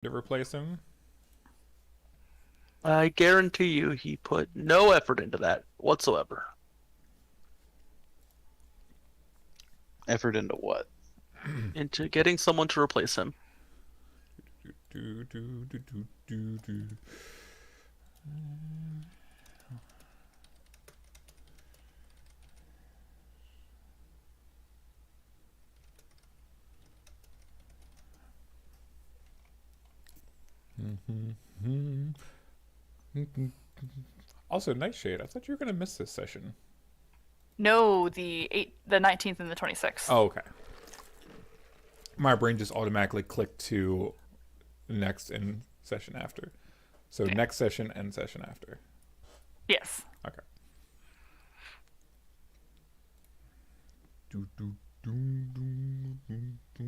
to replace him? I guarantee you he put no effort into that whatsoever. Effort into what? Into getting someone to replace him. Do, do, do, do, do, do. Also, Nightshade, I thought you were gonna miss this session. No, the 19th and the 26th. Oh, okay. My brain just automatically clicked to next and session after. So Okay. next session and session after. Yes. Okay. Do, do, do, do, do, do.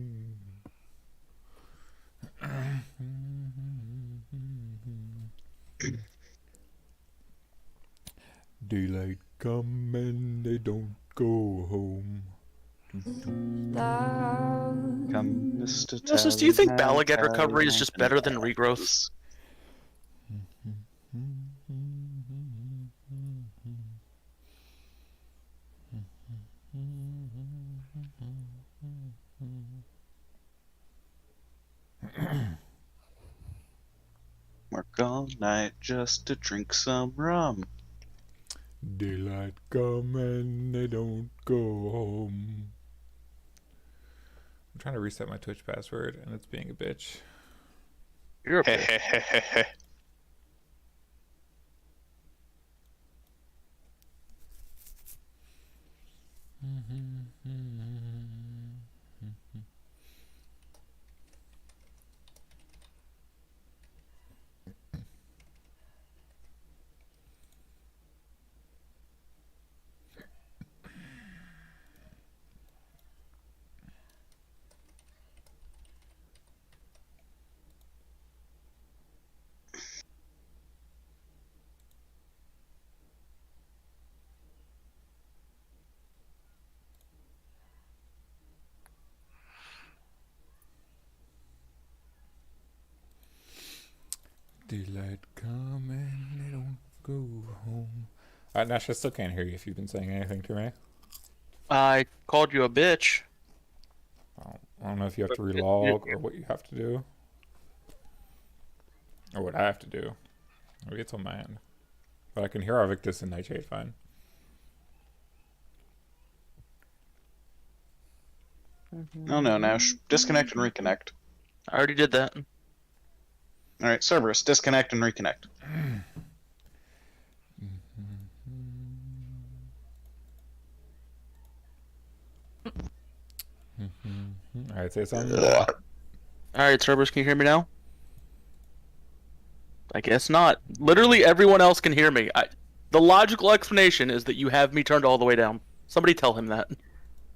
Daylight come and they don't go home. Come, Mr. Justice, do you think Tallyman, Balaget recovery is just better than Tallyman. regrowth? Work all night just to drink some rum. Daylight come and they don't go home. I'm trying to reset my Twitch password and it's being a bitch. You're a bitch. Daylight come and they don't go home. Nash, I still can't hear you if you've been saying anything to me. I called you a bitch. I don't know if you have to relog or what you have to do. Or what I have to do. Maybe it's on my end. But I can hear Arvictus and Nightshade fine. Oh no, Nash. Disconnect and reconnect. I already did that. Alright, Cerberus, disconnect and reconnect. Alright, say something. Alright, Cerberus, can you hear me now? I guess not. Literally everyone else can hear me. The logical explanation is that you have me turned all the way down. Somebody tell him that.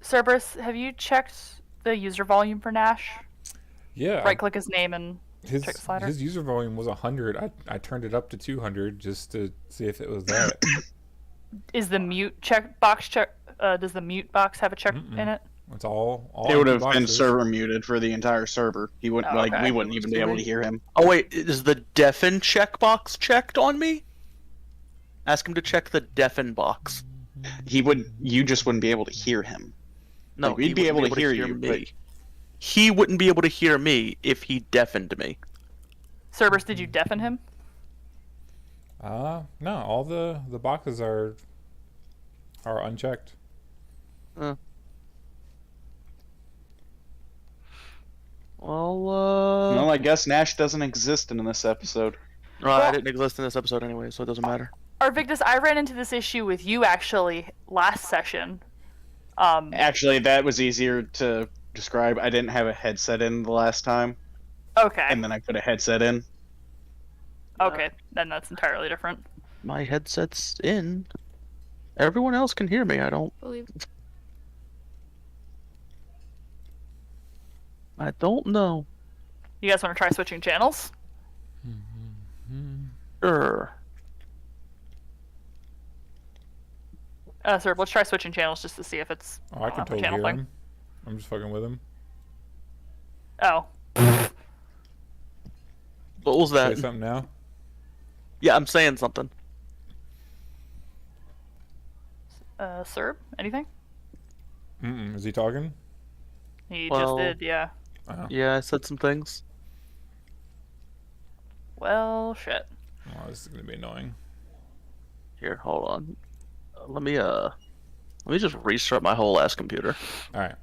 Cerberus, have you checked the user volume for Nash? Yeah. Right click his name and His check the slider. his user volume was 100. I turned it up to 200 just to see if it was that. Is the mute check box check? Does the mute box have a check in it? It's all It would have empty been boxes. server muted for the entire server. He wouldn't Oh, okay. we wouldn't even be able to hear him. Oh wait, is the deafen checkbox checked on me? Ask him to check the deafen box. You just wouldn't be able to hear him. No, Like, we'd he be wouldn't able to hear you, me. but- He wouldn't be able to hear me if he deafened me. Cerberus, did you deafen him? No, all the boxes are unchecked. Well, I guess Nash doesn't exist in this episode. Well, I didn't exist in this episode anyway, so it doesn't matter. Arvictus, I ran into this issue with you actually last session. Actually, that was easier to describe. I didn't have a headset in the last time, Okay. and then I put a headset in. Okay, then that's entirely different. My headset's in. Everyone else can hear me. I don't know. You guys want to try switching channels? Sure. Sir, let's try switching channels just to see if it's Oh, I can a totally channel hear thing. him. I'm just fucking with him. Oh. What was Say that? something now. Yeah, I'm saying something. Serb, anything? Is he talking? He Well- just did, yeah. Oh, Yeah, I said some things. Well, shit. oh, this is gonna be annoying. Here, hold on. Let me just restart my whole ass computer. All right.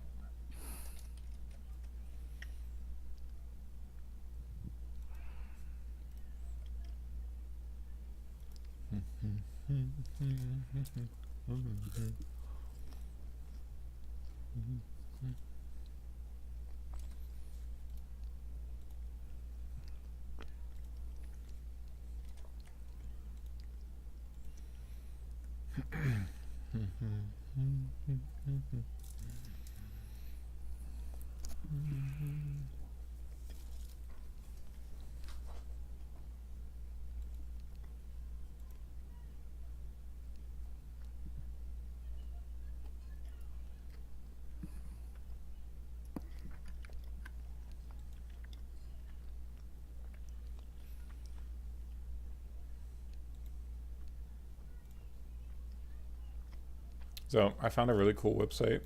So I found a really cool website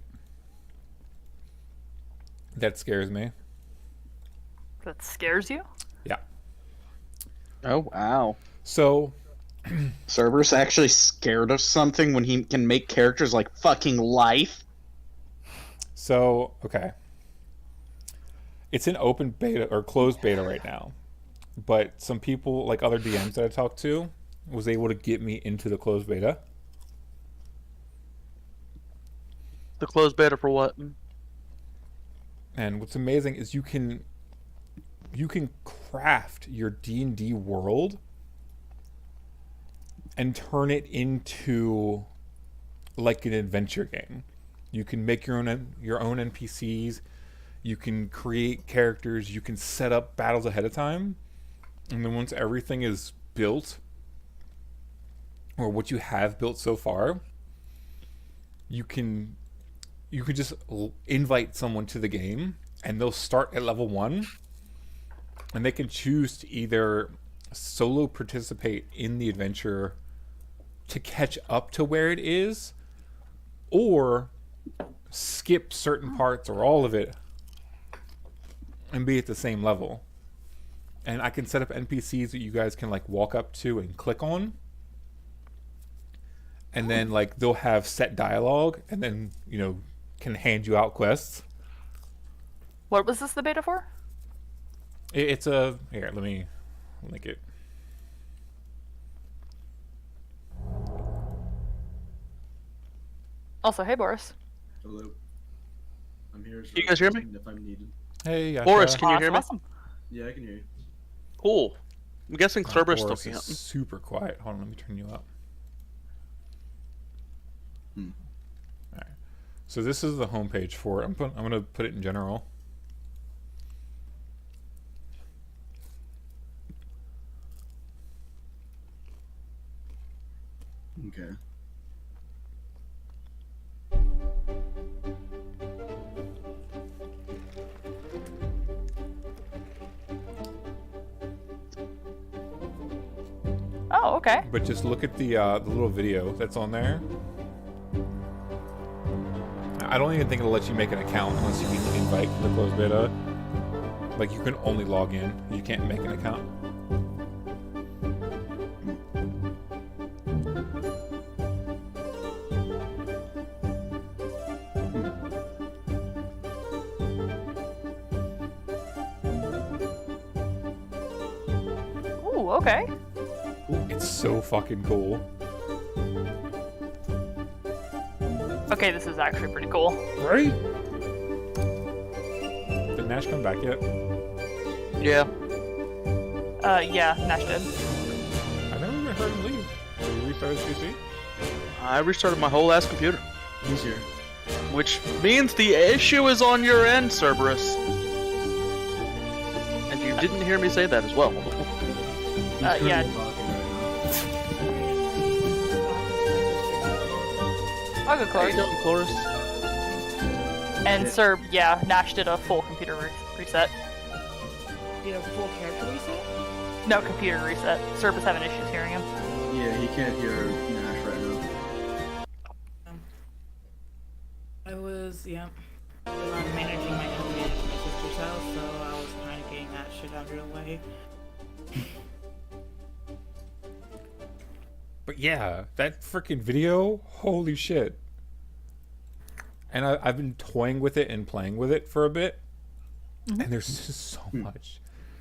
that scares me. That scares you? Yeah. Oh wow. So Cerberus actually scared of something when he can make characters like fucking life. okay. It's in open beta or closed beta right now. But some people, like other DMs that I talked to, was able to get me into the closed beta. The closed beta for what? And what's amazing is you can craft your D&D world and turn it into like an adventure game. You can make your own NPCs, you can create characters, you can set up battles ahead of time. And then once everything is built, or what you have built so far, you can just invite someone to the game and they'll start at level 1 and they can choose to either solo participate in the adventure to catch up to where it is, or skip certain parts or all of it and be at the same level. And I can set up NPCs that you guys can like walk up to and click on, and then like they'll have set dialogue and then can hand you out quests. What was this the beta for? It's a here, let me link it. Also, hey Boris. Hello. I'm here. as You guys hear me? representing If I'm needed. Hey, Boris, can you hear me? Awesome. Yeah, I can hear you. Cool. I'm guessing Cerberus still Boris can't. is super quiet. Hold on, let me turn you up. Hmm. All right. So this is the homepage for it. I'm going to put it in general. Okay. Oh, okay. But just look at the little video that's on there. I don't even think it'll let you make an account unless you can invite to the closed beta. Like you can only log in. You can't make an account. Ooh, okay. It's so fucking cool. Okay, this is actually pretty cool. Right? Did Nash come back yet? Yeah. Yeah, Nash did. I never even heard him leave. Did he restart his PC? I restarted my whole ass computer. He's here. Which means the issue is on your end, Cerberus. And you didn't hear me say that as well. He's Yeah. currently talking right I'll go How you close. doing, Chloris? And Serb, yeah, Nash did a full computer reset. You know, full character reset? No, computer reset. Server's having issues hearing him. Yeah, he can't hear Nash right now. I was managing my internet at my sister's house, so I was kind of getting that shit out of the way. But yeah, that freaking video, holy shit. And I've been toying with it and playing with it for a bit. And there's just so much.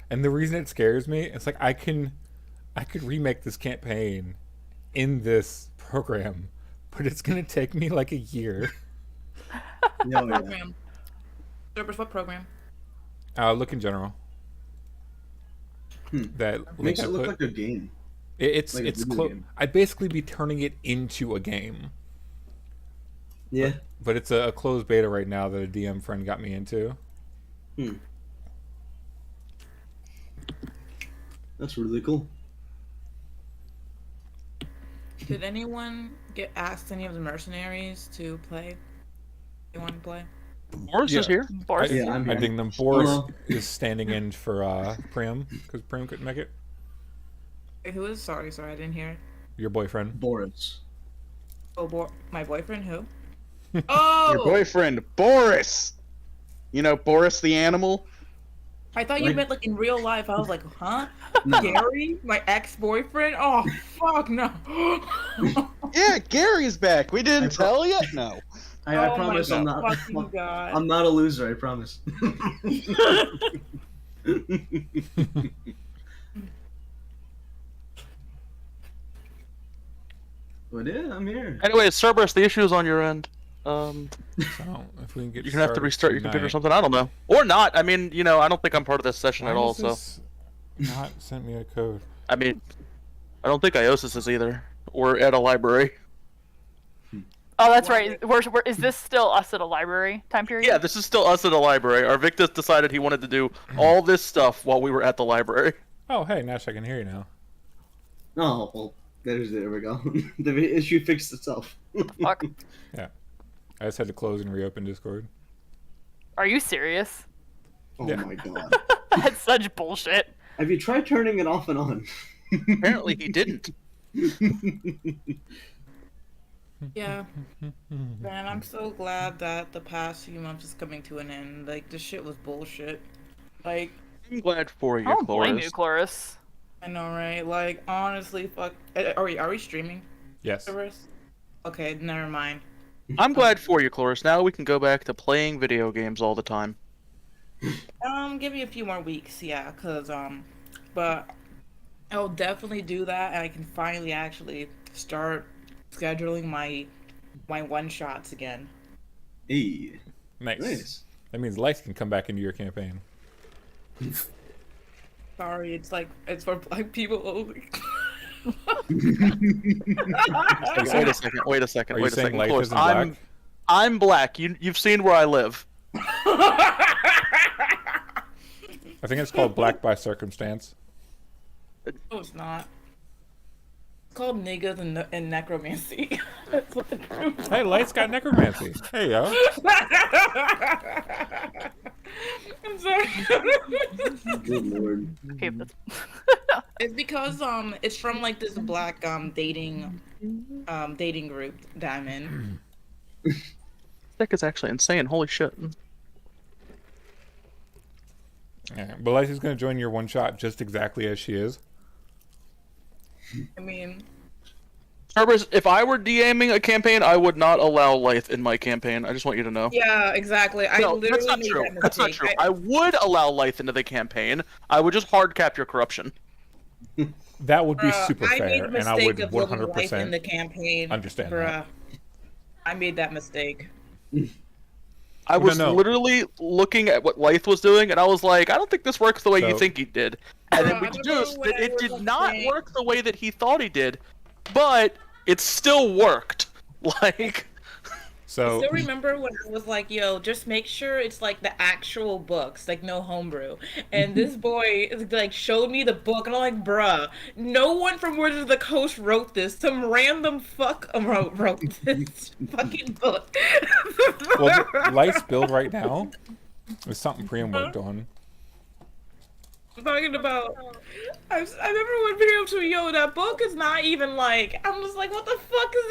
And the reason it scares me, it's like I could remake this campaign in this program, but it's gonna take me like a year. No, yeah. Program. Servers, what program? Look in general. That Makes link I it look put- like a game. It's like a it's video game. I'd basically be turning it into a game. Yeah. But it's a closed beta right now that a DM friend got me into. That's really cool. Did anyone get asked any of the mercenaries to play? They want to play? Boris is Yeah. here. Boris. Yeah, I'm I here. think them Boris Hello. is standing in for Priam because Priam couldn't make it. Wait, who is? Sorry, I didn't hear it. Your boyfriend. Boris. Oh, my boyfriend, who? Your Oh! boyfriend, Boris. You know Boris the animal? I thought you Like- meant like in real life. I was like, huh? No. Gary? My ex-boyfriend? Oh, fuck, no. Yeah, Gary's back. We didn't I pro- tell you? No. I Oh promise my I'm not. fucking God. I'm not a loser. I promise. But yeah, I'm here. Anyway, Cerberus, the issue is on your end. So if we can get You're gonna have to started restart your computer or tonight. something. I don't know, or not. I mean, I don't think I'm part of this session Why at all. has So, this not sent me a code. I mean, I don't think Iosis is either. We're at a library. Oh, that's right. Is this still us at a library time period? Yeah, this is still us at a library. Our Victus decided he wanted to do all this stuff while we were at the library. Oh, hey, Nash, I can hear you now. Oh well, there we go. The issue fixed itself. Fuck. I just had to close and reopen Discord. Are you serious? Oh Yeah. my god. That's such bullshit. Have you tried turning it off and on? Apparently, he didn't. Yeah. Man, I'm so glad that the past few months is coming to an end. Like, this shit was bullshit. Like, I'm glad for you, I don't blame you, Cloris. Chloris. I know, right? Like, honestly, fuck. Are we streaming? Yes. Servers? Okay, never mind. I'm glad for you, Cloris. Now we can go back to playing video games all the time. Give me a few more weeks, yeah, but I'll definitely do that, and I can finally actually start scheduling my one-shots again. Hey, Nice. nice. That means lights can come back into your campaign. Sorry, it's for black people only. Wait a second. Wait a second. Are you Wait a saying second. light Cloris, isn't black? I'm black. You've seen where I live. I think it's called black by circumstance. No, it's not. It's called niggas and necromancy. That's what the group. Hey, lights got necromancy. Hey, yo. I'm sorry. Good lord. Okay, that's... It's because it's from like this black dating group that I'm in. That is actually insane. Holy shit. Yeah, but Lights is going to join your one shot just exactly as she is. I mean, Cerberus, if I were DMing a campaign, I would not allow Lythe in my campaign. I just want you to know. yeah, exactly. I No, literally that's not made true. that mistake. That's not true. I would allow Lythe into the campaign. I would just hard cap your corruption. That would be super I made fair, the and I mistake would of living life in 100% the campaign. understand bruh. that. I made that mistake. I was no. literally looking at what Lythe was doing, and I was like, I don't think this works the way you So- think he did. And then we I don't deduced know what that I it did was not saying. work the way that he thought he did, but it still worked. Like, So, Still remember when I was like, yo, just make sure it's like the actual books, like no homebrew. And this boy like showed me the book, and I'm like, bruh, no one from Wizards of the Coast wrote this. Some random fuck wrote this fucking book. well, Light's build right now is something Priam worked on. I'm talking about. I remember when video to yo, that book is not even like. I'm just like, what the fuck is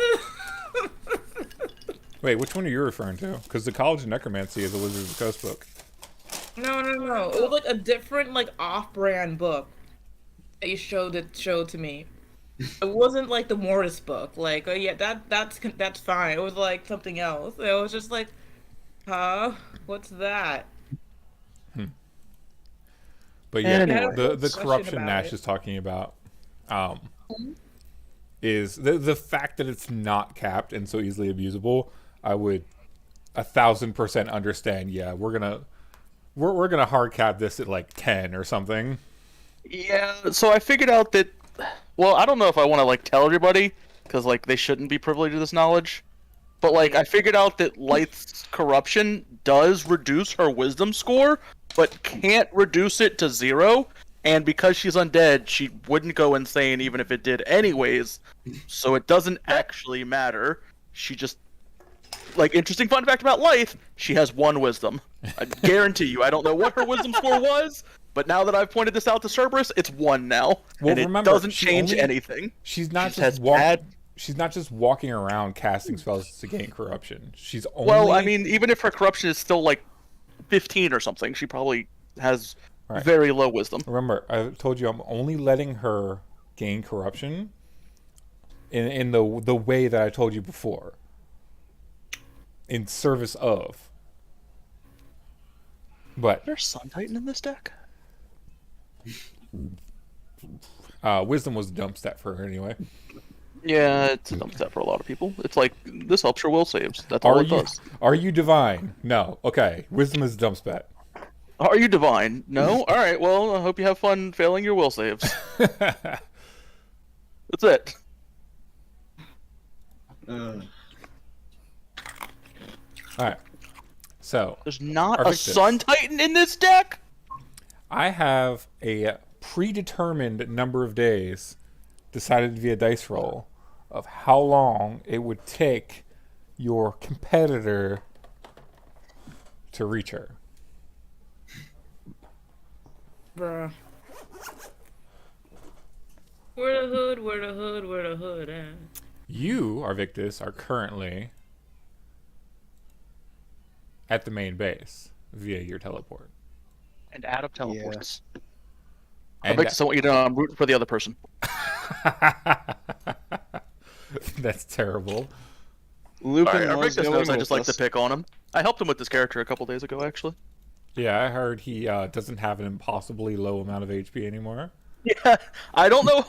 this? Wait, which one are you referring to? Because the College of Necromancy is a Wizards of the Coast book. No. It was like a different, like off-brand book that you showed to me. It wasn't like the Mortis book. Like, oh yeah, that's fine. It was like something else. It was just like, huh? What's that? But yeah, Anyway. the Question corruption about Nash it. is talking about is the fact that it's not capped and so easily abusable. I would 1,000% understand. Yeah, we're gonna hard cap this at like 10 or something. Yeah, so I figured out that, well, I don't know if I want to like tell everybody because like they shouldn't be privileged to this knowledge, but like I figured out that Light's corruption does reduce her wisdom score, but can't reduce it to 0. And because she's undead, she wouldn't go insane even if it did anyways. So it doesn't actually matter. She just, like, interesting fun fact about Light, she has 1 wisdom. I guarantee you. I don't know what her wisdom score was, but now that I've pointed this out to Cerberus, it's 1 now. Well, and it remember, doesn't she change only- anything. She's not She has just walking. bad- She's not just walking around casting spells to gain corruption. She's only. Well, I mean, even if her corruption is still like 15 or something, she probably has Right. very low wisdom. Remember, I told you I'm only letting her gain corruption in the way that I told you before. In service of. But There's Sun Titan in this deck? wisdom was the dump stat for her anyway. Yeah, it's a dump step for a lot of people. It's like, this helps your will saves. That's all it does. Are you divine? No. Okay. Wisdom is a dump stat. Are you divine? No? Alright, well, I hope you have fun failing your will saves. That's it. Alright. So There's not a Arvictus. Sun Titan in this deck? I have a predetermined number of days decided via dice roll of how long it would take your competitor to reach her. Bruh. Where the hood at? You, Arvictus, are currently at the main base via your teleport. And Adam teleports. And Arvictus, I want you to know I'm rooting for the other person. that's terrible. Lupin Alright, was Arvictus going knows I with just like to us. pick on him. I helped him with this character a couple days ago, actually. Yeah, I heard he doesn't have an impossibly low amount of HP anymore. Yeah, I don't know.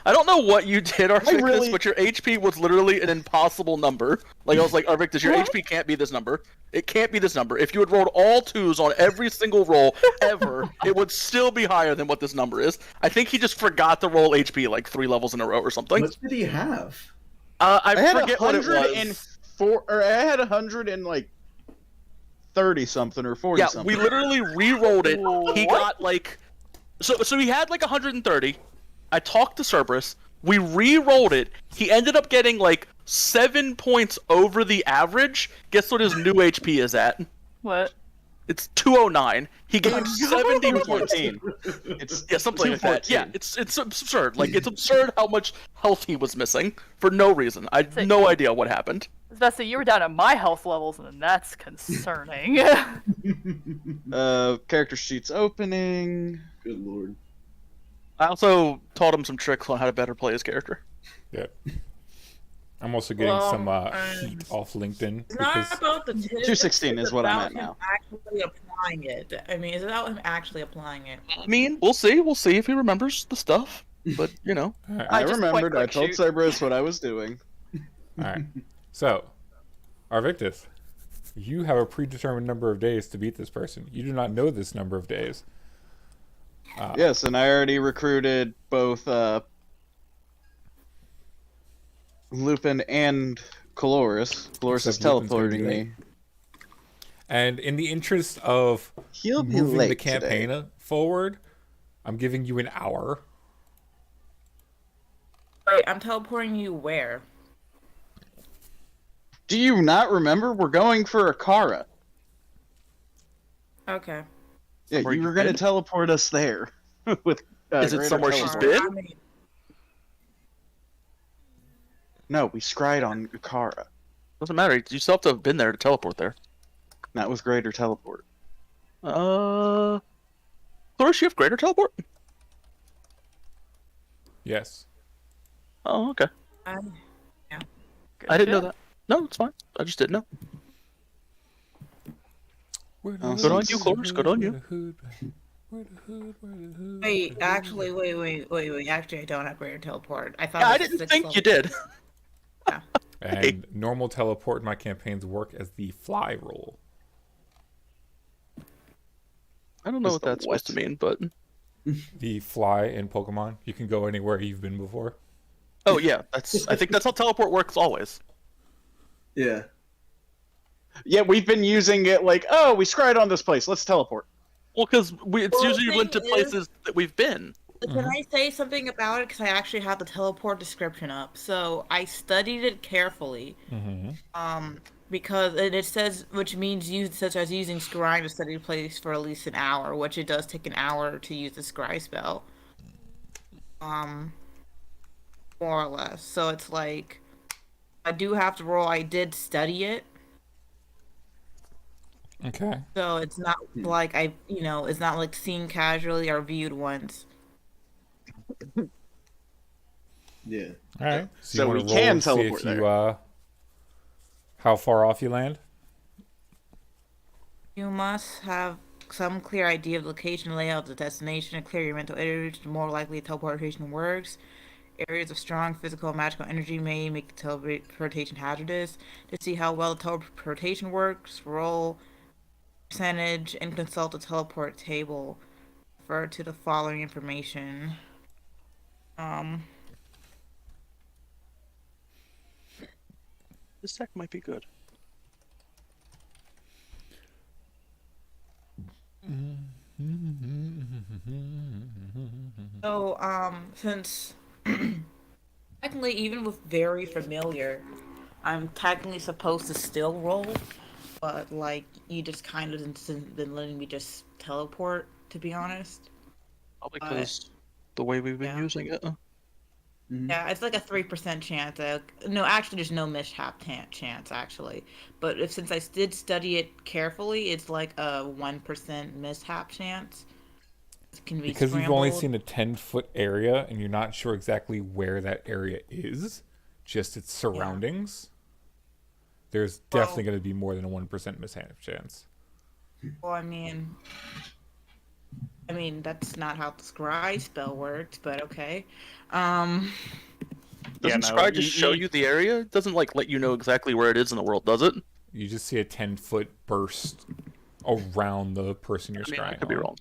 I don't know what you did, Arvictus, really- but your HP was literally an impossible number. Like, I was like, Arvictus, your HP can't be this number. It can't be this number. If you had rolled all 2s on every single roll ever, it would still be higher than what this number is. I think he just forgot to roll HP like 3 levels in a row or something. What did he have? I I had forget what it 104, was. or I had 100 and like 30 something or 40 Yeah, something. we literally re-rolled it. He got like, so he had like 130. I talked to Cerberus. We re-rolled it. He ended up getting like 7 points over the average. Guess what his new HP is at? What? It's 209. He gained 70 points. 214. It's Yeah, something like that. 214. Yeah, it's absurd. Like, it's absurd how much health he was missing for no reason. I have no idea what happened. That's so you were down at my health levels, and that's concerning. Character sheets opening. Good lord. I also taught him some tricks on how to better play his character. Yeah. I'm also getting Well, some heat off LinkedIn It's not because about the tips. 216 is it's what I'm about at him now. Actually applying it. I mean, it's about him actually applying it. I mean, we'll see. We'll see if he remembers the stuff. But, you know. I just remembered. I click, told shoot. Cerberus what I was doing. all right. So, Arvictus, you have a predetermined number of days to beat this person. You do not know this number of days. Yes, and I already recruited both Lupin and Coloris. Coloris is Except Lupin's gonna be teleporting late. me. And in the interest of He'll be moving late the campaign today. forward, I'm giving you an hour. Wait, I'm teleporting you where? Do you not remember? We're going for Akara. Okay. Yeah, Where you you were gonna been? teleport us there with. Is it greater somewhere she's teleport. been? I mean, No, we scryed on Akara. Doesn't matter. You still have to have been there to teleport there. That was greater teleport. Flourish, you have greater teleport? Yes. Oh, okay. I, I didn't know that. No, it's fine. I just didn't know. Good on you, Cloris, good on you. wait, actually, wait. Actually, I don't have greater teleport. I thought Yeah, it I was didn't 6 think you level. did. And normal teleport in my campaigns work as the fly roll. I don't know Is what the that's supposed to mean, but The fly in Pokemon, you can go anywhere you've been before. oh yeah, I think that's how teleport works always. Yeah. Yeah, we've been using it like, oh, we scryed on this place. Let's teleport. Well, because it's Well, the usually went to thing is- places that we've been. Can I say something about it? Because I actually have the teleport description up. So I studied it carefully. Because it says, which means such as using scrying to study a place for at least an hour, which it does take an hour to use the scry spell. More or less. So it's like, I do have to roll. I did study it. Okay. So it's not like it's not like seen casually or viewed once. Yeah. All right. So you wanna we roll can and see teleport if you, there. how far off you land? You must have some clear idea of the location, layout, the destination, and clear your mental image. The more likely teleportation works. Areas of strong physical and magical energy may make the teleportation hazardous. To see how well the teleportation works, roll percentage and consult the teleport table. Refer to the following information. This deck might be good. So, since technically, even with very familiar, I'm technically supposed to still roll, but like you just kind of been letting me just teleport. To be honest, Probably because the way we've been yeah. using it. yeah, it's like a 3% chance. No, actually, there's no mishap chance actually, but since I did study it carefully, it's like a 1% mishap chance. It can be Because you've only scrambled. seen a 10-foot area and you're not sure exactly where that area is, just its surroundings, there's definitely going to be more than a 1% mishap chance. Well, I mean that's not how the scry spell works, but okay. Doesn't no, Scry just show you the area? It doesn't like let you know exactly where it is in the world, does it? You just see a 10-foot burst around the person you're I mean, I scrying could be on. wrong.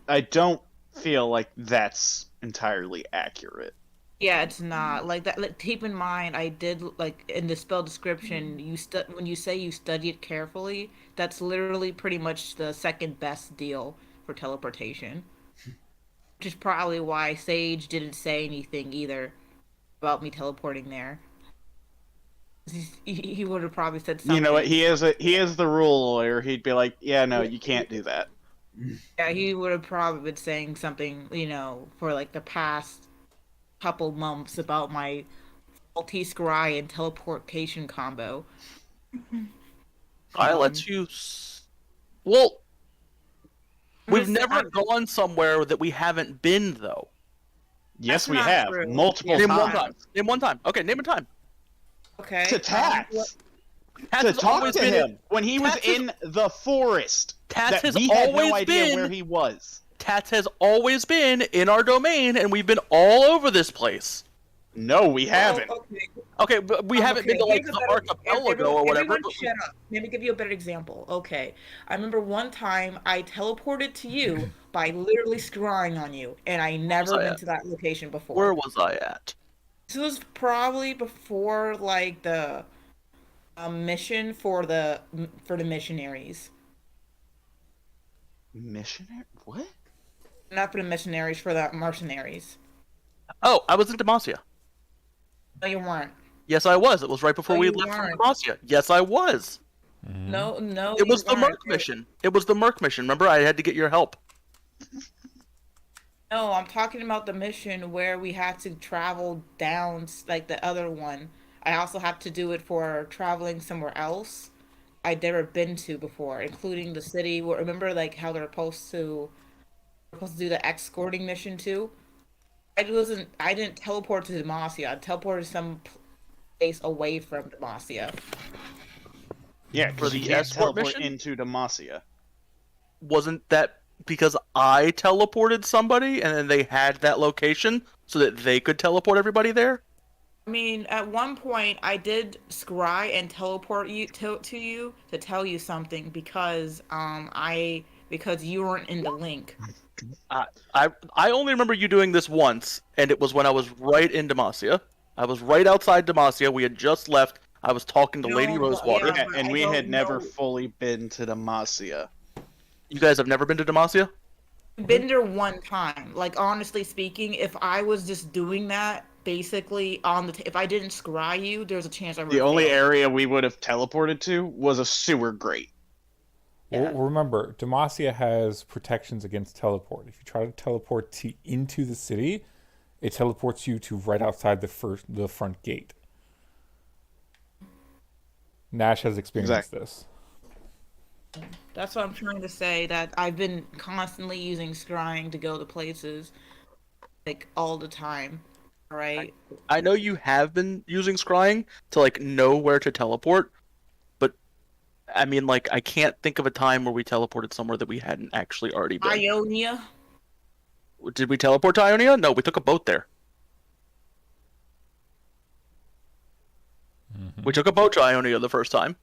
I don't feel like that's entirely accurate. Yeah, it's not like that. Like, keep in mind, I did like in the spell description. When you say you study it carefully, that's literally pretty much the second best deal for teleportation. Which is probably why Sage didn't say anything either about me teleporting there. He would have probably said something. You know what? He is the rule lawyer. He'd be like, yeah, no, you can't do that. Yeah, he would have probably been saying something, for like the past couple months about my faulty scry and teleportation combo. I lets you. Well, we've just- never gone somewhere that we haven't been, though. Yes, That's we not have true. multiple Yeah. Name one times. time. Name one time. Okay, name a time. Okay. To Tats, Tats to has talk always to been him when he was Tats has- in the forest. Tats that has we had no always idea been- where he was. Tats has always been in our domain, and we've been all over this place. No, we haven't. Okay. Okay, but we haven't been to like Here's a the better- archipelago or whatever. Everyone shut up. Let me give you a better example. Okay. I remember one time I teleported to you by literally scrying on you, and I never I been at? to that location before. Where was I at? This was probably before like the mission for the missionaries. Missionary? What? Not for the missionaries, for the mercenaries. Oh, I was in Demacia. No, you weren't. Yes, I was. It was right before No, we you left from weren't. Demacia. Yes, I was. No, no. It was you the weren't. Merc mission. It was the Merc mission. Remember, I had to get your help. No, I'm talking about the mission where we had to travel down, like the other one. I also have to do it for traveling somewhere else I'd never been to before, including the city. Remember, like how they're supposed to do the escorting mission too? I didn't teleport to Demacia. I teleported some place away from Demacia. Yeah, For because you the can't escort teleport mission? into Demacia. Wasn't that because I teleported somebody and then they had that location so that they could teleport everybody there? I mean, at one point, I did scry and teleport to you to tell you something because you weren't in the link. I only remember you doing this once, and it was when I was right in Demacia. I was right outside Demacia. We had just left. I was talking to Lady No, Rosewater. yeah. Yeah, but and I we don't had never know. fully been to Demacia. You guys have never been to Demacia? Been there one time. Like honestly speaking, if I was just doing that basically if I didn't scry you, there's a chance I would. The only area we would have teleported to was a sewer grate. Well, Yeah. remember, Demacia has protections against teleport. If you try to teleport into the city, it teleports you to right outside the front gate. Nash has experienced this. That's what I'm trying to say. That I've been constantly using scrying to go to places, like all the time. Right? I know you have been using scrying to like know where to teleport, but I mean like I can't think of a time where we teleported somewhere that we hadn't actually already been. Ionia. Did we teleport to Ionia? No, we took a boat there. We took a boat to Ionia the first time.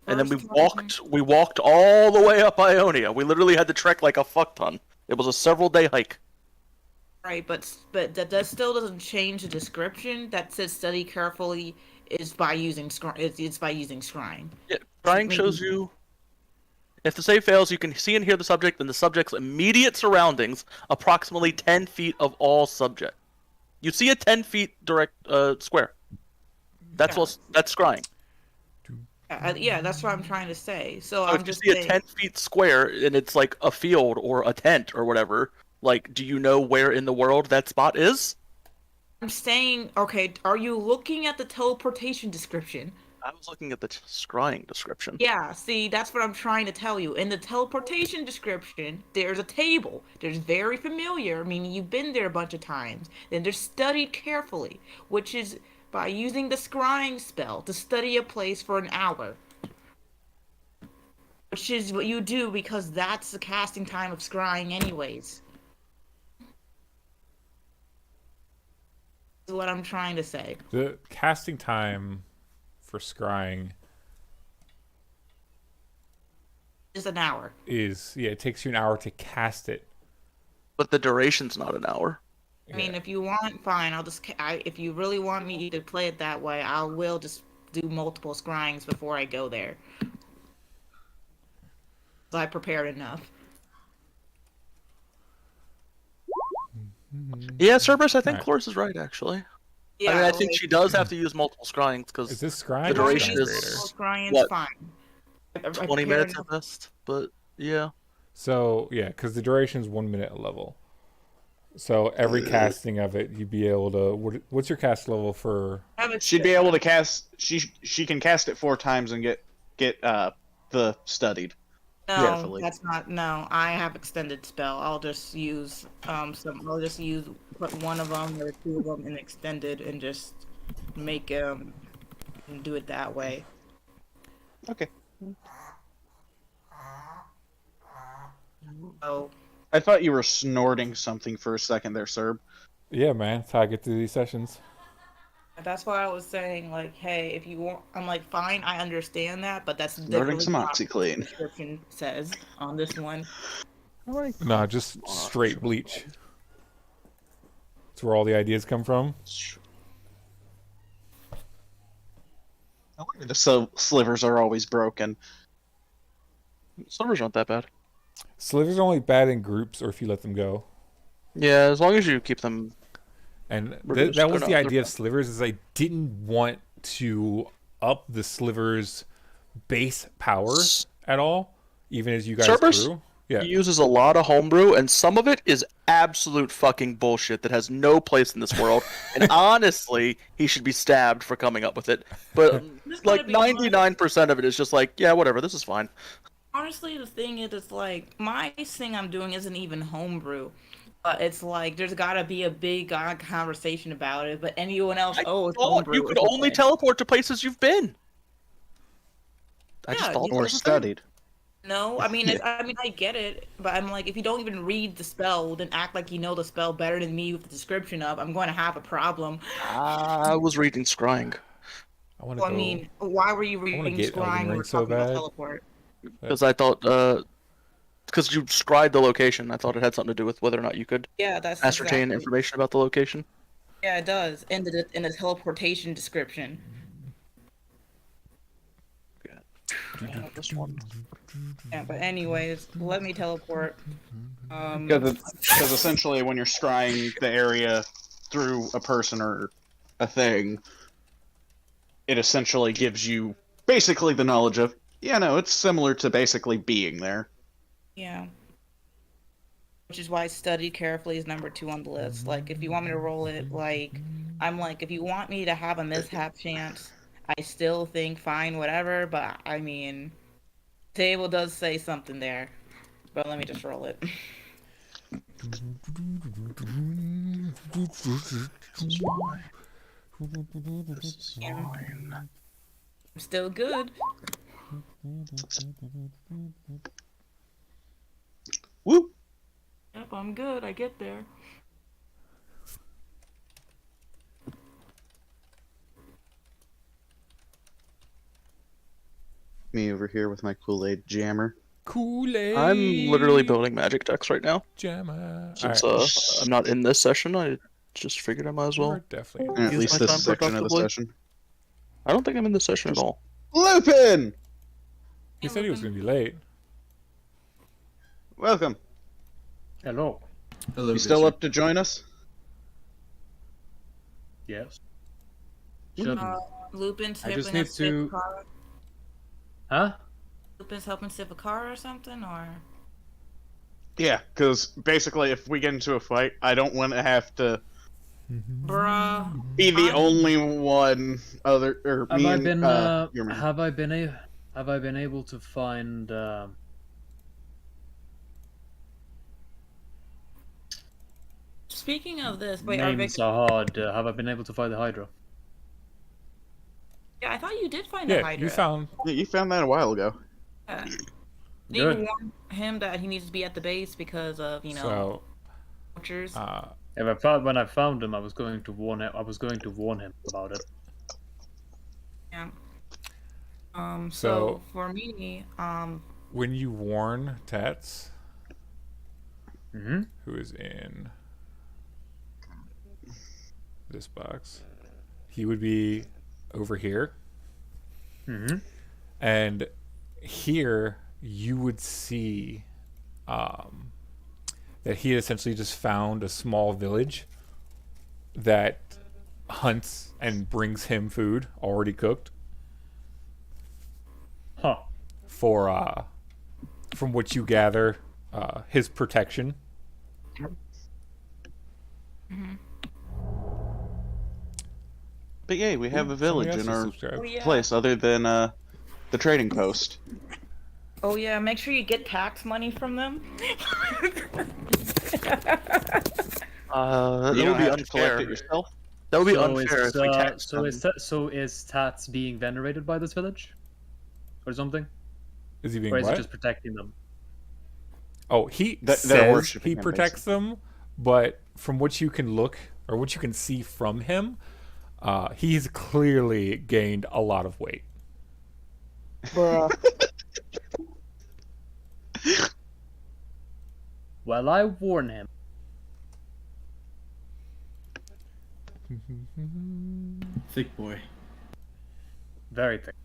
And then First time. we walked all the way up Ionia. We literally had to trek like a fuck ton. It was a several day hike. Right, but that still doesn't change the description that says study carefully is by using it's by using scrying. Yeah, scrying shows you if the save fails, you can see and hear the subject and the subject's immediate surroundings, approximately 10 feet of all subject. You see a 10 feet direct square. That's Yeah. that's scrying. Yeah, that's what I'm trying to say. So So I'm if just you see saying, a 10 feet square and it's like a field or a tent or whatever, like, do you know where in the world that spot is? I'm saying, okay, are you looking at the teleportation description? I was looking at the scrying description. Yeah, see, that's what I'm trying to tell you. In the teleportation description, there's a table. There's very familiar, meaning you've been there a bunch of times. Then there's studied carefully, which is by using the scrying spell to study a place for an hour. Which is what you do because that's the casting time of scrying anyways. Is what I'm trying to say. The casting time for scrying Just an hour. it takes you an hour to cast it. But the duration's not an hour. I mean, if you want, fine. If you really want me to play it that way, I will just do multiple scryings before I go there. So I prepared enough. Yeah, Cerberus, I think Alright. Cloris is right, actually. Yeah, I mean, I think like, she does have to use multiple scryings Is because this scrying The or duration scrying is- creator? multiple scrying's what, fine. I 20 prepared minutes enough. at best. But yeah. So yeah, because the duration is 1 minute a level. So every casting of it, you'd be able to. What's your cast level for? I have a- She'd be able to cast. She can cast it 4 times and get the studied. No, carefully. that's not. No, I have extended spell. I'll just use I'll just put one of them or 2 of them in extended and just make and do it that way. Okay. So I thought you were snorting something for a second there, Serb. Yeah, man, that's how I get through these sessions. that's why I was saying, like, hey, if you want, I'm like, fine, I understand that, but that's Snorting literally some not what the OxyClean. description says on this one. No, just straight bleach. That's where all the ideas come from. The slivers are always broken. Slivers aren't that bad. Slivers are only bad in groups or if you let them go. Yeah, as long as you keep them. And Reduced. that was They're the not- idea of slivers is I didn't want to up the slivers base power at all, even as you guys Cerberus? grew. Yeah. He uses a lot of homebrew, and some of it is absolute fucking bullshit that has no place in this world. And honestly, he should be stabbed for coming up with it. But Just gotta like be honest. 99% of it is just like, yeah, whatever, this is fine. Honestly, the thing is, it's like my thing I'm doing isn't even homebrew. But it's like there's gotta be a big conversation about it. But anyone else, oh, it's thought homebrew. you could it's only okay. teleport to places you've been. I just Yeah, thought you that Or was a thing. studied. No, I mean, I get it, but I'm like, if you don't even read the spell, then act like you know the spell better than me with the description of, I'm going to have a problem. I was reading Scrying. I want to Well, go. I mean, why were you wanna reading get Elden Scrying when Ring we're so talking about bad. teleport? Because I thought, because you scribed the location, I thought it had something to do with whether or not you could Yeah, that's ascertain exactly. information about the location. Yeah, it does. In the teleportation description. This one. Yeah, but anyways, let me teleport. Because essentially, when you're scrying the area through a person or a thing, it essentially gives you basically the knowledge of, yeah, no, it's similar to basically being there. Yeah. Which is why study carefully is number 2 on the list. Like, if you want me to roll it, like, I'm like, if you want me to have a mishap chance, I still think fine, whatever. But I mean, table does say something there. But let me just roll it. I'm still good. Whoop! Yep, I'm good. I get there. Me over here with my Kool-Aid jammer. Kool-Aid. I'm literally building magic decks right now. Jammer. Since Alright, I'm not in this session, I just figured I might as well. we're definitely. Or at Use least my this time section of the productively. session. I don't think I'm in this session at all. Lupin! He said he was going to be late. Welcome. Hello. Hello, You still Fisher. up to join us? Yes. Shouldn't. Lupin's I just helping need us save a to- car. Huh? Lupin's helping save a car or something, or Yeah, because basically, if we get into a fight, I don't want to have to bruh. be the I'm- only one other or Have me I and been? your man. Have I been able to find? Speaking of this, wait, are Names Vic- are hard. Have I been able to find the Hydra? yeah, I thought you did find the Yeah, Hydra. you found. Yeah, you found that a while ago. Yeah. Did Good. you warn him that he needs to be at the base because of So, vultures? When I found him, I was going to warn him. I was going to warn him about it. Yeah. So- So for me, when you warn Tats, Mm-hmm. who is in this box, he would be over here. Mm-hmm. And here you would see that he had essentially just found a small village that hunts and brings him food already cooked Huh. for from what you gather, his protection. But yeah, we have a Somebody village else in is our subscribed. oh yeah, place other than the trading post. oh yeah, make sure you get tax money from them. That You would don't be have to collect unfair. it yourself. That would be So unfair is, if we taxed so them. is Tats being venerated by this village, or something, Is he being or is what? it just protecting them? Oh, he They're says worshiping he him, protects them, but from what you can look or what you can see from him, he's clearly gained a lot of weight. Well, I warn him. Thick boy. Very thick.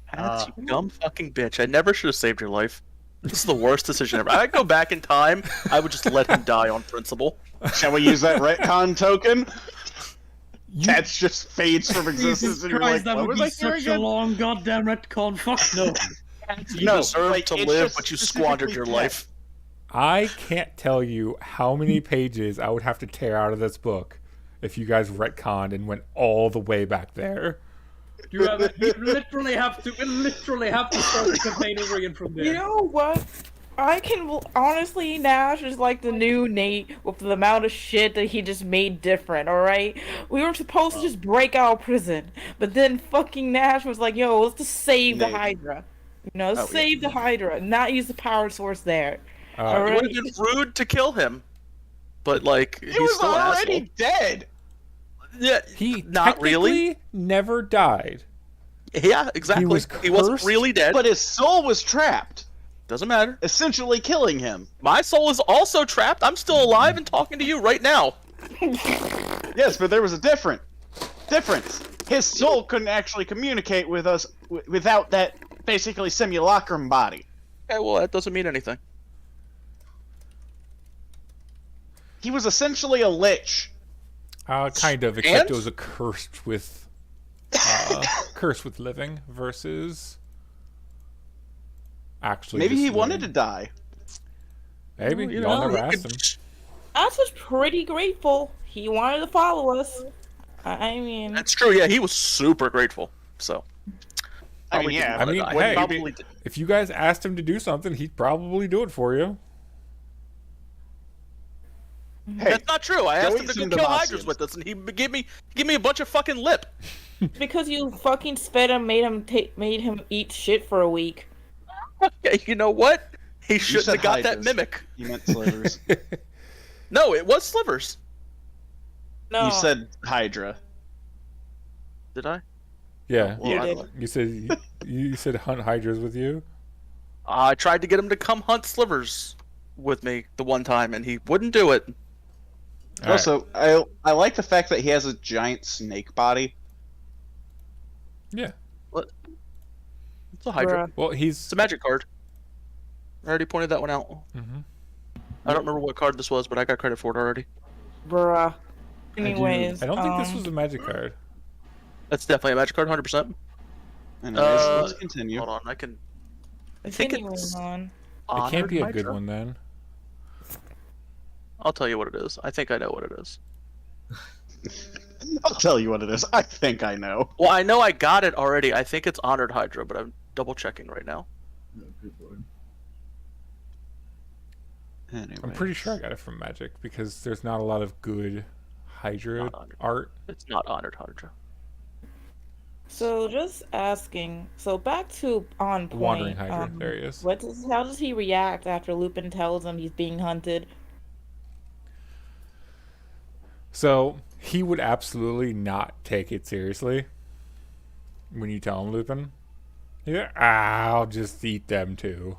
Hats, you dumb fucking bitch. I never should have saved your life. This is the worst decision ever. I'd go back in time, I would just let him die on principle. Shall we use that retcon token? Tats just fades from existence, and you're like, that what would was be I hearing such a again? long goddamn retcon. Fuck no. You No, deserve like, to it's live, just but you squandered specifically your Tats. life. I can't tell you how many pages I would have to tear out of this book if you guys retconned and went all the way back there. You literally have to start the campaign over again from there. You know what? I can honestly, Nash is like the new Nate with the amount of shit that he just made different. All right, we were supposed to just break out of prison, but then fucking Nash was like, "Yo, let's just save the Nate. Hydra. You know, let's Oh, yeah. save the Hydra, not use the power source there." All It right. would have been rude to kill him, but like He he's was still an already asshole. dead. Yeah, He not really. technically never died. Yeah, exactly. He wasn't cursed, really dead. But his soul was trapped, Doesn't matter. essentially killing him. My soul is also trapped. I'm still alive and talking to you right now. Yes, but there was a difference. His soul couldn't actually communicate with us without that basically simulacrum body. Okay, well that doesn't mean anything. He was essentially a lich. Kind of, except And? it was a cursed with living versus actually. Maybe just he wanted to living. die. Maybe You y'all know, never you asked could- him. Ash was pretty grateful. He wanted to follow us. I mean, That's true. Yeah, he was super grateful. So. I mean, Probably yeah. didn't I wanna mean, die. hey, Probably did. If you guys asked him to do something, he'd probably do it for you. Hey, That's not true. I go asked eat him to some go kill Hydras Demacians. with us, and he gave me a bunch of fucking lip. because you fucking sped him, made him eat shit for a week. Okay, you know what? He You shouldn't said have got that Hydras. mimic. You meant slivers. No, it was slivers. No, You said Hydra. Did I? Yeah, Well, You I did. don't know. you said hunt hydras with you. I tried to get him to come hunt slivers with me the one time, and he wouldn't do it. All right. Also, I like the fact that he has a giant snake body. Yeah. It's a Hydra. Bruh. Well, It's a magic card. I already pointed that one out. Mhm. I don't remember what card this was, but I got credit for it already. Bruh. Anyways, I don't think this was a magic card. That's definitely a magic card, 100%. Anyways, let's continue. Hold on, I think continuing it's on. It can't be a Honored good Hydra? one then. I'll tell you what it is. I think I know what it is. I'll tell you what it is. I think I know. Well, I know I got it already. I think it's Honored Hydra, but I'm double checking right now. Oh, good lord. Anyway. I'm pretty sure I got it from Magic because there's not a lot of good Hydra Not honored. art. It's not Honored Hydra. So just asking. So back to on point. Wandering Hydra. There he is. How does he react after Lupin tells him he's being hunted? So he would absolutely not take it seriously when you tell him, Lupin. Yeah, I'll just eat them too.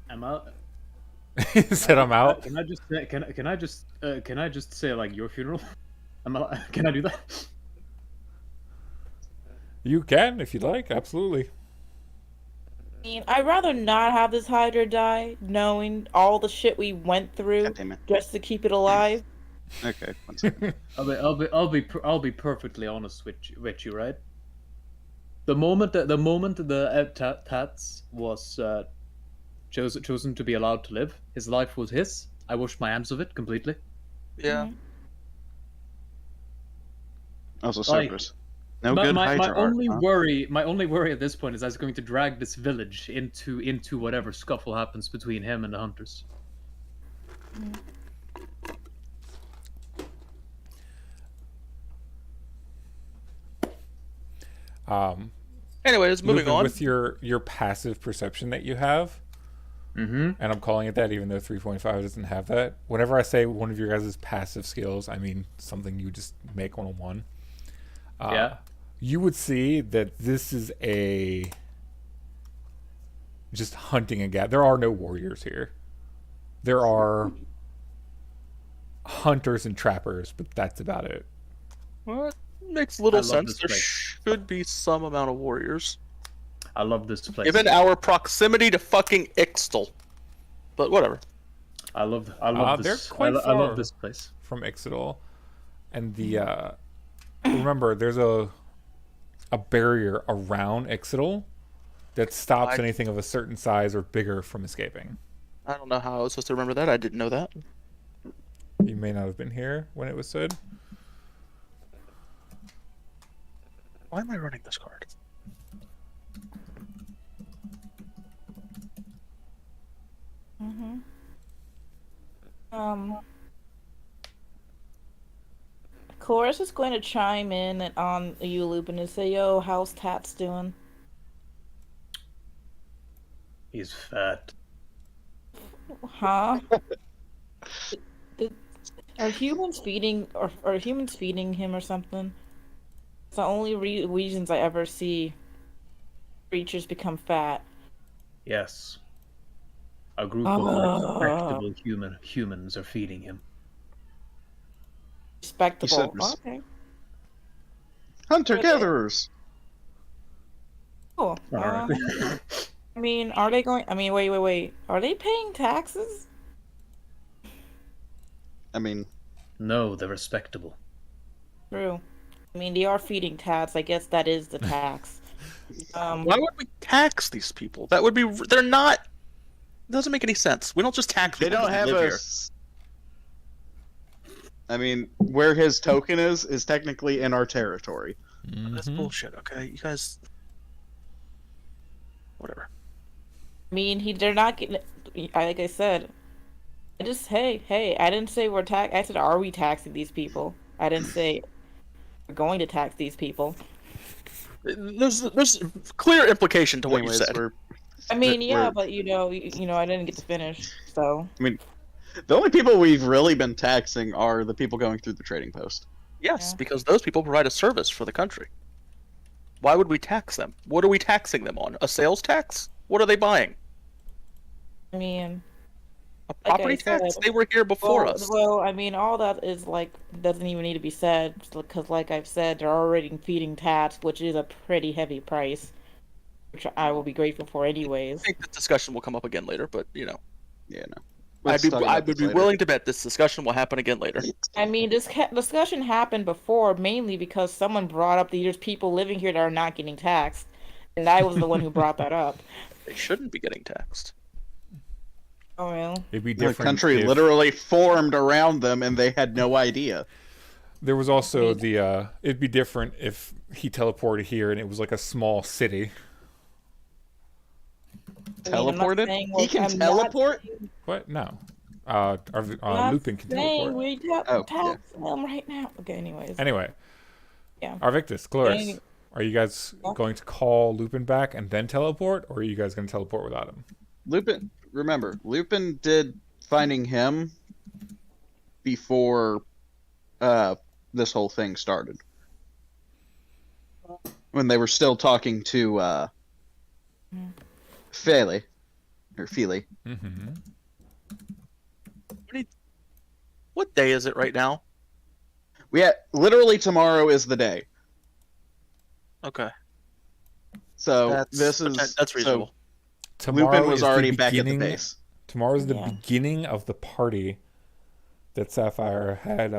I'm out. He said, "I'm out." Can I just say, can I just say like your funeral? Can I do that? You can if you'd like. Absolutely. I mean, I'd rather not have this Hydra die, knowing all the shit we went through God damn it. just to keep it alive. Okay, one second. I'll be perfectly honest with you, right? The moment the Tats was chosen to be allowed to live, his life was his. I washed my hands of it completely. Yeah. Mhm. Also, Like, Cerberus. No my, good my, Hydra my only art, huh? worry at this point is I was going to drag this village into whatever scuffle happens between him and the hunters. Anyways, moving Lupin, on. with your passive perception that you have, Mm-hmm. and I'm calling it that even though 3.5 doesn't have that. Whenever I say one of your guys' passive skills, I mean something you just make 101. Yeah. You would see that this is a just hunting and there are no warriors here. There are hunters and trappers, but that's about it. Well, it makes little I love sense. this They're place. should be some amount of warriors. I love this place. Given our proximity to fucking Ixtal. But whatever. I love They're this. quite I far love this place. from Ixodal, and remember, there's a barrier around Ixodal that stops anything of a certain size or bigger from escaping. I don't know how I was supposed to remember that. I didn't know that. You may not have been here when it was said. Why am I running this card? Chloris is going to chime in on you, Lupin, and say, "Yo, how's Tats doing?" He's fat. Huh? Did- are humans feeding him or something? It's the only reasons I ever see creatures become fat. Yes. A group Ah. of respectable humans are feeding him. Respectable. You said Okay. Hunter-gatherers. Cool. Alright. I mean, are they going? I mean, wait. Are they paying taxes? I mean, No, they're respectable. True. I mean, they are feeding tats. I guess that is the tax. Why would we tax these people? That would be. They're not. It doesn't make any sense. We don't just tax they people don't have live a. here. I mean, where his token is technically in our territory. That's bullshit. Okay, you guys. Whatever. I mean, they're not getting. Like I said, I just hey. I didn't say we're tax. I said, are we taxing these people? I didn't say we're going to tax these people. There's clear implication to what Anyways, you said. I mean, yeah, we're- but I didn't get to finish. So I mean, the only people we've really been taxing are the people going through the trading post. Yes, Yeah. because those people provide a service for the country. Why would we tax them? What are we taxing them on? A sales tax? What are they buying? I mean, A Like I property tax? said, They were here before well, us. well, I mean, all that is like doesn't even need to be said because, like I've said, they're already feeding tats, which is a pretty heavy price, which I will be grateful for I anyways. think this discussion will come up again later, but Yeah, no. I'd Let's be, talk about I would this be later. willing to bet this discussion will happen again later. I mean, this discussion happened before mainly because someone brought up that there's people living here that are not getting taxed, and I was the one who brought that up. They shouldn't be getting taxed. Oh well. It'd be The different. country if- literally formed around them, and they had no idea. There was also the. It'd be different if he teleported here and it was like a small city. I mean, I'm not Teleported? saying He can I'm not teleport? What? No. not Lupin can saying teleport. we Oh, tax them right now. Okay, anyways. Anyway. Yeah. Arvictus, Chloris, Any- are you guys Yeah. going to call Lupin back and then teleport, or are you guys going to teleport without him? Lupin did finding him before this whole thing started. When they were still talking to Feely. Or Feely. Mm-hmm. What day is it right now? Literally tomorrow is the day. Okay. So That's reasonable. Tomorrow Lupin was is the already back at the beginning- base. Tomorrow's the Yeah. beginning of the party that Sapphire had.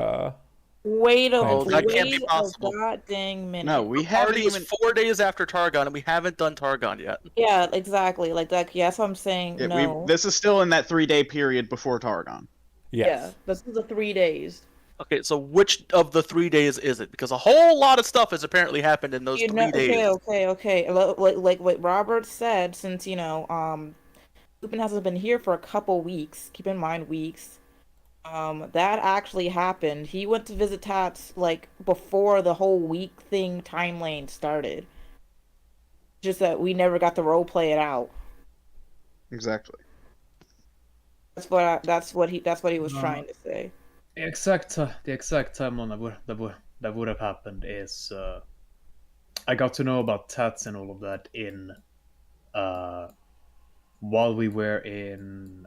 Wait a Oh, that can't be wait possible. a god dang minute. No, we haven't Party is even. 4 days after Targon, and we haven't done Targon yet. Yeah, exactly. Like that. Yeah, that's what I'm saying. No. This is still in that 3-day period before Targon. Yes. Yeah, this is the 3 days. Okay, so which of the 3 days is it? Because a whole lot of stuff has apparently happened in those 3 days. Okay. Like what Robert said, since Lupin hasn't been here for a couple weeks. Keep in mind weeks. That actually happened. He went to visit Tats like before the whole week thing timeline started. Just that we never got to role play it out. Exactly. That's what he was trying to say. The exact time on that would have happened is I got to know about tats and all of that in while we were in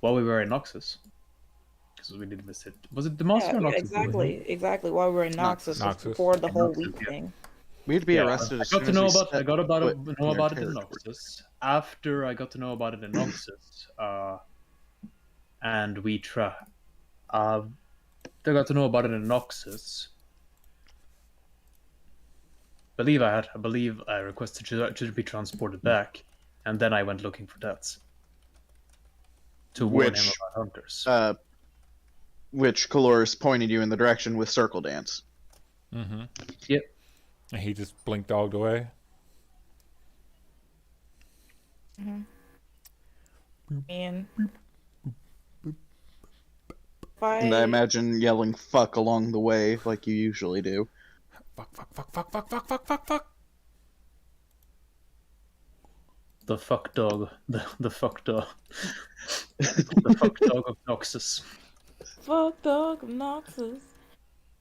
Noxus. because we did visit. Was it Demacia or Noxus? exactly. While we were in Noxus, Noxus. before the whole Noxus, week yeah. thing. We had to be Yeah, arrested I as got soon to as know we about. I got about foot know in their about it in territory. Noxus. After I got to know about it in Noxus, and we I got to know about it in Noxus. I believe I requested to be transported back, and then I went looking for Tats to warn him Which, about hunters. which Caloris pointed you in the direction with Circle Dance. Mm-hmm. Yep. And he just blink dogged away. And And I imagine yelling fuck along the way like you usually do. Fuck, fuck, fuck, fuck, fuck, fuck, fuck, fuck, fuck. The fuck dog. The fuck dog. The fuck dog of Noxus. fuck dog of Noxus.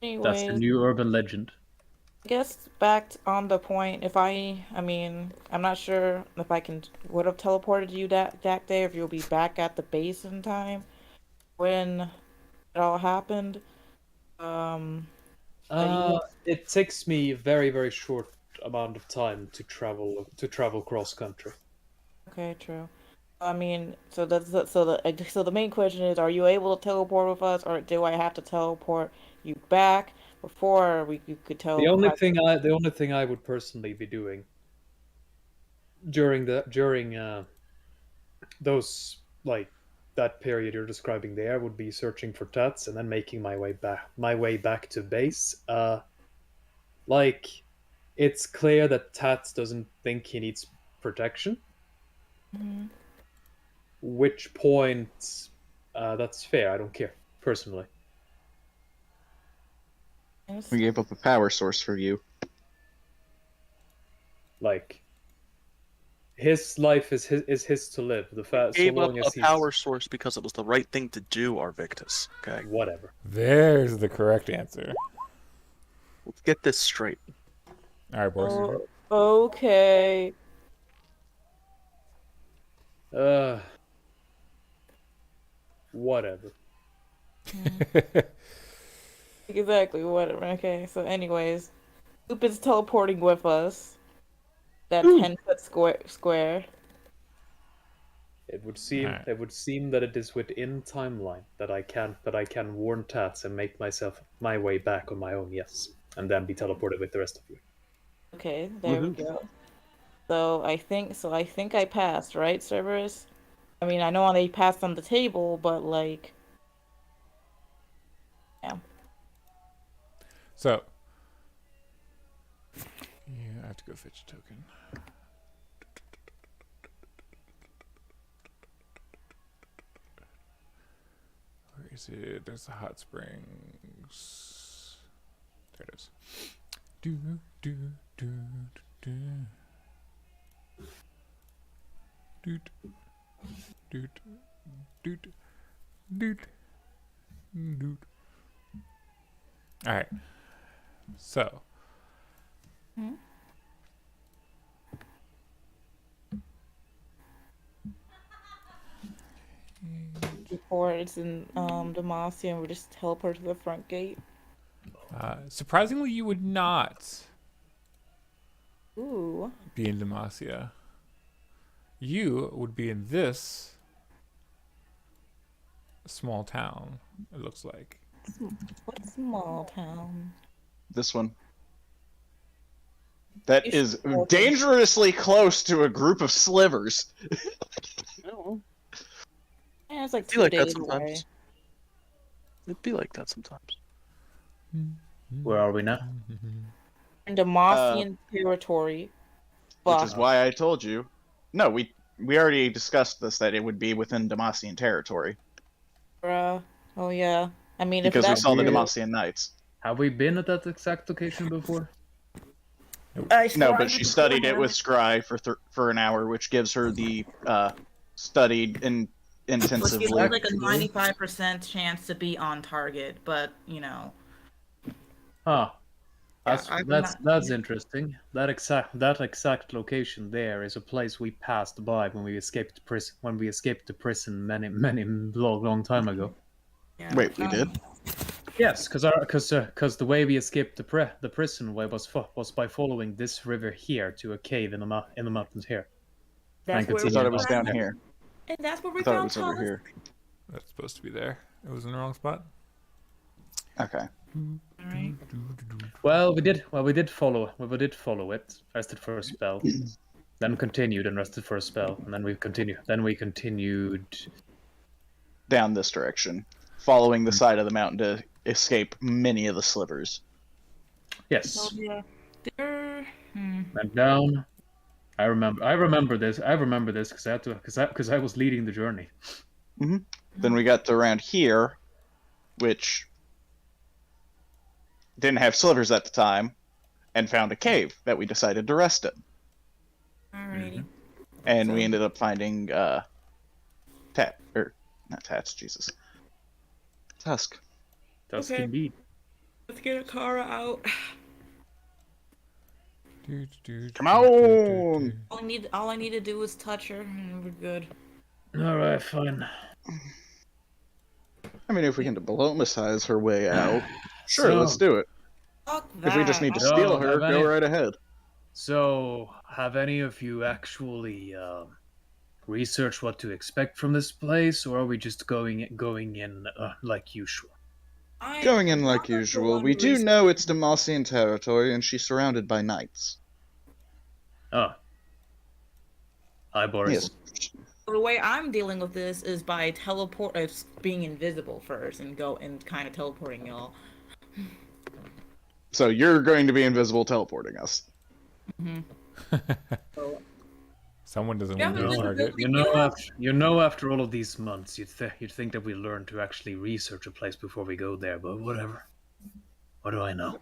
That's the Anyways, new urban legend. I guess back on the point, I mean, I'm not sure if I would have teleported you that day, if you'll be back at the base in time when it all happened. It takes me a very, very short amount of time to travel cross country. Okay, true. I mean, so the main question is, are you able to teleport with us, or do I have to teleport you back before you could teleport? The only thing I would personally be doing during those like that period you're describing there would be searching for Tats and then making my way back to base. Like it's clear that Tats doesn't think he needs protection. Mhm. Which point, that's fair. I don't care personally. Yes. We gave up a power source for you. Like his life is his to live. So Gave up long a as he's power source because it was the right thing to do, Arvictus. Okay, whatever. There's the correct answer. let's get this straight. All right, boys. Okay. Whatever. Exactly, whatever. Okay, so anyways, Loop is teleporting with us. That 10-foot square. It would seem Alright. it would seem that it is within timeline that I can warn Tats and make my way back on my own, yes. And then be teleported with the rest of you. Okay, there we go. So I think I passed, right, Cerberus? I mean, I know I passed on the table, but like, yeah. So, yeah, I have to go fetch a token. Where is it? There's the hot springs. There it is. Do do do do. Doot doot doot doot doot. All right. So. Before it's in Demacia, and we're just teleport to the front gate. Surprisingly, you would not Ooh. be in Demacia. You would be in this small town, it looks like. What small town? This one. That You is should- dangerously close to a group of slivers. Yeah, it's like It'd be 2 like that days sometimes. away. It'd be like that sometimes. Where are we now? In Demacian territory. Which Fuck. is why I told you. No, we already discussed this, that it would be within Demacian territory. Bruh. Oh yeah. I mean, if Because we that's saw the true- Demacian Knights. Have we been at that exact location before? No, but she studied it with Scry for an hour, which gives her the studied and Which intensively. gives you like a 95% chance to be on target, but you know. Huh. Yeah, That's I'm that's not- that's interesting. That exact location there is a place we passed by when we escaped prison. When we escaped the prison many long time ago. Yeah. Wait, we did? Yes, because the way we escaped the prison way was by following this river here to a cave in the mountains here. That's And where I we thought it continue was on down there. here. And that's where we I thought it found was over Thomas. here. That's supposed to be there. It was in the wrong spot. Okay. Alright. Well, we did follow it. Rested for a spell, then continued and rested for a spell, and then we continued. Down this direction, following the side of the mountain to escape many of the slivers. Yes, Oh, yeah. There. went down. I remember this because I was leading the journey. Then we got to around here, which didn't have slivers at the time, and found a cave that we decided to rest in. Alrighty. And we ended up finding not Tats, Jesus. Tusk. That's Okay. indeed. Let's get Akara out. Come on! All I need to do is touch her, and we're good. All right, fine. I mean, if we can diplomatize her way out, sure, So- let's do it. Fuck If we just that. need to No, steal her, have go any- right ahead. So, have any of you actually researched what to expect from this place, or are we just going in like usual? Going in like usual, we do know it's Demacian territory, and she's surrounded by knights. Oh. Hi, Boris. Yes. The way I'm dealing with this is by being invisible first, and kind of teleporting y'all. So you're going to be invisible teleporting us. Someone doesn't Yeah, want to but target. You know, after all of these months, you'd think that we learned to actually research a place before we go there, but whatever. What do I know?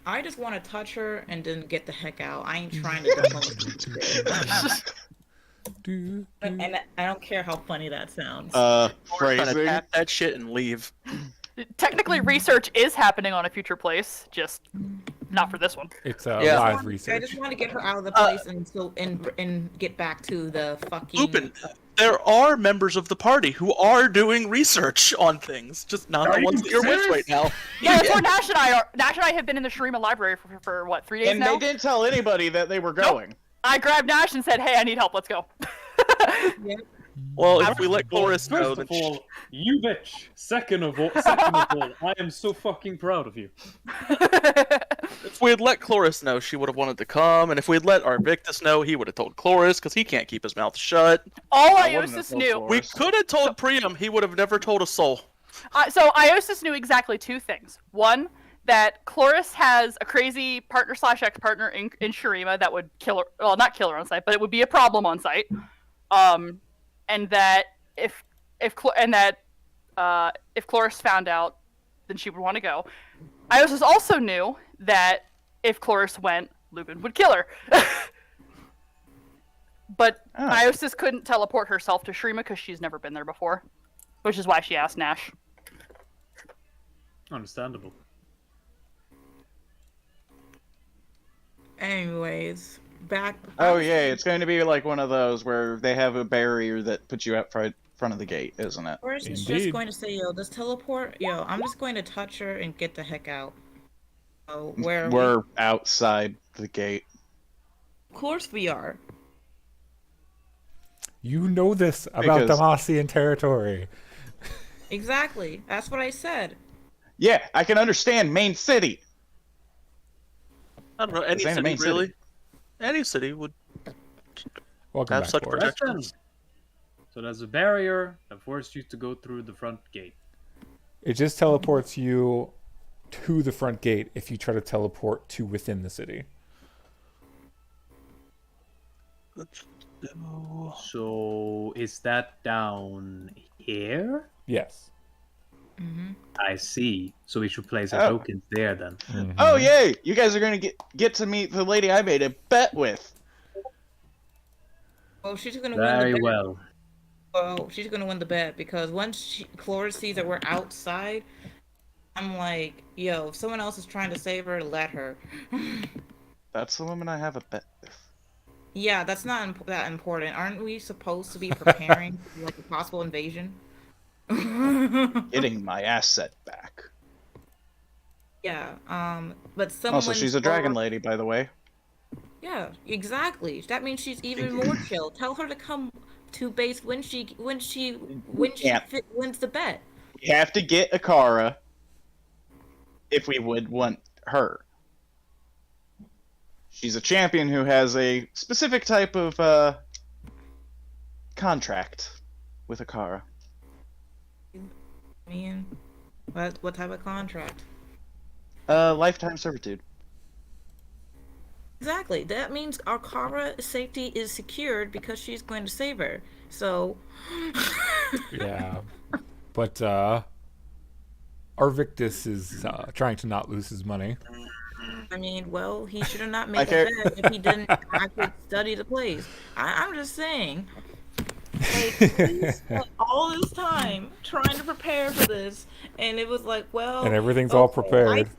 I just want to touch her and then get the heck out. I ain't trying to and I don't care how funny that sounds. Trying to Phrasing. tap that shit and leave. Technically, research is happening on a future place, just not for this one. It's Yeah. live I research. just want to get her out of the place and get back to the fucking. Lupin, there are members of the party who are doing research on things, just not Are the ones you that you're with serious? right now. Yeah, that's where Nash and I are. Nash and I have been in the Shurima library for what, 3 days And now? they didn't tell anybody that they were going. I grabbed Nash and said, "Hey, I need help. Let's go." Well, if we let Chloris know, First then of all, you bitch. Second of all, I am so fucking proud of you. if we had let Chloris know, she would have wanted to come, and if we had let our Victus know, he would have told Chloris because he can't keep his mouth shut. All I wouldn't have Iosis told knew. Flora. We could have told Priam, he would have never told a soul. So Iosis knew exactly 2 things. One, that Chloris has a crazy partner/ex-partner in Shurima that would kill her. Well, not kill her on sight, but it would be a problem on sight. And that if Chloris found out, then she would want to go. Iosis also knew that if Chloris went, Lupin would kill her. But Oh. Iosis couldn't teleport herself to Shurima because she's never been there before, which is why she asked Nash. Understandable. Anyways, back. Oh yeah, it's going to be like one of those where they have a barrier that puts you out front of the gate, isn't it? Chloris is Indeed. just going to say, "Yo, just teleport. Yo, I'm just going to touch her and get the heck out." So where? We're outside the gate. Of course we are. You know this about Because- Demacian territory. Exactly. That's what I said. Yeah, I can understand main city. I don't know, any This ain't a city main city. really. Any city would Welcome have back, such Boris. protections. So there's a barrier that forced you to go through the front gate. It just teleports you to the front gate if you try to teleport to within the city. Let's do... So is that down here? Yes. I see. So we should place Oh. our tokens there then. Oh yay! You guys are going to get to meet the lady I made a bet with. Well, she's gonna win Very the bet. well. Well, she's gonna win the bet because once Chloris sees that we're outside, I'm like, yo, if someone else is trying to save her, let her. That's the woman I have a bet with. Yeah, that's not that important. Aren't we supposed to be preparing for, like a possible invasion? Getting my asset back. Yeah. But someone. Also, she's a dragon lady, by the way. Yeah, exactly. That means she's even more chill. Tell her to come to base when she Yeah. wins the bet. We have to get Akara if we would want her. She's a champion who has a specific type of contract with Akara. I mean, what type of contract? Lifetime servitude. Exactly. That means our Kara's safety is secured because she's going to save her. So. Yeah. But Arvictus is trying to not lose his money. I mean, well, he should have not made Okay. a bet if he didn't actually study the plays. I'm just saying. Like, we spent all this time trying to prepare for this, and it was like, well. And everything's all okay, prepared.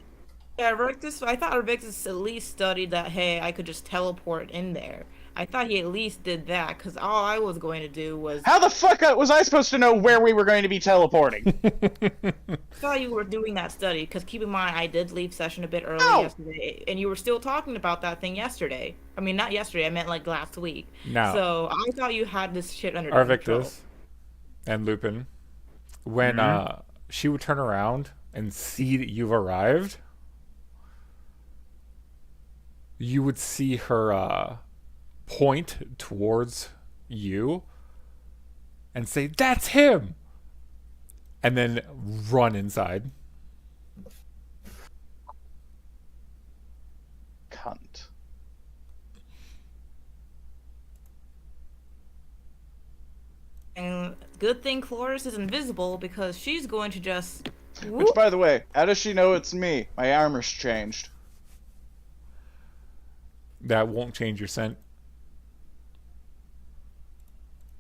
I thought Revictus at least studied that, hey, I could just teleport in there. I thought he at least did that, because all I was going to do was. How the fuck was I supposed to know where we were going to be teleporting? I thought you were doing that study, because keep in mind, I did leave session a bit early No. yesterday, and you were still talking about that thing yesterday. I mean, not yesterday, I meant like last week. No. So I thought you had this shit under control. Arvictus and Lupin, when she would turn around and see that you've arrived, you would see her point towards you and say, "That's him!" And then run inside. Cunt. And good thing Cloris is invisible, because she's going to just. Which, by the way, how does she know it's me? My armor's changed. That won't change your scent.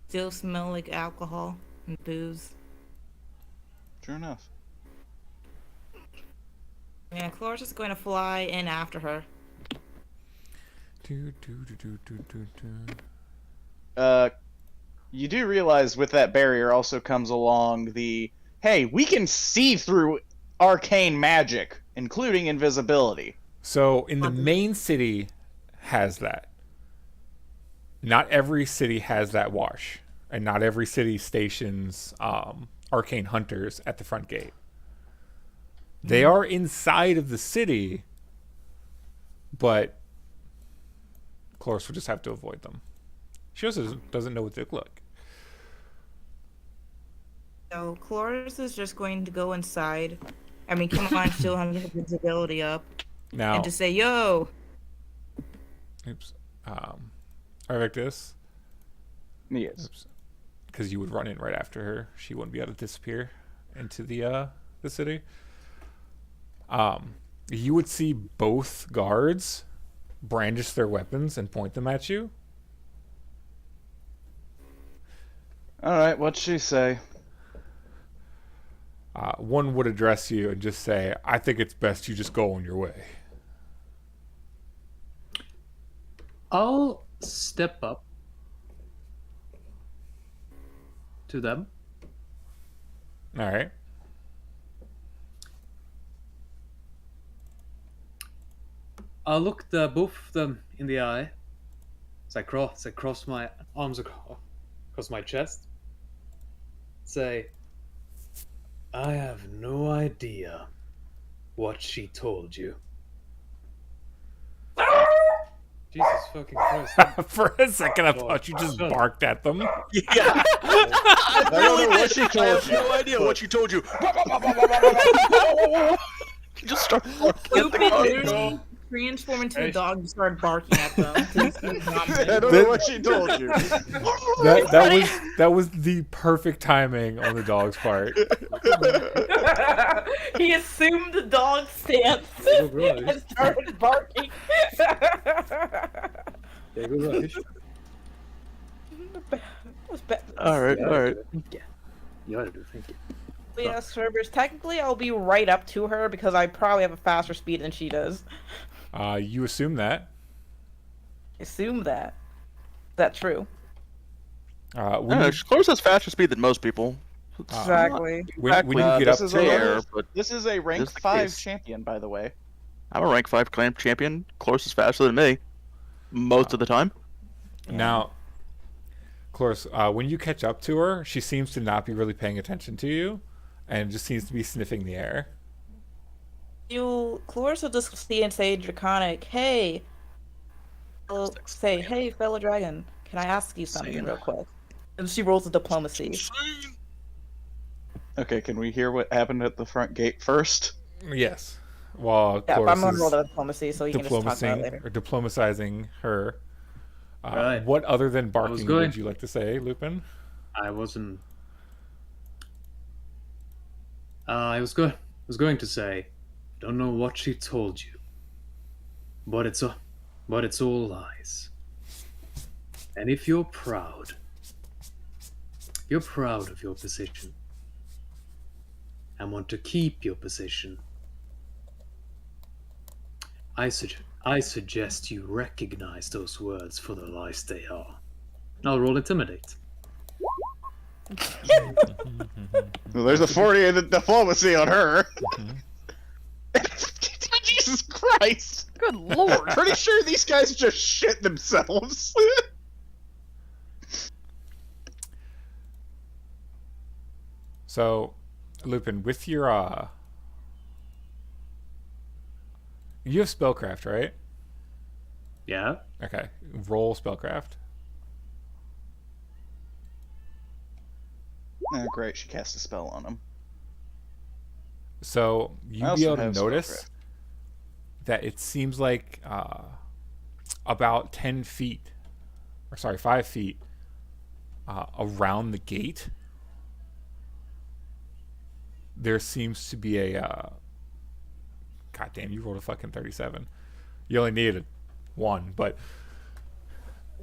Still smell like alcohol and booze. True enough. Yeah, Cloris is going to fly in after her. You do realize with that barrier also comes along the, hey, we can see through arcane magic, including invisibility. So in the main city has that. Not every city has that wash, and not every city stations arcane hunters at the front gate. They are inside of the city, but Cloris will just have to avoid them. She also doesn't know what they look like. So Cloris is just going to go inside. I mean, come on, still have his visibility up. Now, And just say, yo. oops, Arvictus, Yes. because you would run in right after her. She wouldn't be able to disappear into the city. You would see both guards brandish their weapons and point them at you. Alright, what'd she say? One would address you and just say, "I think it's best you just go on your way." I'll step up to them. All right. I'll look both of them in the eye. So I cross my arms across my chest. Say, I have no idea what she told you. Jesus fucking Christ. For a second, I thought you just barked at them. Yeah. I don't know what she told you. No idea what she told you. You just start barking at the Stupid dog. literally transform into a dog and start barking at them. I don't know what she told you. That was the perfect timing on the dog's part. He assumed the dog stance There you go, and started barking. There you go, Raj. All right. You ought to do, thank you. Yes, Cerberus. Technically, I'll be right up to her because I probably have a faster speed than she does. You assume that. Assume that. Is that true? When Yeah, you, Cloris has faster speed than most people. Exactly. When you get this up is to a her, there, but This is a rank Is the 5 case. champion, by the way. I'm a rank 5 clan champion. Close is faster than me. Most of the time. now, Cloris, when you catch up to her, she seems to not be really paying attention to you, and just seems to be sniffing the air. Cloris will just see and say draconic, hey. Say, hey, fellow dragon, can I ask you something Same. real quick? And she rolls a diplomacy. Okay, can we hear what happened at the front gate first? Yes. While Yeah, but I'm Cloris gonna roll is the diplomacy, so you can just talk about it diplomacy later. or diplomatizing her. Right. What other than barking going- would you like to say, Lupin? I wasn't. I was going to say, don't know what she told you, but it's all lies. And if you're proud of your position, and want to keep your position, I suggest you recognize those words for the lies they are. I'll roll intimidate. Well, there's a 40 in the diplomacy on her. Jesus Christ! Good lord. Pretty sure these guys just shit themselves. So, Lupin, with your you have spellcraft, right? Yeah. Okay, roll spellcraft. Oh, great, she cast a spell on him. So I you'd be also able to have notice spellcraft. that it seems like about 10 feet, or sorry, 5 feet around the gate, there seems to be a. God damn, you rolled a fucking 37. You only needed one, but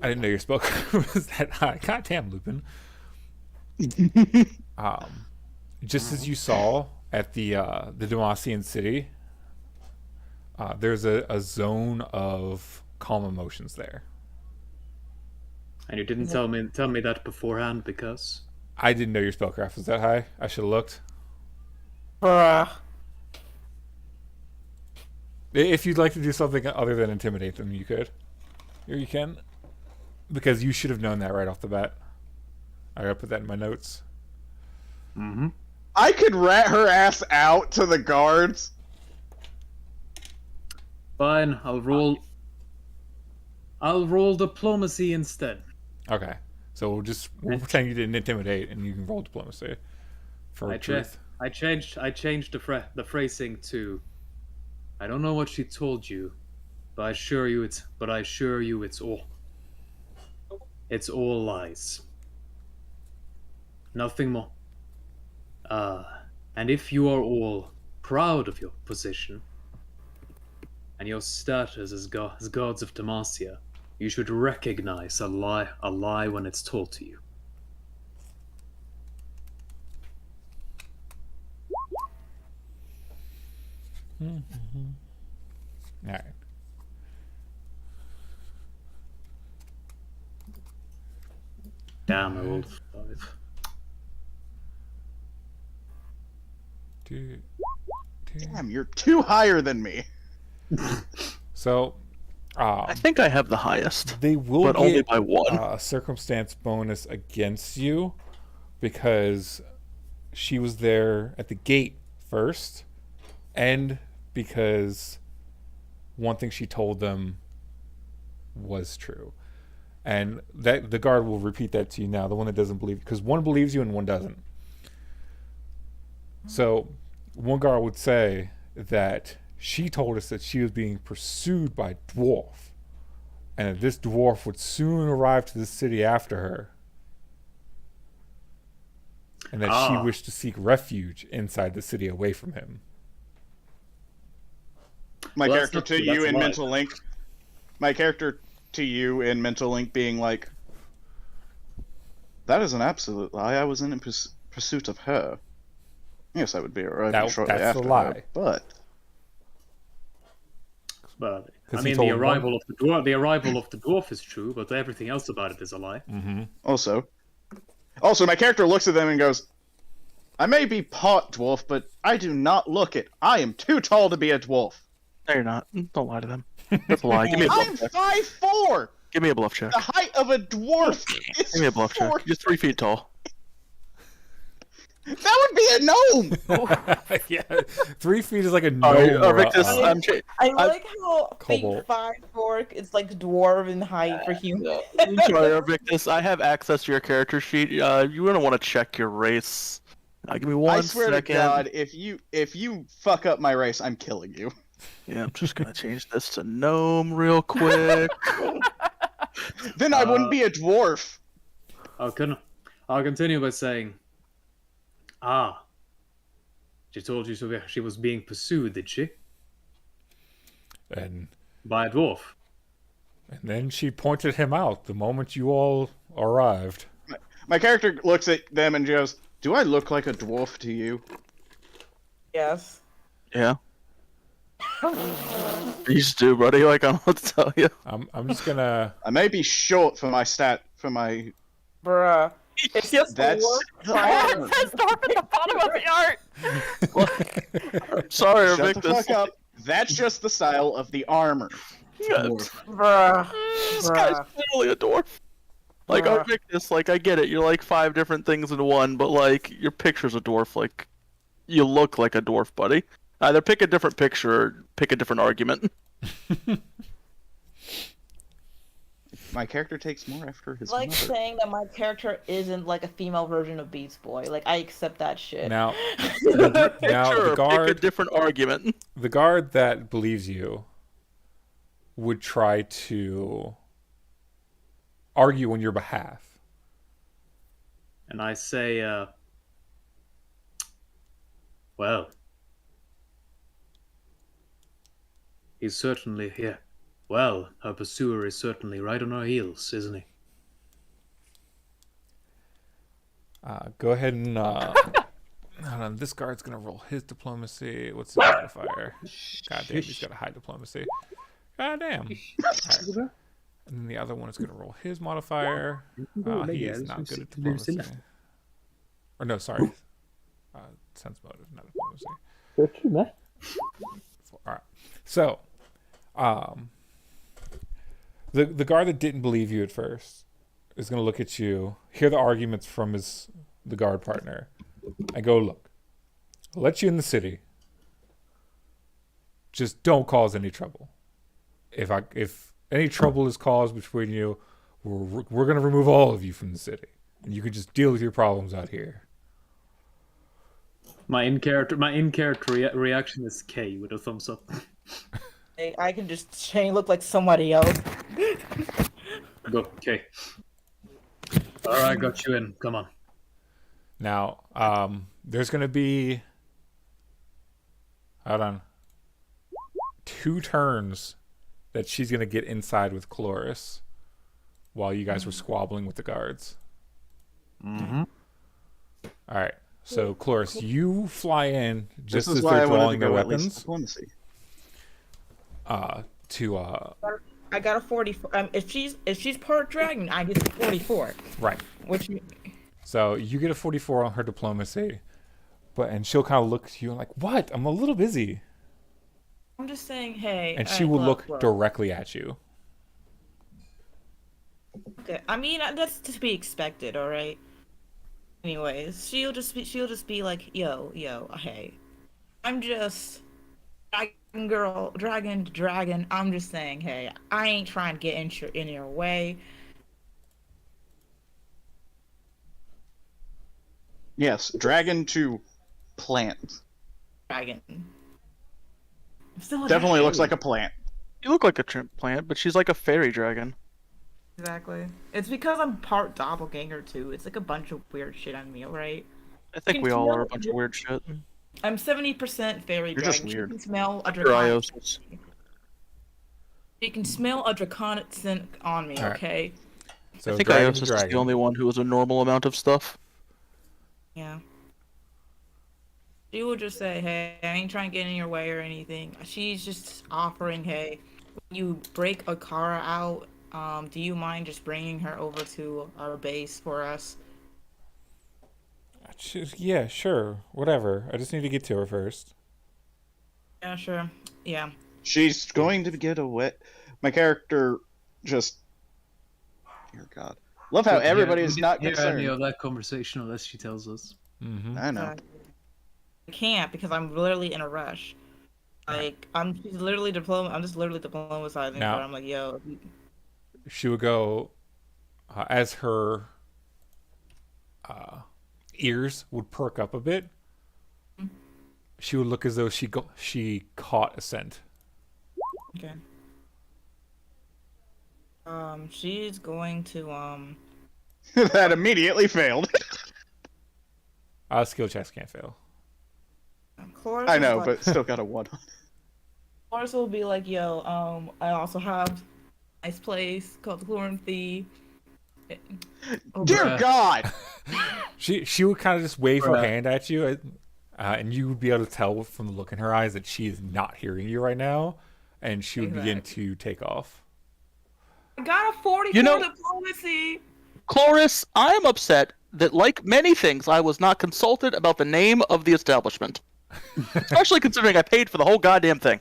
I didn't know your spell was that high. God damn, Lupin. Just as you saw at the Demacian city, there's a zone of calm emotions there. And you didn't tell me that beforehand because I didn't know your spellcraft was that high. I should have looked. Bruh. If you'd like to do something other than intimidate them, you could. Or you can. Because you should have known that right off the bat. I gotta put that in my notes. Mm-hmm. I could rat her ass out to the guards. Fine, I'll roll diplomacy instead. Okay. So we'll pretend you didn't intimidate and you can roll diplomacy. For truth. I changed the phrasing to I don't know what she told you, but I assure you it's all lies. Nothing more. And if you are all proud of your position and your status as gods of Demacia, you should recognize a lie when it's told to you. All right. Damn, I rolled 5. Damn, you're too higher than me. So, I think I have the highest, they will but get only by one. a circumstance bonus against you because she was there at the gate first, and because one thing she told them was true. And that the guard will repeat that to you now, the one that doesn't believe, because one believes you and one doesn't. So one guard would say that she told us that she was being pursued by a dwarf, and that this dwarf would soon arrive to the city after her, and that she wished to seek refuge inside the city away from him. My Well, character that's to not- you that's in a lie. Mental Link. My character to you in Mental Link being like, that is an absolute lie. I was in pursuit of her. Yes, I would be arriving shortly that's after the lie. her, but But 'Cause I he mean, told the them. arrival of the dwarf is true, but everything else about it is a lie. Mm-hmm. also, my character looks at them and goes, I may be part dwarf, but I do not look it. I am too tall to be a dwarf. No, you're not. Don't lie to them. That's a lie. Give me a bluff I'm check. 5'4". Give me a bluff check. The height of a dwarf is Give me a bluff check. 4. You're 3 feet tall. That would be a gnome. Yeah, 3 feet is like a Alright, gnome. or a- Victus, I like how Cobalt. 5'4" is like dwarven height for human. Sorry, Victus. I have access to your character sheet. You're gonna want to check your race. Give me one I swear second. to God, if you fuck up my race, I'm killing you. Yeah, I'm just gonna change this to gnome real quick. Then I wouldn't be a dwarf. I'll continue by saying, she told you she was being pursued, did she? And By a dwarf. then she pointed him out the moment you all arrived. My character looks at them and goes, "Do I look like a dwarf to you?" Yes. Yeah. You just do, buddy. Like, I don't know what to tell you. I'm just gonna. I may be short for my Bruh. It's just That's the It armor. says dwarf at the bottom of the art. Sorry, Shut the Victus. fuck up. That's just the style of the armor. Bruh. This guy's Bruh. literally a dwarf. Like, Bruh. Victus, like, I get it. You're like 5 different things in one, but like, your picture's a dwarf. Like, you look like a dwarf, buddy. Either pick a different picture or pick a different argument. My character takes more after his Like mother. saying that my character isn't like a female version of Beast Boy. Like I accept that shit. Now, Sure, the pick a guard, different argument. the guard that believes you, would try to argue on your behalf. And I say, well, he's certainly here. Well, her pursuer is certainly right on her heels, isn't he? Go ahead and. Hold on, this guard's gonna roll his diplomacy. What's his modifier? God damn, he's got a high diplomacy. God damn. Alright. And then the other one is gonna roll his modifier. He is not good at diplomacy. Or no, sorry. Sense motive, not diplomacy. Alright. So, the guard that didn't believe you at first is gonna look at you, hear the arguments from the guard partner, and go, look, I'll let you in the city. Just don't cause any trouble. If any trouble is caused between you, we're gonna remove all of you from the city, and you can just deal with your problems out here. My in-character reaction is K with a thumbs up. I can just change, look like somebody else. Go, K. Alright, got you in. Come on. Now, there's gonna be, hold on, 2 turns that she's gonna get inside with Chloris while you guys were squabbling with the guards. Mm-hmm. All right, so Chloris, you fly in just This is as why they're I wanted drawing to their go at least weapons. diplomacy. I got a 44. If she's part dragon, I get a 44. Right. Which So you get a 44 on her diplomacy, and she'll kind of look at you and like, "What? I'm a little busy," I'm just saying, hey. and she alright, will look look. directly at you. Okay. I mean, that's to be expected, all right. Anyways, she'll just be like, yo, hey, I'm just dragon. I'm just saying, hey, I ain't trying to get in your way. Yes, dragon to plant. Dragon. I'm still a Definitely dragon. looks like a plant. You look like a plant, but she's like a fairy dragon. Exactly. It's because I'm part doppelganger too. It's like a bunch of weird shit on me, alright? I think You we can all smell are a bunch of weird shit. I'm 70% fairy You're dragon. just weird. You can smell a You're draconic. Iosis. You can smell a draconic scent on me, Alright. okay? So I think dragon to Iosis is dragon. the only one who has a normal amount of stuff. Yeah. She will just say, hey, I ain't trying to get in your way or anything. She's just offering, hey, when you break a car out, do you mind just bringing her over to our base for us? Yeah, sure, whatever. I just need to get to her first. Yeah, sure. Yeah. She's going to get away. My character just. Dear God. Love how Good to hear- everybody we is didn't not hear any concerned. of that conversation unless she tells us. Mm-hmm. I know. Exactly. I can't because I'm literally in a rush. Like I'm just literally diplomatizing Now- her. I'm like, yo, She would go as her ears would perk up a bit. She would look as though she caught a scent. okay. She's going to That immediately failed. Skill checks can't fail. Cloris I is know, like, but still got a 1. Cloris will be like, yo, I also have a nice place called the Roll20. Oh, Dear bruh. God! She would kind of just wave her Bruh. hand at you, and you would be able to tell from the look in her eyes that she is not hearing you right now, and she would begin to take off. I got a 44 You know- diplomacy. Cloris, I am upset that, like many things, I was not consulted about the name of the establishment. Especially considering I paid for the whole goddamn thing.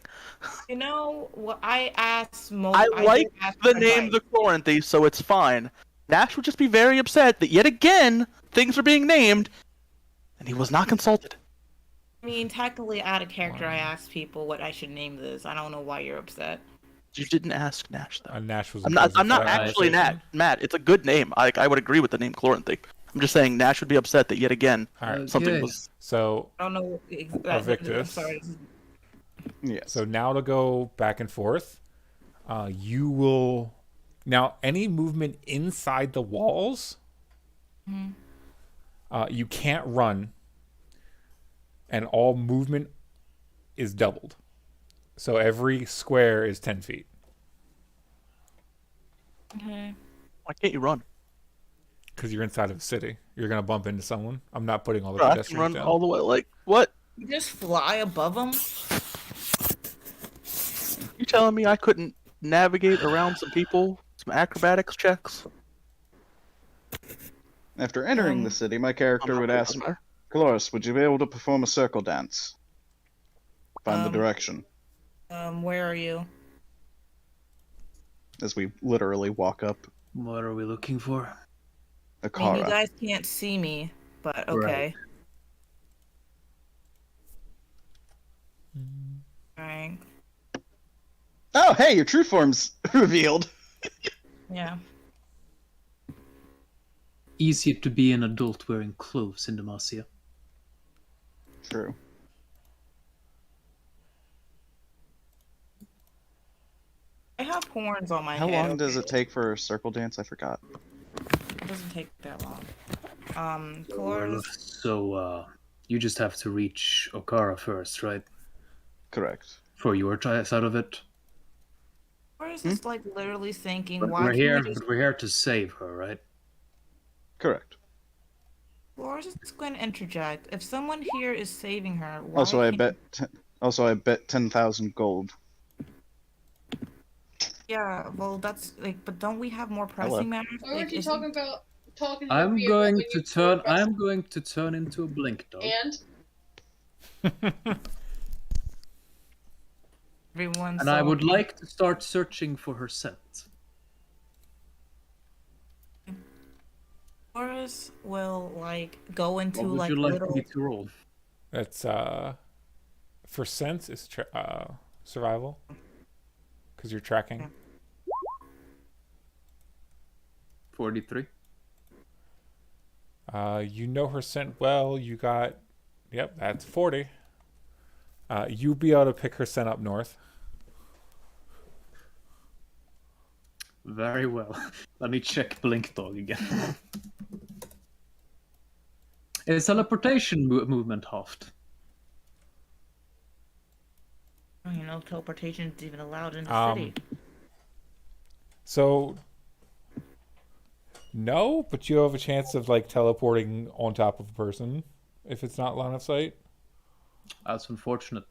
You know what? I asked most. I did like ask the for name advice. the Chloranthy, so it's fine. Nash would just be very upset that yet again things are being named, and he was not consulted. I mean, technically, out of character, I asked people what I should name this. I don't know why you're upset. You didn't ask Nash though. Nash was. I'm not. present I'm not for that actually conversation. Matt. It's a good name. I would agree with the name Chloranthy. I'm just saying Nash would be upset that yet again All right. something Okay. was. So I don't know. I'm Victus. sorry. Yes. So now to go back and forth, you will now any movement inside the walls. You can't run, and all movement is doubled. So every square is 10 feet. Okay. Why can't you run? Because you're inside of a city. You're gonna bump into someone. I'm not putting all the Bro, I can pedestrians run down. all the way. Like what? You just fly above them. You telling me I couldn't navigate around some people, some acrobatics checks? After entering the city, my character would ask, Doesn't matter. Cloris, would you be able to perform a circle dance? Find the direction. Where are you? As we literally walk up What are we looking for? a I mean, you car. guys can't see me, but okay. Alright. Oh, hey, your true form's revealed. Yeah. Easier to be an adult wearing clothes in Demacia. True. I have horns on my How head. long does it take for a circle dance? I forgot. It doesn't take that long. Cloris. So, you just have to reach Okara first, right? Correct. For your side of it. Cloris is like literally thinking, But why we're can't here. we just... But we're here to save her, right? Correct. Cloris is going to interject. If someone here is saving her, why Also, I can't... bet 10,000 gold. Yeah, well, that's like, but don't we have more pressing Hello. matters? Why weren't Like, you isn't- talking about talking? to I'm me going about to when you turn. were I'm going to turn into a blink dog. And everyone. And I saw would me. like to start searching for her scent. Cloris will like go into What would like you like little. me to roll? That's for sense is survival because you're tracking. 43. You know her scent well. You got, yep, that's 40. You'll be able to pick her scent up north. Very well. Let me check blink dog again. Is teleportation movement halved? You know, teleportation is even allowed in the city. So no, but you have a chance of like teleporting on top of a person if it's not line of sight. That's unfortunate.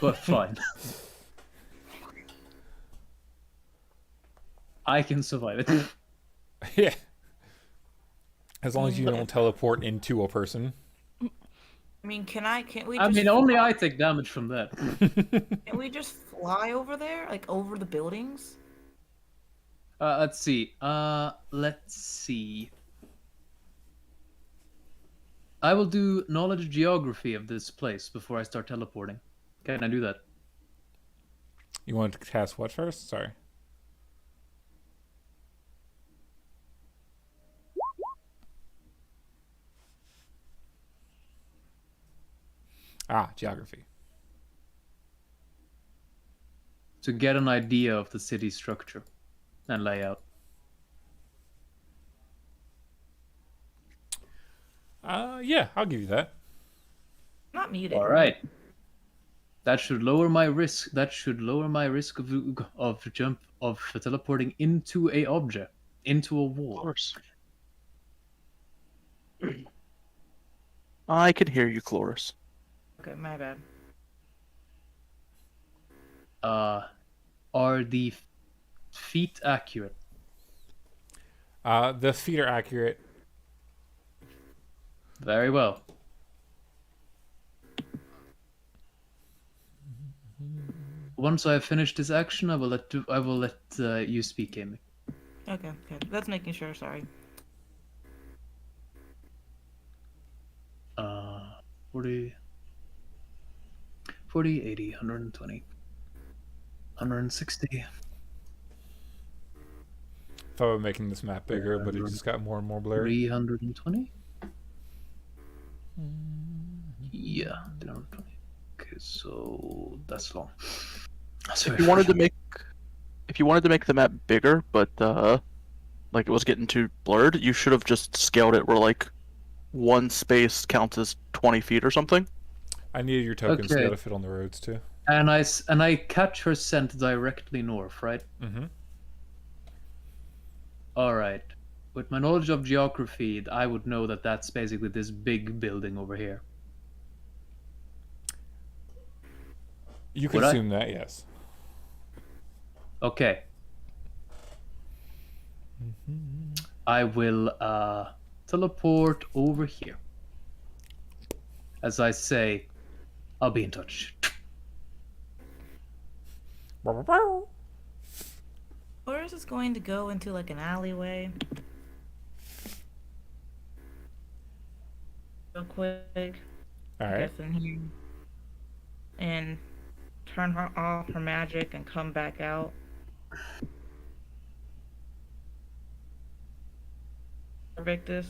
But fine. I can survive it. Yeah. As long as you don't teleport into a person. I mean, can't we I just mean, only I take damage from that. can we just fly over there? Like over the buildings? Let's see. Let's see. I will do knowledge geography of this place before I start teleporting. Can I do that? You want to cast what first? Sorry. Geography. To get an idea of the city structure and layout. Yeah, I'll give you that. Not muted. All right. That should lower my risk. That should lower my risk of teleporting into a object, into a Of wall. course. I can hear you, Chloris. Okay, my bad. Are the feet accurate? The feet are accurate. Very well. Once I have finished this action, I will let you speak, Amy. Okay, that's making sure. Sorry. 40, 80, 120, 160. Thought about making this map bigger, but it just got more and more blurry. 320. Yeah, 320. Okay, so that's long. So If you wanted to make the map bigger, but like it was getting too blurred, you should have just scaled it where like one space counts as 20 feet or something. I needed your tokens to be Okay. able to fit on the roads too. and I catch her scent directly north, right? Mm-hmm. All right. With my knowledge of geography, I would know that that's basically this big building over here. You can Would I? assume that, yes. Okay. I will teleport over here. As I say, I'll be in touch. Where is this going to go into like an alleyway? Real quick. All I right. guess in here. And turn her off her magic and come back out. Victus.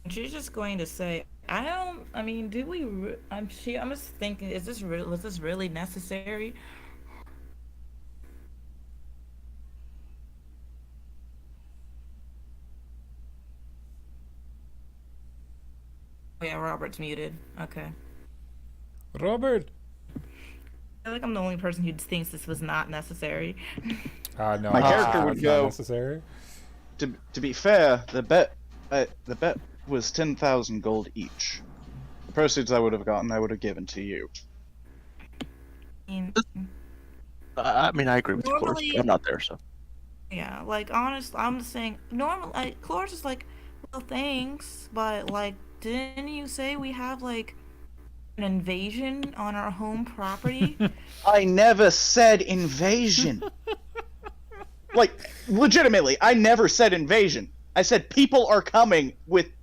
And she's just going to say, I mean, do we, I'm just thinking, was this really necessary? Oh yeah, Robert's muted. Okay. Robert. I feel like I'm the only person who thinks this was not necessary. No, My character would it's go- not necessary. To be fair, the bet was 10,000 gold each. The proceeds I would have gotten, I would have given to you. I mean, I agree with you, Chloris. Normally- I'm not there, so. Yeah, like honest, I'm just saying. Normal, like Cloris is like, well, thanks, but like, didn't you say we have like an invasion on our home property? I never said invasion. Like, legitimately, I never said invasion. I said people are coming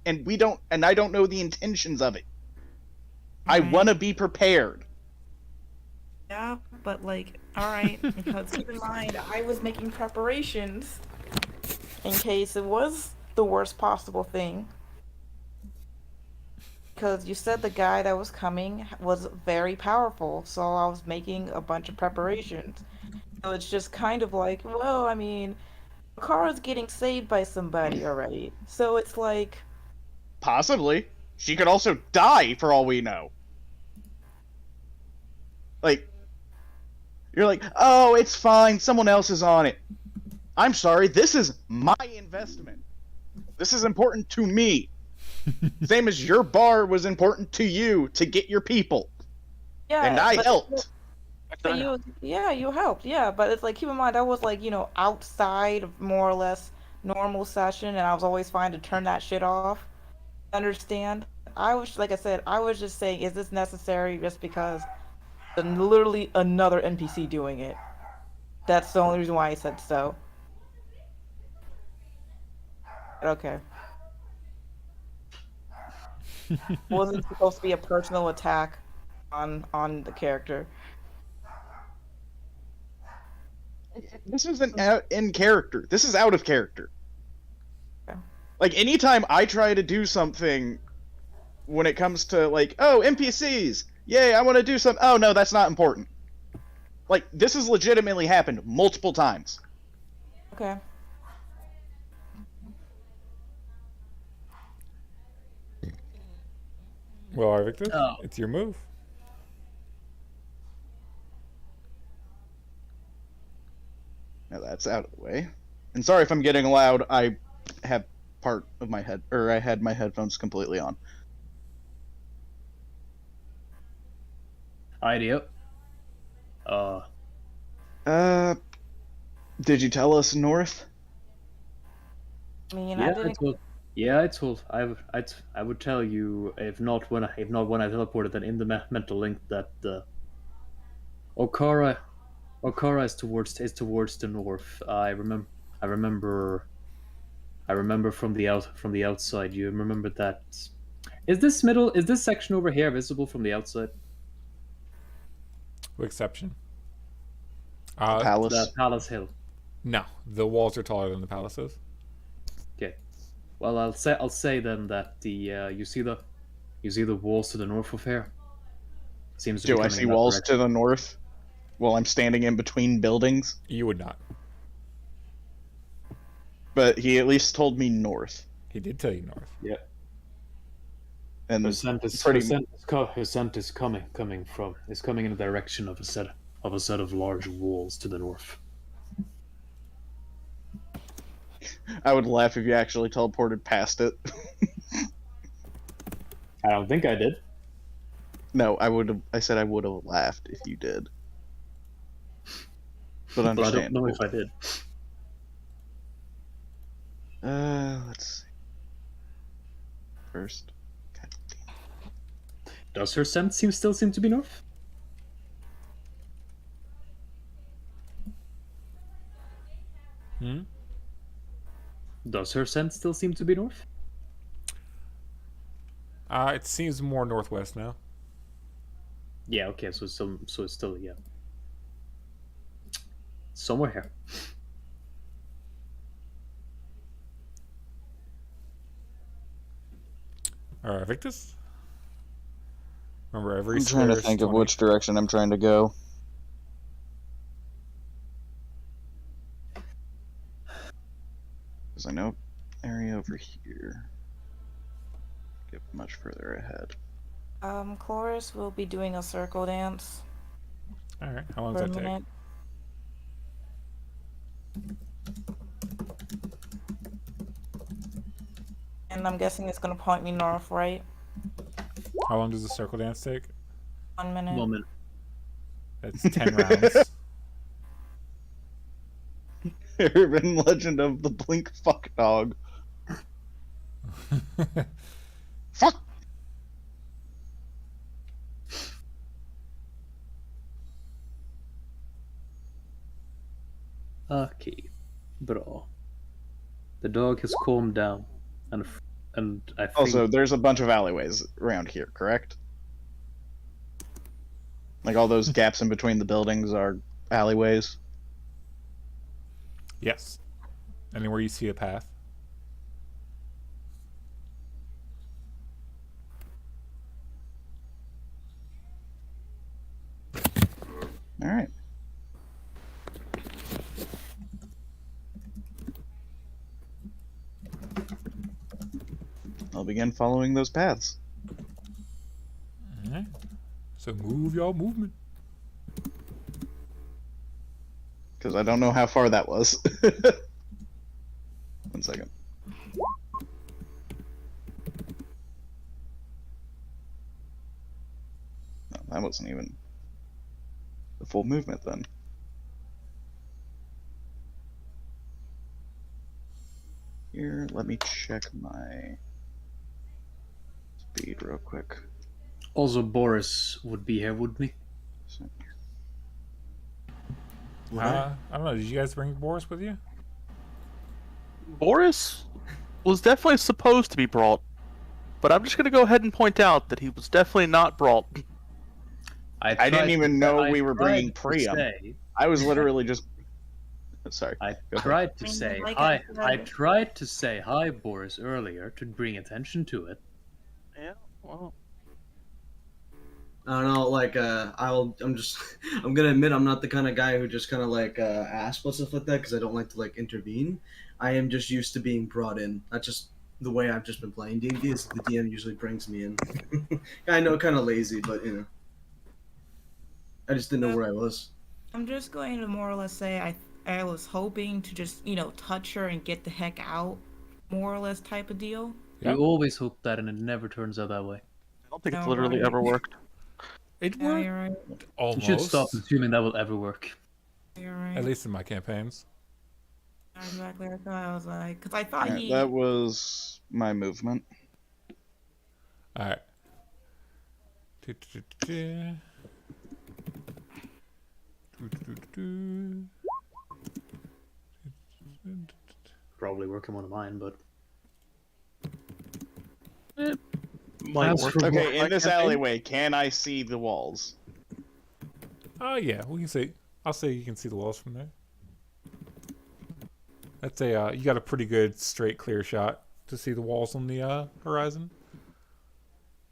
and I don't know the intentions of it. I Right. want to be prepared. Yeah, but like, all right, because keep in mind, I was making preparations in case it was the worst possible thing. Because you said the guy that was coming was very powerful, so I was making a bunch of preparations. So it's just kind of like, well, I mean, Kara's getting saved by somebody already. So it's like, Possibly. She could also die for all we know. Like, you're like, oh, it's fine, someone else is on it. I'm sorry, this is my investment. This is important to me. Same as your bar was important to you to get your people. yeah. And I but- helped. but you helped, yeah. But it's like, keep in mind, I was like, outside of more or less normal session, and I was always fine to turn that shit off. Understand? I was, like I said, I was just saying, is this necessary just because literally another NPC doing it? That's the only reason why I said so. Okay. Wasn't supposed to be a personal attack on the character. This isn't out in character. This is out of character. Okay. Like, anytime I try to do something when it comes to, like, oh, NPCs, yay, I want to do something. Oh, no, that's not important. Like, this has legitimately happened multiple times. Okay. Well, Arvictus, Oh. it's your move. Now that's out of the way. And sorry if I'm getting loud. I have part of my head, or I had my headphones completely on. Idea. Did you tell us north? I mean, Yeah, I I didn't. told. Yeah, I told. I would tell you if not when I teleported, then in the mental link that Okara is towards the north. I remember from the outside. You remember that? Is this section over here visible from the outside? With exception. Palace. The Palace Hill. No, the walls are taller than the palaces. Okay. Well, I'll say then that the you see the walls to the north of here. Seems to be Do I coming see in that walls direction. to the north while I'm standing in between buildings? You would not. But he at least told me north. He did tell you north. Yeah. And Her scent is pretty coming in the direction of a set of large walls to the north. I would laugh if you actually teleported past it. I don't think I did. No, I said I would have laughed if you did. But But I don't understandable. know if I did. Let's see. First. God damn. Does her scent still seem to be north? Hmm? Does her scent still seem to be north? It seems more northwest now. Yeah. Okay. So it's still yeah. Somewhere here. All right, Victus. Remember, every I'm trying to square is think of 20. which direction I'm trying to go. Because I know area over here. Get much further ahead. Chorus will be doing a circle dance All right, how long for does a that take? minute. And I'm guessing it's gonna point me north, right? How long does the circle dance take? 1 minute. Moment. That's 10 rounds. Urban legend of the blink fuck dog. Fuck! Okay, bra. The dog has calmed down, and I think Also, there's a bunch of alleyways around here, correct? Like all those gaps in between the buildings are alleyways. Yes. Anywhere you see a path. All right. I'll begin following those paths. All right. So move your movement. Because I don't know how far that was. 1 second. No, that wasn't even the full movement then. here. Let me check my speed real quick. Also, Boris would be here, wouldn't he? I don't know. Did you guys bring Boris with you? Boris was definitely supposed to be brought, but I'm just gonna go ahead and point out that he was definitely not brought. I didn't even know we were bringing Priam. I was literally just. Sorry. I Go ahead. tried to I mean, say like hi. I said- I tried to say hi, Boris, earlier to bring attention to it. Yeah, well, I don't know, like I'm gonna admit I'm not the kind of guy who just kind of like asks about stuff like that because I don't like to like intervene. I am just used to being brought in. That's just the way I've just been playing D&D. Is the DM usually brings me in. I know, kind of lazy, but you know, I just didn't know where I was. I'm just going to more or less say I was hoping to just, touch her and get the heck out, more or less type of deal. Yeah. You always hope that, and it never turns out that way. I don't think it's No, literally right. ever worked. It Yeah, worked you're right. almost. You should stop assuming that will ever work. You're right. At least in my campaigns. Exactly. That's why I was like, because I thought Alright, he. that was my movement. All right. Do-do-do-do-do. Do-do-do-do-do. Probably work on one of mine, but Might As work. for Okay, in My this campaign? alleyway, can I see the walls? Oh yeah, we can see. I'll say you can see the walls from there. That's a you got a pretty good straight clear shot to see the walls on the horizon.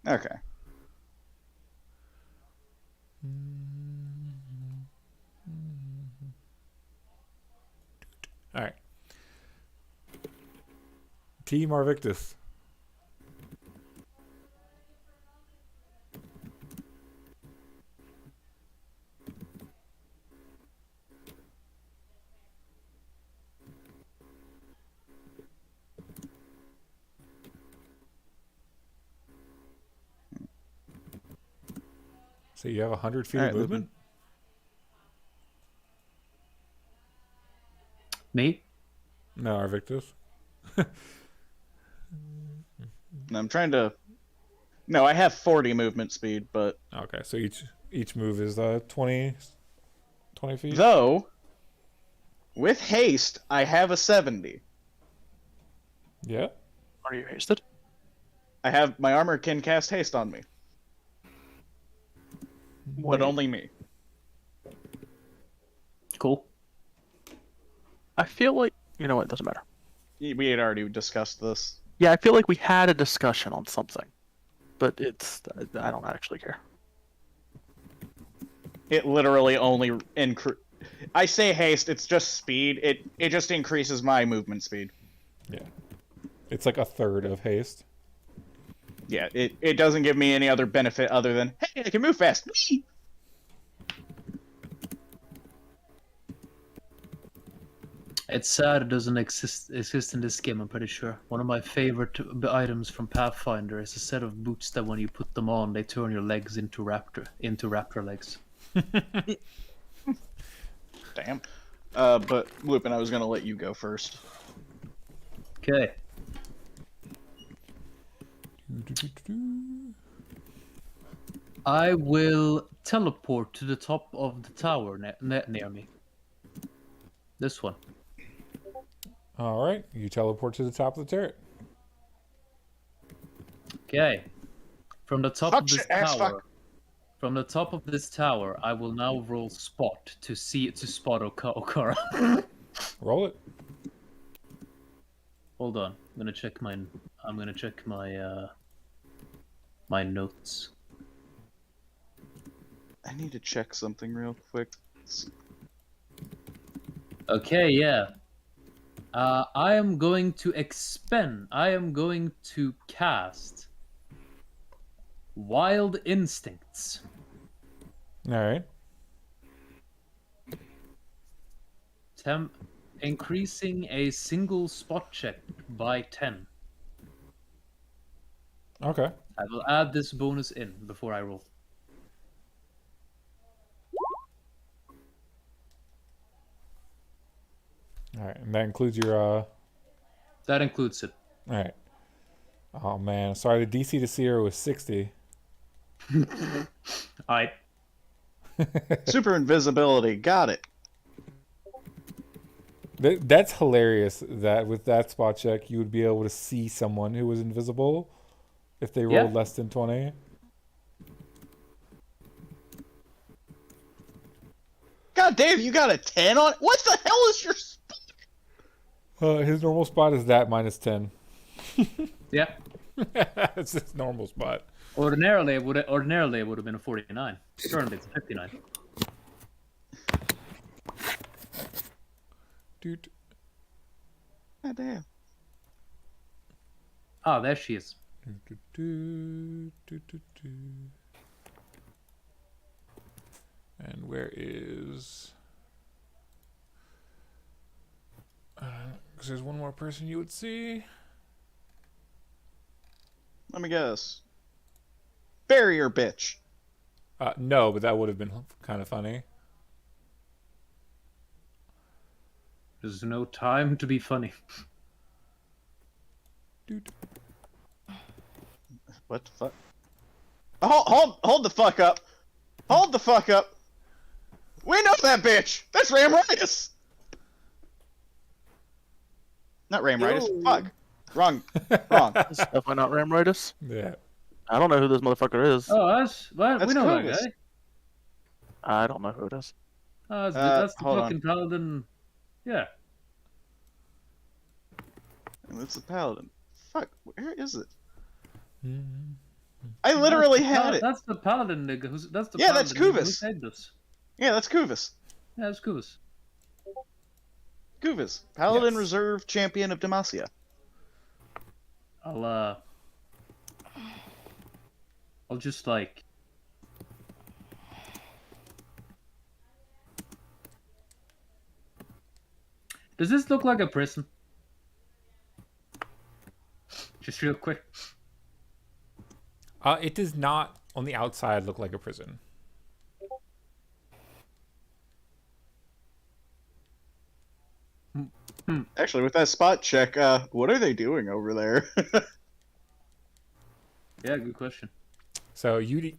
Okay. All right. Team Arvictus. So you have 100 feet All of right, movement? me? No, Arvictus. And I'm trying to. No, I have 40 movement speed, but Okay, so each move is 20 feet? though, with haste, I have a 70. Yeah. Are you hasted? I have my armor can cast haste on me, but only me. Cool. I feel like you know what. It doesn't matter. We had already discussed this. Yeah, I feel like we had a discussion on something, but I don't actually care. It literally only I say haste. It's just speed. It just increases my movement speed. Yeah. It's like a third of haste. Yeah, it doesn't give me any other benefit other than hey, I can move fast. Whee! It's sad it doesn't exist in this game, I'm pretty sure. One of my favorite items from Pathfinder is a set of boots that when you put them on, they turn your legs into raptor legs. Damn. But Lupin, I was gonna let you go first. Okay. I will teleport to the top of the tower near me. This one. All right, you teleport to the top of the turret. Okay. From the top Touch of this it, ass tower. fuck. From the top of this tower, I will now roll spot to spot Okara. Roll it. Hold on. I'm gonna check my my notes. I need to check something real quick. Okay, yeah. I am going to cast Wild Instincts. All right. Increasing a single spot check by 10. Okay. I will add this bonus in before I roll. All right, and that includes your That includes it. All right. Oh man, sorry. The DC to Sierra was 60. Alright. Super invisibility. Got it. That's hilarious. That with that spot check, you would be able to see someone who was invisible if they rolled Yeah. less than 20. God damn, you got a 10 on. What the hell is your? His normal spot is that minus 10. Yeah. It's his normal spot. Ordinarily, it would have been a 49. Currently, it's a 59. Dude. God damn. Ah, there she is. And where is? Because there's one more person you would see. Let me guess. Barrier bitch. No, but that would have been kind of funny. There's no time to be funny. Dude. What the fuck? Hold the fuck up. Hold the fuck up. We know that bitch. That's Ramritis. Not Ramritis. Yo. Fuck. Wrong. Wrong. It's definitely not Ramritis. Yeah. I don't know who this motherfucker is. Oh, we That's know that Clovis. guy. I don't know who it is. That's the hold on. fucking paladin. Yeah. And it's the paladin. Fuck. Where is it? Mhm. I literally That's the had it. That's the paladin nigga. That's the Yeah, paladin that's nigga who Cubis. said this. Yeah, that's Kuvis. Yeah, that's Cubis. Kuvis. Paladin Yes. Reserve Champion of Demacia. I'll just like. Does this look like a prison? Just real quick. It does not on the outside look like a prison. Actually, with that spot check, what are they doing over there? Yeah, good question. So you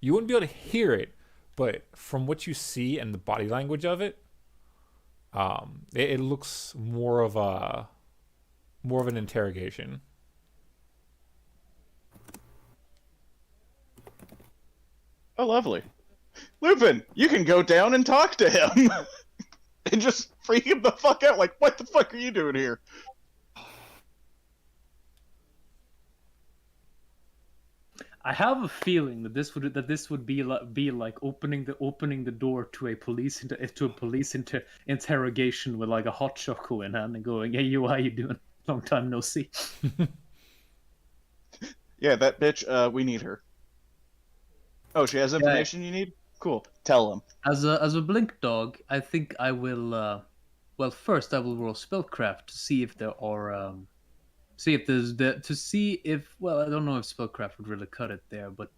wouldn't be able to hear it, but from what you see and the body language of it, it looks more of an interrogation. Oh, lovely. Lupin, you can go down and talk to him. And just freak him the fuck out. Like, what the fuck are you doing here? I have a feeling that this would be like opening the door to a police interrogation with like a hot choco in hand and going, "Hey, you, how you doing? Long time no see." Yeah, that bitch, we need her. Oh, she has information you need? Cool. Tell him. As a blink dog, I think I will. Well, first I will roll spellcraft to see if there are. See if there's to see if. Well, I don't know if spellcraft would really cut it there, but.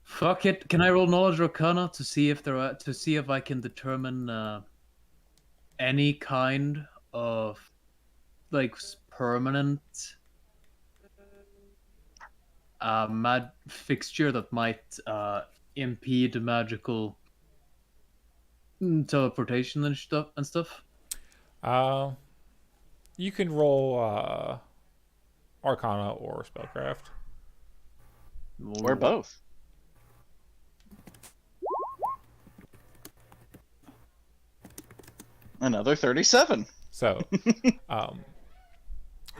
Fuck it. Can I roll knowledge arcana to see if there are to see if I can determine any kind of like permanent mad fixture that might impede magical teleportation and stuff. You can roll Arcana or Spellcraft. Or both. Another 37. So,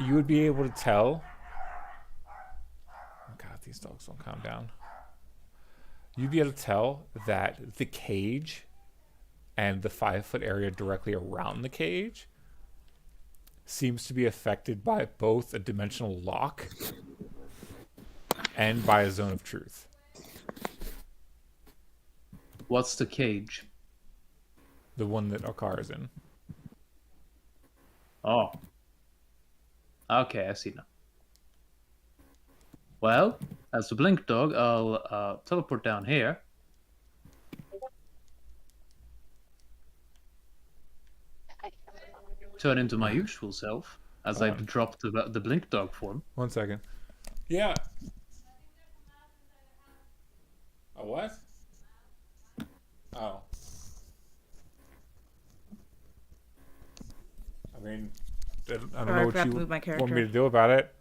you would be able to tell. Oh God, these dogs don't calm down. You'd be able to tell that the cage and the 5-foot area directly around the cage seems to be affected by both a dimensional lock and by a zone of truth. What's the cage? The one that our car is in. Oh. Okay, I see now. Well, as a blink dog, I'll teleport down here. turn into my usual self as I drop the blink dog form. 1 second. Yeah. A what? Oh. I mean, I don't Sorry, know I what forgot you to move my want me character. to do about it.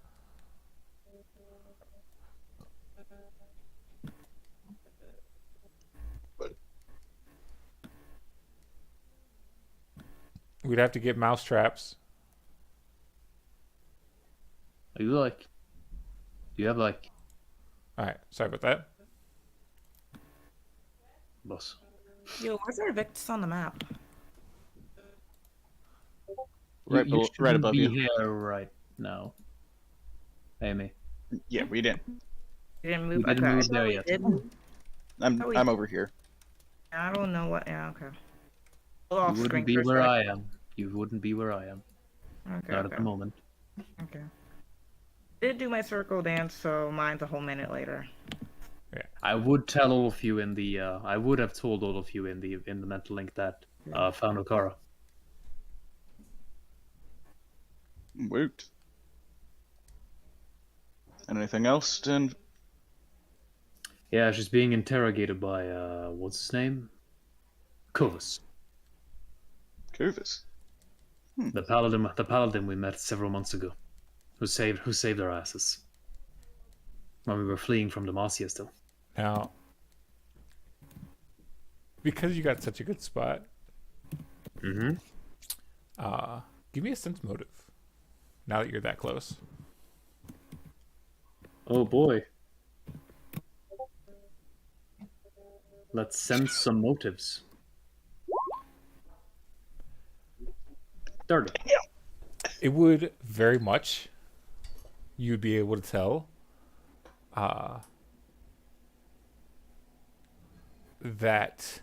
We'd have to get mouse traps. Are you like? Do you have like? All right, sorry about that. Boss. Yo, where's our Victus on the map? Right, You right shouldn't above be you. here right now, Amy. Yeah, we didn't. We didn't move. We didn't Okay, I move thought there we yet. did move. Oh, we I'm did. over here. I don't know what. Yeah, okay. You Off wouldn't screen be first, where right? I am. You wouldn't be where I am. Okay, Not at okay. the moment. Okay. Did do my circle dance, so mine's a whole minute later. I would tell all of you in the. I would have told all of you in the mental link that found Okara. Woot. Anything else, Din? Yeah, she's being interrogated by what's his name? Kovus. Curvis. The paladin we met several months ago. Who saved our asses. When we were fleeing from Demacia still. Now, because you got such a good spot, Mm-hmm. give me a sense motive. Now that you're that close. Oh boy. Let's sense some motives. 30. It would very much. You'd be able to tell. That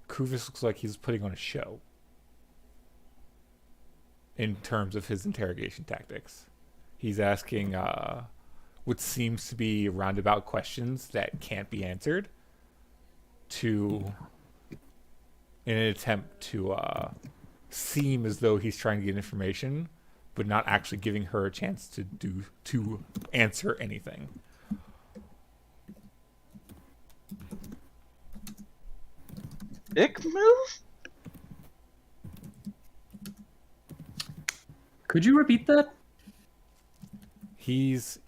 Kuvis looks like he's putting on a show in terms of his interrogation tactics. He's asking what seems to be roundabout questions that can't be answered in an attempt to seem as though he's trying to get information, but not actually giving her a chance to answer anything. Ick move? Could you repeat that? He's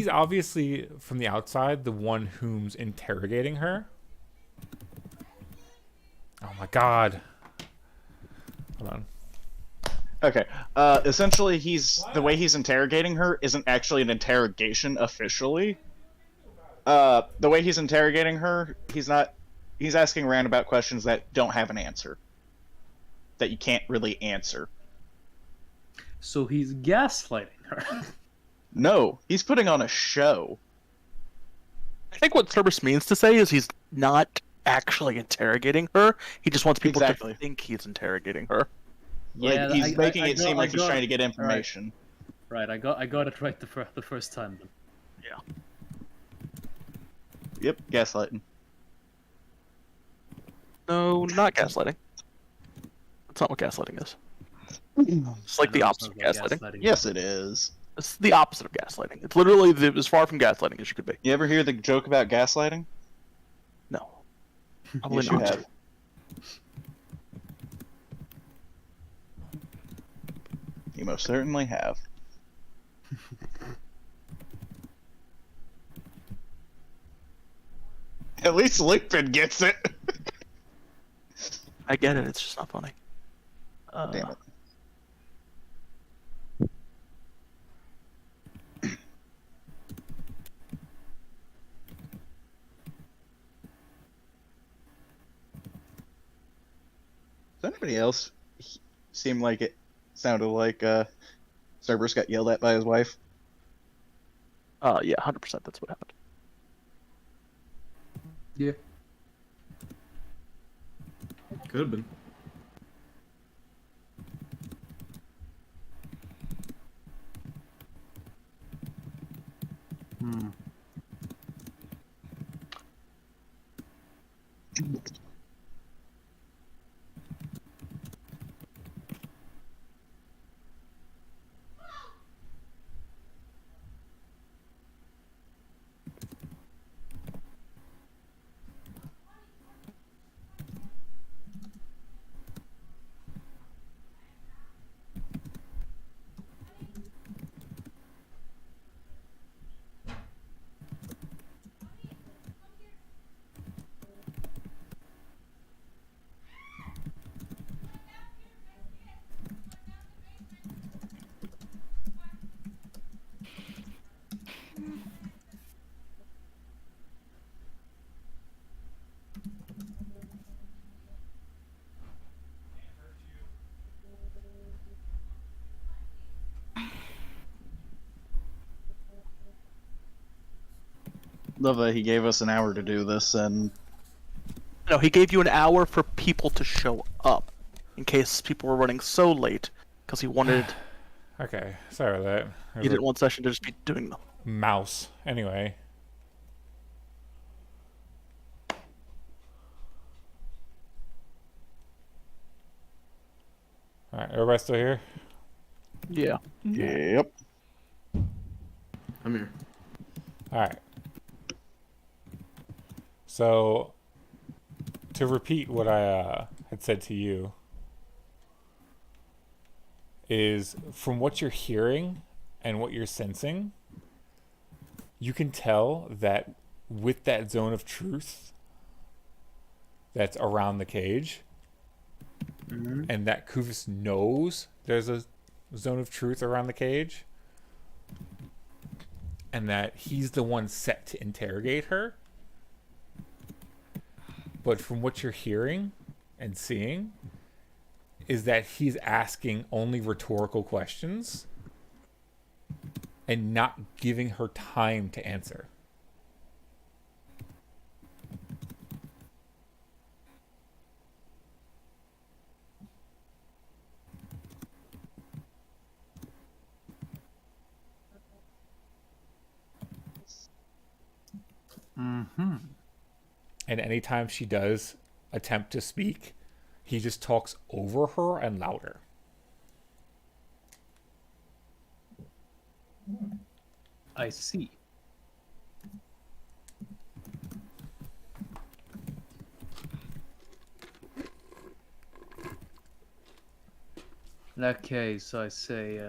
obviously from the outside the one whom's interrogating her. Oh my god. Hold on. Okay. Essentially, the way he's interrogating her isn't actually an interrogation officially. The way he's interrogating her, he's asking roundabout questions that don't have an answer. That you can't really answer. So he's gaslighting her. No, he's putting on a show. I think what Cerberus means to say is he's not actually interrogating her. He just wants people Exactly. to think he's interrogating her. Yeah, Like, he's making it got- seem like I he's got trying it. to get information. Right, I got it right the first time then. Yep, gaslighting. No, not gaslighting. That's not what gaslighting is. It's like the No, opposite of it's not gaslighting. about Yes, it is. It's the opposite of gaslighting. It's literally as far from gaslighting as you could be. You ever hear the joke about gaslighting? No. Probably Yes, you not. have. You most certainly have. At least Lupin gets it. I get it. It's just not funny. Damn it. Does anybody else seem like it sounded like Cerberus got yelled at by his wife? Yeah, 100%. That's what happened. Yeah. Could have been. Hmm. Love that he gave us an hour to do this, and No, he gave you an hour for people to show up, in case people were running so late, because he wanted. Okay, sorry about that. He didn't want session to just be doing them. Mouse. Anyway. Alright, everybody still here? Yeah. yep. I'm here. Alright. So, to repeat what I had said to you, is from what you're hearing and what you're sensing, you can tell that with that zone of truth that's around the cage, and that Kufus knows there's a zone of truth around the cage, and that he's the one set to interrogate her. But from what you're hearing and seeing, is that he's asking only rhetorical questions and not giving her time to answer. Mm-hmm. And anytime she does attempt to speak, he just talks over her and louder. I see. In that case, I say,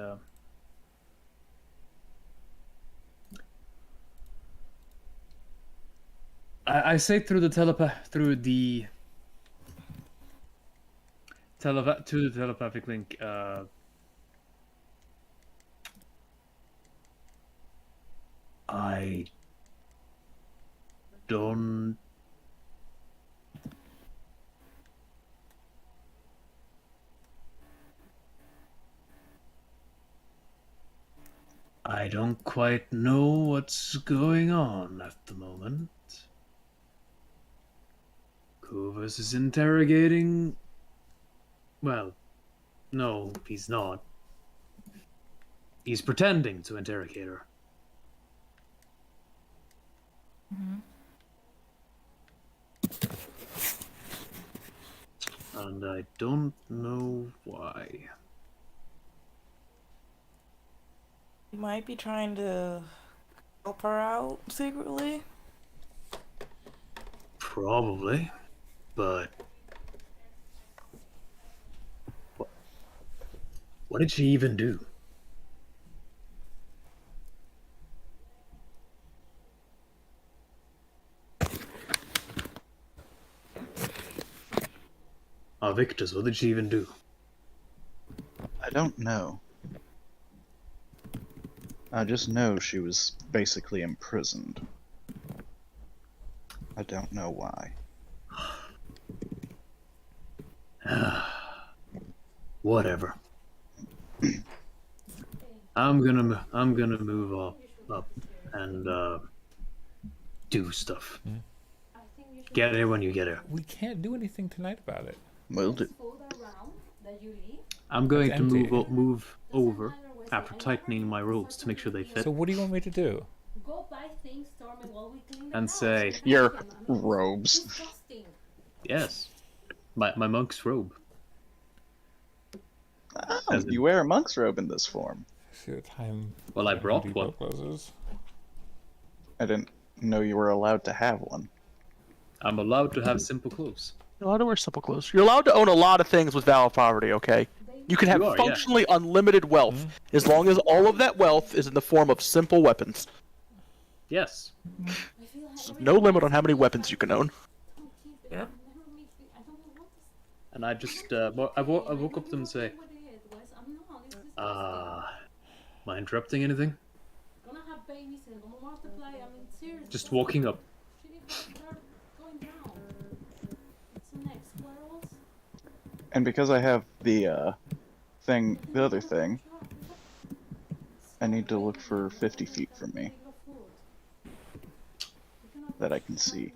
I say through the telepathic link, I don't quite know what's going on at the moment. Kuvus is interrogating. Well, no, he's not. He's pretending to interrogate her. And I don't know why. You might be trying to help her out secretly. Probably, but what did she even do? Victus, what did she even do? I don't know. I just know she was basically imprisoned. I don't know why. Whatever. I'm gonna move up and do stuff. Get there when you get there. We can't do anything tonight about it. Will do. I'm going It's to empty. move over after tightening my robes to make sure they fit. So what do you want me to do? And say, Your robes. yes, my monk's robe. Oh, you wear a monk's robe in this form. See the time. Well, I brought Depot one. closes. I didn't know you were allowed to have one. I'm allowed to have simple clothes. You're allowed to wear simple clothes. You're allowed to own a lot of things with valid poverty, okay? You can have You are, yeah. functionally unlimited wealth, as long as all of that wealth is in the form of simple weapons. Yes. No limit on how many weapons you can own. Yep. And I just I woke up to them and say, am I interrupting anything? Just walking up. And because I have the other thing, I need to look for 50 feet from me. that I can see.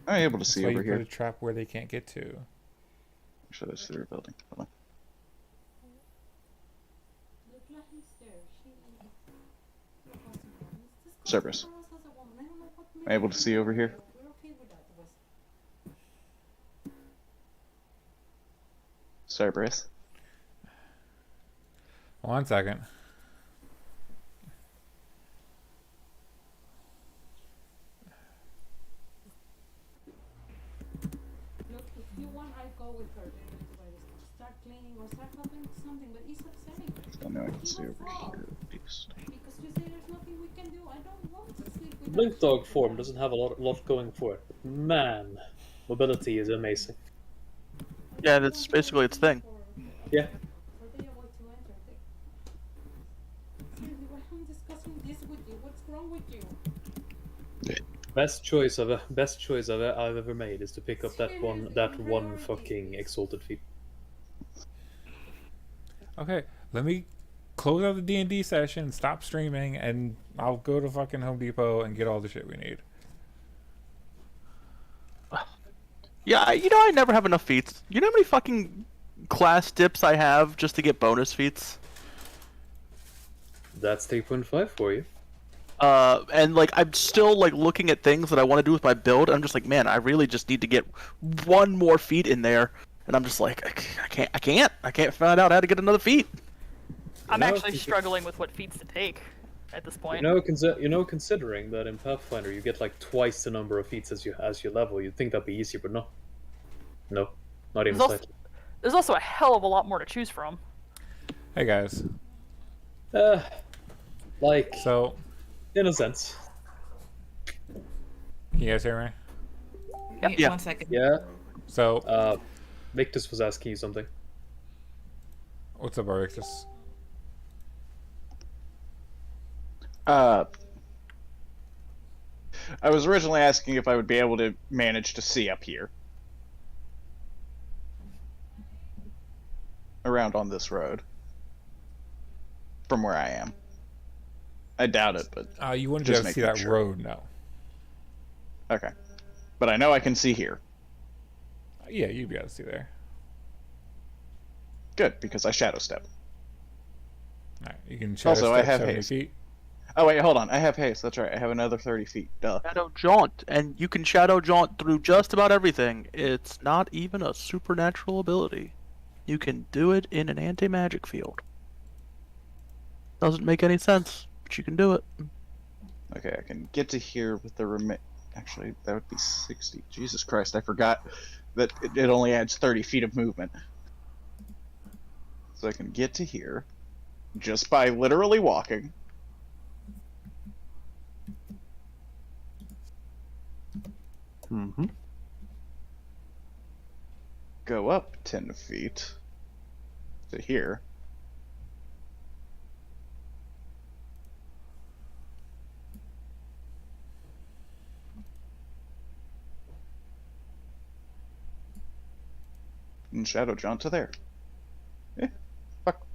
I'm able to see So you over put here. a trap where they can't get to. Actually, that's through a building. Hold on. Cerberus. Am I able to see over here? Cerberus. 1 second. Look, if you want, I go with her. Start cleaning or start helping something, but it's upsetting. I know I can see over here at least. Because you say there's nothing we can do. I don't want to sleep with Blink dog form doesn't have a lot going for it. But man, mobility is amazing. Yeah, that's basically its thing. Yeah. So they avoid to enter. Seriously, why am I discussing this with you? What's wrong with you? Best choice I've ever made is to pick up that one fucking exalted feat. Okay, let me close out the D&D session, stop streaming, and I'll go to fucking Home Depot and get all the shit we need. Yeah, I never have enough feats. You know how many fucking class dips I have just to get bonus feats? That's 3.5 for you. And like I'm still like looking at things that I want to do with my build. I'm just like, man, I really just need to get one more feat in there. And I'm just like, I can't find out how to get another feat. I'm actually struggling with what feats to take at this point. Considering that in Pathfinder you get like twice the number of feats as you level, you'd think that'd be easier, but no, not even slightly. There's also a hell of a lot more to choose from. Hey guys. Like So, in a sense. can you guys hear me? Yeah. 1 second. Yeah. So, Victus was asking you something. what's up, Arctus? I was originally asking if I would be able to manage to see up here. Around on this road. From where I am. I doubt it, but You wouldn't be just able to see making that sure. road, no. okay. But I know I can see here. Yeah, you'd be able to see there. Good, because I shadow step. Alright, you can shadow Also, I step have 70 haste. feet. Oh wait, hold on. I have haste. That's right. I have another 30 feet. Duh. Shadow jaunt, and you can shadow jaunt through just about everything. It's not even a supernatural ability. You can do it in an anti-magic field. Doesn't make any sense, but you can do it. Okay, I can get to here with the Actually, that would be 60. Jesus Christ, I forgot that it only adds 30 feet of movement. So I can get to here just by literally walking. Mm-hmm. Go up 10 feet to here. And shadow jaunt to there. Fuck.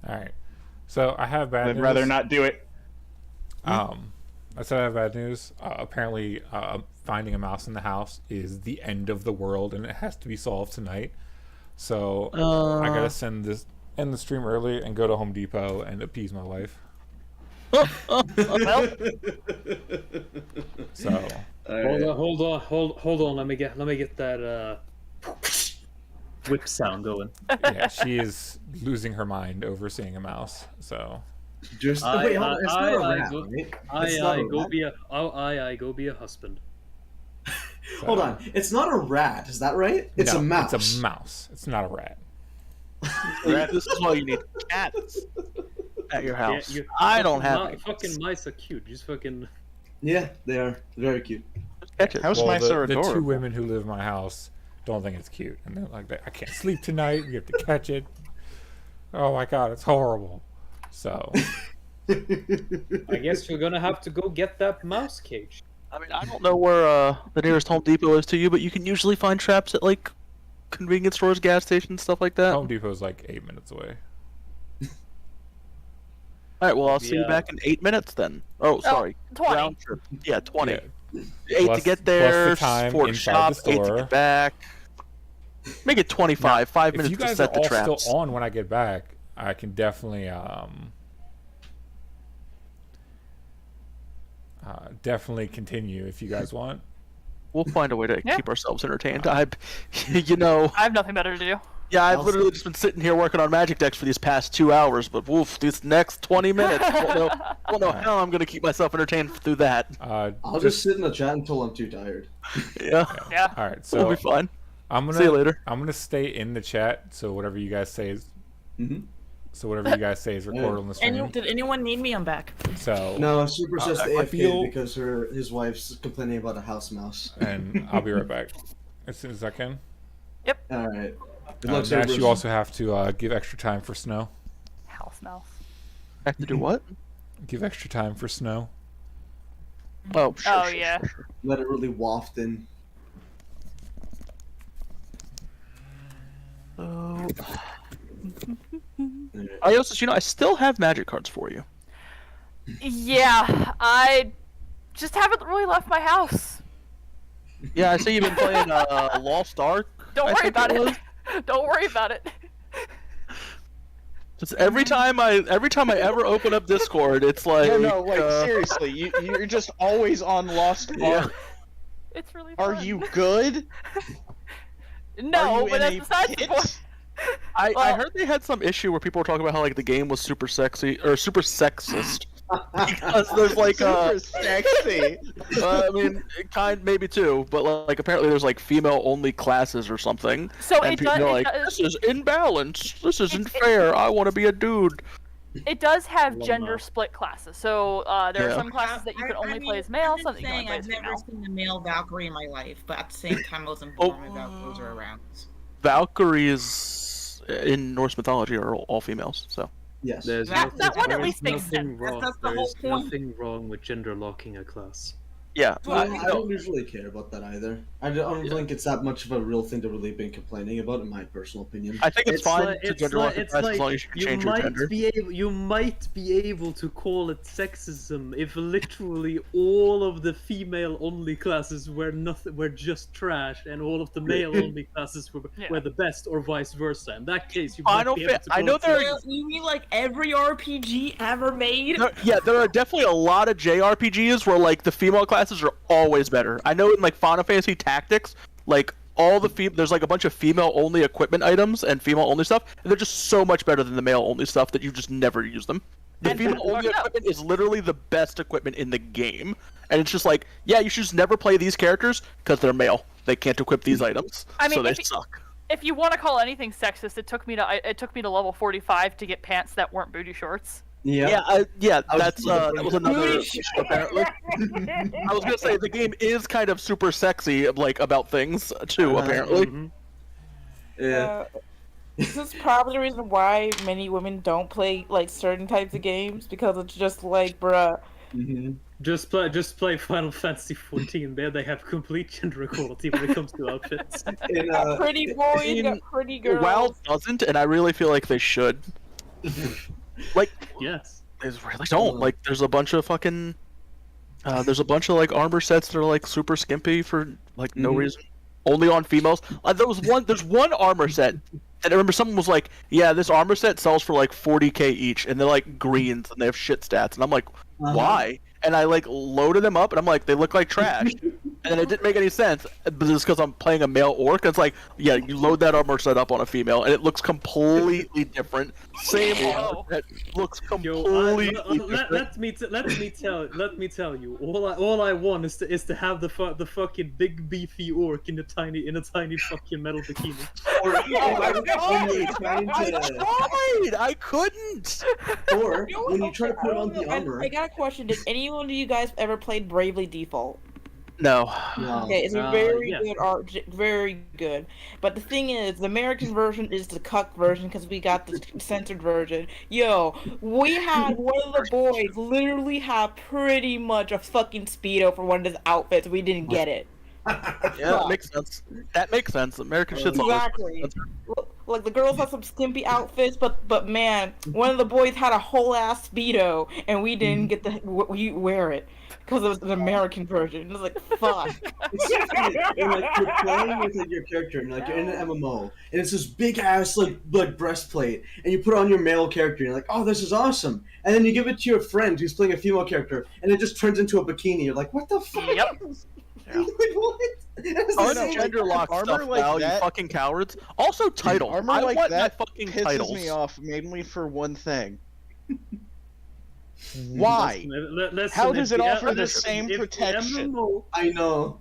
Alright. So, I have bad I'd news. rather not do it. I said I have bad news. Apparently, finding a mouse in the house is the end of the world, and it has to be solved tonight. So I gotta end the stream early and go to Home Depot and appease my wife. Well, So Hold on. Let me get that whip sound going. yeah, she is losing her mind over seeing a mouse. So Just wait, hold on. It's not a rat, go, right? It's not a rat. go be a husband. Hold on. It's not a rat, is that right? It's no, a mouse. It's a mouse. It's not a rat. This is why you need cats at your house. Yeah, I don't have any. Fucking mice are cute. Just fucking. Yeah, they are very cute. Catch it. House Well, mice are the two adorable. women who live in my house don't think it's cute, and they're like, I can't sleep tonight. We have to catch it. Oh my god, it's horrible. So I guess you're gonna have to go get that mouse cage. I mean, I don't know where the nearest Home Depot is to you, but you can usually find traps at like convenience stores, gas stations, stuff like that. Home Depot's like 8 minutes away. All right, well, I'll see you Yeah. back in 8 minutes then. Oh, sorry. 20. Round trip. Yeah, 20. Yeah. 8 Plus- to get plus there, the time 4 to inside shop, the 8 to store. get back. Make it 25. 5 If minutes you to guys are set the all traps. still on when I get back, I can definitely definitely continue if you guys want. We'll find a way to Yeah. keep ourselves entertained. You know, I have nothing better to do. yeah, I've Also- literally just been sitting here working on Magic decks for these past 2 hours, but woof, these next 20 minutes, won't know how I'm gonna keep myself entertained through that. I'll just sit in the chat until I'm too tired. Yeah, Yeah. All right, we'll so be fine. I'm See you gonna later. I'm gonna stay in the chat. So whatever you guys say is Mm-hmm. whatever you guys say is recorded on the stream. Did anyone need me? I'm back. So No, Super's just I AFK feel- because his wife's complaining about a house mouse. and I'll be right back as soon as I can. All right. Good luck, Nash, Cerberus. you also have to give extra time for snow. House mouse. I have to do what? Give extra time for snow. Oh, sure. Oh sure, yeah. sure, sure. Let it really waft in. Oh. Iosis, you know, I still have Magic cards for you. Yeah, I just haven't really left my house. Yeah, I see you've been playing Lost Ark. Don't I worry think about it it. was. Don't worry about it. Just every time I ever open up Discord, it's like No, no, like seriously, you're just always on Lost Yeah. Ark. It's really Are fun. you good? No, Are you but in that's a besides the pit? point. I Well- heard they had some issue where people were talking about how like the game was super sexy or super sexist because there's like Super sexy. I mean maybe two, but like apparently there's like female only classes or something. So And it people does. are It like, does, this is imbalanced. This isn't it- fair. I want to be a dude. it does have Love gender that. split classes. So there are Yeah. some classes that you can only play as male, some that you can only play as I've never female. seen a male Valkyrie in my life, but at the same time, I was Oh. informed about those are around. Valkyries in Norse mythology are all females, so Yes. There's That- that one at there's least makes nothing sense. wrong. That's the whole There's point. nothing wrong with gender locking a class. yeah. Well, I I- don't usually care about that either. I don't think it's that much of a real thing to really be complaining about, in my personal opinion. I think it's fine like- to gender lock a it's class as like long as you can change your might gender. you might be able to call it sexism if literally all of the female-only classes were just trash, and all of the male-only classes Yeah. were the best, or vice versa. In that case, you Final might be able Fa- to I call know it there are- sexism. You mean like every RPG ever made? There are definitely a lot of JRPGs where like the female classes are always better. I know in like Final Fantasy Tactics, like all the there's like a bunch of female only equipment items and female only stuff, and they're just so much better than the male only stuff that you just never use them. The And female only fuck up. equipment is literally the best equipment in the game, and it's just like, yeah, you should just never play these characters because they're male. They can't equip these items, I mean, so they if it- suck. If you want to call anything sexist, it took me to level 45 to get pants that weren't booty shorts. Yeah. That was another issue apparently. I was gonna say the game is kind of super sexy, like about things too. Apparently, Mhm. Yeah. This is probably the reason why many women don't play like certain types of games, because it's just like, bruh. hmm Just play Final Fantasy 14. There they have complete gender equality when it comes to outfits. In, Got pretty boys, in got pretty girls. WoW doesn't, and I really feel like they should. Like, Yes. they really don't. Like, there's a bunch of fucking, there's a bunch of like armor sets that are like super skimpy for like no Mhm. reason, only on females. There's one armor set, and I remember someone was like, "Yeah, this armor set sells for like 40K each, and they're like greens and they have shit stats," and I'm like, "Why?" And I like loaded them up, and I'm like, "They look like trash." And then it didn't make any sense, but it's because I'm playing a male orc. It's like, yeah, you load that armor set up on a female, and it looks completely different. Same armor set looks Yo, completely let, different. let me tell you. All I want is to have the fucking big beefy orc in a tiny fucking metal bikini. I couldn't. Or when you try to put on the I armor. got a question. Did anyone of you guys ever played Bravely Default? No. No. Okay, it's a very yeah. good art, very good. But the thing is, the American version is the cuck version because we got the censored version. Yo, we had one of the boys literally have pretty much a fucking speedo for one of his outfits. We didn't get it. Yeah, that makes sense. That makes sense. American shit's always Exactly. Like the girls had some skimpy outfits, but man, one of the boys had a whole ass speedo, and we didn't get to wear it because it was an American version. It was like fuck. It's so funny. And, like, you're playing with like, your character, and like you're in an MMO, and it's this big ass like breastplate, and you put on your male character, and you're like, oh, this is awesome. And then you give it to your friend who's playing a female character, and it just turns into a bikini. You're like, what the fuck? Yep. Like, what? It's the same- Gender lock armor stuff like now, you that- fucking cowards. Also, title. Armor I like want my that fucking pisses titles. me off mainly for one thing. Why? Listen, How if does it the- offer the listen, same if the protection? MMO I know.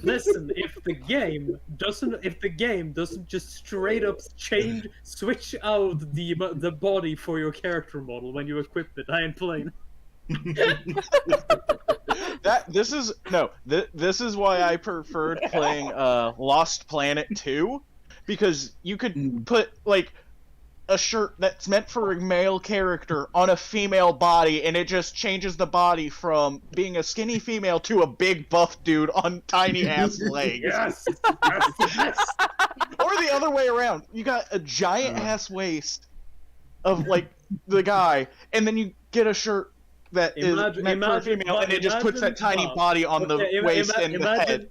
Listen, if the game doesn't just straight up switch out the body for your character model when you equip it, I ain't playing. This is why I preferred playing Lost Planet 2, because you could put like a shirt that's meant for a male character on a female body, and it just changes the body from being a skinny female to a big buff dude on tiny ass legs. Yes, yes, yes. Or the other way around. You got a giant ass waist of like the guy, and then you get a shirt that is meant for a female, and it just puts that tiny body on the waist and the head.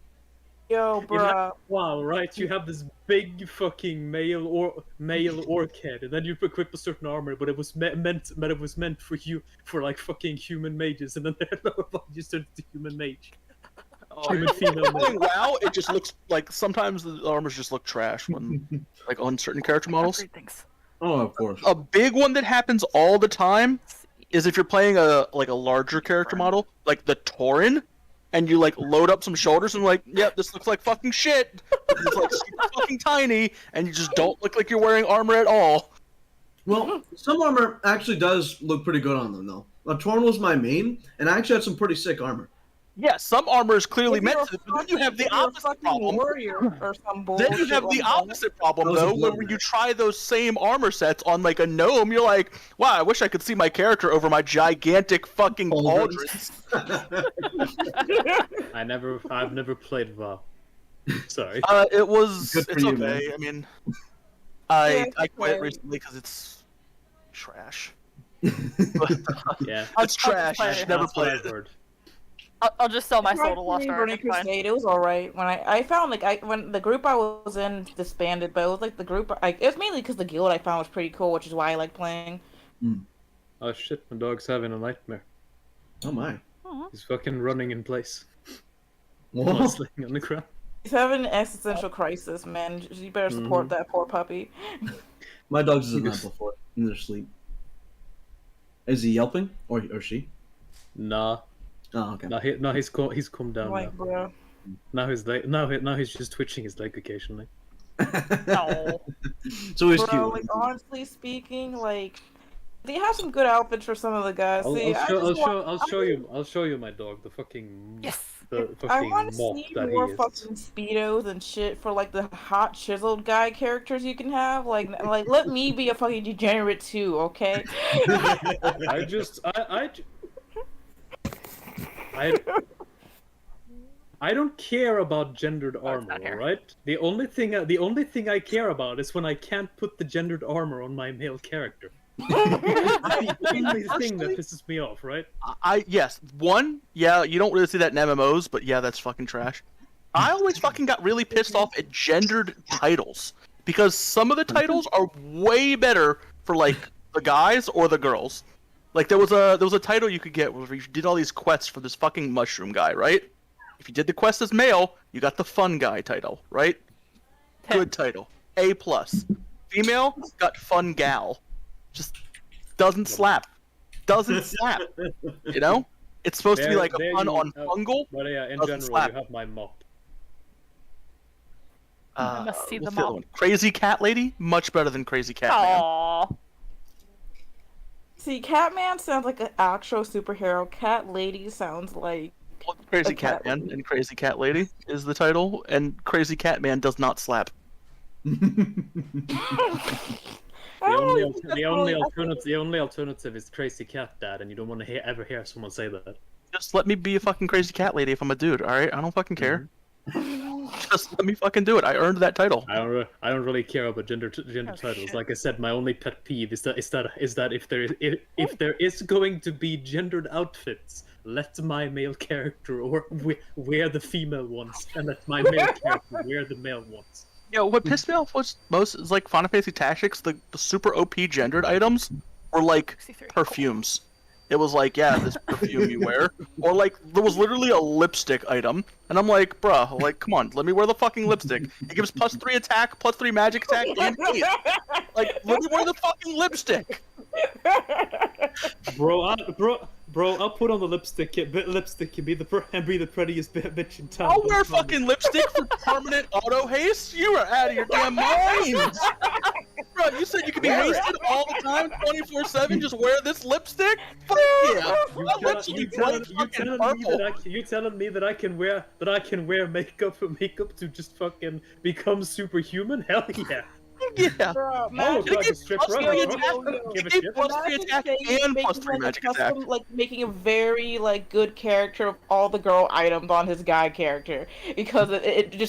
Yo, bruh. Wow, right? You have this big fucking male orc head, and then you equip a certain armor, but it was meant for you for like fucking human mages, and then their lower body just turns to human mage. Human female mage. WoW, it just looks like sometimes the armors just look trash when like on certain character models. Things. Oh, of course. A big one that happens all the time is if you're playing a larger character model, like the Tauren, and you like load up some shoulders and like, yep, this looks like fucking shit. It's like super fucking tiny, and you just don't look like you're wearing armor at all. Well, some armor actually does look pretty good on them, though. Torn was my main, and I actually had some pretty sick armor. Yeah, some armor is clearly If you're meant a to, but then you have the if you're a opposite fucking problem. warrior or some Then you bullshit have the like that. opposite problem, That was a though, where blood when match. you try those same armor sets on like a gnome, you're like, wow, I wish I could see my character over my gigantic fucking pauldrons. I've never played WoW. Sorry. It's Good for you, okay. man. I mean, Yeah, I quit okay. recently because it's trash. Yeah. It's trash. play I it. should never That's what play I've it. heard. I'll just sell my soul to Tried Lost playing Ark. Burning It's fine. Crusade. It was alright. When I found when the group I was in disbanded, but it was like the group it was mainly because the guild I found was pretty cool, which is why I like playing. Oh shit, my dog's having a nightmare. Oh my. He's fucking running in place. Whoa. He's laying on the ground. He's having an existential crisis, man. You better support that poor puppy. My dog's in that before in their sleep. Is he yelping or she? Nah. Oh, okay. He's calmed down Like, now. bro. Now he's just twitching his leg occasionally. No. So he's Bro, cute. like honestly speaking, like they have some good outfits for some of the guys. See, I'll show you my dog. The fucking Yes. the I fucking want to mop see that more he is. fucking speedos and shit for like the hot chiseled guy characters you can have. Like let me be a fucking degenerate too, okay? I don't care about gendered armor, not here. alright? The only thing I care about is when I can't put the gendered armor on my male character. That's the only thing that pisses me off, right? Yes, yeah, you don't really see that in MMOs, but yeah, that's fucking trash. I always fucking got really pissed off at gendered titles because some of the titles are way better for like the guys or the girls. Like there was a title you could get where you did all these quests for this fucking mushroom guy, right? If you did the quest as male, you got the fun guy title, right? Good title, A+. Female got fun gal. Just doesn't slap. Doesn't slap. You know? It's supposed to be like a There pun you- on fungal. But yeah, in Doesn't general, slap. you have my mop. I must see What's them the other all. one? Crazy Cat Lady? Much better than Crazy Cat Man. Aww. See, Catman sounds like an actual superhero. Cat Lady sounds like Well, Crazy A cat Cat Man lady. and Crazy Cat Lady is the title, and Crazy Cat Man does not slap. The only alternative is Crazy Cat Dad, and you don't want to ever hear someone say that. Just let me be a fucking Crazy Cat Lady if I'm a dude, alright? I don't fucking care. Just let me fucking do it. I earned that title. I don't really care about gender titles. shit. Like I said, my only pet peeve is that if there is going to be gendered outfits, let my male character wear the female ones, and let my male character wear the male ones. Yo, what pissed me off was most is like Final Fantasy Tactics. The super OP gendered items were like 63. perfumes. It was like, yeah, this perfume you wear, or like there was literally a lipstick item, and I'm like, bruh, like, come on, let me wear the fucking lipstick. It gives +3 attack, +3 magic attack, and heat. Like, let me wear the fucking lipstick. Bro, I'll put on the lipstick and be the prettiest bitch in town. I'll wear fucking lipstick for permanent auto haste. You are out of your damn minds. Bro, you said you could be wasted all the time, 24/7. Just wear this lipstick? Fuck yeah! You telling me that I can wear makeup to just fucking become superhuman? Hell yeah! Yeah. Bro, Oh, It gives strip +3 rubber. attack. Give It a gives shit. +3 attack and +3 magic attack. Like making a very like good character of all the girl items on his guy character because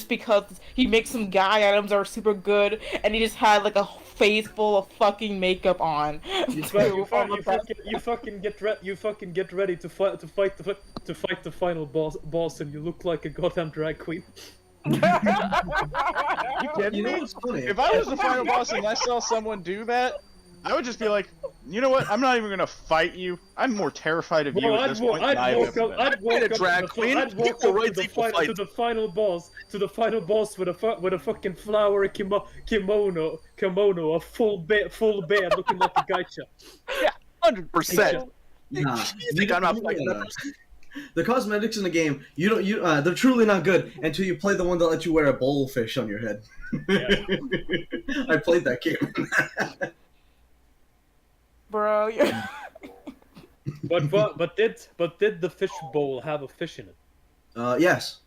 because he makes some guy items that are super good and he just had like a face full of fucking makeup on. You fucking get ready to fight the final boss, and you look like a goddamn drag queen. You kidding You know me? what's funny? If I was the final boss and I saw someone do that, I would just be like, you know what? I'm not even gonna fight you. I'm more terrified of you Bro, at this point than I am of them. I'd walk up drag queen. People right people fight. to the final boss with a fucking flowery kimono, a full bear looking like a geisha. 100%. Nah, You think I'm not fighting that? the cosmetics in the game, they're truly not good until you play the one that lets you wear a bowlfish on your head. I played that game. Bro, yeah. But did the fish bowl have a fish in it? Yes.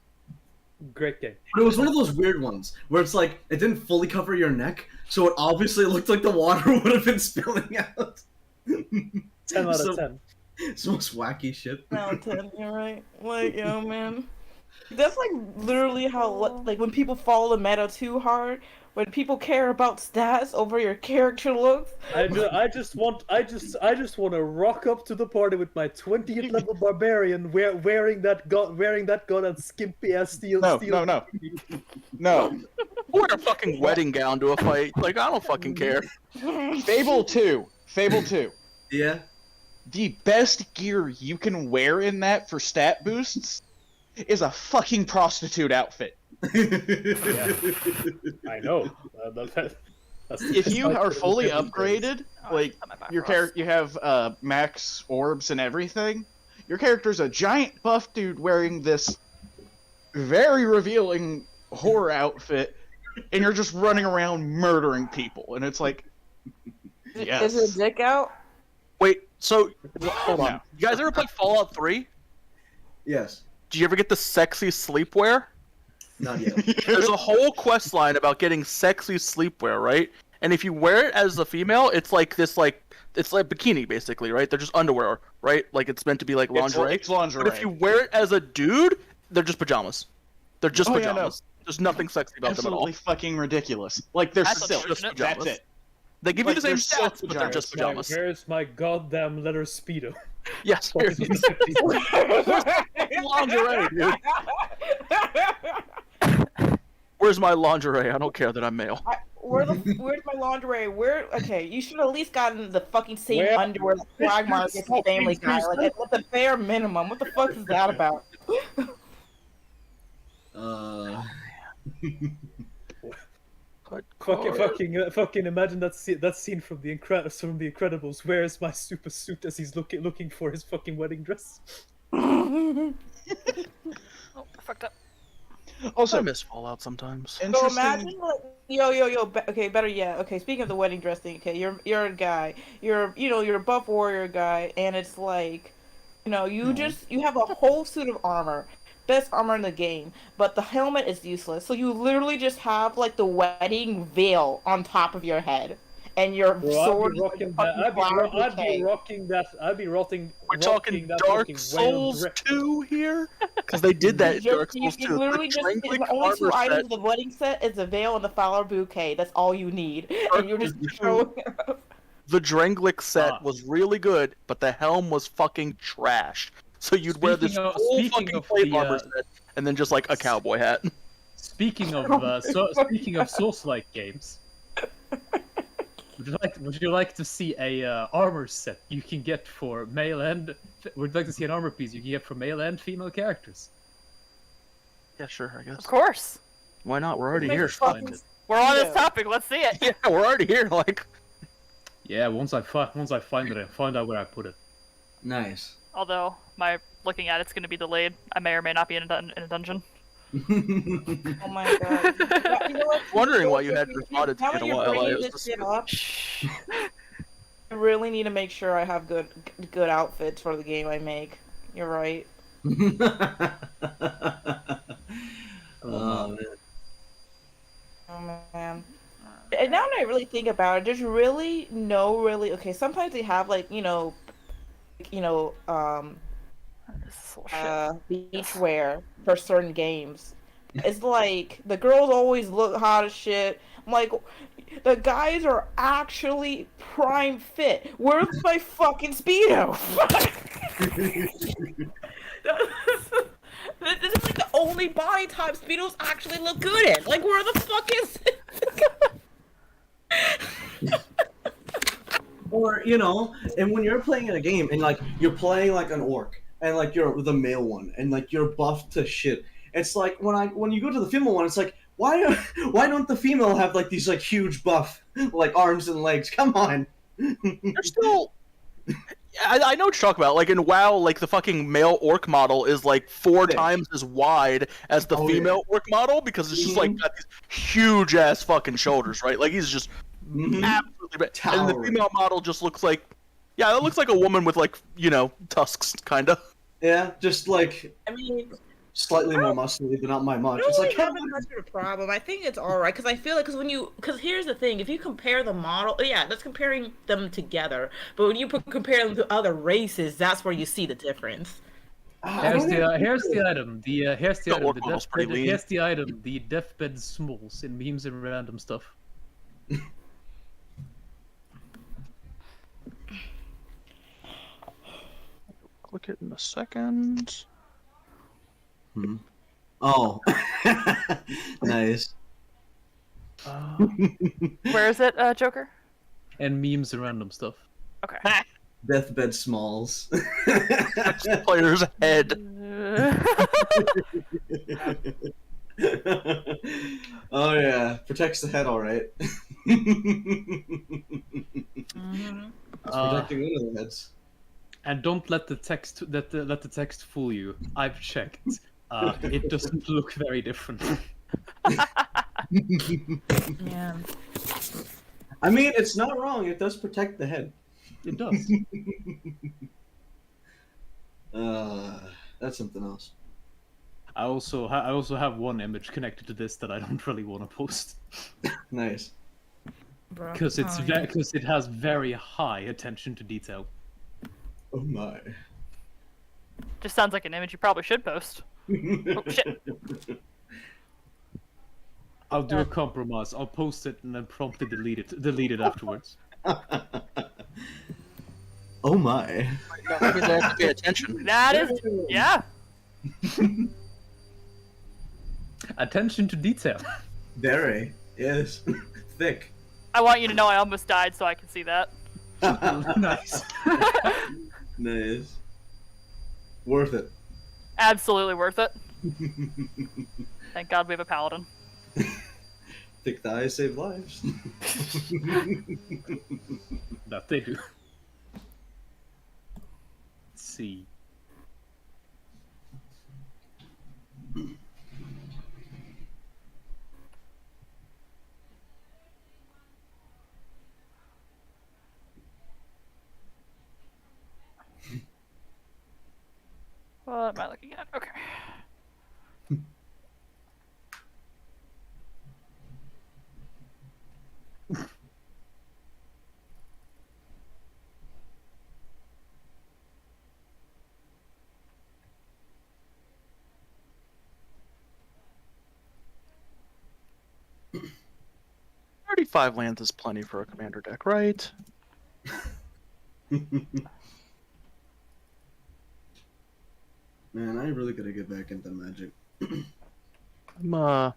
Great game. But it was one of those weird ones where it's like it didn't fully cover your neck, so it obviously looked like the water would have been spilling out. 10 out of 10. It's the most wacky shit. No, 10, you're right. Like, yo, man. That's like literally how like when people follow the meta too hard, when people care about stats over your character looks. I just want to rock up to the party with my 20th level barbarian wearing that gun and skimpy ass steel. No. Wear a fucking wedding gown to a fight. Like, I don't fucking care. Fable 2. Yeah. The best gear you can wear in that for stat boosts is a fucking prostitute outfit. I know. If you are fully upgraded, like your character, you have max orbs and everything. Your character's a giant buff dude wearing this very revealing whore outfit, and you're just running around murdering people. And it's like, yes. Is her dick out? Wait, so hold on. You guys ever play Fallout 3? Yes. Did you ever get the sexy sleepwear? Not yet. There's a whole quest line about getting sexy sleepwear, right? And if you wear it as a female, it's like this, it's like bikini basically, right? They're just underwear, right? Like it's meant to be like lingerie. It's lingerie. But if you wear it as a dude, they're just pajamas. They're just Oh, yeah, pajamas. There's nothing sexy about them at all. Absolutely fucking ridiculous. Like they're That's silk. just That's pajamas. it. They give Like, you the they're same silk stats, but they're just pajamas. Where's my goddamn leather speedo? Yes, lingerie, dude. Where's my lingerie? I don't care that I'm male. Where's my lingerie? Okay, you should at least gotten the fucking same Where- underwear that Quagmire gets the Family Guy. Like, at the bare minimum. What the fuck is that about? Fucking imagine that scene from the Incredibles. Where's my super suit as he's looking for his fucking wedding dress? Oh, I fucked up. Also, I miss Fallout sometimes. So interesting. imagine, like, yo, okay, better yet. Okay, speaking of the wedding dress thing, okay, you're a guy, you're a buff warrior guy, and it's like, you have a whole suit of armor, best armor in the game, but the helmet is useless. So you literally just have like the wedding veil on top of your head, and your Bro, sword I'd be is rocking like that. a fucking flower I'd be bouquet. rocking that. I'd be rocking. We're rocking talking that Dark fucking whale Souls drip. 2 here? Because they did that in Dark Souls You 2. literally The just Drangleic the only two armor set, items of the wedding set is a veil and the flower bouquet. That's all you need, and you're just showing. the Drangleic set Ah. was really good, but the helm was fucking trash. So you'd wear this full Speaking fucking of plate the, armor set, and then just like a cowboy hat. Speaking of speaking of Souls-like games, would you like to see a armor set you can get for male and would you like to see an armor piece you can get for male and female characters? Yeah, sure, I guess. Of course. Why not? We're already Makes here. fucking Find it. We're on this Yeah. topic. Let's see it. Yeah, we're already here. Like, Yeah, once I find it, I find out where I put it. Nice. Although my looking at it's going to be delayed. I may or may not be in a dungeon. Oh my god! You know what? wondering why you had your spotted Now in that a you're while. bringing I was this just- shit up, I really need to make sure I have good outfits for the game I make. You're right. Oh man. Oh man. And now that I really think about it, there's really okay. Sometimes they have like This is bullshit. beachwear for certain games. It's like the girls always look hot as shit. I'm like, the guys are actually prime fit. Where's my fucking speedo? This is like the only body type speedos actually look good in. Like, where the fuck is it? Or and when you're playing in a game and like you're playing like an orc and like you're the male one and like you're buffed to shit, it's like when you go to the female one, it's like why don't the female have like these like huge buff like arms and legs? Come on. They're still. I know what you're talking about. Like in WoW, like the fucking male orc model is like 4 Thick. times as wide as the Oh, female orc model because it's just like got these huge ass fucking shoulders, right? Like he's just Mhm. absolutely big. And the Towering. female model just looks like, yeah, it looks like a woman with like tusks, kind of. Yeah, just like I mean, slightly more muscly, but not by much. I It's don't like really have much of a problem. I think it's all right because I feel like because here's the thing: if you compare the model, yeah, that's comparing them together. But when you compare them to other races, that's where you see the difference. Here's the item. Here's the The item. orc model's pretty lean. Here's the item. The deathbed smalls in memes and random stuff. Click it in a second. Oh, nice. Where is it, Joker? And memes and random stuff. Okay. Deathbed smalls. Player's head. Oh yeah, protects the head, all right. Protecting one of the heads. And don't let the text let the text fool you. I've checked. It doesn't look very different. Yeah. I mean, it's not wrong. It does protect the head. It does. That's something else. I also have one image connected to this that I don't really want to post Nice. because it has very high attention to detail. Oh my. Just sounds like an image you probably should post. Oh, shit. I'll do a compromise. I'll post it and then promptly delete it afterwards. Oh my. That means I have to pay attention. That is, yeah. Attention to detail. Very. Yes. Thick. I want you to know I almost died so I can see that. Nice. Nice. Worth it. Absolutely worth it. Thank God we have a paladin. Thick thighs save lives. That they do. Let's see. What am I looking at? Okay. 5 lands is plenty for a commander deck, right? Man, I really gotta get back into Magic. I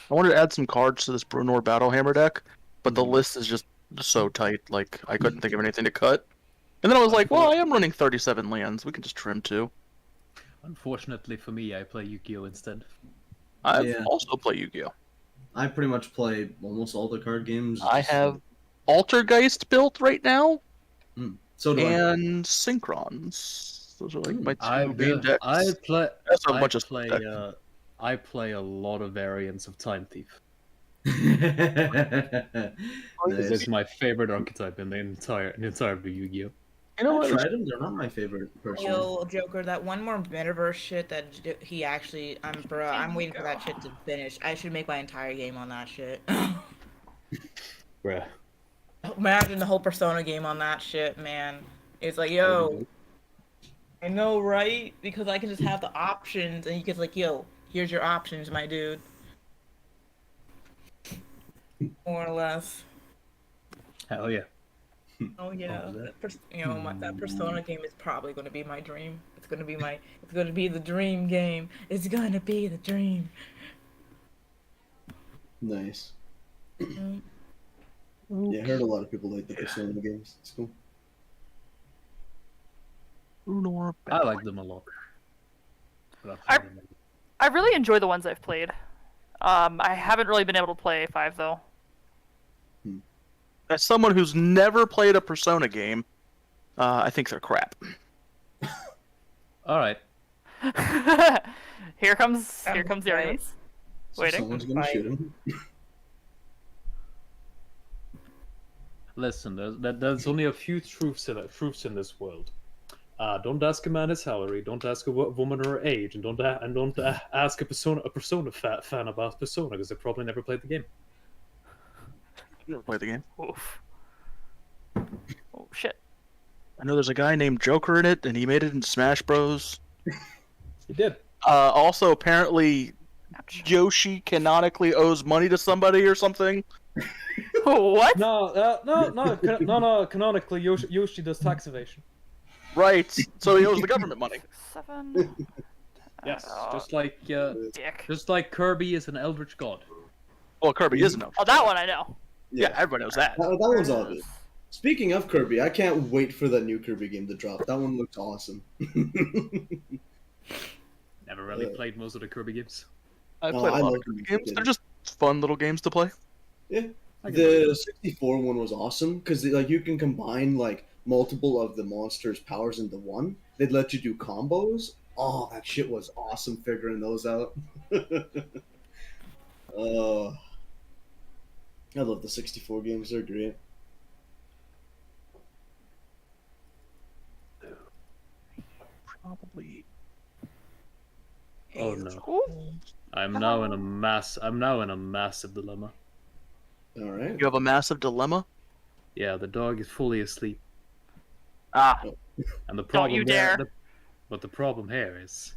wanted to add some cards to this Brunor Battlehammer deck, but the list is just so tight, like, I couldn't think of anything to cut. And then I was like, well, I am running 37 lands. We can just trim 2. Unfortunately for me, I play Yu-Gi-Oh instead. I also play Yu-Gi-Oh! I pretty much play almost all the card games. I have Altergeist built right now, So do I. and Synchrons. Those are like my 2 main decks. I play. Also a bunch of play. deck. I play a lot of variants of Time Thief. Nice. This is my favorite archetype in the entire of Yu-Gi-Oh. You know I've what? tried them. They're not my favorite personally. Yo, Joker, that one more metaverse shit that he actually, I'm waiting for that shit to finish. I should make my entire game on that shit. Bruh. Imagine the whole Persona game on that shit, man. It's like, yo, I know, right? Because I can just have the options, and you can like, yo, here's your options, my dude. More or less. Hell yeah. Oh yeah, that Persona game is probably going to be my dream. It's going to be the dream game. It's going to be the dream. Nice. Mm. Yeah, I heard a lot of people like the Persona games. It's cool. I like them a lot. I really enjoy the ones I've played. I haven't really been able to play 5 though. As someone who's never played a Persona game, I think they're crap. All right. Here comes the audience. So Waiting. someone's gonna shoot him. Listen, there's only a few truths in this world. Don't ask a man his salary. Don't ask a woman her age, and don't ask a Persona fan about Persona because they probably never played the game. Never played the game. Oof. Oh shit. I know there's a guy named Joker in it, and he made it in Smash Bros. He did. Also, apparently, Yoshi canonically owes money to somebody or something. What? No. Canonically, Yoshi does tax evasion. Right. So he owes the government money. 7. Yes, Dick. just like Kirby is an eldritch god. Well, Kirby is an elf. Oh, that one I know. Yeah, everybody knows that. That one's obvious. Speaking of Kirby, I can't wait for that new Kirby game to drop. That one looks awesome. Never really played most of the Kirby games. I played a lot of Kirby games. They're just fun little games to play. Yeah. The 64 one was awesome because like you can combine like multiple of the monsters' powers into one. They'd let you do combos. Oh, that shit was awesome figuring those out. I love the 64 games. They're great. Probably. Oh no. I'm now in a massive dilemma. All right. You have a massive dilemma? Yeah, the dog is fully asleep. Ah. And the problem you dare. But the problem here is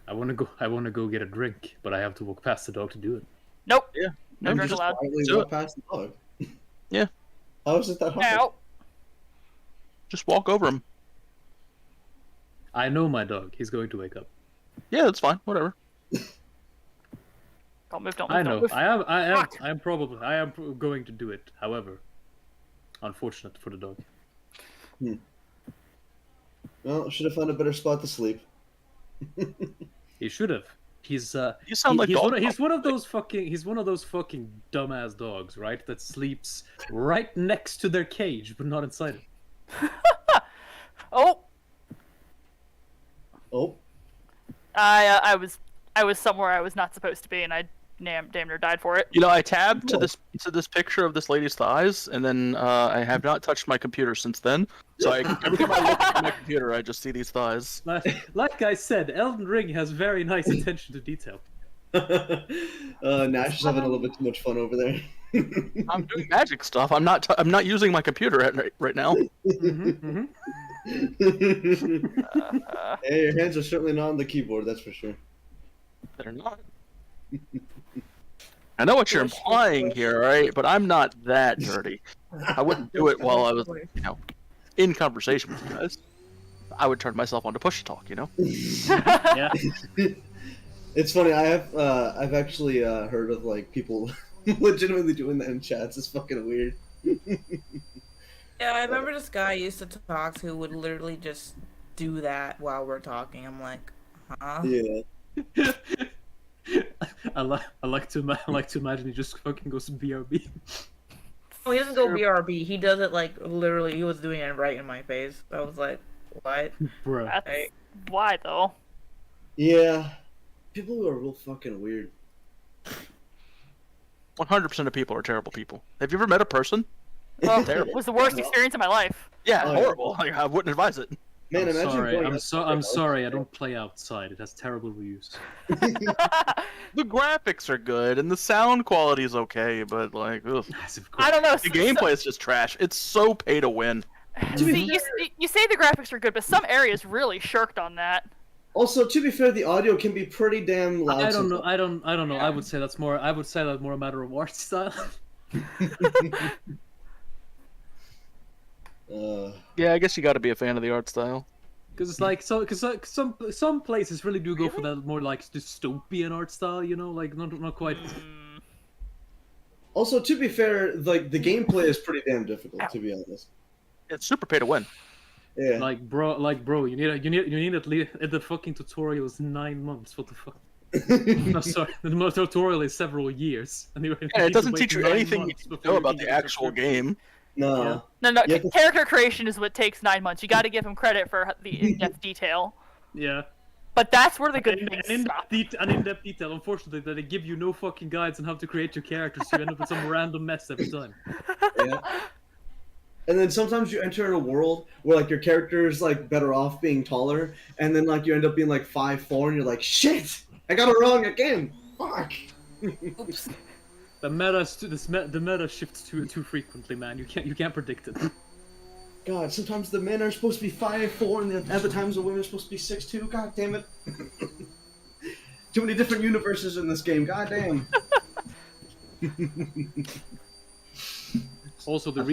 I want to go get a drink, but I have to walk past the dog to do it. Nope. Yeah. No drink allowed. Walk past the dog. Yeah. How is it that hard? No. Just walk over him. I know my dog. He's going to wake up. Yeah, that's fine. Whatever. Don't move. Don't move. I don't know. move. I am going to do it. However, unfortunate for the dog. Well, should have found a better spot to sleep. He should have. You sound like he's one of those fucking dumbass dogs, right? That sleeps right next to their cage, but not inside it. Oh. Oh. I was somewhere I was not supposed to be, and I damn near died for it. You know, I tabbed to this picture of this lady's thighs, and then I have not touched my computer since then. So every time I look at my computer, I just see these thighs. Like I said, Elden Ring has very nice attention to detail. Nash is having a little bit too much fun over there. I'm doing magic stuff. I'm not using my computer right now. Hey, your hands are certainly not on the keyboard, that's for sure. They're not. I know what you're Push, implying push. here, right? But I'm not that dirty. I wouldn't do it while I was, in conversation with you guys. I would turn myself on to push talk, Yeah. It's funny. I've actually heard of like people legitimately doing that in chats. It's fucking weird. Yeah, I remember this guy I used to talk to would literally just do that while we're talking. I'm like, huh? Yeah. I like to imagine he just fucking goes BRB. Oh, he doesn't go BRB. He does it like literally. He was doing it right in my face. I was like, what? Bruh. That's Hey. why though. Yeah. People who are real fucking weird. 100% of people are terrible people. Have you ever met a person? Well, Terrible. it was the worst experience of my life. Yeah, Oh, yeah. horrible. Like, I wouldn't advise it. Man, I'm imagine sorry. going I'm outside. sorry. I don't play outside. It has terrible reviews. The graphics are good and the sound quality is okay, but like, ugh. I don't know. The gameplay is just trash. It's so pay to win. See, you say the graphics are good, but some areas really shirked on that. Also, to be fair, the audio can be pretty damn loud. I don't know. sometimes. I don't know. I would say that's more. I would say that's more a matter of art style. Yeah, I guess you got to be a fan of the art style. Because it's like some places really do go for that more like dystopian art style. Like not quite. Also, to be fair, like the gameplay is pretty damn difficult. To be honest. It's super pay to win. Yeah. Like bro, you need at least the fucking tutorial is 9 months. What the fuck? No, sorry. The tutorial is several years. And It doesn't teach you anything you need to know about the actual game. No. Yeah. No, Yeah. character creation is what takes 9 months. You got to give him credit for the in-depth detail. Yeah. But that's where the good And things in stop. in-depth detail, unfortunately, that they give you no fucking guides on how to create your characters. You end up with some random mess every time. Yeah. And then sometimes you enter a world where like your character is like better off being taller, and then like you end up being like 5'4", and you're like, shit, I got it wrong again. Fuck. Oops. The meta shifts too frequently, man. You can't predict it. God, sometimes the men are supposed to be 5'4", and the other times the women are supposed to be 6'2". God damn it. Too many different universes in this game. God damn. Also, the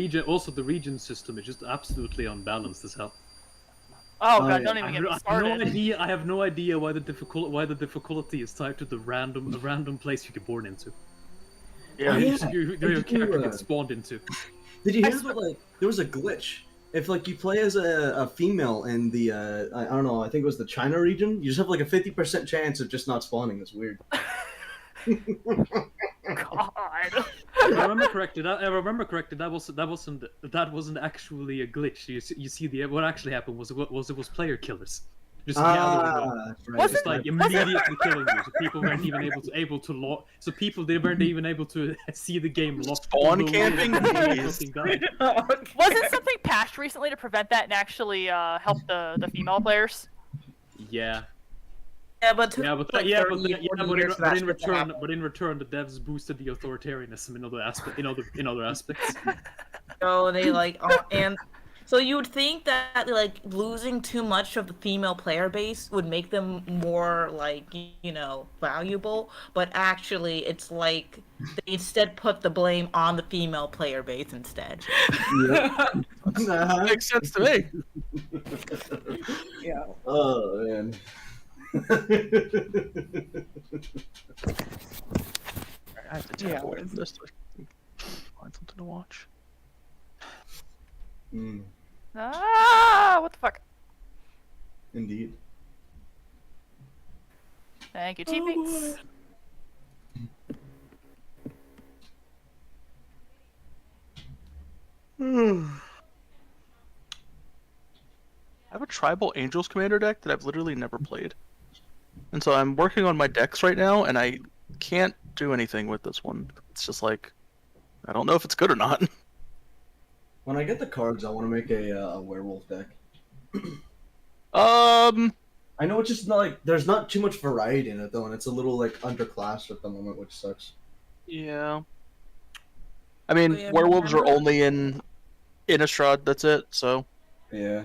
region system is just absolutely unbalanced as hell. Oh god, yeah. don't even get me I have started. I have no idea why the difficulty is tied to a random place you get born into. Yeah. Your character gets spawned into. Did you hear about like there was a glitch? If like you play as a female in the I don't know, I think it was the China region, you just have like a 50% chance of just not spawning. It's weird. God. If I remember correctly, that wasn't actually a glitch. You see what actually happened was it was player killers. Just the other way. Right. Just like immediately killing you, so people weren't even able to log. So people they weren't even able to see the game locked. Spawn camping? Jeez. Wasn't something patched recently to prevent that and actually help the female players? Yeah. Yeah, but took Yeah, but like yeah, 30, but, yeah, 40 but, years for that in shit to happen. return, the devs boosted the authoritarianism in other aspects. So they like, and so you would think that like losing too much of the female player base would make them more like valuable, but actually it's like they instead put the blame on the female player base instead. Makes sense to me. Yeah. Oh man. I have to tap away from this to find something to watch. Ah, what the fuck? Indeed. Thank you, teammates. I have a Tribal Angels Commander deck that I've literally never played. And so I'm working on my decks right now, and I can't do anything with this one. It's just like, I don't know if it's good or not. When I get the cards, I want to make a werewolf deck. I know it's just not like there's not too much variety in it though, and it's a little like underclassed at the moment, which sucks. Yeah. I mean, Yeah, werewolves are remember- only in Innistrad, that's it, so. Yeah.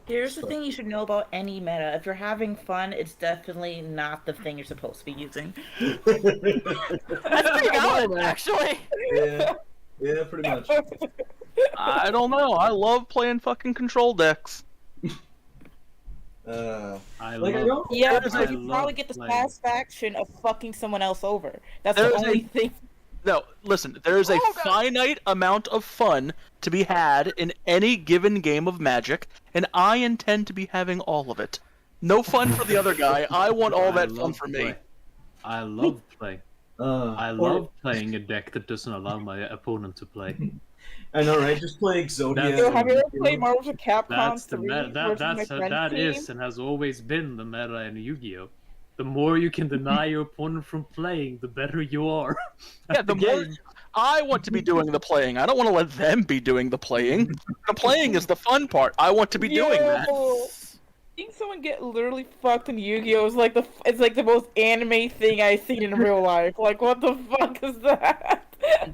Here's the thing you should know about any meta. If you're having fun, it's definitely not the thing you're supposed to be using. That's pretty valid, actually. Yeah, yeah, pretty much. I don't know. I love playing fucking control decks. I Like, I love. don't. Yeah, I because you probably love get the playing. satisfaction of fucking someone else over. That's There's the only thing. No, listen. There is a Oh, God. finite amount of fun to be had in any given game of Magic, and I intend to be having all of it. No fun for the other guy. I want all that fun love for me. play. I love play. I Or- love playing a deck that doesn't allow my opponent to play. I know, right? Just play Exodia. That's- Yo, have you ever played Marvel vs. Capcom That's the 3 meta. versus my friend's That team? is and has always been the meta in Yu-Gi-Oh. The more you can deny your opponent from playing, the better you are. Yeah, the more I want to be doing the playing. I don't want to let them be doing the playing. The playing is the fun part. I want to be doing that. Yo, seeing someone get literally fucked in Yu-Gi-Oh is like it's like the most anime thing I've seen in real life. Like, what the fuck is that?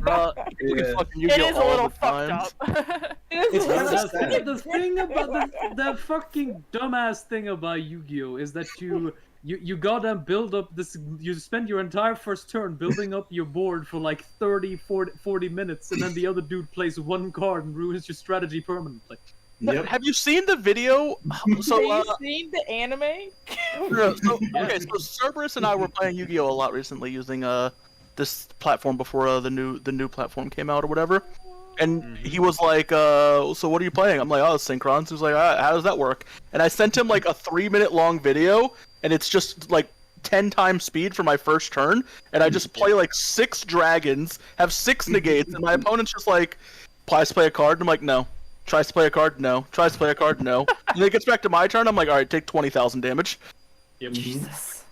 Bruh, you can Yeah. fucking It Yu-Gi-Oh is a all little the fucked times. up. It's It's kinda just- sad. The thing about the fucking dumbass thing about Yu-Gi-Oh is that you gotta build up this. You spend your entire first turn building up your board for like 30, 40 minutes, and then the other dude plays one card and ruins your strategy permanently. Yep. Have you seen the video? So, Have you seen the anime? okay, so Cerberus and I were playing Yu-Gi-Oh a lot recently using this platform before the new platform came out or whatever. And he was like, so what are you playing? I'm like, oh, Synchrons. He was like, how does that work? And I sent him like a 3-minute long video, and it's just like 10 times speed for my first turn, and I just play like 6 dragons, have 6 negates, and my opponent's just like, tries to play a card, and I'm like, no. Tries to play a card, no. Tries to play a card, no. And then it gets back to my turn, I'm like, alright, take 20,000 damage. Yep. Jesus.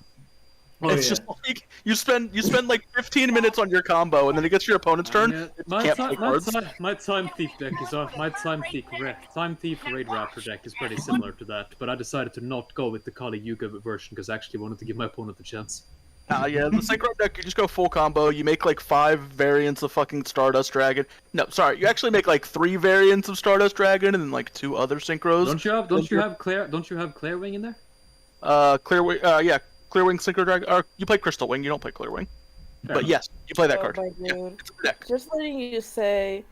Oh, It's yeah. just like you spend like 15 minutes on your combo, and then it gets to your opponent's turn. Yeah, you my, can't ti- play my, cards. ti- my time thief deck is my time thief raid raptor deck is pretty similar to that, but I decided to not go with the Kali Yuga version because I actually wanted to give my opponent a chance. Yeah, the Synchro deck, you just go full combo. You make like 5 variants of fucking Stardust Dragon. No, sorry, you actually make like 3 variants of Stardust Dragon and then like 2 other synchros. Don't you have Claire Wing in there? Clearwing, yeah, Clearwing Synchro Dragon. Or you play Crystal Wing, you don't play Clearwing. Fair But enough. yes, you play that Oh card. my Yeah, dude. it's a deck. Just letting you say,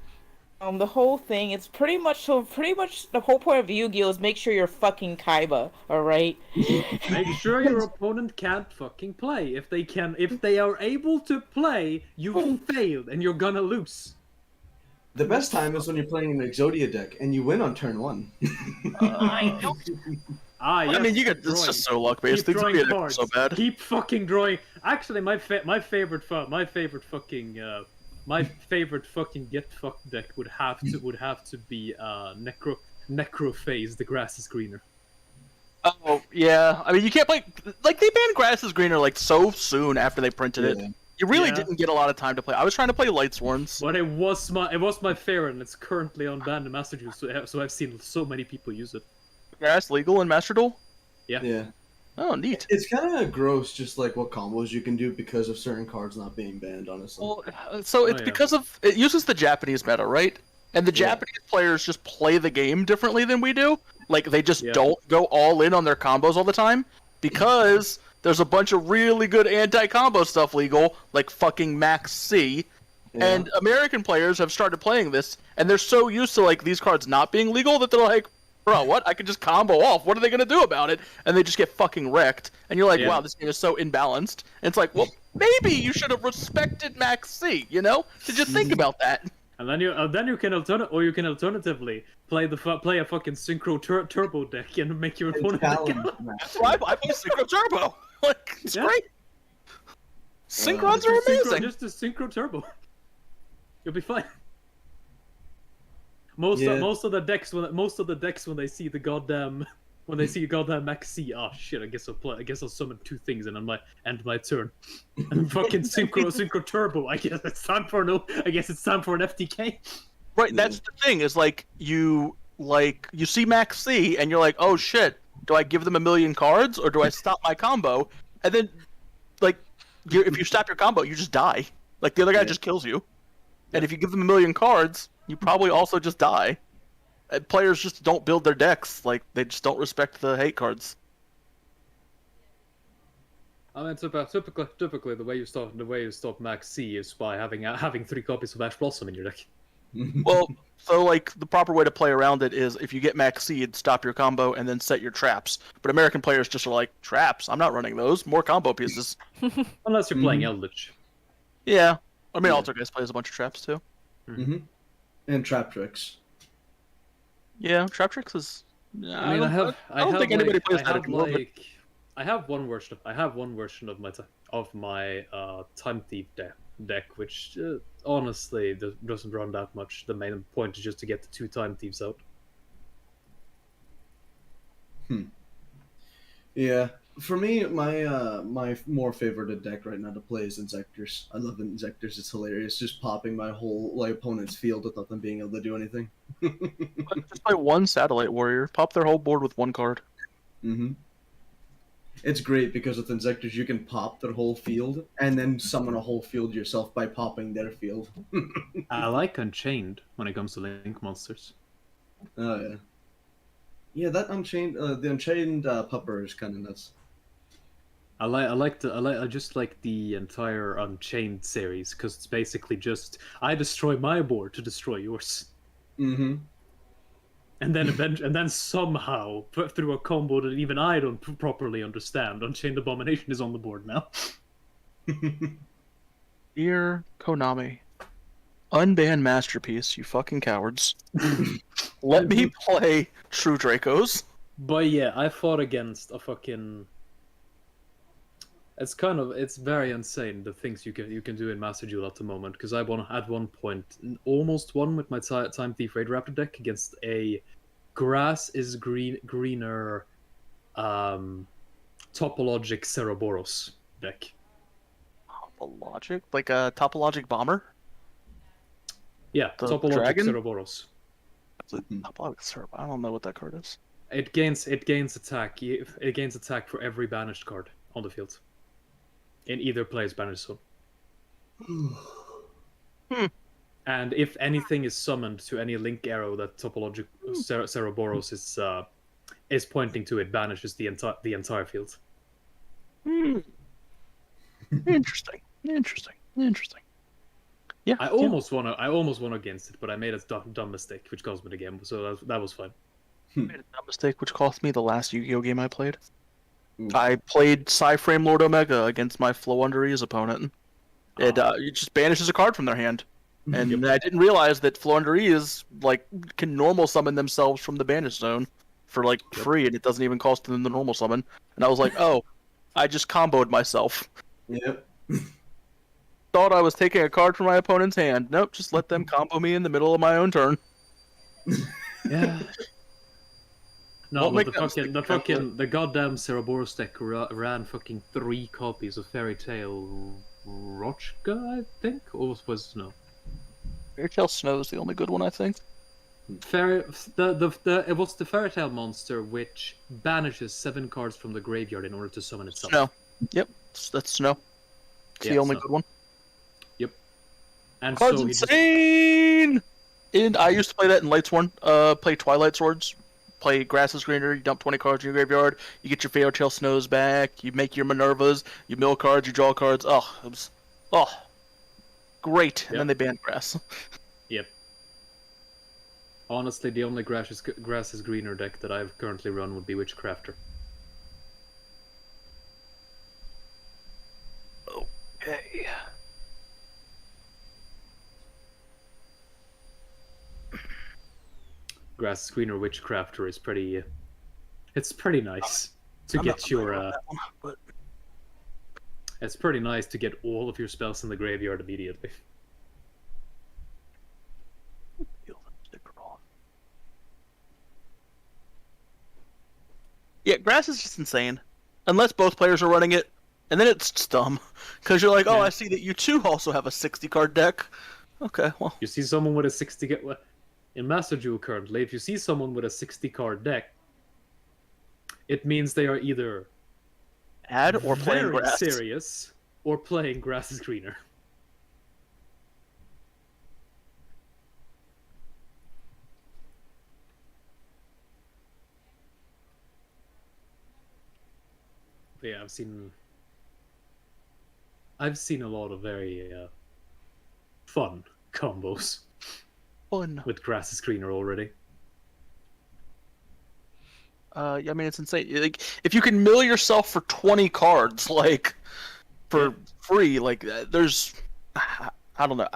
the whole thing, it's pretty much the whole point of Yu-Gi-Oh is make sure you're fucking Kaiba, alright? Make sure your opponent can't fucking play. If they are able to play, you failed and you're gonna lose. The best time is when you're playing an Exodia deck and you win on turn 1. Yes, I mean, you keep get it's drawing. just so luck based. Keep Things drawing get cards. so bad. Keep fucking drawing. Actually, my favorite fucking get fucked deck would have to be Necrophase. The grass is greener. Oh yeah, I mean you can't play like they banned Grass is Greener like so soon after they printed it. Yeah. You really Yeah. didn't get a lot of time to play. I was trying to play Lightsworns. But it was my favorite, and it's currently on banned in Massachusetts. So I've seen so many people use it. Grass legal in Master Duel. Yeah. Oh, neat. It's kind of gross, just like what combos you can do because of certain cards not being banned, honestly. Well, so it's yeah. because of it uses the Japanese meta, right? And the Yeah. Japanese players just play the game differently than we do. Like they just Yeah. don't go all in on their combos all the time because there's a bunch of really good anti-combo stuff legal, like fucking Max C. Yeah. And American players have started playing this, and they're so used to like these cards not being legal that they're like, bro, what? I can just combo off. What are they gonna do about it? And they just get fucking wrecked. And you're like, Yeah. wow, this game is so imbalanced. And it's like, well, maybe you should have respected Max C. You know? Did you think about that? And then you can alternatively play a fucking synchro turbo deck and make your And opponent. Talon That's why I play Synchro Turbo. Like, it's Yeah. great. Synchrons are amazing. Just a synchro turbo. You'll be fine. Most Yeah. of the decks when they see the goddamn Max C, oh shit, I guess I'll summon 2 things and end my turn. And fucking synchro turbo. I guess it's time for an FTK. Right, that's the thing, is like you see Max C and you're like, oh shit, do I give them a million cards or do I stop my combo? And then like if you stop your combo, you just die. Like the other guy just kills you. And if you give them a million cards, you probably also just die. players just don't build their decks. Like they just don't respect the hate cards. I mean, typically the way you stop Max C is by having 3 copies of Ash Blossom in your deck. Well, so like the proper way to play around it is if you get max seed, stop your combo and then set your traps. But American players just are like, traps? I'm not running those. More combo pieces. Unless you're playing Eldritch. Yeah. I mean, Yeah. Altergeist plays a bunch of traps too. And trap tricks. Yeah, trap tricks is. I mean, I don't think anybody plays that have anymore, but- I have one version. I have one version of my Time Thief deck, which honestly doesn't run that much. The main point is just to get the 2 Time Thieves out. Yeah, for me, my more favored deck right now to play is Inzectors. I love Inzectors. It's hilarious, just popping my whole opponent's field without them being able to do anything. Just play one Satellite Warrior. Pop their whole board with 1 card. It's great because with Inzectors you can pop their whole field and then summon a whole field yourself by popping their field. I like Unchained when it comes to Link monsters. Oh yeah. Yeah, that Unchained, the Unchained Pupper is kind of nuts. I just like the entire Unchained series because it's basically just I destroy my board to destroy yours, and then somehow through a combo that even I don't properly understand, Unchained Abomination is on the board now. Dear Konami, unban Masterpiece, you fucking cowards. Let me play True Dracos. But yeah, I fought against a fucking. It's very insane the things you can do in Master Duel at the moment. Because I won at one point, almost won with my Time Thief Raid Raptor deck against a grass is greener, topologic Ceroboros deck. Topologic, like a topologic bomber. Yeah, The topologic dragon? Ceroboros. Topologic Cerb. I don't know what that card is. It gains attack. It gains attack for every banished card on the field. In either player's banished zone. And if anything is summoned to any link arrow that topologic Ceroboros is pointing to, it banishes the entire field. Interesting. Yeah, I almost won against it, but I made a dumb mistake, which cost me the game. So that was fine. made a dumb mistake, which cost me the last Yu-Gi-Oh game I played. I played Psyframe Lord Omega against my Floowandereeze opponent. It just banishes a card from their hand. And I didn't realize that Floowandereeze can normal summon themselves from the banish zone for free, and it doesn't even cost them the normal summon. And I was like, oh, I just comboed myself. Yep. Thought I was taking a card from my opponent's hand. Nope, just let them combo me in the middle of my own turn. Yeah. No, Won't but make that the goddamn Ceroboros deck ran fucking 3 copies of Fairy Tale Rochka, I think, or was no. Fairy Tale Snow is the only good one, I think. It was the Fairy Tale monster which banishes 7 cards from the graveyard in order to summon itself. Snow. Yep, that's Snow. It's the only good one. Yep. And Card's so insane! And I used to play that in Lightsworn. Play Twilight Swords. Play Grass is Greener. You dump 20 cards in your graveyard. You get your Fairy Tale Snows back. You make your Minervas. You mill cards. You draw cards. Oh, it was... Oh. Great. And then they banned Grass. Yep. Honestly, the only grass is greener deck that I've currently run would be Witchcrafter. Okay. Grass is greener Witchcrafter is pretty. It's pretty nice to get your. It's pretty nice to get all of your spells in the graveyard immediately. Yeah, Grass is just insane. Unless both players are running it, and then it's just dumb. Because you're like, oh, I see that you too also have a 60-card deck. Okay, well. You see someone with a 60... In Master Duel currently, if you see someone with a 60-card deck, it means they are either Add or playing very Grass. serious or playing Grass is Greener. yeah, I've seen a lot of very fun combos Fun. with grass screener already. I mean, it's insane. Like, if you can mill yourself for 20 cards, like, for free, like, there's, I don't know.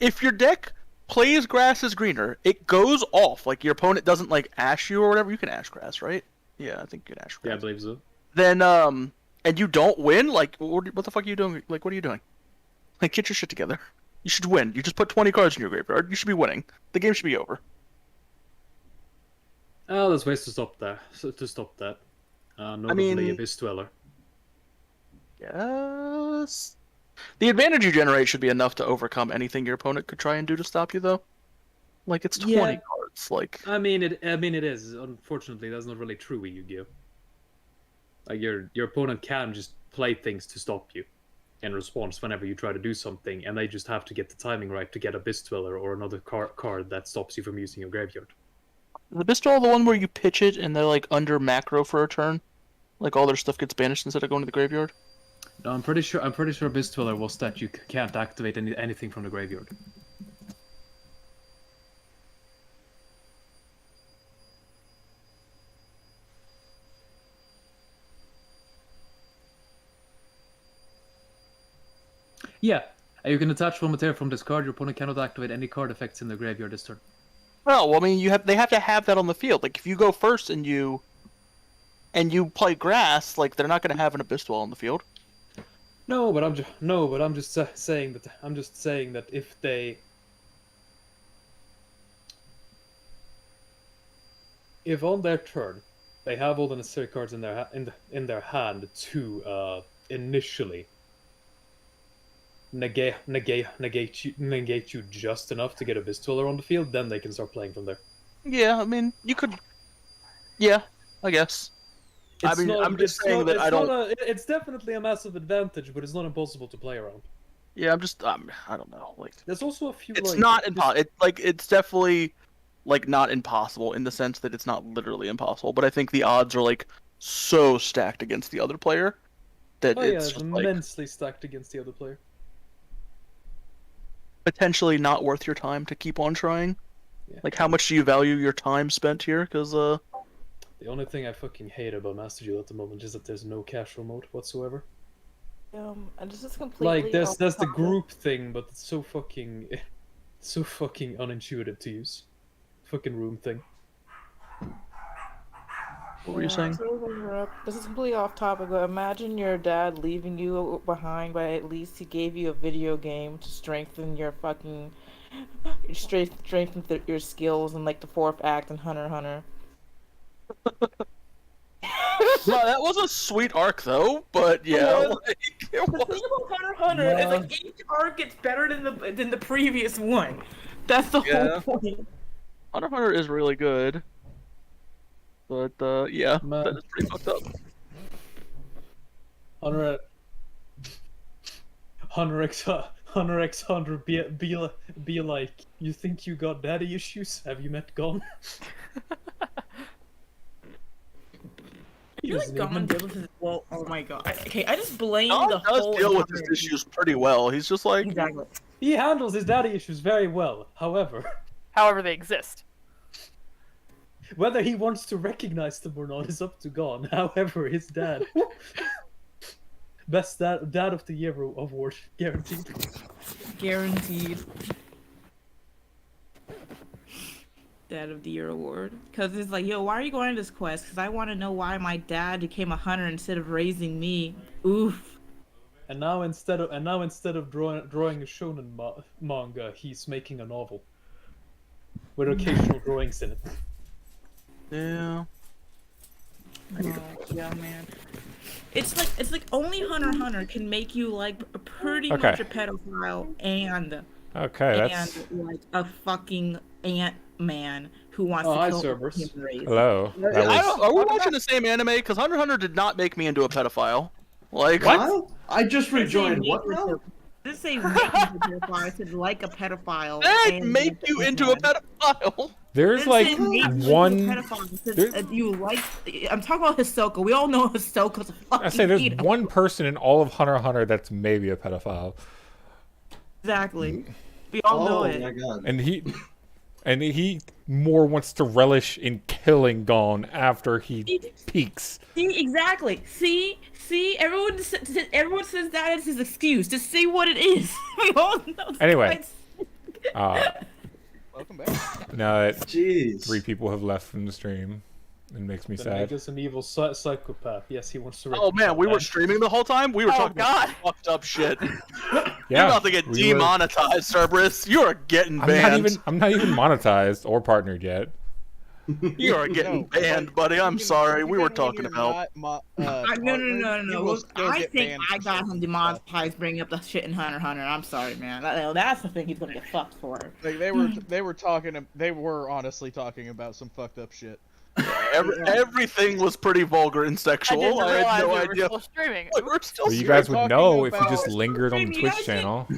If your deck plays grass is greener, it goes off. Like, your opponent doesn't, like, ash you or whatever. You can ash grass, right? Yeah, I think you can ash grass. Yeah, I believe so. Then, and you don't win, like, what the fuck are you doing? Like, what are you doing? Like, get your shit together. You should win. You just put 20 cards in your graveyard. You should be winning. The game should be over. Oh, there's ways to stop that. Notably, mean- Abyss Dweller. Yes. The advantage you generate should be enough to overcome anything your opponent could try and do to stop you, though. Like, it's 20 Yeah. cards. Like, I mean, it is. Unfortunately, that's not really true with Yu-Gi-Oh. Like, your opponent can just play things to stop you in response whenever you try to do something, and they just have to get the timing right to get Abyss Dweller or another card that stops you from using your graveyard. is the Bistol the one where you pitch it and they're, like, under macro for a turn? Like, all their stuff gets banished instead of going to the graveyard? No, I'm pretty sure Abyss Dweller was that you can't activate anything from the graveyard. Yeah, you can attach one material from this card. Your opponent cannot activate any card effects in the graveyard this turn. Well, I mean, they have to have that on the field. Like, if you go first and you play grass, like, they're not going to have an Abyss Dwell on the field. No, but I'm just saying that if on their turn they have all the necessary cards in their hand to initially negate you just enough to get a Abyss Dweller on the field, then they can start playing from there. Yeah, I mean, you could. Yeah, I guess. I'm just saying that I don't. It's definitely a massive advantage, but it's not impossible to play around. Yeah, I don't know. Like, There's also a few. it's not impossible. It's definitely like not impossible in the sense that it's not literally impossible. But I think the odds are like so stacked against the other player that it's just, like, immensely stacked against the other player. potentially not worth your time to keep on trying. Yeah. Like, how much do you value your time spent here? Because The only thing I fucking hate about Master Duel at the moment is that there's no casual mode whatsoever. And this is completely Like, there's off the topic. group thing, but it's so fucking unintuitive to use. Fucking room thing. what were you saying? Sorry to interrupt. This is completely off topic, but imagine your dad leaving you behind, but at least he gave you a video game to strengthen your fucking your skills in like the 4th act in Hunter x Hunter. No, that was a sweet arc though. But yeah, like, it The was. thing about Hunter x Hunter is like each arc gets better than the previous one. That's the Yeah. whole point. Hunter x Hunter is really good. But yeah, Man. that is pretty fucked up. Hunter x Hunter be like, you think you got daddy issues? Have you met Gon? I feel like Gon deals with his, well, oh my god. Okay, I just blame Gon the does whole deal with his entire- issues pretty well. He's just like, Exactly. He handles his daddy issues very well. However, However, they exist. whether he wants to recognize them or not is up to Gon. However, his dad. Best dad of the year award, guaranteed. Guaranteed. Dad of the Year award. Because it's like, yo, why are you going on this quest? Because I want to know why my dad became a hunter instead of raising me. Oof. And now instead of drawing a shonen manga, he's making a novel with occasional drawings in it. yeah. Yeah, man. It's like only Hunter x Hunter can make you like pretty Okay. much a pedophile and Okay, that's like a fucking Ant-Man who wants Oh, to hi, kill the Cerberus. human race. hello. That was Are we watching the same anime? Because Hunter x Hunter did not make me into a pedophile. Like, What? I just Didn't say rejoined. make What you now? into- didn't say make you into a pedophile. I said like a pedophile. that and make you into a pedophile. There's Didn't like say maybe you're one. pedophile because, there's- you like. I'm talking about Hisoka. We all know Hisoka's a fucking. I say there's pedo. one person in all of Hunter x Hunter that's maybe a pedophile, Exactly. We all know Oh it. my god. and he more wants to relish in killing Gon after he peaks. See, exactly. See, everyone says that is his excuse. Just see what it is. We all know. Anyway. Welcome back. Now that Jeez. 3 people have left from the stream, it makes me The sad. nigga's an evil psychopath. Yes, he wants to. Oh man, we were rectify streaming the whole time. We were Oh, talking God. about fucked up shit. Yeah, You're about to get we were- demonetized, Cerberus. You are getting I'm banned. not even monetized or partnered yet. You are getting No, banned, like, buddy. I'm even- sorry. We even were when talking you're about. not No. partnered, you will still I get think banned I for got certain him demonetized bringing up the shit in Hunter x Hunter. I'm sorry, man. That's the thing he's gonna get fucked for. Like they were honestly talking about some fucked up shit. Everything was pretty vulgar and I sexual. didn't I, realize had no we were idea. still streaming. Wait, we're still Well, you streaming. guys would talking know if you about- just lingered on the Maybe Twitch I should- channel.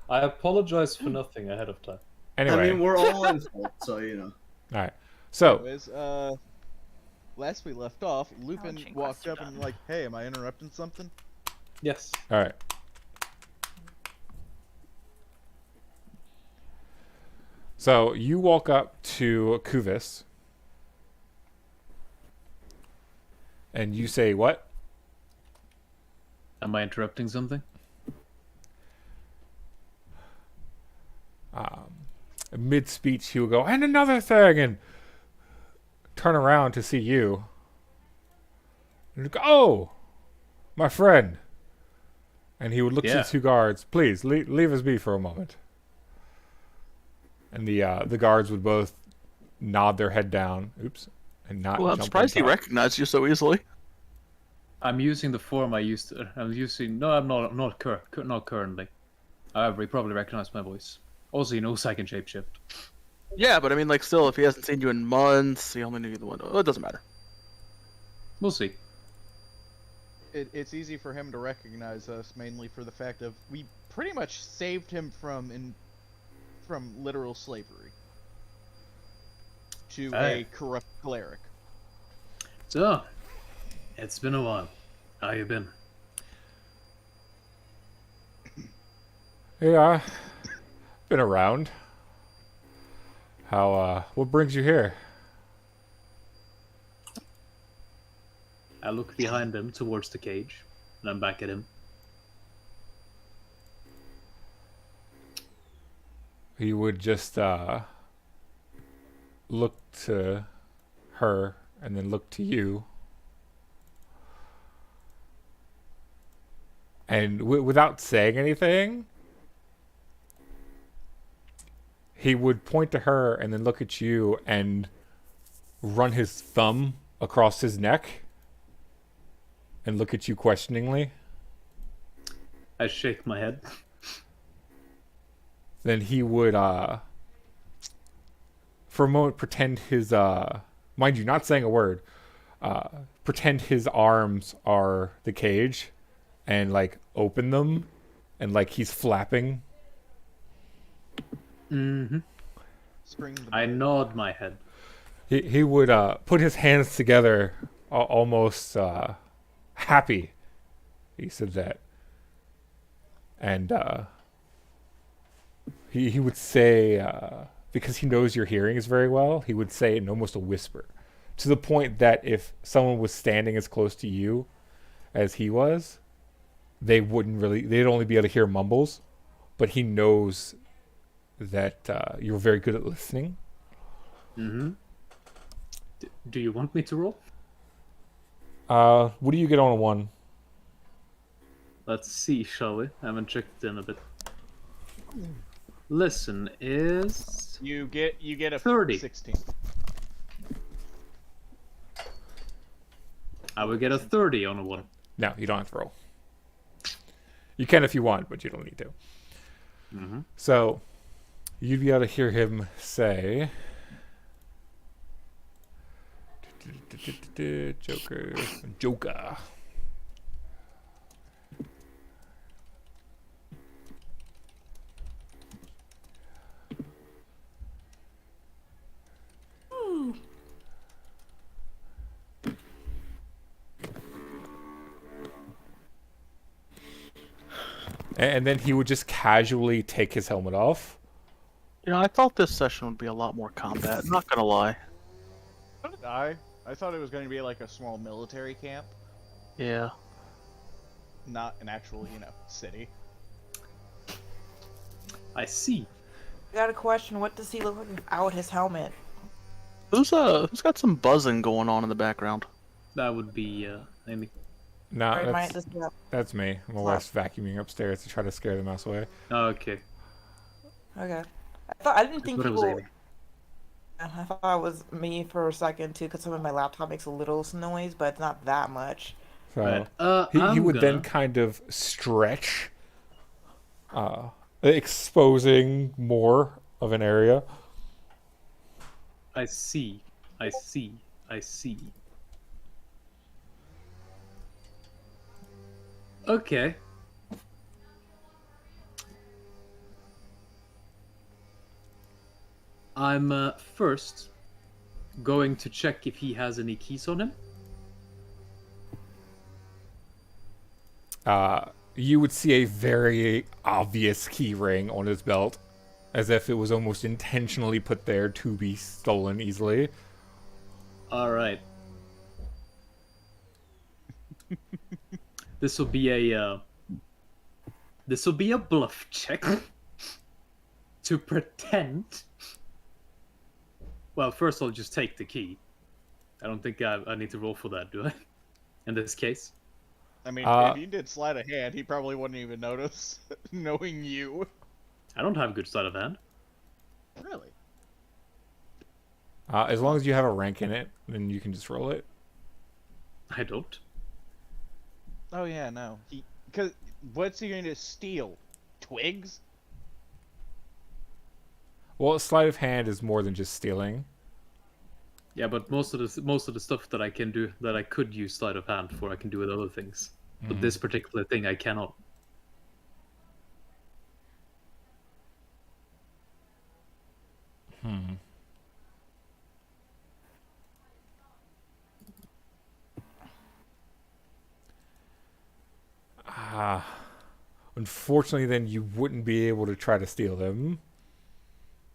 I apologize for nothing ahead of time. Anyway, I mean, we're all in fault, so you know. all right. So Anyways, last we left off, Lupin Challenging walked up question. and like, "Hey, am I interrupting something?" Yes. all right. So you walk up to Kuvis, and you say, "What?" Am I interrupting something? Mid speech, he will go, "And another thing," and turn around to see you. And go, "Oh, my friend." And he would look to Yeah. the 2 guards. "Please leave us be for a moment." And the guards would both nod their head down. Oops, and not. Well, I'm jump surprised on he top. recognized you so easily. I'm using the form I used. I'm using. No, I'm not. Not currently. However, he probably recognized my voice. Also, he knows I can shapeshift. Yeah, but I mean, like, still, if he hasn't seen you in months, he only knew you the one. Oh, it doesn't matter. We'll see. It's easy for him to recognize us, mainly for the fact of we pretty much saved him from literal slavery to Hey. a corrupt cleric. So, it's been a while. How you been? Yeah, been around. How? What brings you here? I look behind him towards the cage, and I'm back at him. He would just look to her and then look to you. And without saying anything, he would point to her and then look at you and run his thumb across his neck and look at you questioningly. I shake my head. Then he would for a moment pretend his mind you, not saying a word, pretend his arms are the cage and like open them and like he's flapping. Mm-hmm. Spring the I nod my head. He would put his hands together almost happy. He said that. And he would say, because he knows your hearing is very well, he would say it in almost a whisper. To the point that if someone was standing as close to you as he was, they'd only be able to hear mumbles. But he knows that you're very good at listening. Mm-hmm. Do you want me to roll? What do you get on a 1? Let's see, shall we? I haven't checked in a bit. Listen is You get a 30. 16. I will get a 30 on a 1. No, you don't have to roll. You can if you want, but you don't need to. Mm-hmm. So, you'd be able to hear him say, Joker. And then he would just casually take his helmet off. You know, I thought this session would be a lot more combat. Not gonna lie. So did I. I thought it was going to be like a small military camp, Yeah. not an actual, city. I see. Got a question. What does he look like without his helmet? Who's got some buzzing going on in the background? That would be Amy. No, Alright, that's, this is up. that's me. My wife's vacuuming upstairs to try to scare the mouse away. Oh, okay. Okay. I didn't think thought it was people. Amy. I thought it was me for a second too, because some of my laptop makes a little noise, but it's not that much. So Right. he I'm would then gonna- kind of stretch, exposing more of an area. I see. I see. I see. Okay. I'm first going to check if he has any keys on him. You would see a very obvious key ring on his belt, as if it was almost intentionally put there to be stolen easily. All right. This will be a bluff check to pretend. Well, first I'll just take the key. I don't think I need to roll for that, do I? In this case. I mean, Uh, if you did sleight of hand, he probably wouldn't even notice, knowing you. I don't have good sleight of hand. Really? As long as you have a rank in it, then you can just roll it. I don't. Oh yeah, no. Because what's he going to steal? Twigs? Well, sleight of hand is more than just stealing. Yeah, but most of the stuff that I can do that I could use sleight of hand for, I can do with other things. But this particular thing I cannot. Unfortunately, then you wouldn't be able to try to steal them.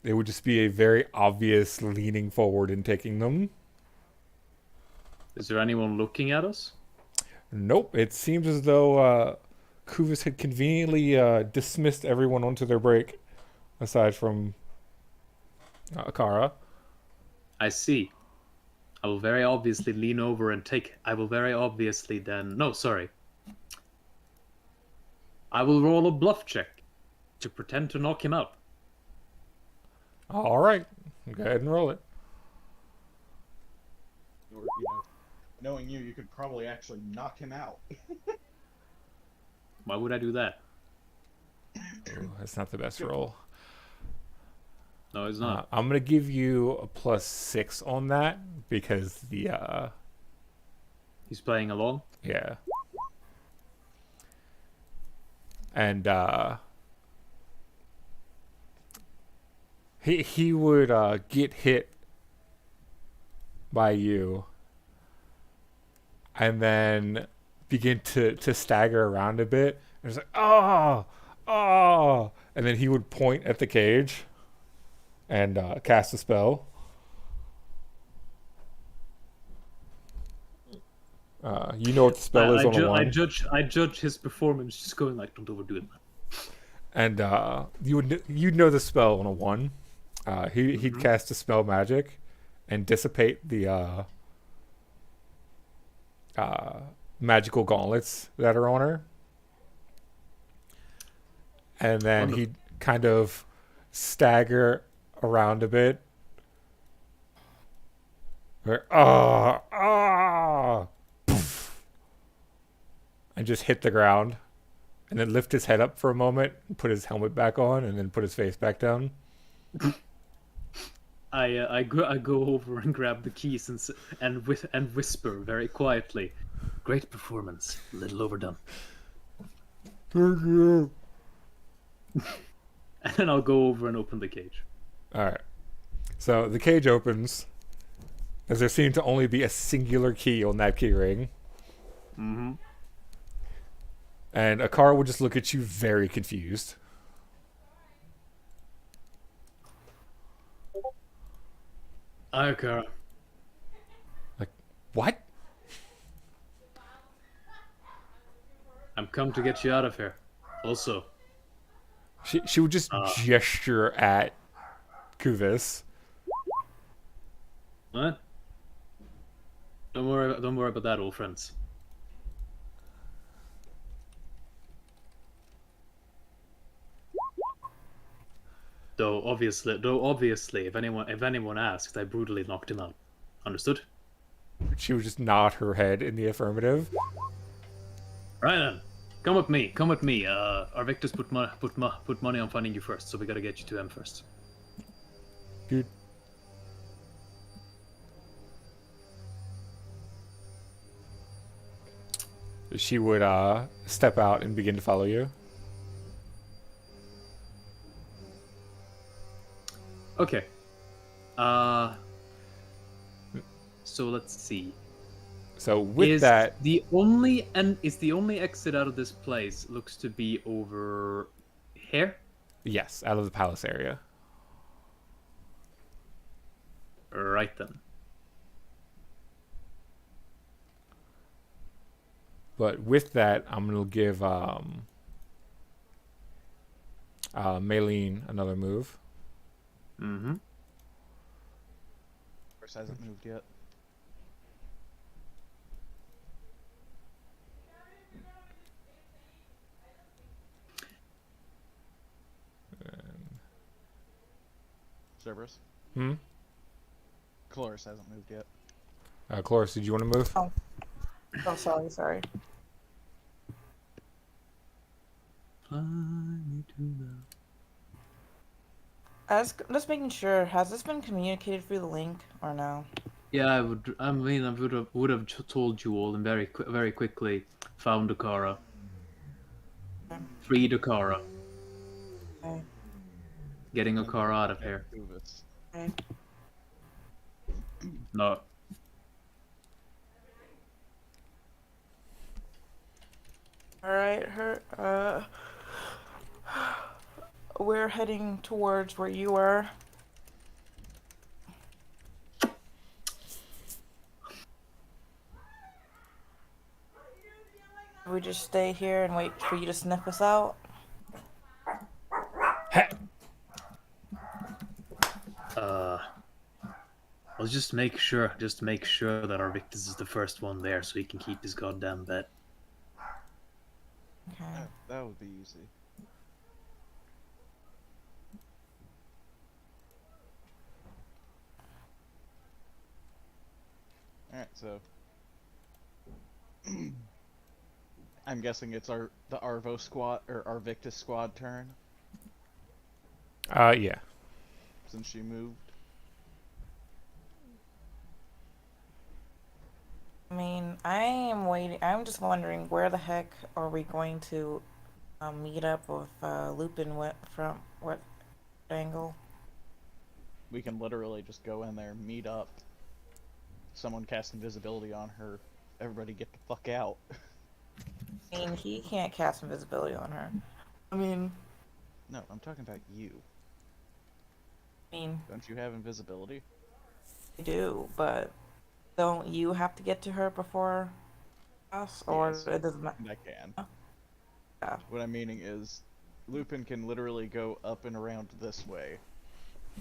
It would just be a very obvious leaning forward and taking them. Is there anyone looking at us? Nope. It seems as though Kuvis had conveniently dismissed everyone onto their break, aside from Akara. I see. I will very obviously lean over and take. I will very obviously then. No, sorry. I will roll a bluff check to pretend to knock him out. All right. Go ahead and roll it. Or, knowing you could probably actually knock him out. Why would I do that? Ooh, that's not the best roll. No, it's not. I'm going to give you a +6 on that because the... He's playing along. Yeah. And he would get hit by you and then begin to stagger around a bit. And it's like, oh, and then he would point at the cage and cast a spell. You know what the spell is on a one. I judge his performance just going like, don't overdo it, man. And you'd know the spell on a one. He'd cast a spell magic and dissipate the magical gauntlets that are on her. And then he'd kind of stagger around a bit. And just hit the ground. And then lift his head up for a moment, and put his helmet back on, and then put his face back down. I go over and grab the keys and whisper very quietly, "Great performance, a little overdone." Thank you. And then I'll go over and open the cage. All right. So the cage opens, as there seemed to only be a singular key on that key ring. Mm-hmm. And Akara will just look at you very confused. Akara. Like, what? I'm come to get you out of here. Also. She would just gesture at Kuvis. What? Don't worry about that, old friends. Though obviously, if anyone asks, I brutally knocked him out. Understood? She would just nod her head in the affirmative. Right then, come with me. Our victors put money on finding you first, so we gotta get you to him first. Dude. She would step out and begin to follow you. Okay. So let's see. So with Is that, the only exit out of this place looks to be over here? yes, out of the palace area. Right then. But with that, I'm gonna give Maylene another move. Mm-hmm. Course hasn't moved yet. Cerberus. Hmm. Cloris hasn't moved yet. Cloris, did you want to move? Oh, sorry. Just making sure. Has this been communicated through the link or no? Yeah, I would have told you all and very quickly found Akara. Freed Akara. Okay. Getting Akara out of here. Okay. No. Alright, we're heading towards where you are. We just stay here and wait for you to sniff us out. Let's just make sure that our Victus is the first one there, so he can keep his goddamn bet. Okay. That would be easy. Alright, so I'm guessing it's the Arvo squad or our Victus squad turn Yeah. since she moved. I mean, I am waiting. I'm just wondering where the heck are we going to meet up with Lupin? From what angle? We can literally just go in there, meet up. Someone cast invisibility on her. Everybody get the fuck out. I mean, he can't cast invisibility on her. I mean, No, I'm talking about you. Don't you have invisibility? I do, but don't you have to get to her before us, or Yes, it doesn't matter? I can. Yeah. What I'm meaning is, Lupin can literally go up and around this way.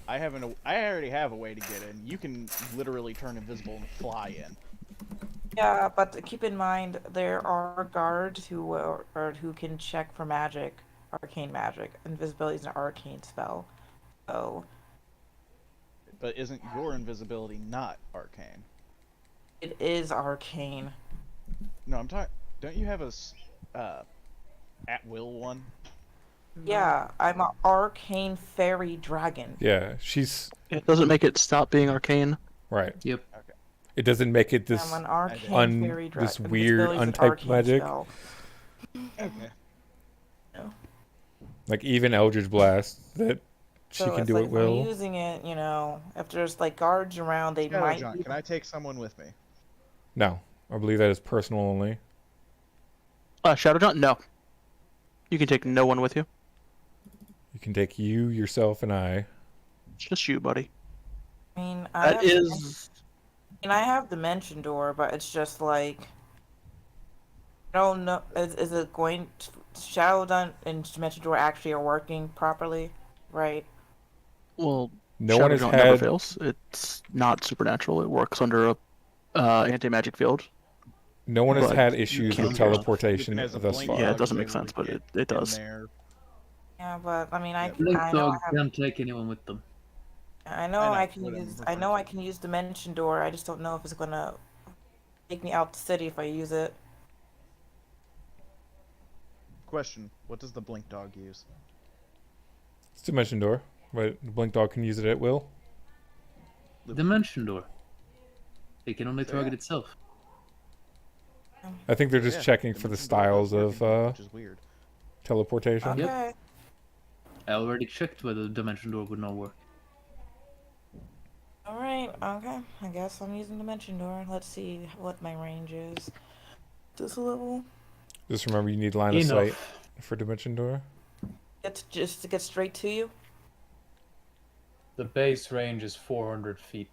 I already have a way to get in. You can literally turn invisible and fly in. Yeah, but keep in mind there are guards who can check for magic, arcane magic. Invisibility is an arcane spell, so But isn't your invisibility not arcane? it is arcane. No, I'm talking. Don't you have a at will one? Yeah, I'm an arcane fairy dragon. Yeah, she's It doesn't make it stop being arcane. right. Yep. Okay. It doesn't make it this I'm an arcane fairy dragon. this weird Invisibility is an untyped arcane magic. spell. Okay. Like even Eldritch Blast that she So can it's do like at if I'm will. using it, if there's like guards around, they Shadow might. John, can I take someone with me? No, I believe that is personal only. Shadow John? No. You can take no one with you. You can take you, yourself, and I. It's just you, buddy. I mean, I That have is. I have Dimension Door, but it's just like I don't know. Is it going to, Shadow Dun and Dimension Door actually are working properly, right? Well, No one Shadow has Jaunt never had fails. It's not supernatural. It works under a anti-magic field. no one has But had you issues can't with hear it. teleportation Lupin has a thus blink far. Yeah, it dog doesn't and make they sense, would but get it in does. there. Yeah, but I mean, Yep. Blink I know dog I have. can't take anyone with them. I know I know, I can but I'm use. I referring know I to- can use Dimension Door. I just don't know if it's gonna take me out the city if I use it. Question: what does the blink dog use? It's Dimension Door, but the Blink Dog can use it at will. Dimension door. It can only So, target yeah. itself. I think they're just Yeah, checking for the Dimension Door does styles work of in here, which is weird. teleportation. Yep. Okay. I already checked whether the dimension door would not work. All right. Okay. I guess I'm using Dimension Door. Let's see what my range is. This level. Just remember, you need line of sight Enough. for Dimension Door. It's just to get straight to you. The base range is 400 feet.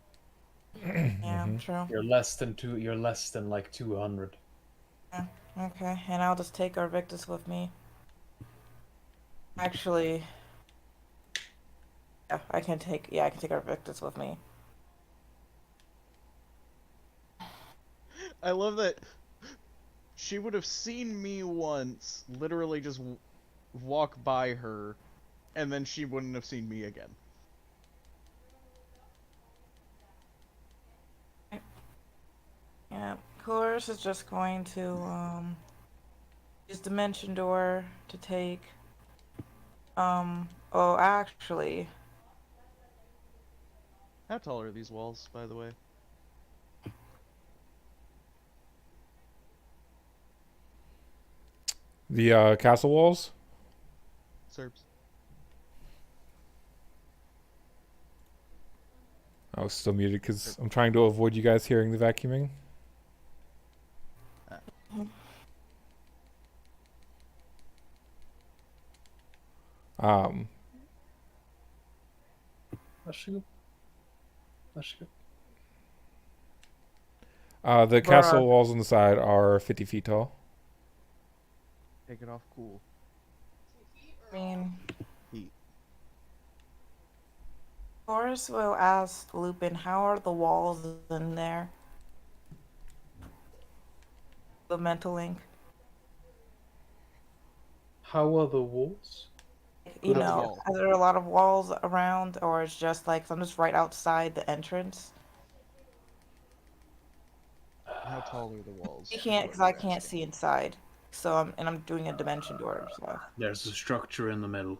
Yeah, Mhm. true. You're less than two. You're less than like 200. Okay, and I'll just take our Victus with me. Actually, yeah, I can take. Yeah, I can take our Victus with me. I love that she would have seen me once, literally just walk by her, and then she wouldn't have seen me again. Yeah, Chorus is just going to use Dimension Door to take. Oh, actually, How tall are these walls, by the way? The castle walls. Serbs. I was still muted because I'm trying to avoid you guys hearing the vacuuming. Um, the castle walls on the side are 50 feet tall. Take it off, cool. I mean, Heat. Chorus will ask Lupin, how are the walls in there? The mental link. How are the walls? You How's the know, wall? are there a lot of walls around, or it's just like I'm just right outside the entrance? How tall are the walls? I can't, because I can't see inside. So I'm doing a Dimension Door, so There's a structure in the middle.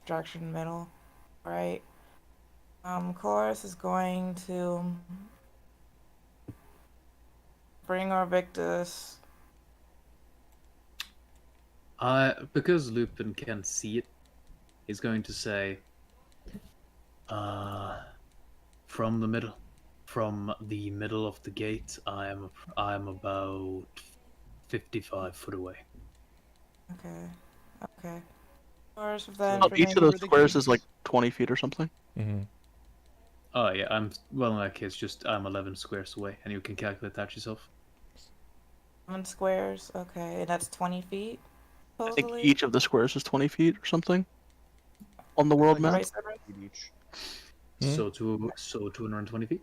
direction middle, right? Chorus is going to bring our Victus. Because Lupin can't see it, he's going to say, from the middle of the gate, I am about 55 foot away. Okay. Chorus with that Each of information. those squares is like 20 feet or something. Mm-hmm. Oh yeah, well in that case, I'm 11 squares away, and you can calculate that yourself. 7 squares, okay, and that's 20 feet. I think Supposedly? each of the squares is 20 feet or something on the world map. Right, Cerberus? Each. So 220 feet.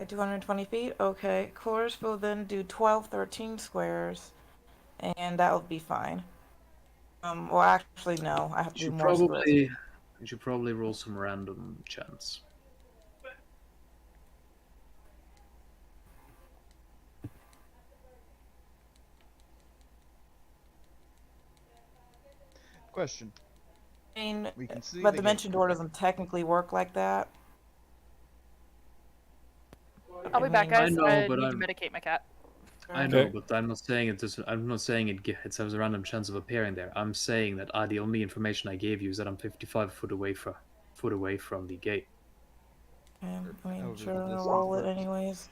At 220 feet? Okay. Chorus will then do 12, 13 squares, and that will be fine. Well, actually, no. I have to do more squares. You should probably roll some random chance. Question. I mean, We can see but the Dimension gate. Door doesn't technically work like that. I'll be back, I guys. know, I but need I'm- to medicate my cat. I know, Okay. but I'm not saying it has a random chance of appearing there. I'm saying that the only information I gave you is that I'm 55 foot away from the gate. I mean, However, sure, this I'll roll it works. anyways.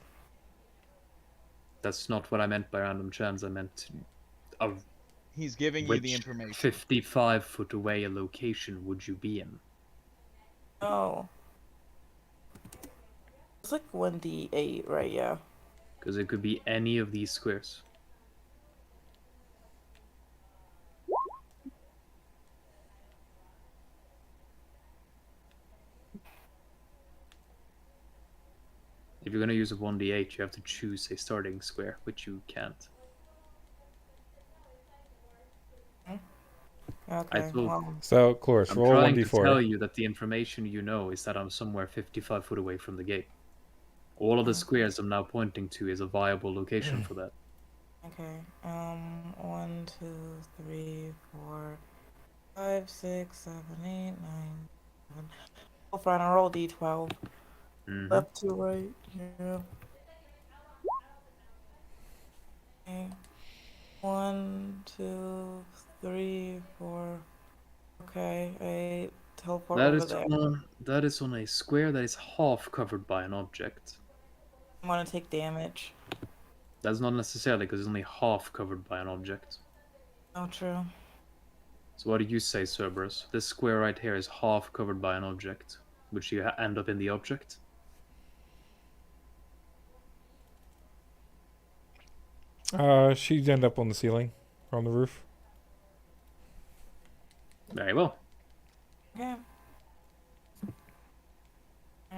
That's not what I meant by random chance. I meant a He's giving you Which the information. 55 foot away a location would you be in? Oh. It's like 1d8, right? Yeah. Because it could be any of these squares. If you're going to use a 1d8, you have to choose a starting square, which you can't. Okay. told- Well, So, Chloris, I'm roll trying to 1d4. tell you that the information you know is that I'm somewhere 55 foot away from the gate. All of the squares I'm now pointing to is a viable location for that. okay. 1, 2, 3, 4, 5, 6, 7, 8, 9, 10. Oh, fine. I roll d12. Mhm. Left to right. Yeah. Okay. 1, 2, 3, 4. Okay, I teleport That over is there. that is on a square that is half covered by an object. I'm gonna take damage. That's not necessarily because it's only half covered by an object. Oh, true. So what do you say, Cerberus? This square right here is half covered by an object. Would you end up in the object? She'd end up on the ceiling, or on the roof. Very well. Okay.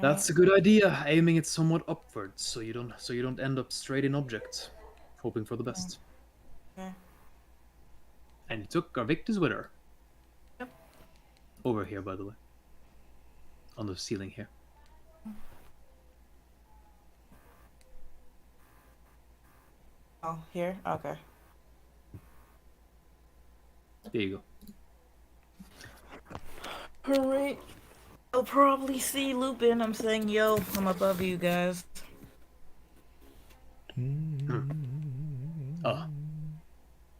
That's a good idea. Aiming it somewhat upwards, so you don't end up straight in objects. Hoping for the best. Okay. And you took our Victor's with her. Yep. Over here, by the way. On the ceiling here. Oh, here? Okay. There you go. Alright. I'll probably see Lupin. I'm saying, yo, I'm above you guys. Ah,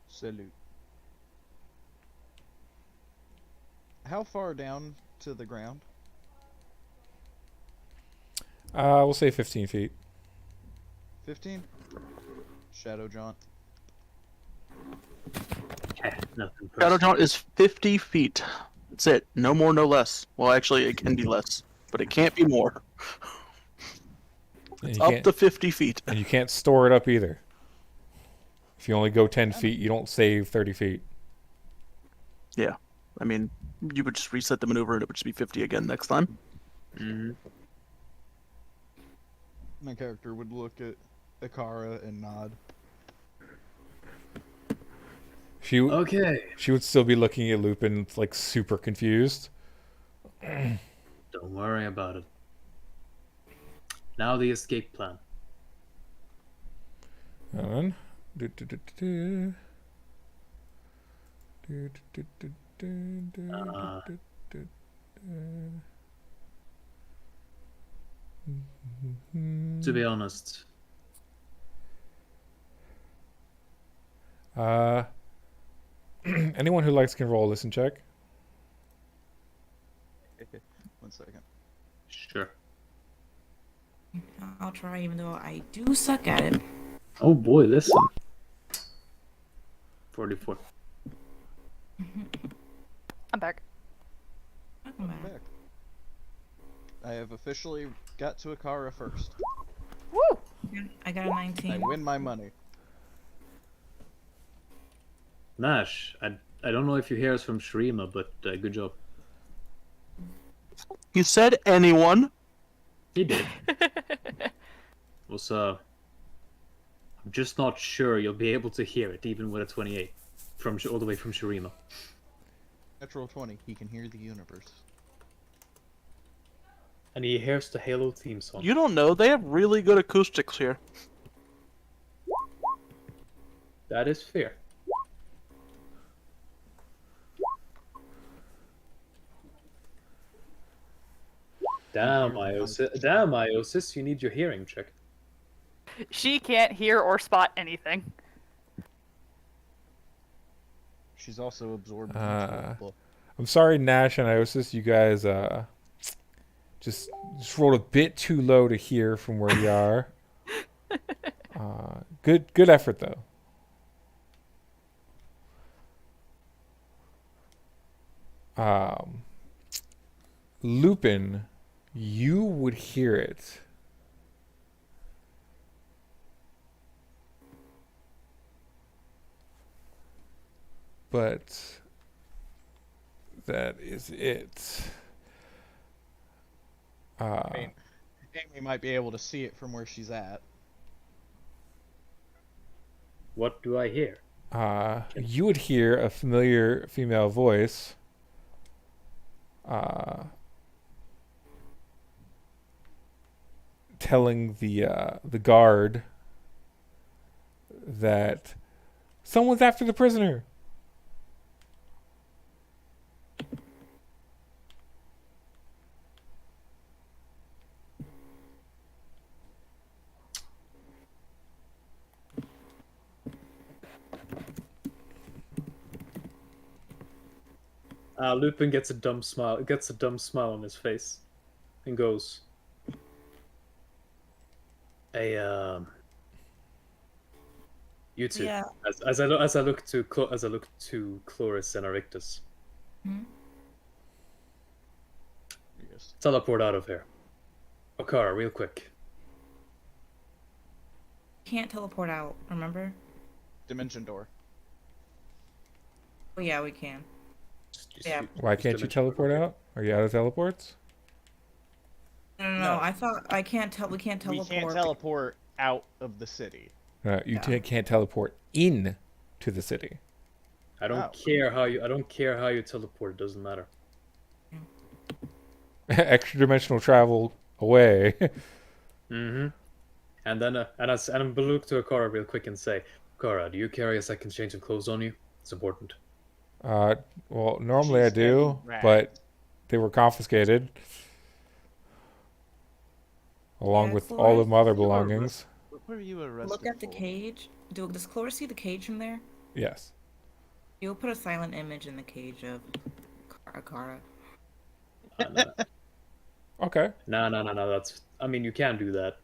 Salute. How far down to the ground? We'll say 15 feet. 15? Shadow Jaunt. nothing Shadow personal. Jaunt is 50 feet. That's it. No more, no less. Well, actually, it can be less, but it can't be more. And It's you up can't- to 50 feet. And you can't store it up either. If you only go 10 feet, you don't save 30 feet. Yeah. I mean, you would just reset the maneuver and it would just be 50 again next time. Mhm. My character would look at Akara and nod. She Okay. she would still be looking at Lupin like super confused. Don't worry about it. Now the escape plan. Hold on. Do, do, do, do, do. Do, do, do, do, do, Uh. do, do, do. To be honest, Anyone who likes can roll a listen check. 1 second. sure. I'll try, even though I do suck at it. Oh boy, listen. 44. I'm back. Welcome back. Back. I have officially got to Akara first. Woo! I got a I 19. win my money. Nash, I don't know if you hear us from Shreema, but good job. You said anyone. He did. Was I'm just not sure you'll be able to hear it, even with a 28, from all the way from Shreema. Natural 20. He can hear the universe. And he hears the Halo theme song. You don't know. They have really good acoustics here. That is fair. Damn, Iosis, you need your hearing check. She can't hear or spot anything. She's also absorbed. I'm sorry, Nash and Iosis, you guys just rolled a bit too low to hear from where you are. Good effort though. Um, Lupin, you would hear it. But that is it. I mean, Amy might be able to see it from where she's at. What do I hear? You would hear a familiar female voice. Telling the guard that someone's after the prisoner. Lupin gets a dumb smile. Gets a dumb smile on his face, and goes, "Hey, you two." Yeah. As I look to Chloris and Arictus, Yes. teleport out of here. Okara, real quick. Can't teleport out, remember? Dimension door. Oh yeah, we can. Yeah. Why can't you teleport out? Are you out of teleports? No, I thought I can't tell. We can't We teleport. can't teleport out of the city. You can't teleport in to the city. I don't care how you. I don't care how you teleport. It doesn't matter. Extra dimensional travel away. Mm-hmm. And then and I'm gonna look to Okara real quick and say, Okara, do you carry a second change of clothes on you? It's important. Well, normally I She's do, in rags. but they were confiscated along with all of my other belongings. What were you arrested Look at the for? cage. Does Cloris see the cage from there? Yes. You'll put a silent image in the cage of Akara. No. Okay. No. That's. I mean, you can do that.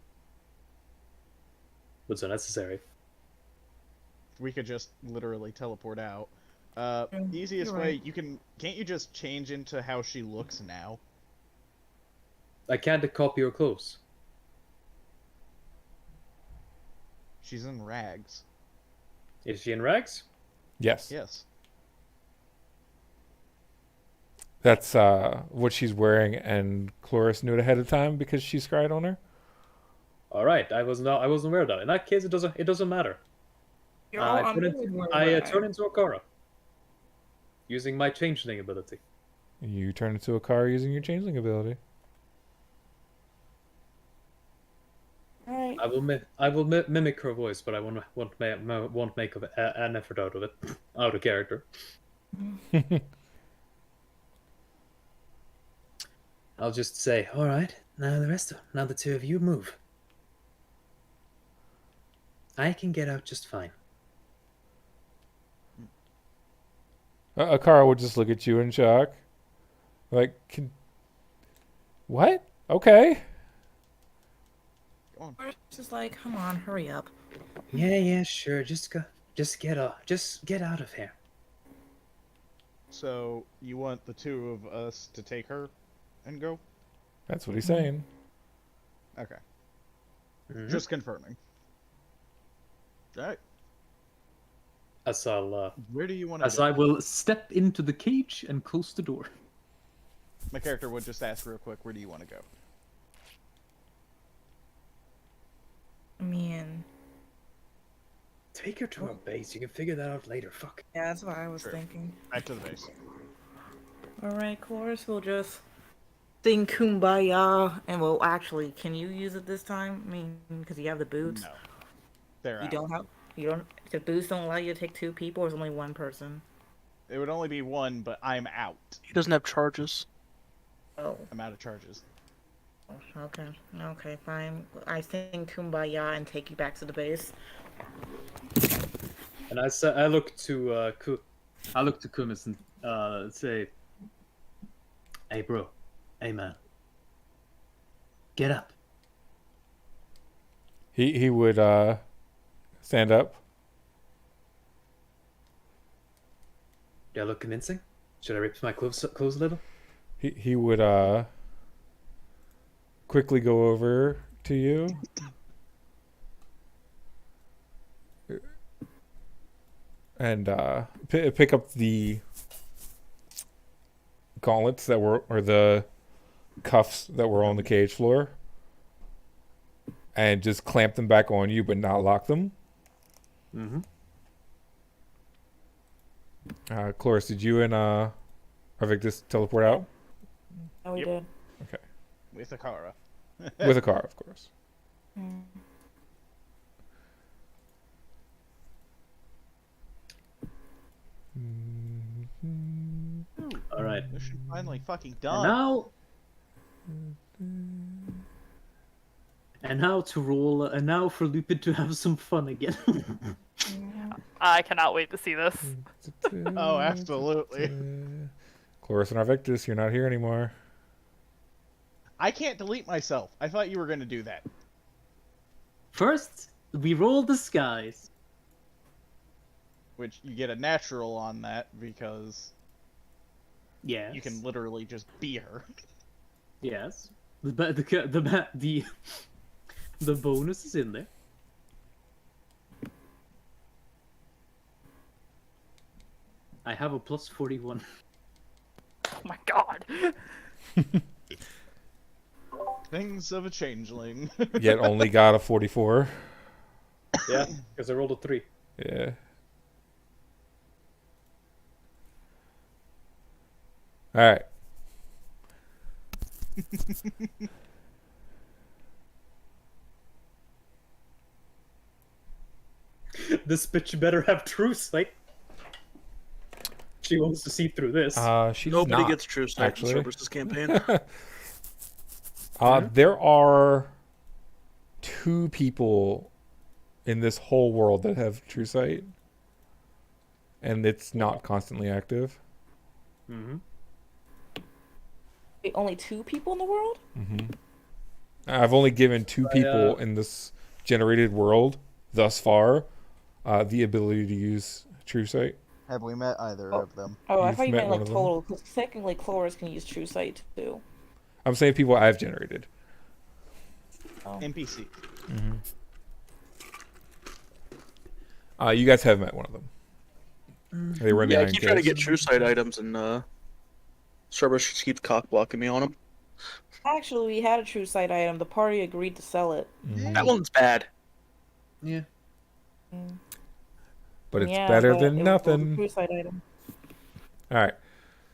But it's unnecessary. We could just literally teleport out. Easiest you're way, right. you can. Can't you just change into how she looks now? I can't copy your clothes. She's in rags. Is she in rags? Yes. Yes. That's what she's wearing, and Chloris knew it ahead of time because she scryed on her. All right, I wasn't aware of that. In that case, it doesn't matter. You're all on board with I what turn into Okara using my changeling ability. You turn into a car using your changeling ability. Alright. I will mimic her voice, but I won't make an effort out of it, out of character. I'll just say, all right, now the two of you move. I can get out just fine. Akara would just look at you in shock. Like, what? Okay. It's just like, come on, hurry up. Yeah, sure. Just get out of here. So you want the two of us to take her and go? That's what he's saying. Okay. Mhm. Just confirming. Alright. As Where do you want to I will step into the cage and close the door. My character would just ask real quick, where do you want to go? I mean, Take her to a base. You can figure that out later. Fuck. yeah, that's what I was Sure. thinking. Back to the base. Alright, Cloris, we'll just sing Kumbaya, and we'll actually, can you use it this time? I mean, because you have the boots. No. They're You out. don't have, the boots don't allow you to take two people, or is only one person? It would only be one, but I'm out. He doesn't have charges. Oh, I'm out of charges. okay, fine. I sing Kumbaya and take you back to the base. And I look to Kumis and say, "Hey, bro. Hey, man. Get up." He would stand up. Do I look convincing? Should I rip my clothes a little? He would quickly go over to you. And pick up the gauntlets that were, or the cuffs that were on the cage floor, and just clamp them back on you, but not lock them. Mm-hmm. Cloris, did you and Arvictus teleport out? Oh, we Yep. did. Okay. With Akara. With a car, of course. Mm. All right. Mission finally fucking And done. now, to roll, and now for Lupin to have some fun again. I cannot wait to see this. Oh, absolutely. Cloris and Arvictus, you're not here anymore. I can't delete myself. I thought you were gonna do that. First, we roll disguise. Which you get a natural on that because Yes. you can literally just be her. Yes. The bonus is in there. I have a plus 41. Oh my god. Things of a changeling. Yet only got a 44. Yeah, because I rolled a 3. Yeah. All right. This bitch better have true sight. She wants to see through this. She does Nobody not, gets true sight in actually. Cerberus' campaign. There are 2 people in this whole world that have true sight, and it's not constantly active. Mm-hmm. Wait, only 2 people in the world? Mm-hmm. I've only given 2 people in this generated world thus far the ability to use true sight. Have we met either of them? Oh, I You've thought you met meant one like of them? total, because technically Cloris can use true sight too. I'm saying people I've generated. Oh. NPC. Mm-hmm. You guys have met one of them. They were in the Yeah, I Iron keep trying to Caves. get true sight items, and Cerberus just keeps cock blocking me on them. Actually, we had a true sight item. The party agreed to sell it. Mhm. That one's bad. Yeah. Mm. But it's Yeah, better but than it was still a nothing. true sight item. All right.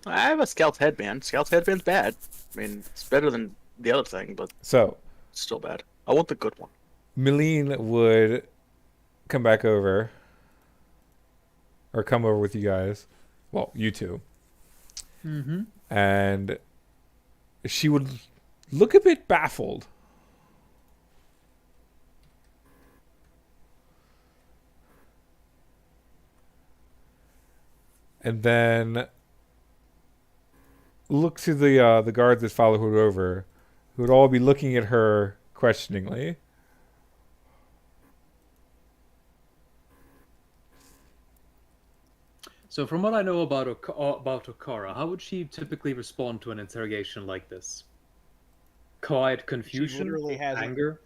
I have a Scout's headband. Scout's headband's bad. I mean, it's better than the other thing, but So, it's still bad. I want the good one. Meline would come back over, or come over with you guys. Well, you two. Mm-hmm. And she would look a bit baffled. And then look to the guards that follow her over, who would all be looking at her questioningly. So from what I know about Okara, how would she typically respond to an interrogation like this? Quiet confusion, literally has a- anger.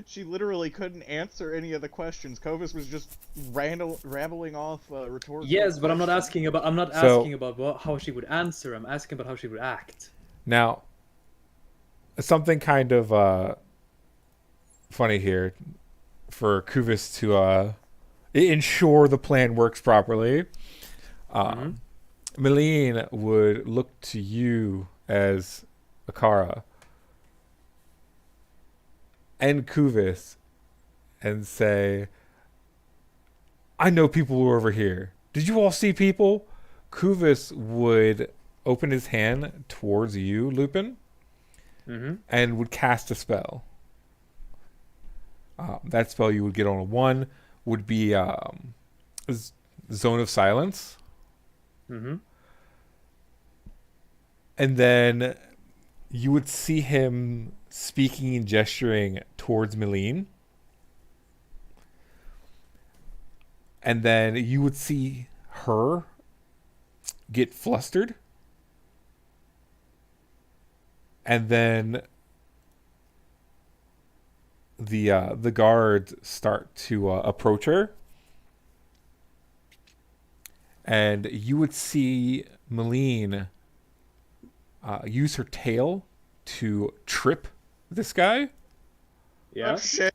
She literally couldn't answer any of the questions. Kovas was just rambling off rhetorical. Yes, but I'm not questions. asking about. I'm not So- asking about how she would answer. I'm asking about how she would act. Now, something kind of funny here for Kuvis to ensure the plan works properly. Meline would look to you as Akara and Kuvis and say, I know people who are over here. Did you all see people? Kuvis would open his hand towards you, Lupin, and would cast a spell. That spell you would get on a 1 would be Zone of Silence. Mm-hmm. And then you would see him speaking and gesturing towards Meline. And then you would see her get flustered, and then the guards start to approach her, and you would see Malene use her tail to trip this guy. Yeah. Oh, shit.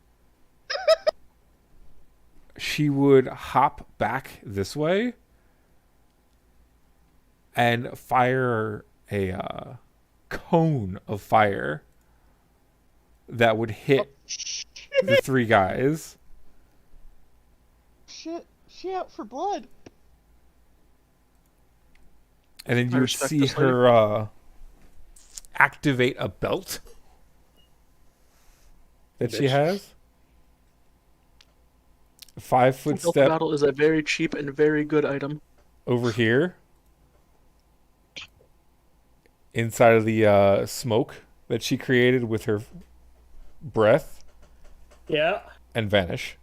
She would hop back this way and fire a cone of fire that would hit the three guys. Shit. She out for blood. And then I you would respect see this lady. her activate a belt that she Bitch. has. 5 foot Belt step battle is a very cheap and very good item. over here inside of the smoke that she created with her breath Yeah. and vanish.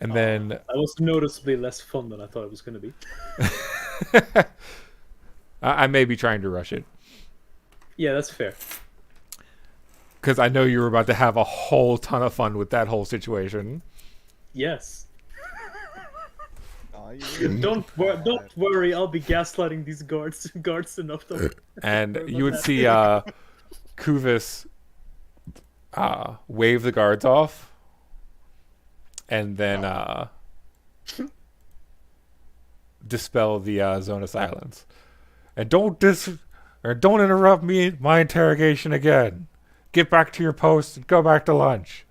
And then That was noticeably less fun than I thought it was going to be. I may be trying to rush it Yeah, that's fair. because I know you were about to have a whole ton of fun with that whole situation. Yes. Aw, you Don't worry, I'll be gaslighting these guards enough to. And you would see Kuvis wave the guards off, and then dispel the zone of silence. And don't interrupt my interrogation again. Get back to your post and go back to lunch.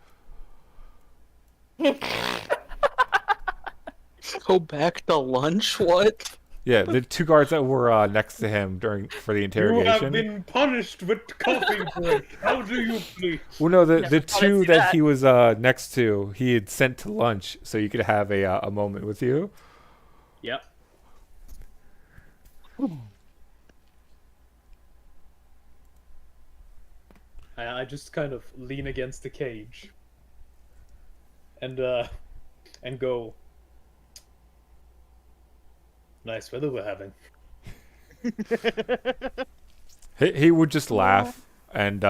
Go back to lunch? What? Yeah, the two guards that were next to him for the You interrogation. have been punished with coffee break. How do you please? Well, no, the Never thought I'd two see that that. he was next to, he had sent to lunch so you could have a moment with you. Yep. I just kind of lean against the cage and go. Nice weather we're having. He would just laugh and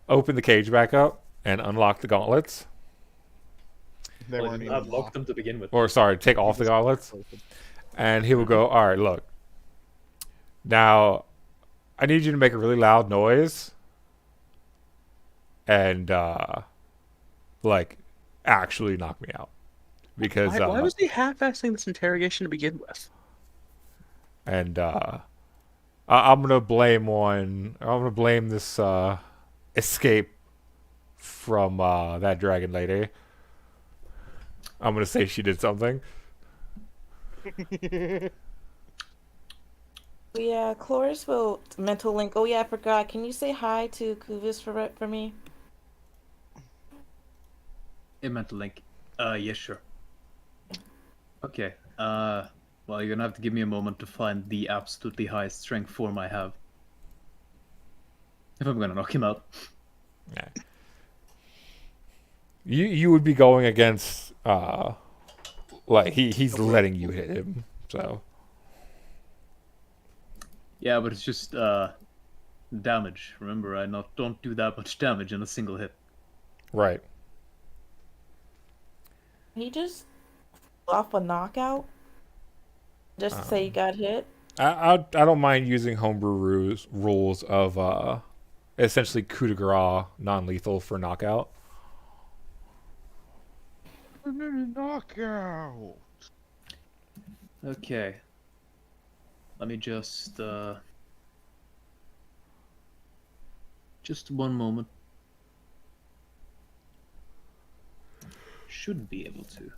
open the cage back up and unlock the gauntlets. They Well, weren't I've even locked them to begin with. Or, sorry, take off the gauntlets. And he will go, all right, look. Now, I need you to make a really loud noise. And, actually knock me out. Because, Why was he half-assing this interrogation to begin with? And, I'm gonna blame this, escape from, that dragon lady. I'm gonna say she did something. Yeah, Chloris will mental link. Oh yeah, I forgot. Can you say hi to Kuvis for me? A mental link. Yeah, sure. Okay. Well, you're gonna have to give me a moment to find the absolutely highest strength form I have. If I'm gonna knock him out. Yeah. You would be going against he's letting you hit him, so Yeah, but it's just damage. Remember, I don't do that much damage in a single hit. right. He just off a knockout just to say he got hit. I don't mind using homebrew rules of essentially coup de grace non-lethal for knockout. knockout. Okay. Let me just one moment. Should be able to.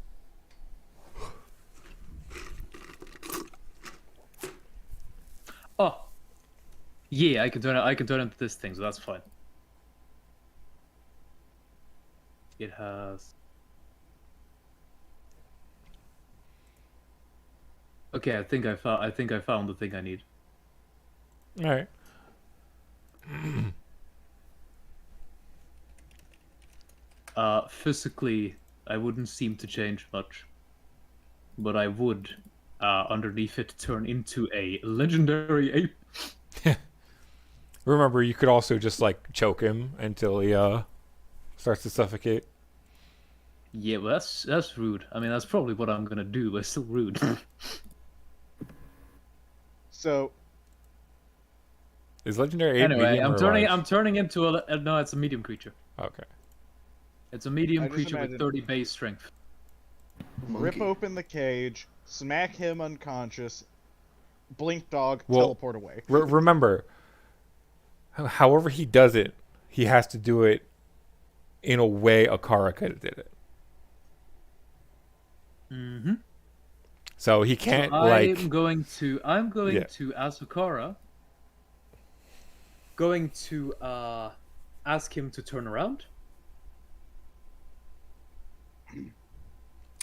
Oh. Yeah, I can turn it into this thing, so that's fine. It has. Okay, I think I found the thing I need. All right. Physically, I wouldn't seem to change much, but I would, underneath it, turn into a legendary ape. Remember, you could also just like choke him until he starts to suffocate. Yeah, well, that's rude. I mean, that's probably what I'm gonna do, but it's still rude. So Is legendary ape Anyway, medium I'm or turning. large? I'm turning into a. No, it's a medium creature. Okay. It's a medium I just creature with imagine- 30 base strength. rip open the cage, smack him unconscious, blink dog, Well, teleport away. Remember, however he does it, he has to do it in a way Akara could have did it. Mm-hmm. So he can't I'm like. going to Yeah. to Asukara. Going to ask him to turn around.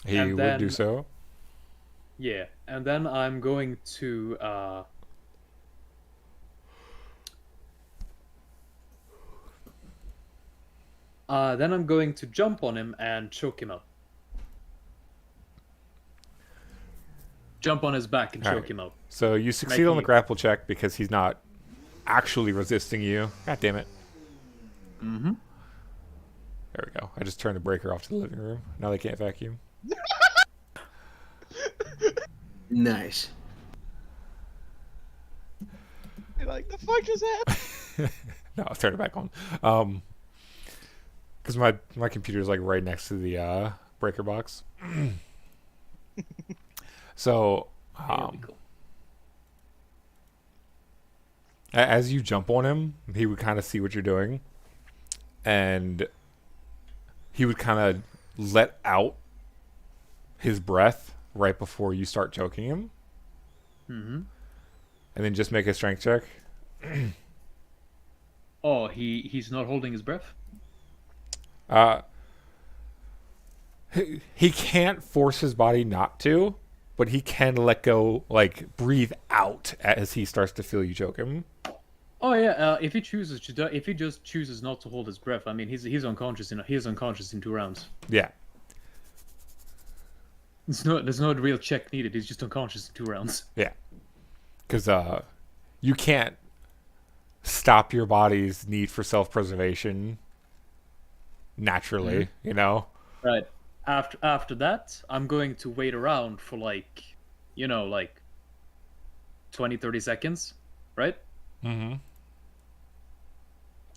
He and would do then- so. Yeah, and then I'm going to jump on him and choke him out. Jump on his back and choke Alright. him out. So you succeed on the Making- grapple check because he's not actually resisting you. God damn it. Mm-hmm. There we go. I just turned the breaker off to the living room. Now they can't vacuum. Nice. You're like, the fuck just happened? No, I'll turn it back on. Because my computer's like right next to the breaker box. So, as you jump on him, he would kind of see what you're doing, and he would kind of let out his breath right before you start choking him, Mm-hmm. and then just make a strength check. Oh, he's not holding his breath? He can't force his body not to, but he can let go, like breathe out as he starts to feel you choke him. Oh yeah, if he chooses to, if he just chooses not to hold his breath, I mean, he's unconscious in 2 rounds. Yeah. There's no real check needed. He's just unconscious in 2 rounds. Yeah. Because you can't stop your body's need for self-preservation naturally, you know? Right. After that, I'm going to wait around for like 20, 30 seconds, right? Mm-hmm.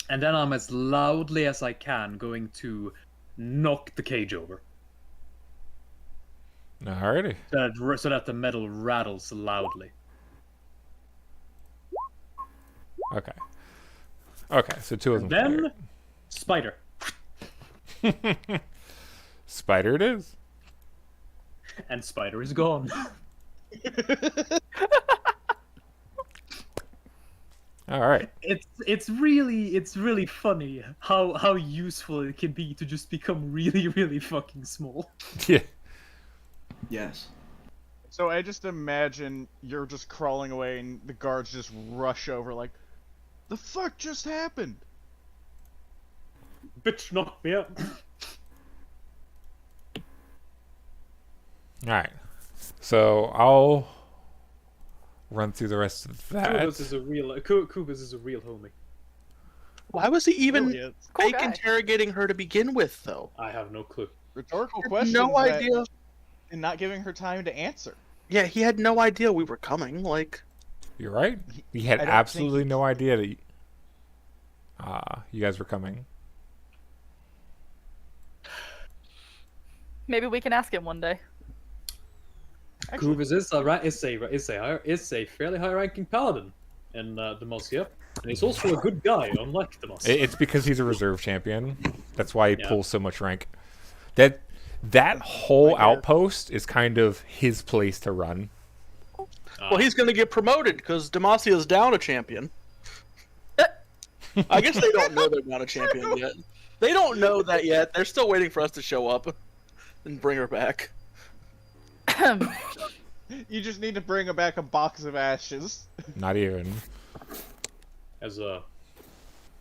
And then I'm as loudly as I can going to knock the cage over. Alrighty. So that the metal rattles loudly. Okay. Okay, so 2 of them. Then, spider. Spider it is. And spider is gone. All right. It's really funny how useful it can be to just become really, really fucking small. Yeah. Yes. So I just imagine you're just crawling away and the guards just rush over like, the fuck just happened? Bitch, knock me out. All right. So I'll run through the rest of that. Kubus is a real homie. Why was he even Really is. Cool fake guy. interrogating her to begin with, though? I have no clue. Rhetorical He had questions. no that- idea. And not giving her time to answer. Yeah, he had no idea we were coming. Like, You're right. He had I don't absolutely think- no idea that you guys were coming. Maybe we can ask him one day. Actually, Kubus is a fairly high-ranking paladin in Demacia, and he's also a good guy, unlike Demacia. It's because he's a reserve champion. That's why he Yeah. pulls so much rank. That whole outpost is kind of his place to run. well, he's going to get promoted because Demasia's down a champion. I guess they don't know they're down a champion yet. They don't know that yet. They're still waiting for us to show up and bring her back. you just need to bring her back a box of ashes. Not even. as a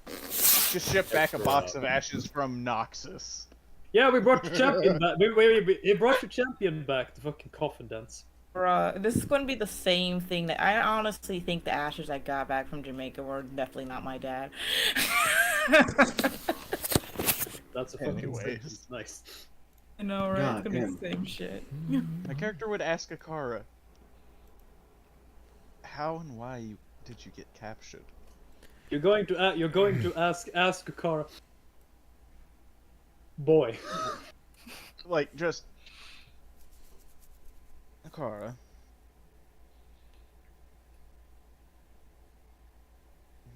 Just ship back a box of ashes from Noxus. yeah, we brought the champion back. We brought the champion back. The fucking coffin dance. Bruh, this is going to be the same thing that I honestly think the ashes I got back from Jamaica were definitely not my dad. That's a fucking Anyways. sentence. Nice. I know, right? God It's gonna damn. be the same shit. My character would ask Akara, how and why did you get captured? You're going to ask Akara. Boy. Like, just... Akara.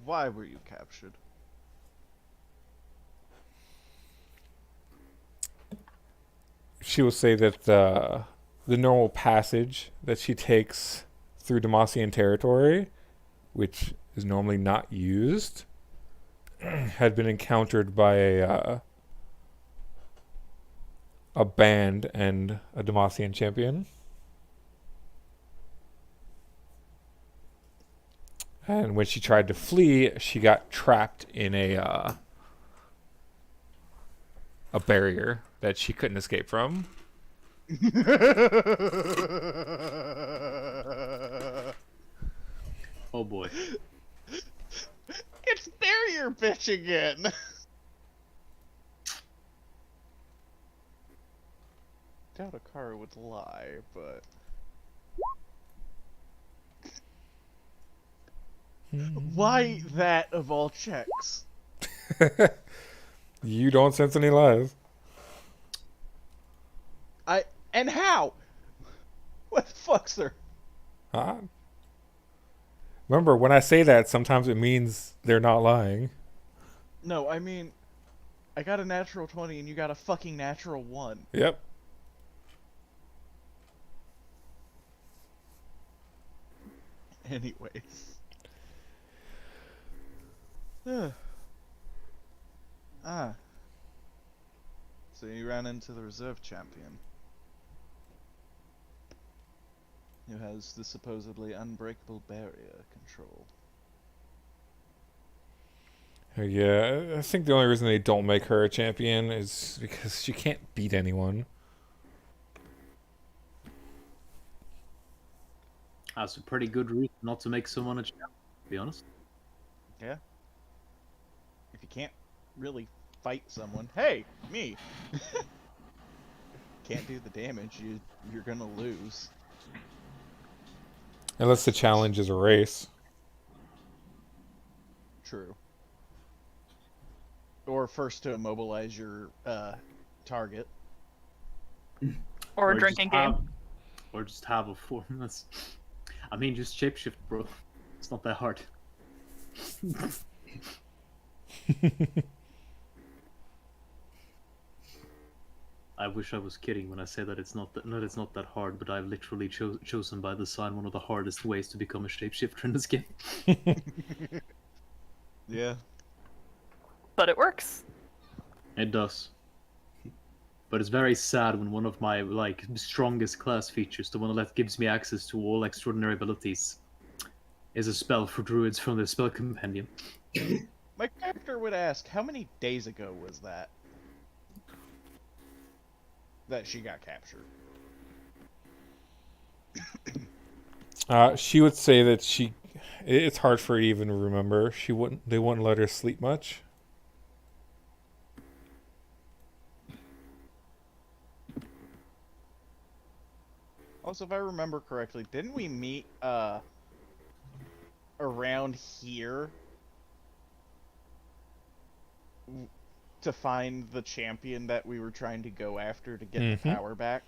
Why were you captured? She will say that the normal passage that she takes through Demacian territory, which is normally not used, had been encountered by a band and a Demacian champion. And when she tried to flee, she got trapped in a barrier that she couldn't escape from. Oh boy. It's barrier bitch again! Doubt Akara would lie, but... Why that of all checks? You don't sense any lies. And how? What fucks her? Huh? Remember, when I say that, sometimes it means they're not lying. No, I mean, I got a natural 20 and you got a fucking natural 1. Yep. Anyways. So you ran into the reserve champion, who has the supposedly unbreakable barrier control. Yeah, I think the only reason they don't make her a champion is because she can't beat anyone. That's a pretty good reason not to make someone a champion, to be honest. Yeah. If you can't really fight someone, hey, me. Can't do the damage, you're gonna lose. Unless the challenge is a race. True. Or first to immobilize your target. Or a just drinking have- game. Or just have a form. I mean, just shapeshift, bro. It's not that hard. I wish I was kidding when I say that it's not that hard, but I've literally chosen by design one of the hardest ways to become a shapeshifter in this game. Yeah. But it works. It does. But it's very sad when one of my strongest class features, the one that gives me access to all extraordinary abilities, is a spell for druids from the spell compendium. My character would ask, how many days ago was that? That she got captured. She would say that it's hard for her to even remember. They wouldn't let her sleep much. Also, if I remember correctly, didn't we meet around here to find the champion that we were trying to go after to get the power back?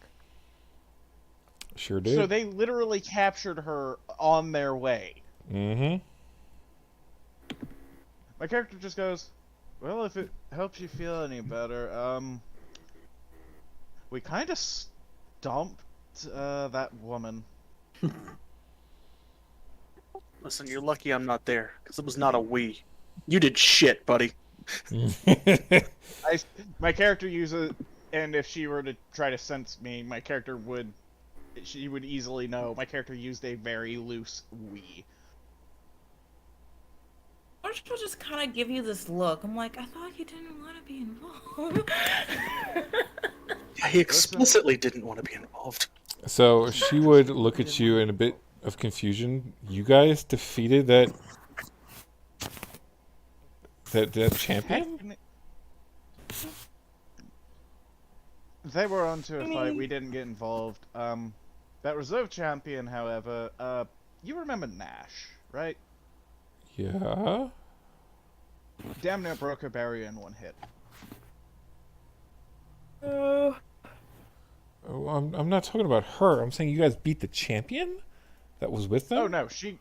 Sure did. So they literally captured her on their way. Mm-hmm. My character just goes, well, if it helps you feel any better, we kind of stomped that woman. Listen, you're lucky I'm not there, because it was not a we. You did shit, buddy. My character uses, and if she were to try to sense me, she would easily know. My character used a very loose we. Marshall just kind of give you this look. I'm like, I thought you didn't want to be involved. Yeah, he explicitly didn't want to be involved. So she would look at you in a bit of confusion. You guys defeated that champion? They were onto a fight. We didn't get involved. That reserve champion, however, you remember Nash, right? Yeah. Damn near broke her barrier in one hit. Oh, I'm not talking about her. I'm saying you guys beat the champion that was with them? Oh no, she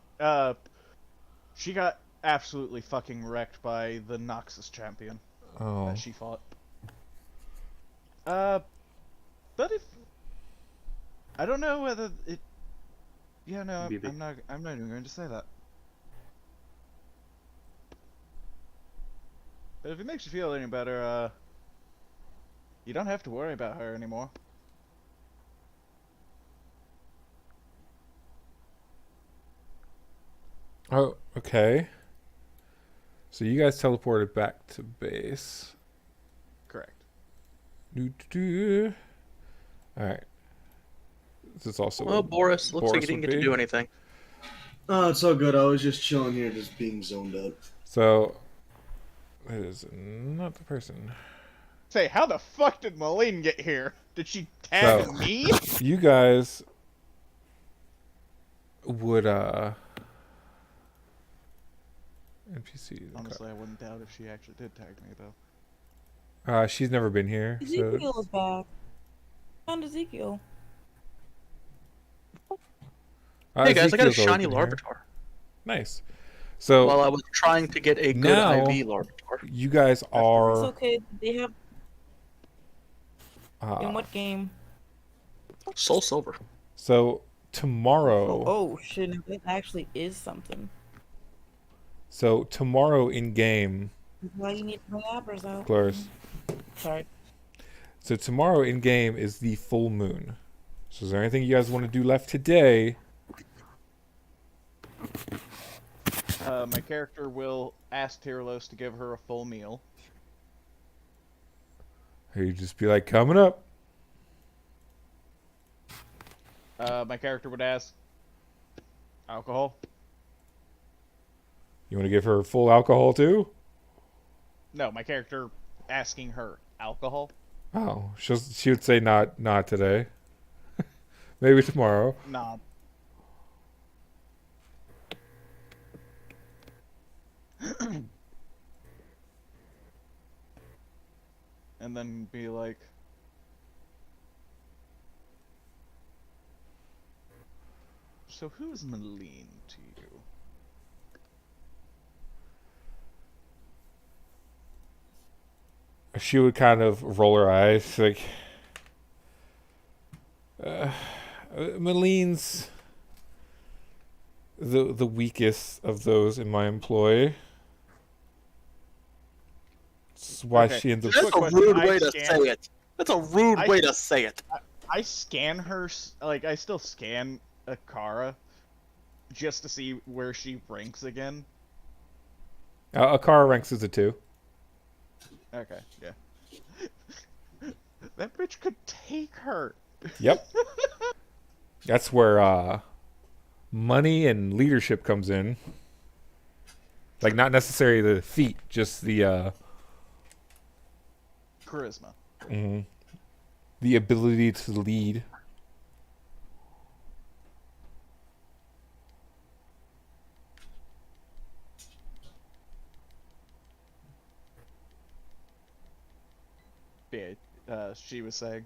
got absolutely fucking wrecked by the Noxus champion Oh. that she fought. But if I don't know whether it. Yeah, no, Maybe. I'm not even going to say that. But if it makes you feel any better, you don't have to worry about her anymore. Oh, okay. So you guys teleported back to base. Correct. Alright. This is also Well, what Boris, looks like you Boris didn't would get to be. do anything. Oh, it's so good. I was just chilling here, just being zoned out. So that is not the person. Say, how the fuck did Maline get here? Did she tag So- me? You guys would NPC. Honestly, I wouldn't doubt if she actually did tag me though. She's never been here. So Ezekiel is back. Found Ezekiel. Hey guys, I got a Ezekiel's always shiny been here. Larvitar. Nice. So While I was trying to get a good now IV Larvitar. you guys It's are okay. They have in uh, what game? Soul Silver. so tomorrow. Oh shit! That actually is something. So tomorrow in game, That's why you need to bring Abras out. Cloris. Sorry. So tomorrow in game is the full moon. So is there anything you guys want to do left today? My character will ask Tyrlos to give her a full meal. Or you just be like, coming up. My character would ask alcohol. You want to give her full alcohol too? No, my character asking her alcohol. Oh, she would say not today. Maybe tomorrow. Nah. And then be like, so who's Maline to you? She would kind of roll her eyes, like, Maline's the weakest of those in my employ. That's why Okay, she ends up. That's a question, rude I way to scan- say it. That's a rude way to say it. I scan her, like, I still scan Akara just to see where she ranks again. Akara ranks as a 2. Okay, yeah. That bitch could take her. Yep. That's where money and leadership comes in. Like, not necessarily the feat, just the Charisma. the ability to lead. Yeah, she was saying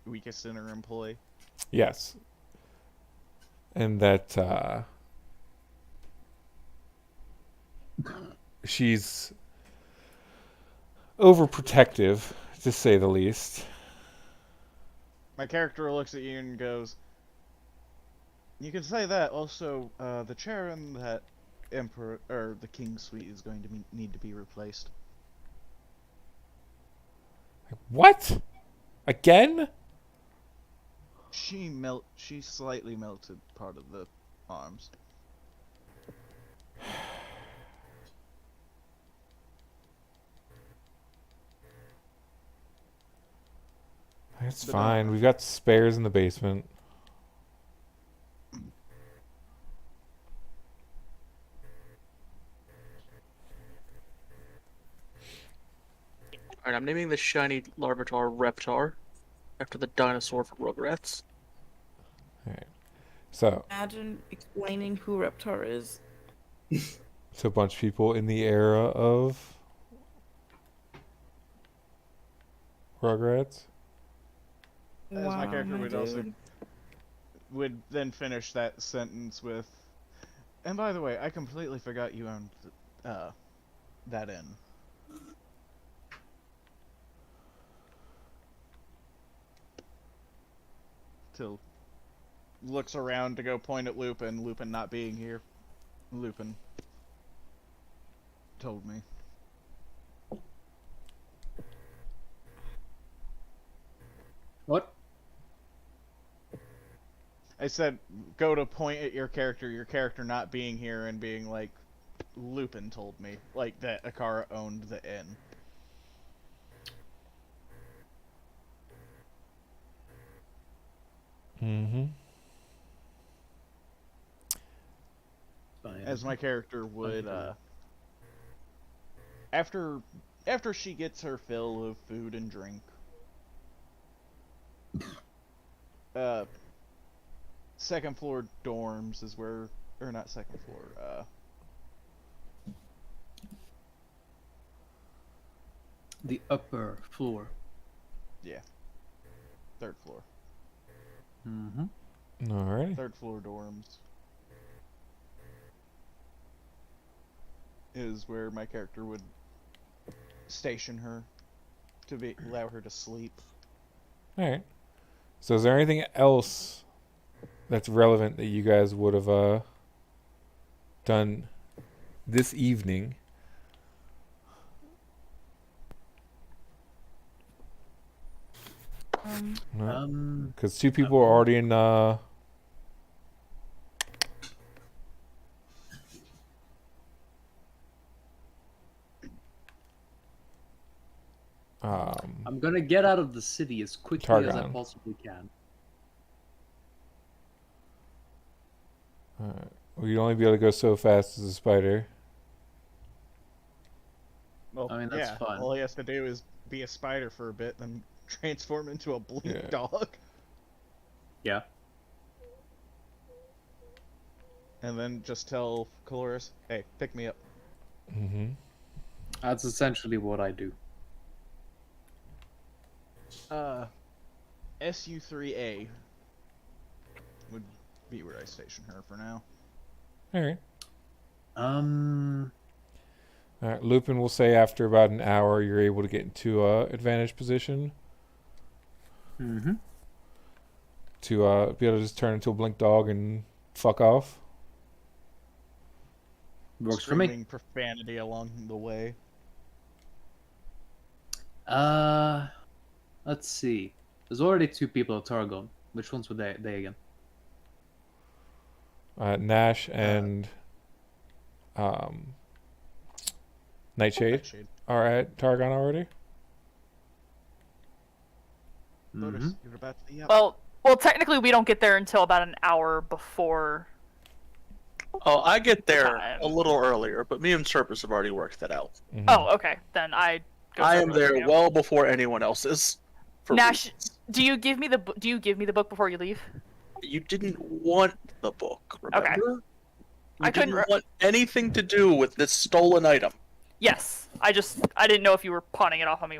weakest in her employee. Yes. And that she's overprotective, to say the least. My character looks at you and goes, "You can say that. Also, the chair in that emperor or the king's suite is going to need to be replaced." What? Again? She slightly melted part of the arms. It's But, fine. We've got spares in the basement. Alright, I'm naming the shiny Larvitar Reptar after the dinosaur from Rugrats. So, Imagine explaining who Reptar is. to a bunch of people in the era of Rugrats. As my character my would also dude. would then finish that sentence with, and by the way, I completely forgot you owned that inn. Till looks around to go point at Lupin, Lupin not being here. Lupin told me. What? I said, go to point at your character not being here, and being like, Lupin told me, like, that Akara owned the inn. Mm-hmm. Fine. As my character would, after she gets her fill of food and drink, second floor dorms is where, or not second floor, The upper floor. yeah, third floor. Mm-hmm. Alrighty. Third floor dorms is where my character would station her to allow her to sleep. Alright. So is there anything else that's relevant that you guys would have done this evening? No? Because two people are already in I'm gonna get out of the city as quickly as I Targon. possibly can. well, you'd only be able to go so fast as a spider. Well, I mean, that's yeah, fine. all he has to do is be a spider for a bit, then transform into a blink Yeah. dog, Yeah. and then just tell Caloris, hey, pick me up. Mm-hmm. That's essentially what I do. SU3A would be where I station her for now. Alright. Um. Alright, Lupin will say after about an hour you're able to get into advantage position Mm-hmm. to be able to just turn into a blink dog and fuck off. Works for me. Screaming profanity along the way. Let's see. There's already two people at Targon. Which ones were they again? Nash and Nightshade Nightshade. are at Targon already. Lotus, Mhm. you're about to be up. Well, technically we don't get there until about an hour before. Oh, I get there Time. a little earlier, but me and Serpus have already worked that out. Mhm. Oh, okay. Then I go I am separately there from you. well before anyone else is. For Nash, reasons. do you give me the book before you leave? You didn't want the book, remember? You I couldn't didn't want anything to do with this stolen item. Yes. I didn't know if you were pawning it off on me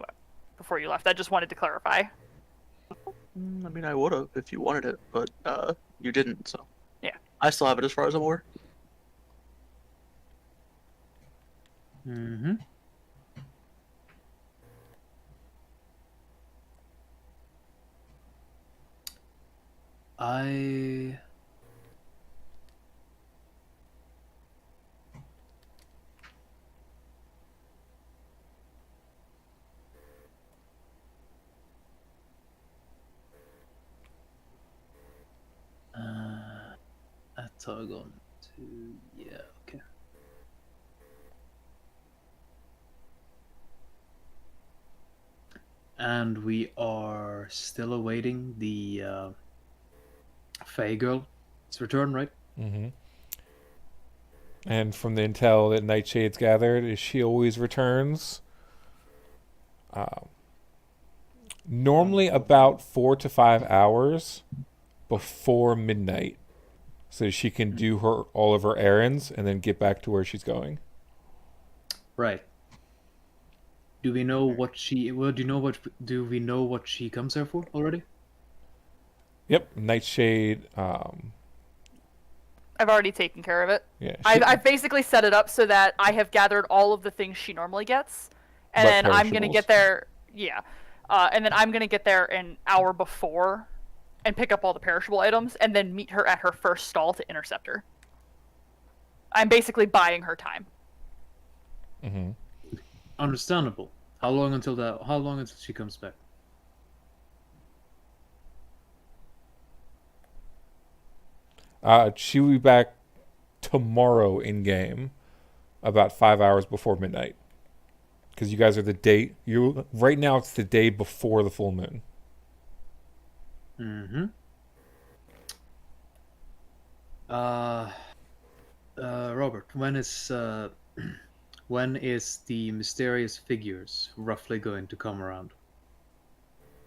before you left. I just wanted to clarify. I mean, I would have if you wanted it, but you didn't, so. Yeah. I still have it as far as I'm aware. Mm-hmm. I at Targon to okay. and we are still awaiting the Fae Girl's return, right? Mm-hmm. And from the intel that Nightshade's gathered, is she always returns. Normally about 4 to 5 hours before midnight, so she can do all of her errands and then get back to where she's going. Right. Do we know what she? Well, do we know what she comes there for already? Yep, Nightshade. I've already taken care of it. Yeah, I've basically set it up so that I have gathered all of the things she normally gets, and But then I'm gonna perishables. get there. Yeah, and then I'm gonna get there an hour before, and pick up all the perishable items, and then meet her at her first stall to intercept her. I'm basically buying her time. Mm-hmm. Understandable. How long until she comes back? She will be back tomorrow in game, about 5 hours before midnight. Because you guys are the day. Right now. It's the day before the full moon. Mm-hmm. Robert, when is when is the mysterious figures roughly going to come around?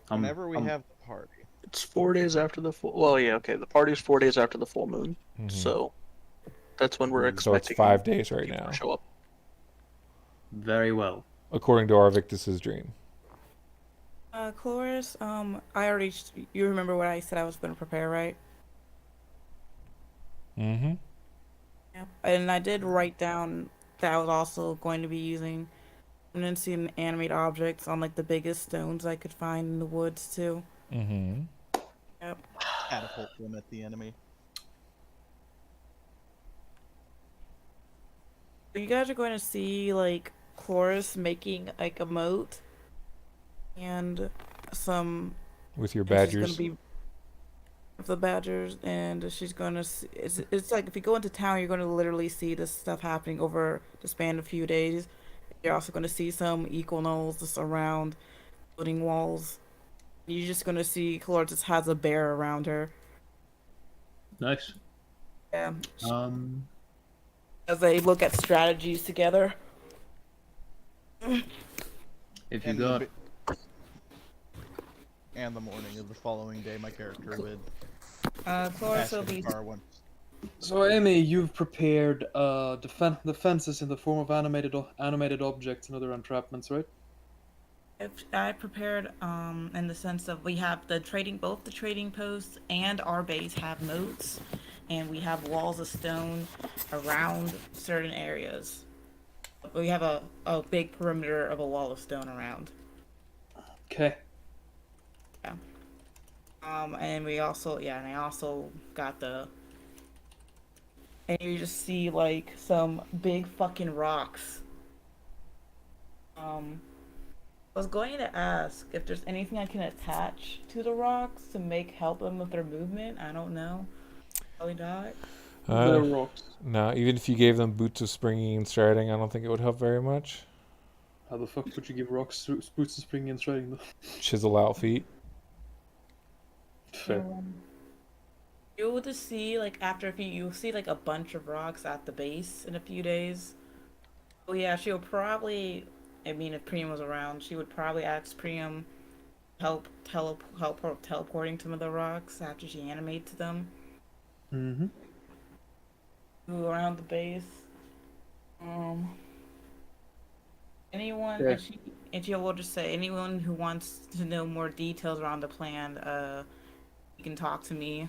Whenever we have the party. It's 4 days after the full. Well, yeah, okay. The party's 4 days after the full moon, so that's when we're So expecting. it's 5 days right now, to show up. Very well. according to Arvictus's dream. Chloris, I already, you remember what I said I was going to prepare, right? Mm-hmm. Yeah. And I did write down that I was also going to be using permanency and animate objects on like the biggest stones I could find in the woods too. Mm-hmm. Yep. Catapult them at the enemy. You guys are going to see like Chloris making like a moat and some. With your and she's badgers. gonna be with the badgers, and she's gonna. It's like if you go into town, you're gonna literally see this stuff happening over the span of a few days. You're also gonna see some equinals just around building walls. You're just gonna see Chloris just has a bear around her. Nice. Yeah. Um, As they look at strategies together. if you And got and the morning of the following day, my character would Chloris ask will if the be. car went. So, Amy, you've prepared defenses in the form of animated objects and other entrapments, right? I prepared in the sense of we have both the trading posts and our base have moats, and we have walls of stone around certain areas. We have a big perimeter of a wall of stone around. Okay. Yeah. And we also and I also got and you just see like some big fucking rocks. I was going to ask if there's anything I can attach to the rocks to help them with their movement. I don't know. Probably not. The rocks. No, even if you gave them boots of springing and striding, I don't think it would help very much. How the fuck would you give rocks boots of springing and striding though? Chisel out feet. Fair. You'll just see like you'll see like a bunch of rocks at the base in a few days. Oh yeah, she'll probably. I mean, if Priam was around, she would probably ask Priam help her teleporting some of the rocks after she animates them. Mm-hmm. Around the base. Anyone, Yeah. and she will just say anyone who wants to know more details around the plan, you can talk to me.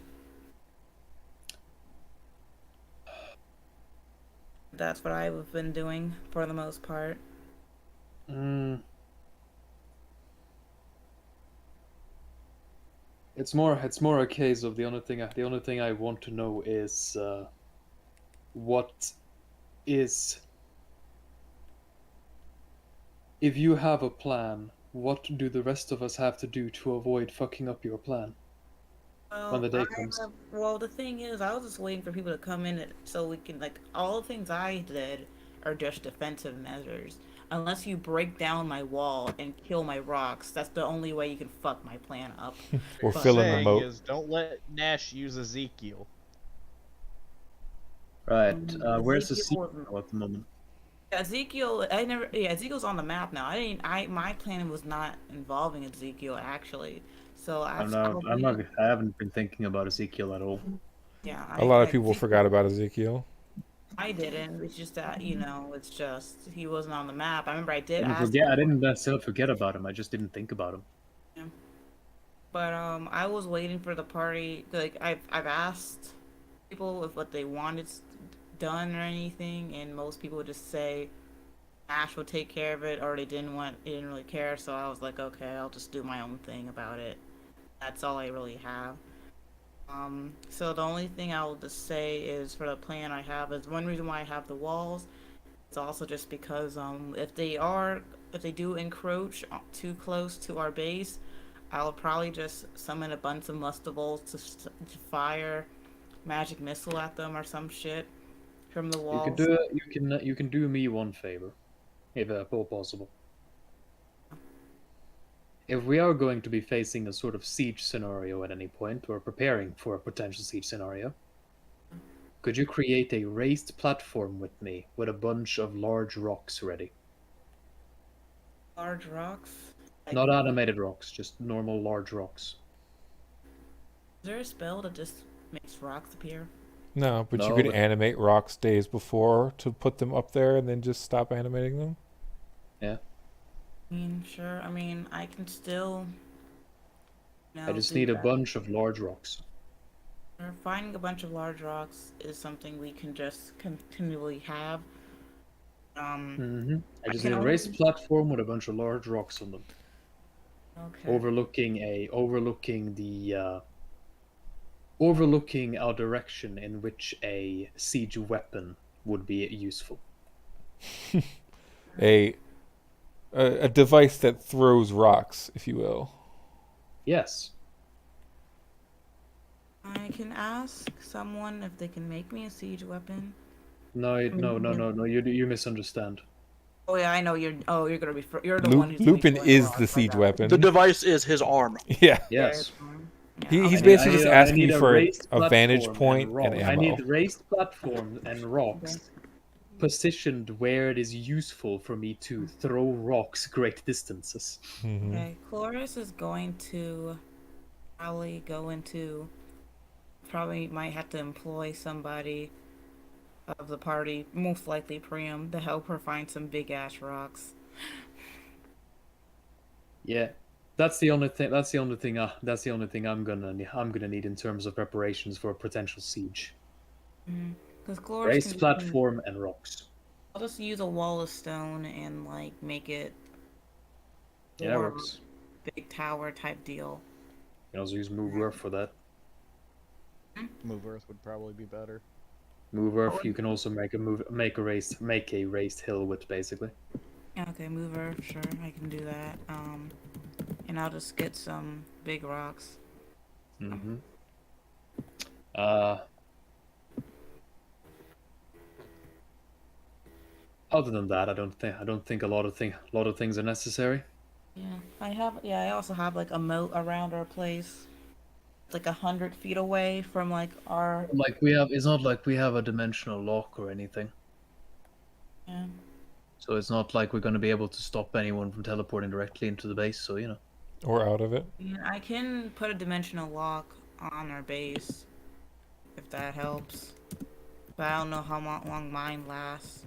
That's what I've been doing for the most part. It's more a case of the only thing I want to know is what is, if you have a plan, what do the rest of us have to do to avoid fucking up your plan when the day comes? Well, the thing is, I was just waiting for people to come in so we can all the things I did are just defensive measures. unless you break down my wall and kill my rocks. That's the only way you can fuck my plan up. Or But- fill in the Saying moat. is, don't let Nash use Ezekiel. Right. Where's the Ezekiel sequel at the moment? Ezekiel, Ezekiel's on the map now. My plan was not involving Ezekiel actually. So I haven't been thinking about Ezekiel at all. Yeah, A lot of people forgot about Ezekiel. I didn't. It's just that it's just he wasn't on the map. I remember I did I ask. didn't necessarily forget about him. I just didn't think about him. Yeah. But I was waiting for the party. Like I've asked people if what they wanted done or anything, and most people would just say Ash would take care of it, or they didn't really care. So I was like, okay, I'll just do my own thing about it. That's all I really have. So the only thing I will just say is for the plan I have is one reason why I have the walls. It's also just because if they do encroach too close to our base, I'll probably just summon a bunch of mustables to fire magic missile at them or some shit from the walls. You can do me one favor, if at all possible. If we are going to be facing a sort of siege scenario at any point, or preparing for a potential siege scenario, could you create a raised platform with me with a bunch of large rocks ready? Large rocks? Not animated rocks, just normal large rocks. Is there a spell that just makes rocks appear? No, but you could animate rocks days before to put them up there and then just stop animating them. Yeah. Sure. I can still. I just need a bunch of large rocks. Finding a bunch of large rocks is something we can just continually have. I just need a raised platform with a bunch of large rocks on them. Okay. Overlooking a direction in which a siege weapon would be useful. A device that throws rocks, if you will. Yes. I can ask someone if they can make me a siege weapon. No. You misunderstand. Oh yeah, I know you're. Oh, you're the one who's. Lupin is the siege weapon. The device is his arm. Yeah. Yes. He's basically just asking for a vantage point and ammo. I need raised platform and rocks positioned where it is useful for me to throw rocks great distances. Okay, Chloris is going to probably might have to employ somebody of the party, most likely Priam, to help her find some big ass rocks. Yeah, that's the only thing. That's the only thing I'm gonna need in terms of preparations for a potential siege. Because Chloris raised platform and rocks. I'll just use a wall of stone and make it. Yeah, works. Big tower type deal. You can also use Move Earth for that. Move Earth would probably be better. Move Earth. You can also make a raised hill with basically. Okay, Move Earth. Sure, I can do that. And I'll just get some big rocks. Other than that, I don't think a lot of things are necessary. Yeah, I also have a moat around our place. It's 100 feet away from our. It's not like we have a dimensional lock or anything. Yeah. So it's not like we're going to be able to stop anyone from teleporting directly into the base. So Or out of it. Yeah, I can put a dimensional lock on our base, if that helps. But I don't know how long mine lasts.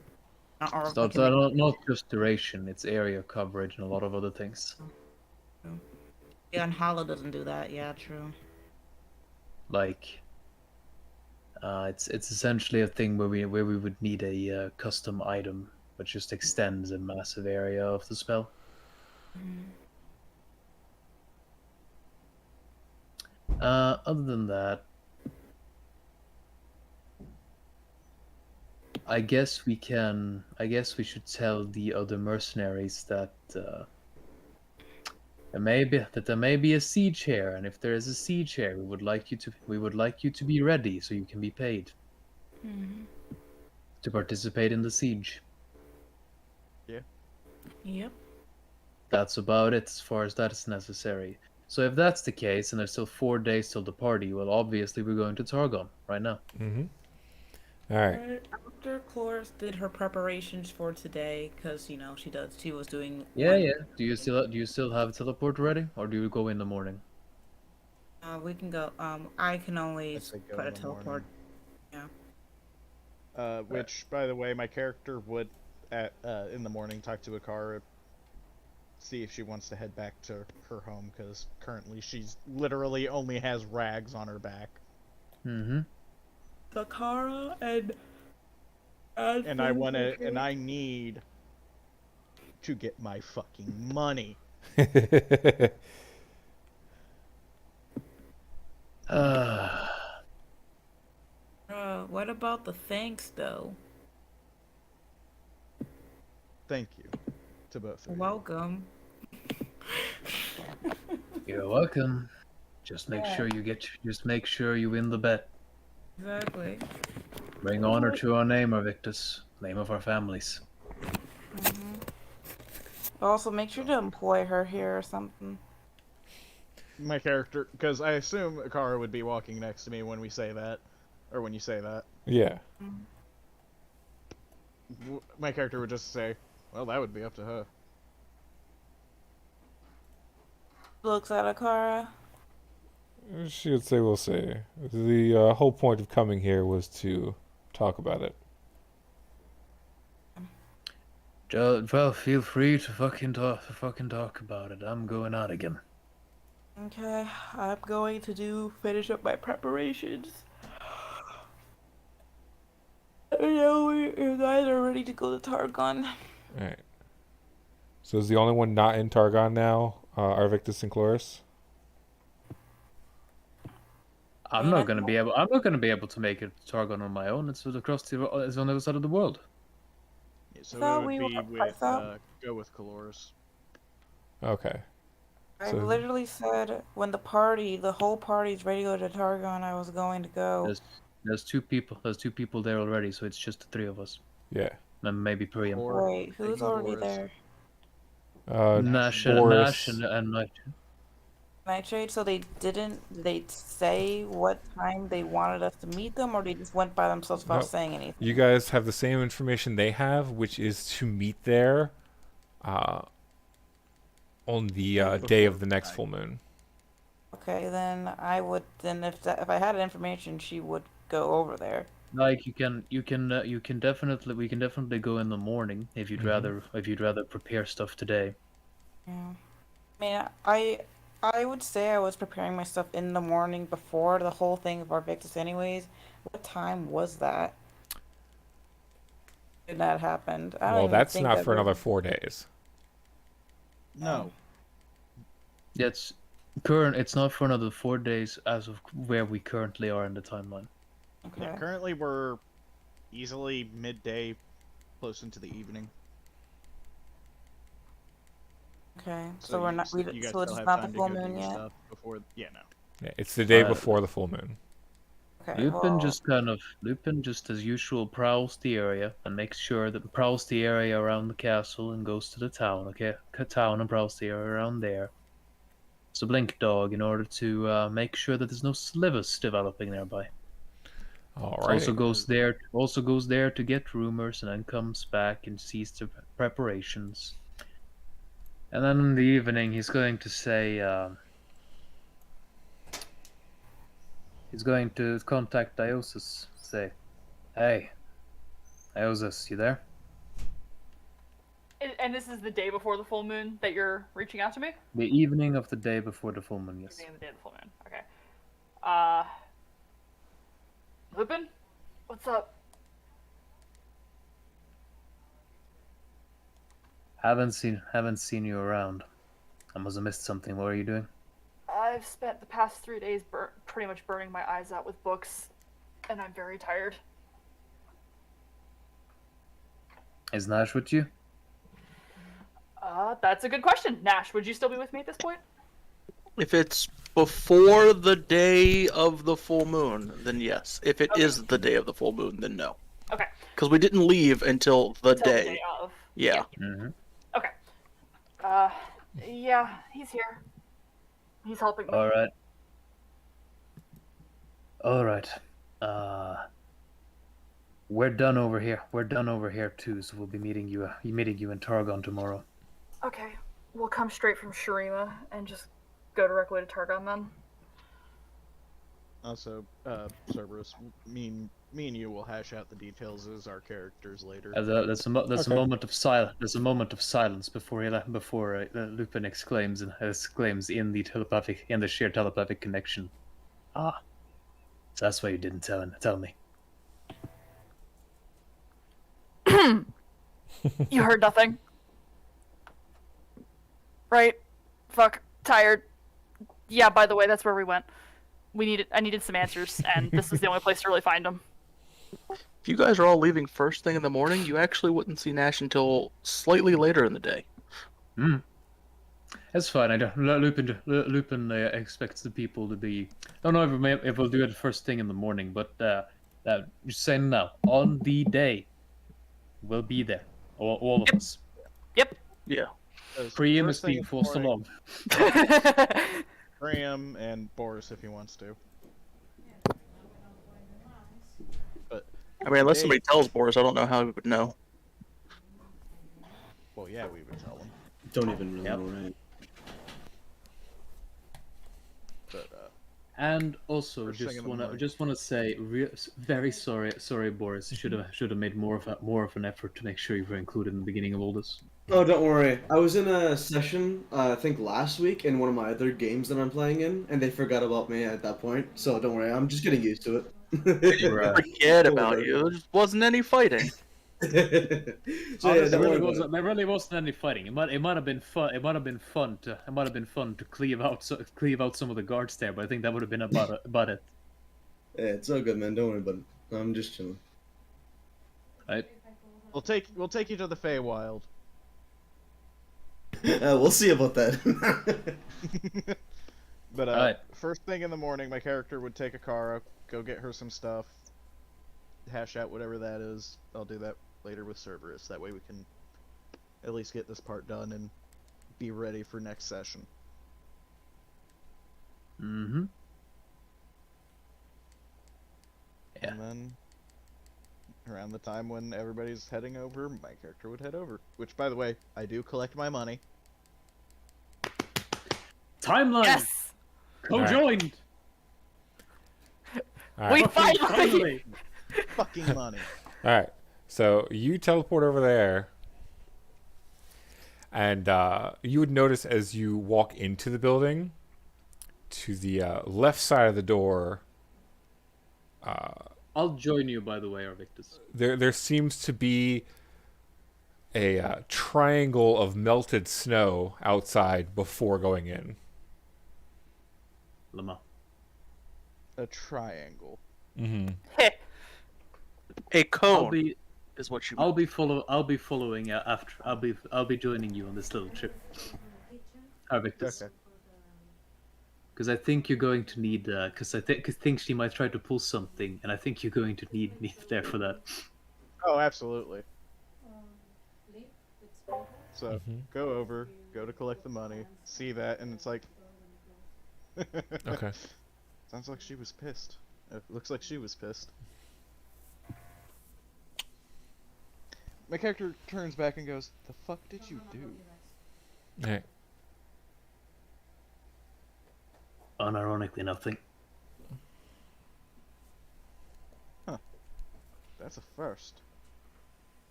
It's not just duration, it's area coverage and a lot of other things. Yeah, and Hollow doesn't do that. Yeah, true. It's essentially a thing where we would need a custom item, which just extends a massive area of the spell. Other than that, I guess we should tell the other mercenaries that there may be a siege here, and if there is a siege here, we would like you to be ready so you can be paid to participate in the siege. Yeah. Yep. That's about it as far as that is necessary. So if that's the case, and there's still 4 days till the party, well, obviously we're going to Targon right now. Mm-hmm. All right. After Cloris did her preparations for today, because she was doing. Yeah, one. yeah. Do you still have teleport ready, or do you go in the morning? We can go. I can only I'd say go put a in the morning. teleport. Yeah. Which, by the way, my character would in the morning talk to Akara, see if she wants to head back to her home, because currently she's literally only has rags on her back. Mm-hmm. Sakara and And I need to get my fucking money. What about the thanks though? Thank you to both of you. Welcome. You're welcome. Just make sure you win the bet. Exactly. Bring honor to our name, Arvictus, name of our families. Also, make sure to employ her here or something. My character, because I assume Akara would be walking next to me when we say that, or when you say that. Yeah. My character would just say, well, that would be up to her. Looks at Akara. She would say, we'll see. The whole point of coming here was to talk about it. Well, feel free to fucking talk about it. I'm going out again. Okay, I'm going to finish up my preparations. You guys are ready to go to Targon. Alright. So is the only one not in Targon now Arvictus and Chloris? I'm not gonna be able to make it to Targon on my own. It's on the other side of the world. Yeah, so thought it would we be were- with, go with Caloris. Okay. I So- literally said when the whole party's ready to go to Targon, I was going to go. There's two people there already, so it's just the three of us. Yeah. And maybe Priam. Wait, who's already Boris. there? Nash Boris. and Night. Nightshade, so did they say what time they wanted us to meet them, or they just went by themselves without Nope. saying anything? You guys have the same information they have, which is to meet there on the day of the next full moon. Okay, then if I had information, she would go over there. Like we can definitely go in the morning if you'd rather prepare stuff today. Yeah. I mean, I would say I was preparing my stuff in the morning before the whole thing of Arvictus anyways. What time was that? When that happened? I don't Well, even that's think not that for another 4 days. No. It's not for another 4 days as of where we currently are in the timeline. Okay. Yeah, currently we're easily midday, close into the evening. Okay. So we're not. You guys So it's still have not the time to full go do moon your yet. stuff before. Yeah, no. Yeah, it's the day Uh, before the full moon. Okay. Lupin well, Lupin just as usual prowls the area and makes sure that prowls the area around the castle and goes to the town, okay? Town and prowls the area around there. It's a blink dog in order to make sure that there's no slivers developing nearby. All right. Also goes there to get rumors and then comes back and sees the preparations. And then in the evening he's going to say he's going to contact Diosis, say, "Hey, Diosis, you there?" And this is the day before the full moon that you're reaching out to me? The evening of the day before the full moon, yes. Evening of the day of the full moon. Okay. Lupin? What's up? Haven't seen you around. I must have missed something. What are you doing? I've spent the past 3 days pretty much burning my eyes out with books, and I'm very tired. Is Nash with you? That's a good question. Nash, would you still be with me at this point? If it's before the day of the full moon, then yes. If it is the day of the full moon, then no. Okay. Because we didn't leave until the Till the day. day of. Yeah. Mm-hmm. Okay. Yeah, he's here. He's helping me. All right. All right. We're done over here. We're done over here too. So we'll be meeting you in Targon tomorrow. Okay, we'll come straight from Shurima and just go directly to Targon then. Also, Cerberus, me and you will hash out the details as our characters later. There's a Okay. moment of silence. There's a moment of silence before Lupin exclaims in the shared telepathic connection. Ah, so that's why you didn't tell me. You heard nothing? Right? Fuck. Tired. Yeah, by the way, that's where we went. I needed some answers, and this is the only place to really find them. If you guys are all leaving first thing in the morning, you actually wouldn't see Nash until slightly later in the day. That's fine. I don't. Lupin expects the people to be. I don't know if we'll do it first thing in the morning, but just saying now, on the day, we'll be there. All of us. Yep. Yeah. Priam First is thing being in the forced morning, along. Graham and Boris if he wants to. But I mean, unless Hey. somebody tells Boris, I don't know how he would know. well, yeah, we would tell him. Don't even really Yep. know, right? But And also, First thing in the morning. just wanna say, very sorry, Boris. Should have made more of an effort to make sure you were included in the beginning of all this. Oh, don't worry. I was in a session, I think last week, in one of my other games that I'm playing in, and they forgot about me at that point. So don't worry, I'm just getting used to it. Right. Forget Don't about worry. you. There just wasn't any fighting. So yeah, Honestly, don't worry about it. there really wasn't any fighting. It might have been fun. It might have been fun to cleave out some of the guards there, but I think that would have been about it. Yeah, it's all good, man. Don't worry about it. I'm just chilling. Right? we'll take you to the Feywild. We'll see about that. But Alright. first thing in the morning, my character would take Akara, go get her some stuff, hash out whatever that is. I'll do that later with Cerberus. That way we can at least get this part done and be ready for next session. Mm-hmm. Yeah. And then around the time when everybody's heading over, my character would head over. Which, by the way, I do collect my money. Timeline Yes! co-joined. All We right. finally! Fucking money. All right. So you teleport over there, and you would notice as you walk into the building, to the left side of the door, I'll join you, by the way, Arvictus. there seems to be a triangle of melted snow outside before going in. Lama. A triangle. Mm-hmm. A cone I'll be is what you. I'll be following after. I'll be joining you on this little trip, Arvictus. Okay. Because I think you're going to need. Because I think she might try to pull something, and I think you're going to need me there for that. Oh, absolutely. So Mhm. go over, go to collect the money, see that, and it's like. Okay. Sounds like she was pissed. It looks like she was pissed. My character turns back and goes, "The fuck did you do?" Hey. Unironically, nothing. That's a first.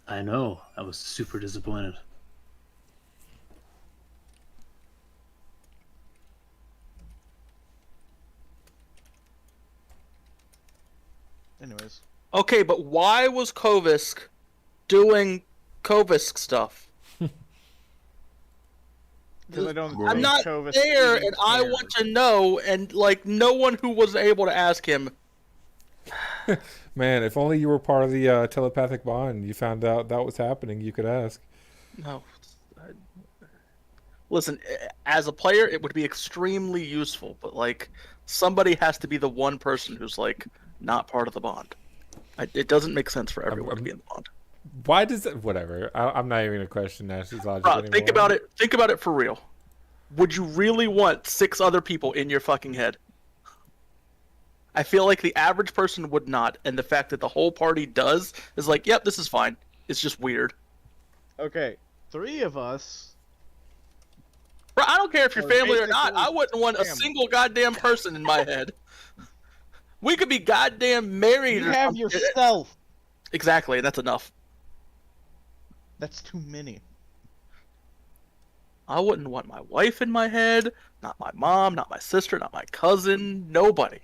I know. I was super disappointed. Anyways, Okay, but why was Kovisk doing Kovisk stuff? because I don't. I'm think not Kovis there, even and I cared. want to know, and like no one who was able to ask him. Man, if only you were part of the telepathic bond, you found out that was happening, you could ask. No. Listen, as a player, it would be extremely useful, but like somebody has to be the one person who's like not part of the bond. It doesn't make sense for everyone to be in the bond. Why does it? Whatever. I'm not even gonna question Nash's logic Bro, anymore. think about it. Think about it for real. Would you really want 6 other people in your fucking head? I feel like the average person would not, and the fact that the whole party does is like, yep, this is fine. It's just weird. Okay, 3 of us. Bro, I don't care if you're Or family or not. basically I wouldn't want a family. single goddamn person in my head. We could be goddamn married. You or have something. yourself. Exactly, that's enough. That's too many. I wouldn't want my wife in my head, not my mom, not my sister, not my cousin, nobody.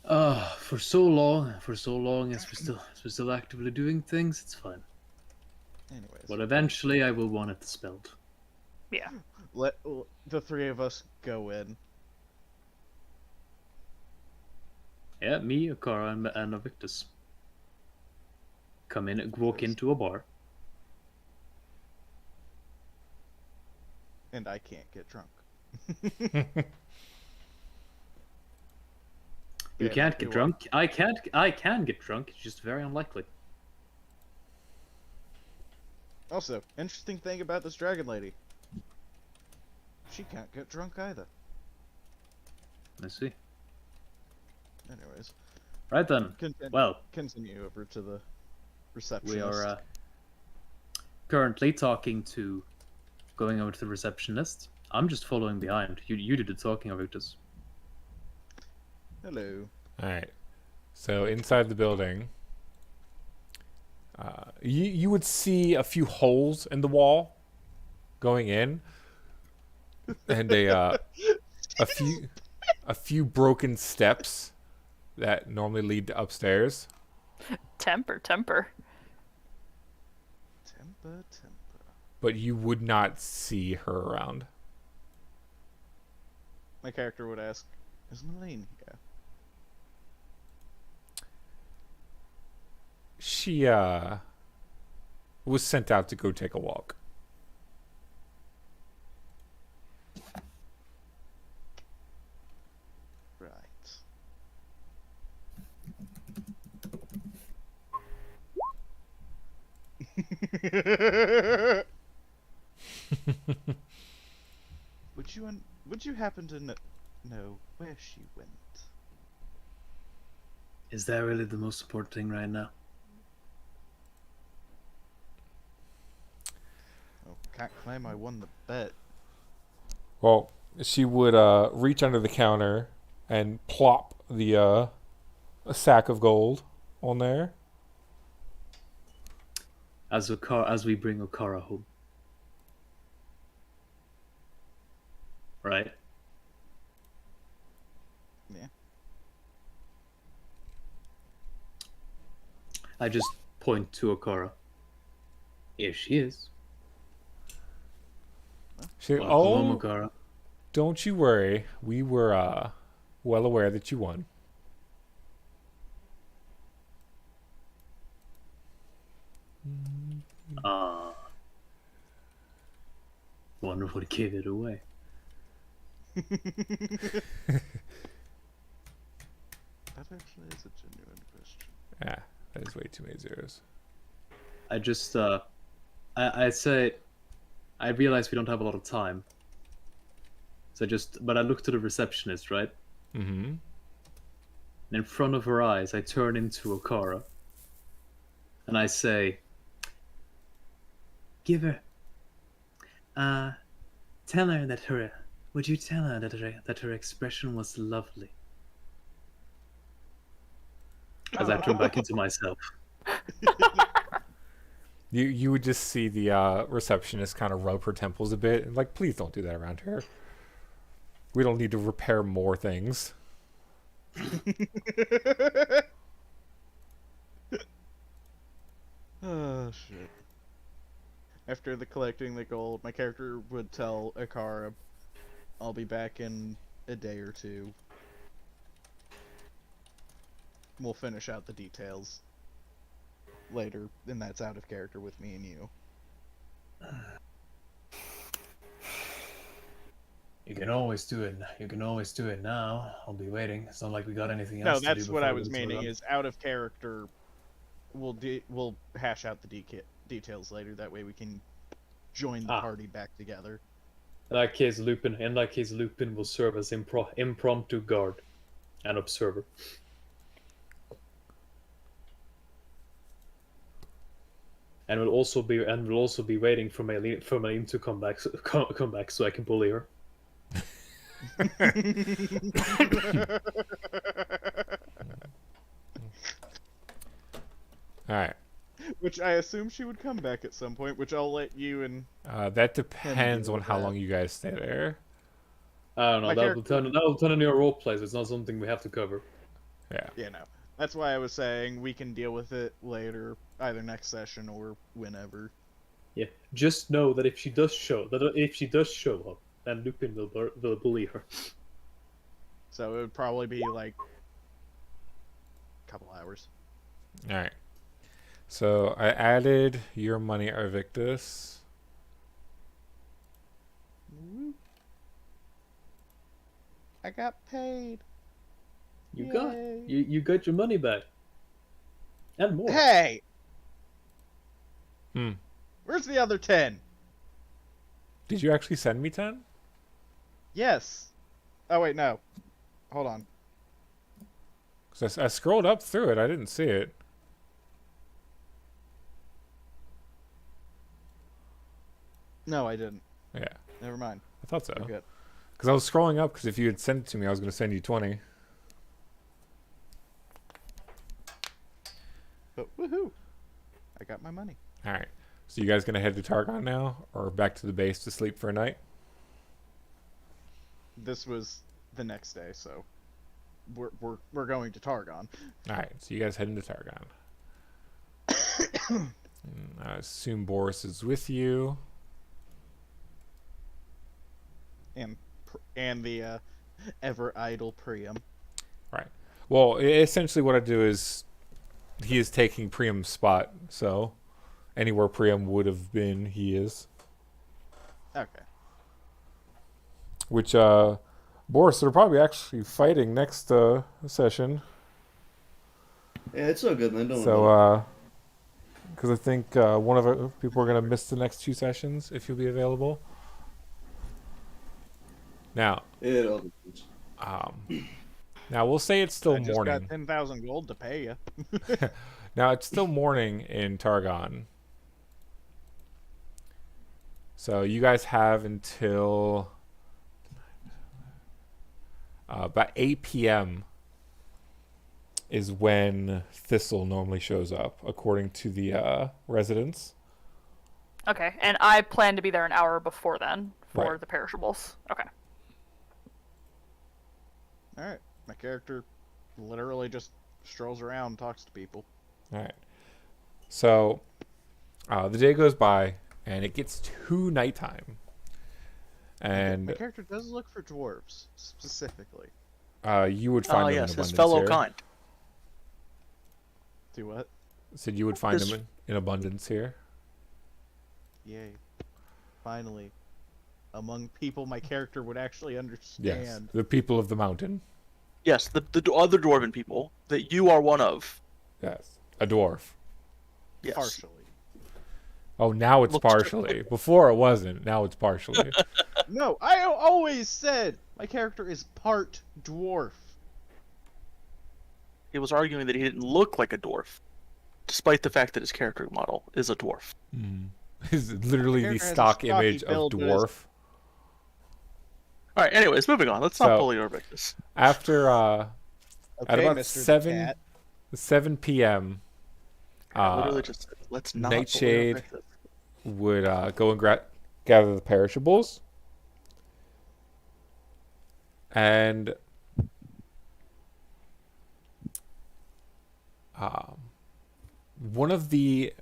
For so long as we're still actively doing things, it's fine. Anyways, But eventually, I will want it spelled. Yeah. let the 3 of us go in. Yeah, me, Akara, and Victus. Come in, walk into a bar. And I can't get drunk. You Yeah, can't get you drunk. I can get drunk. It's just very unlikely. Also, interesting thing about this dragon lady. She can't get drunk either. I see. Anyways, Right then. Well, continue over to the we receptionist. are currently going over to the receptionist. I'm just following behind. You did the talking of this. Hello. All right. So inside the building, you would see a few holes in the wall going in, and a few broken steps that normally lead to upstairs. Temper. Temper. But you would not see her around. My character would ask, "Is Malene here?" She was sent out to go take a walk. Right. Would you happen to know where she went? Is that really the most important thing right now? Oh, can't claim I won the bet. Well, she would reach under the counter and plop the a sack of gold on there. As we bring Okara home. Right? Yeah. I just point to Okara. Here she is. She, Welcome home, oh, Okara. don't you worry. We were well aware that you won. Wonder what gave it away. That actually is a genuine question. Yeah, that is way too many zeros. I just, I say, I realize we don't have a lot of time. So but I look to the receptionist, right? Mm-hmm. And in front of her eyes, I turn into Okara. And I say, tell her that would you tell her that her expression was lovely? As I turn back into myself. You would just see the receptionist kind of rub her temples a bit, and like, please don't do that around her. We don't need to repair more things. Oh shit. After collecting the gold, my character would tell Akara, "I'll be back in a day or two. We'll finish out the details later, and that's out of character with me and you." You can always do it. You can always do it now. I'll be waiting. It's not like we got anything No, else to do. that's what before I we was go to meaning, run. is out of character we'll hash out the details later. That way we can join the party back together. In that case, Lupin will serve as impromptu guard and observer. And will also be waiting for Maylene to come back so I can bully her. All right. Which I assume she would come back at some point. Which I'll let you and. That depends on how long you guys stay there. I don't know. That'll turn into a role play. So it's not something we have to cover. Yeah. Yeah, no. That's why I was saying we can deal with it later, either next session or whenever. Yeah. Just know that if she does show up, then Lupin will bully her. So it would probably be like a couple hours. All right. So I added your money, Arvictus. I got paid. You got your money back. And more. Hey! Hmm. Where's the other 10? Did you actually send me 10? Yes. Oh, wait, no. Hold on. 'Cause I scrolled up through it. I didn't see it. No, I didn't. Yeah. Never mind. I thought so. We're good. Because I was scrolling up, because if you had sent it to me, I was going to send you 20. But woohoo! I got my money. All right. So you guys going to head to Targon now, or back to the base to sleep for a night? This was the next day, so we're going to Targon. All right. So you guys head into Targon. I assume Boris is with you. And the ever idle Priam. Right. Well, essentially what I do is he is taking Priam's spot, so anywhere Priam would have been, he is. Okay. Which, Boris, they're probably actually fighting next session. Yeah, it's so good, man. Don't worry. So, because I think one of our people are going to miss the next 2 sessions if you'll be available. Now, now we'll say it's still I just morning. got 10,000 gold to pay you. Now it's still morning in Targon. So you guys have until about 8 p.m. is when Thistle normally shows up, according to the residents. Okay, and I plan to be there an hour before then for Right. the perishables. Okay. Alright. My character literally just strolls around and talks to people. All right. So the day goes by, and it gets to nighttime. And My character does look for dwarves, specifically. you would find them in yes, abundance his fellow here. kind. Do what? Said you would find His- them in abundance here. Yay. Finally. Among people my character would actually Yes, understand. the people of the mountain. Yes, the other dwarven people that you are one of. Yes, a dwarf. Yes. Partially. Oh, now it's Looks partially. Before it wasn't. Now it's partially. No, I always said my character is part dwarf. He was arguing that he didn't look like a dwarf, despite the fact that his character model is a dwarf. It's literally the Character has a stock stocky image of build, but is- dwarf. All right. Anyways, moving on. Let's So- not bully Orvictus. After at Okay, about Mr. 7 p.m. Literally just said, let's not bully Nightshade Orvictus. would go and gather the perishables. And one of the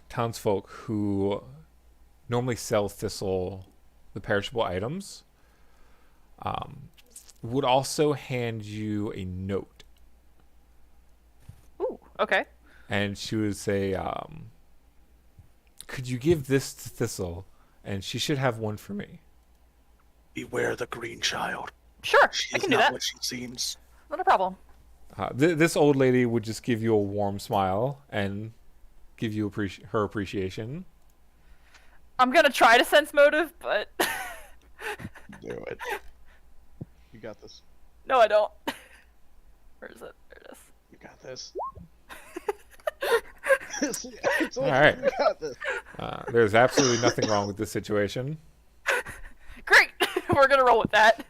townsfolk who normally sell Thistle the perishable items would also hand you a note. Ooh, okay. And she would say, could you give this to Thistle? And she should have one for me. Beware the green child. Sure, She I is can do not that. what she seems. Not a problem. This old lady would just give you a warm smile and give you her appreciation. I'm gonna try to sense motive, but Do it. You got this. no, I don't. Where is it? There it is. You got this. All right. You got this. There's absolutely nothing wrong with this situation. Great. We're gonna roll with that.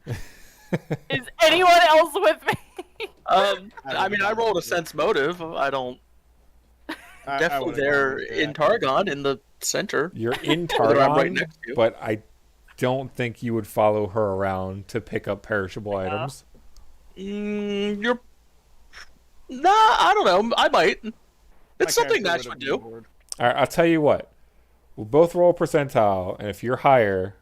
Is anyone else with me? I mean, I rolled a sense motive. I don't. Definitely there in Targon, in the center. You're in Whether I'm right Targon, next to you. but I don't think you would follow her around to pick up perishable items. You're. Nah, I don't know. I might. It's something Nash would do. All right, I'll tell you what. We'll both roll a percentile, and if you're higher,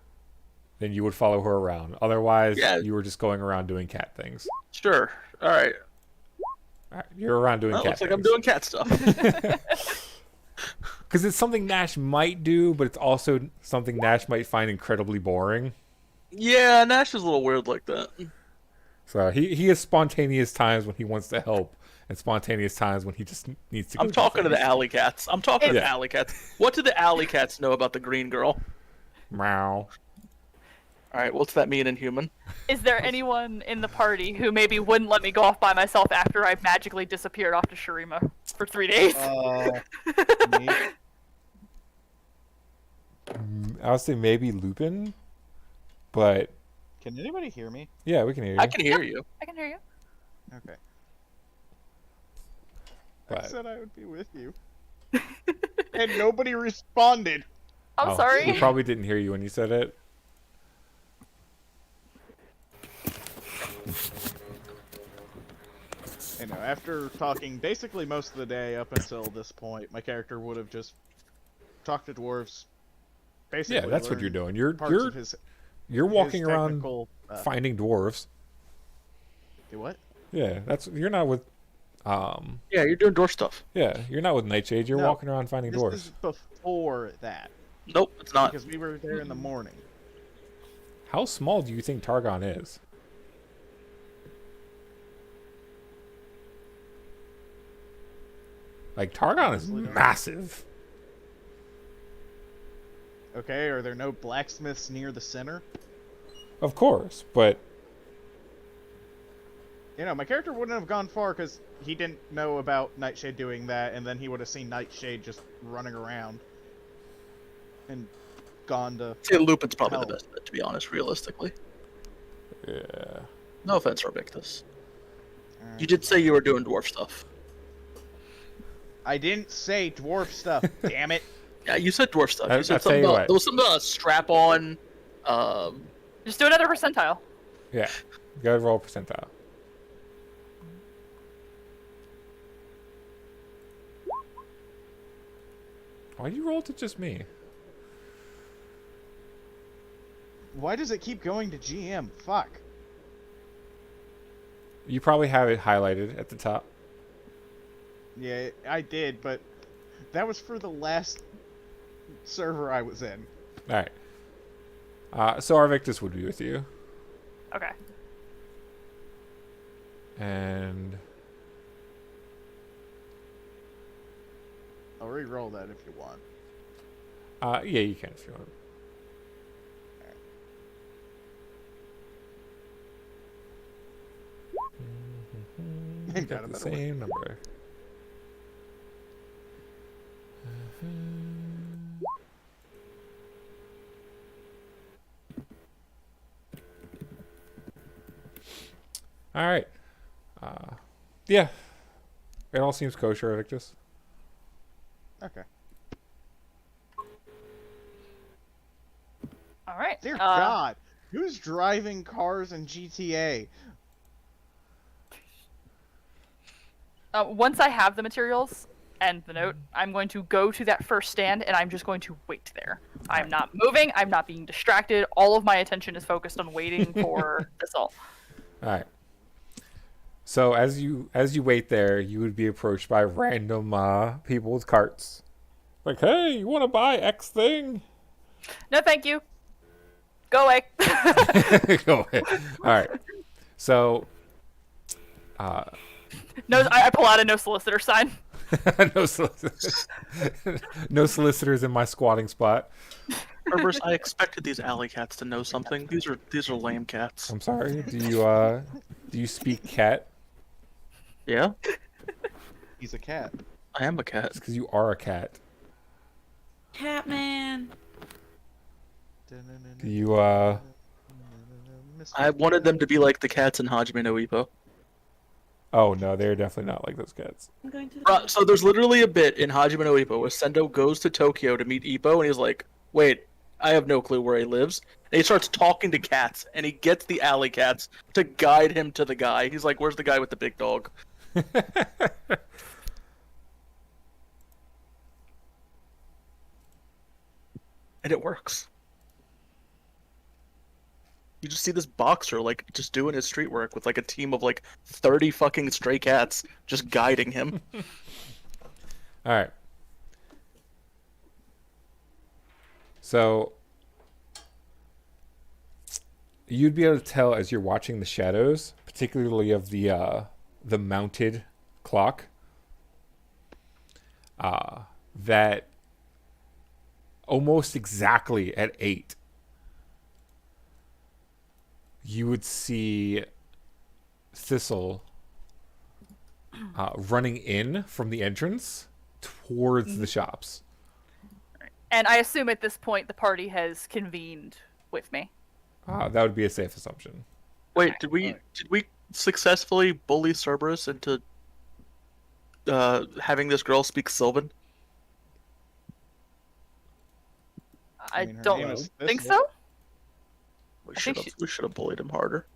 then you would follow her around. Otherwise, you were just going around doing cat things. Sure. All right. All right, you're around doing cat Looks like things. I'm doing cat stuff. Because it's something Nash might do, but it's also something Nash might find incredibly boring. Yeah, Nash is a little weird like that. So he has spontaneous times when he wants to help, and spontaneous times when he just needs to go I'm talking to the alley cats. I'm talking to the alley cats. What do the alley cats know about the green girl? Meow. All right, what's that mean in human? Is there anyone in the party who maybe wouldn't let me go off by myself after I magically disappeared off to Shurima for 3 days? Me? I would say maybe Lupin, but Can anybody hear me? yeah, we can hear you. I can hear you. I can hear you. Okay. I But- said I would be with you. And nobody responded. I'm Oh, sorry. He probably didn't hear you when you said it. You know, after talking basically most of the day up until this point, my character would have just talked to dwarves. Basically, Yeah, that's what you're learned doing. You're parts of his walking around technical, finding dwarves. Do what? Yeah, you're not with Yeah, you're doing dwarf stuff. yeah, you're not with Nightshade. You're No, walking around finding This dwarves. is before that. Nope, it's not. Because we were there in the morning. How small do you think Targon is? Like Targon is massive. Okay, are there no blacksmiths near the center? Of course, but You know, my character wouldn't have gone far because he didn't know about Nightshade doing that, and then he would have seen Nightshade just running around. And gone to... I'd say Lupin's probably hell. the best bet, to be honest, realistically. yeah. No offense, Robictus. You did say you were doing dwarf stuff. I didn't say dwarf stuff, damn it. Yeah, you said dwarf stuff. You said I'll tell something you about, what. there was something about a strap-on. Just do another percentile. Yeah. You gotta roll a percentile. Why you roll to just me? Why does it keep going to GM? Fuck. You probably have it highlighted at the top. Yeah, I did, but that was for the last server I was in. Alright. So Arvictus would be with you. Okay. And I'll re-roll that if you want. yeah, you can if you want. Got a Got the better one. same number. All right. Yeah. It all seems kosher, Victus. Okay. All right. Dear God, who's driving cars in GTA? Once I have the materials and the note, I'm going to go to that first stand and I'm just going to wait there. I'm not moving. I'm not being distracted. All of my attention is focused on waiting for this all. All right. So as you wait there, you would be approached by random people with carts. Like, hey, you want to buy X thing? No, thank you. Go away. Go ahead. All right. So No, I pull out a no solicitor sign. no, no solicitors in my squatting spot. Cerberus, I expected these alley cats to know something. These are lame cats. I'm sorry. Do you speak cat? Yeah, He's a cat. I am a cat. It's because you are a cat. Catman. Do you I wanted them to be like the cats in Hajime no Ippo. Oh no, they're definitely not like those cats. I'm going to the So there's literally a bit in Hajime no Ippo where Sendo goes to Tokyo to meet Ippo, and he's like, "Wait, I have no clue where he lives." And he starts talking to cats, and he gets the alley cats to guide him to the guy. He's like, "Where's the guy with the big dog?" And it works. You just see this boxer like just doing his street work with like a team of like 30 fucking stray cats just guiding him. All right. So you'd be able to tell as you're watching the shadows, particularly of the mounted clock, that almost exactly at 8, you would see Thistle running in from the entrance towards the shops. And I assume at this point the party has convened with me. That would be a safe assumption. Wait, did we successfully bully Cerberus into having this girl speak Sylvan? I mean, her don't name is think Thistle. so. We should have bullied him harder.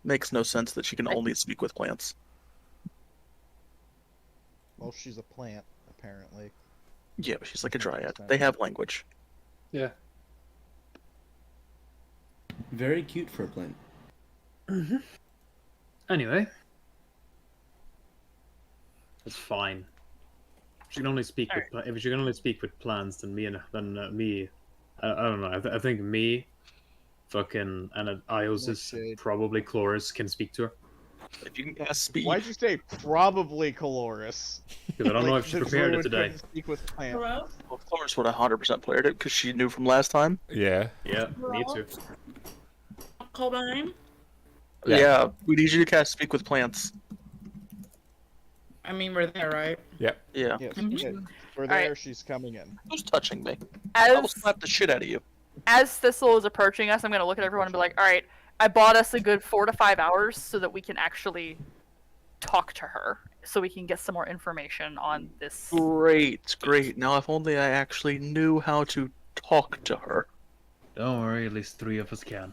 Makes no sense that she can only speak with plants. Well, she's a plant, apparently. Yeah, but she's like a dryad. They have language. Yeah. Very cute for a plant. Anyway, it's fine. She can only speak with if she can only speak with plants, then me. I don't know. I think me, fucking, and Iosis, probably Chloris can speak to her. If you can cast speak. Why'd you say probably Caloris? Because I don't know if she the prepared it druid today. couldn't Speak with plant. Hello? Well, Chloris would have 100% played it because she knew from last time. Yeah. Yeah, me too. Colbine? Yeah, we need you to cast speak with plants. I mean, we're there, right? Yep. Yeah. Yes, Mhm. yeah, we're All there. right. She's coming in. Who's touching me? I will As slap the shit out of you. as Thistle is approaching us, I'm gonna look at everyone and be like, "All right, I bought us a good 4 to 5 hours so that we can actually talk to her, so we can get some more information on this." Great, great. Now, if only I actually knew how to talk to her. Don't worry, at least 3 of us can.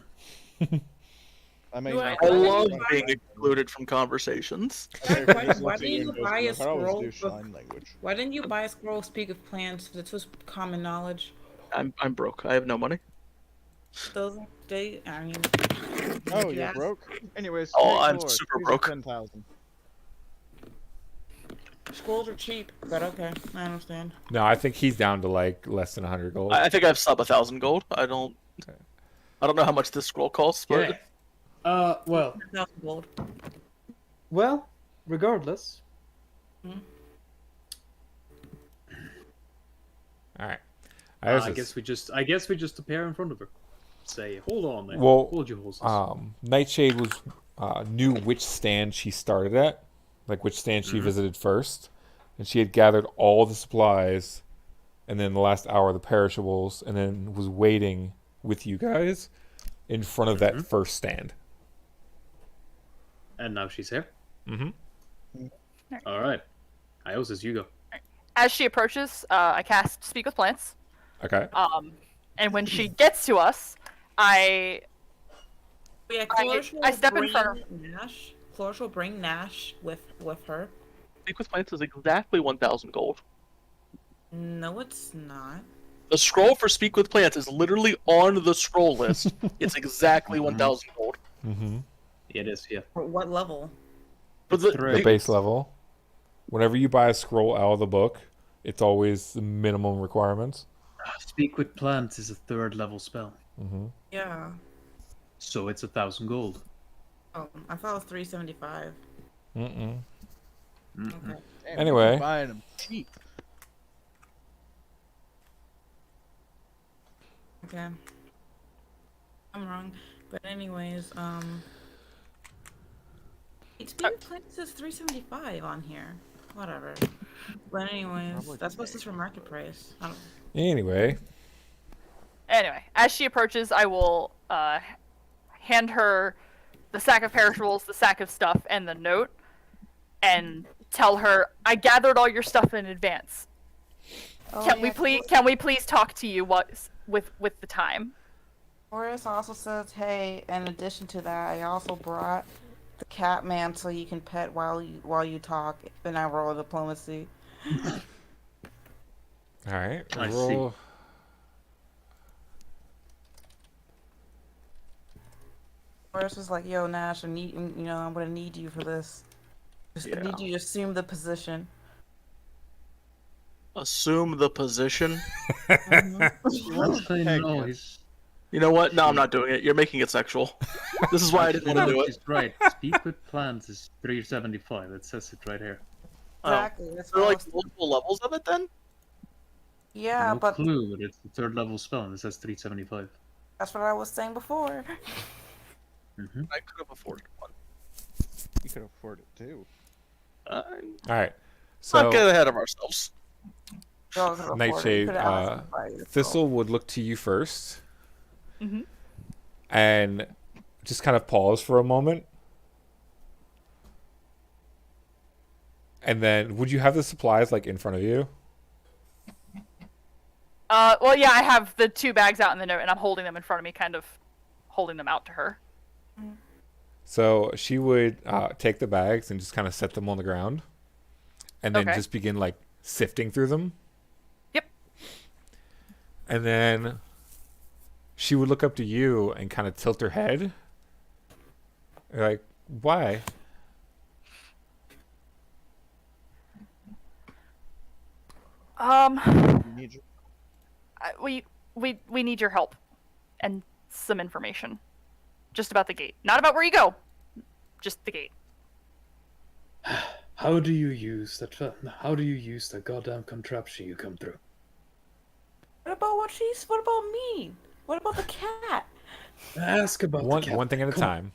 I mean, Do I- I Why love did you being buy- excluded from conversations. Why didn't you buy a scroll book? sign language? Why didn't you buy a scroll speak of plants? This was common knowledge. I'm broke. I have no money. Those they. I mean. Oh, you you're asked- broke. Anyways, Oh, hey, I'm Caloris, super here's broke. 10,000. Scrolls are cheap, but okay, I understand. No, I think he's down to like less than 100 gold. I think I have sub 1,000 gold. I don't know how much this scroll costs, but Yeah. Well, 1,000 gold. regardless. All right. I guess we just appear in front of her. Say, hold on there. Well, Hold your horses. Nightshade was knew which stand she started at, like which stand she visited first, and she had gathered all the supplies, and then the last hour the perishables, and then was waiting with you guys in front of that first stand. And now she's here. Mm-hmm. All right. Iosis, you go. As she approaches, I cast Speak with Plants. Okay. And when she gets to us, I Yeah, I- Chloris I will step in bring front Nash. Chloris will bring Nash with her. Speak with plants is exactly 1,000 gold. No, it's not. The scroll for Speak with Plants is literally on the scroll list. It's exactly 1,000 gold. Mm-hmm. It is, yeah. For what level? But The base level. Whenever you buy a scroll out of the book, it's always the minimum requirements. Speak with plants is a 3rd level spell. Mm-hmm. Yeah. So it's 1,000 gold. Oh, I thought it was 375. Mm-mm. Okay. Damn, Anyway. you're buying them cheap. Okay. I'm wrong. But anyways, Speed Plan says 375 on here. Whatever. But anyways, Probably that's what's this for market price. I don't Anyway, Anyway, as she approaches, I will hand her the sack of perishables, the sack of stuff, and the note, and tell her I gathered all your stuff in advance. Oh, Can yeah, we please talk to you with the time? Horace also says, hey, in addition to that, I also brought the cat man so you can pet while you talk, and I roll diplomacy. all right. I see. Roll. Horace was like, yo, Nash, I'm gonna need you for this. I need you to assume the position. Assume the position. Last I know, Heck, he's. You know what? No, I'm not doing it. You're making it sexual. This is why I didn't want to do it. She's right. Speed with plans is 375. It says it right here. Exactly. That's There are what I like was- multiple levels of it then? Yeah, No but clue, but it's the third level spell and it says 375. that's what I was saying before. Mm-hmm. I could have afforded one. You could afford it too. All right. Not get So ahead of ourselves. Y'all could afford it. You Nightshade, could have asked me by yourself. Thistle would look to you first, Mhm. and just kind of pause for a moment, and then would you have the supplies like in front of you? Well, yeah, I have the 2 bags out in the note, and I'm holding them in front of me, kind of holding them out to her. So she would take the bags and just kind of set them on the ground, and then Okay. just begin like sifting through them. Yep. And then she would look up to you and kind of tilt her head. Like, why? You need your- We need your help and some information, just about the gate, not about where you go, just the gate. How do you use that? How do you use the goddamn contraption you come through? What about me? What about the cat? Ask about One the cat. one thing at a Come on. time.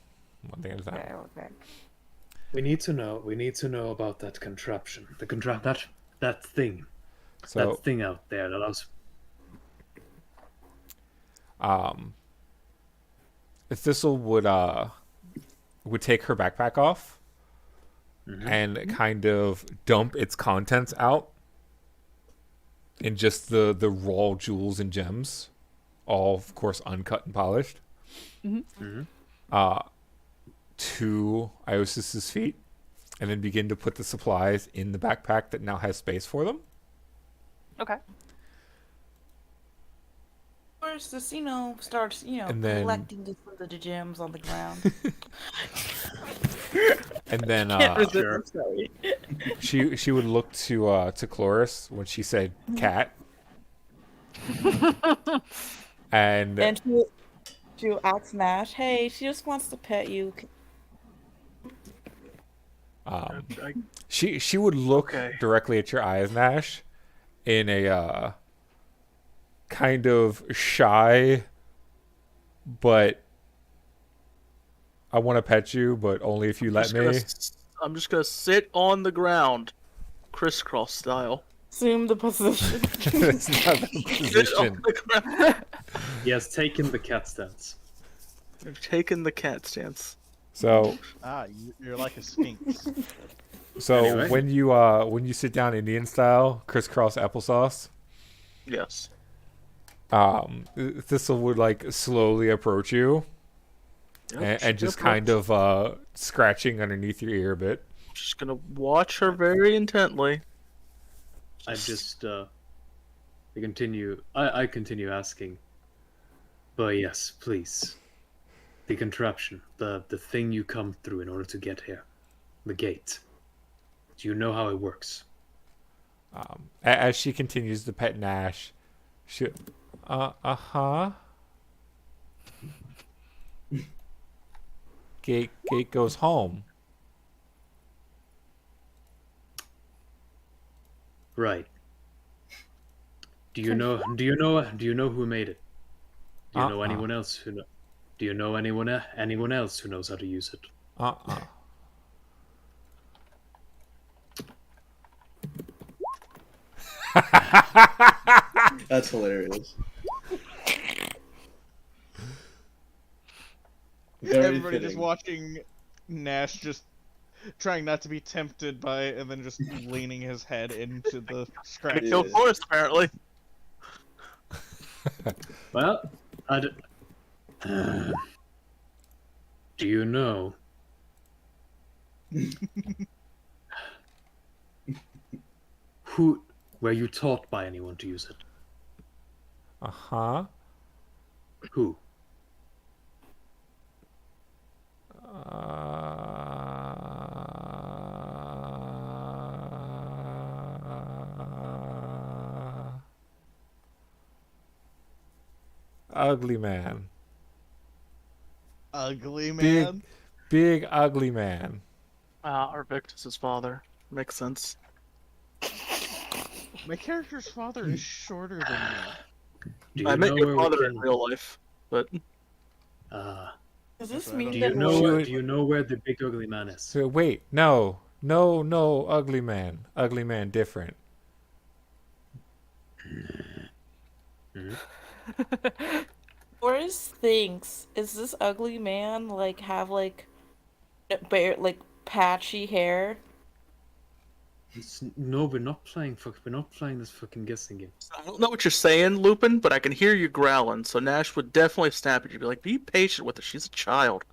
One thing at a time. Okay, okay. We need to know. We need to know about that contraption. That thing. So That thing out there that allows. Thistle would take her backpack off Mm-hmm. and kind of dump its contents out in just the raw jewels and gems, all of course uncut and polished, Mm-hmm. to Iosis's feet, and then begin to put the supplies in the backpack that now has space for them. Okay. Horace just, starts, And then- collecting the gems on the ground. And then Sure. Sorry. she would look to Chloris when she said cat, and And she'll ask Nash, hey, she just wants to pet you. she would look Okay. directly at your eyes, Nash, in a kind of shy, but I want to pet you, but only if you let me. I'm just gonna sit on the ground, crisscross style. Assume the position. It's not the Sit on position. the ground. He has taken the cat stance. I've taken the cat stance. So You're like a sphinx. Anyway. when you sit down Indian style, crisscross applesauce, Yes. Thistle would like slowly approach you Yep, and just yep, kind of scratching underneath your ear a bit. Just gonna watch her very intently. I just I continue. I continue asking. But yes, please. The contraption, the thing you come through in order to get here, the gate. Do you know how it works? As she continues to pet Nash, she, gate goes home. Right. Do you know who made it? Do you know anyone else who know? Do you know anyone else who knows how to use it? That's hilarious. Very Everybody just fitting. watching Nash just trying not to be tempted by it, and then just leaning his head into the scratch. Kill Chorus, apparently. Well, do you know? Were you taught by anyone to use it? Who? Ugly man. Ugly man? Big ugly man. Arvictus' father. Makes sense. My character's father is shorter than me. Do you I met know your where father we in can... real life, but... Does this Do mean Do that you know where the big ugly man is? So wait, no, ugly man. Ugly man different. Boris thinks, is this ugly man like have like bare like patchy hair? No, we're not playing this fucking guessing game. I don't know what you're saying, Lupin, but I can hear you growling, so Nash would definitely snap at you. Be like, be patient with her. She's a child.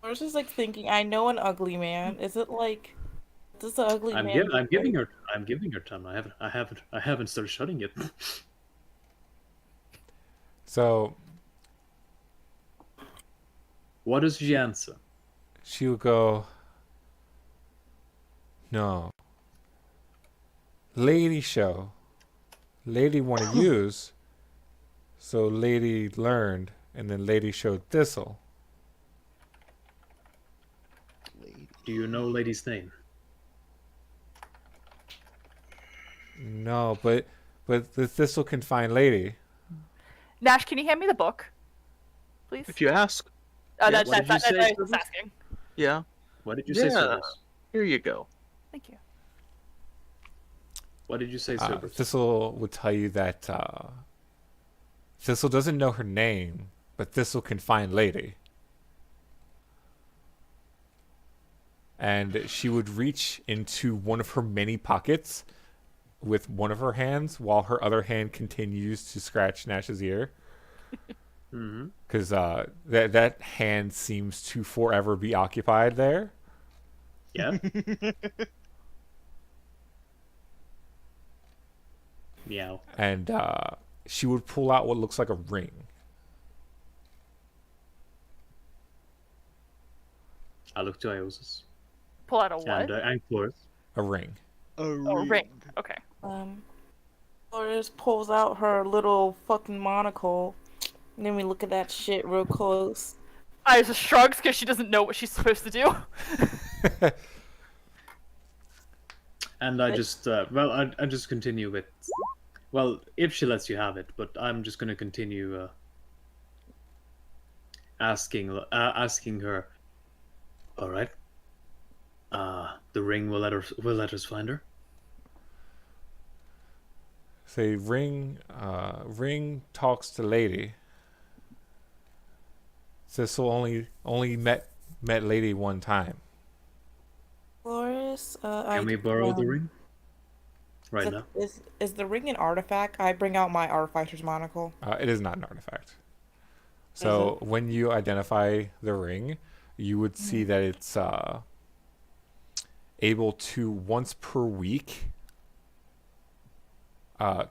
Boris is like thinking, I know an ugly man. Is it like does the ugly man? I'm giving her time. I haven't started shutting yet. So what does she answer? she would go, no. Lady show. Lady want to use. So lady learned, and then lady showed Thistle. Do you know lady's name? No, but the Thistle can find lady. Nash, can you hand me the book, please? If you ask. That's what did you say, I was Silver? asking. Yeah. What did you say, Silvers? Here you go. Thank you. What did you say, Silvers? Thistle would tell you that Thistle doesn't know her name, but Thistle can find lady. And she would reach into one of her many pockets with one of her hands while her other hand continues to scratch Nash's ear. Because that hand seems to forever be occupied there. Yeah. Meow. And she would pull out what looks like a ring. I look to Iosis. Pull out a what? And Chorus. A ring. Oh, ring. Okay. Boris pulls out her little fucking monocle. And then we look at that shit real close. I just shrugs because she doesn't know what she's supposed to do. And I just, I just continue with, well, if she lets you have it, but I'm just gonna continue asking her. All right. The ring will let us find her. Say ring talks to lady. Thistle only met lady one time. Boris, Can we borrow the ring? Right now. Is the ring an artifact? I bring out my Artificer's monocle. It is not an artifact. So when you identify the ring, you would see that it's able to once per week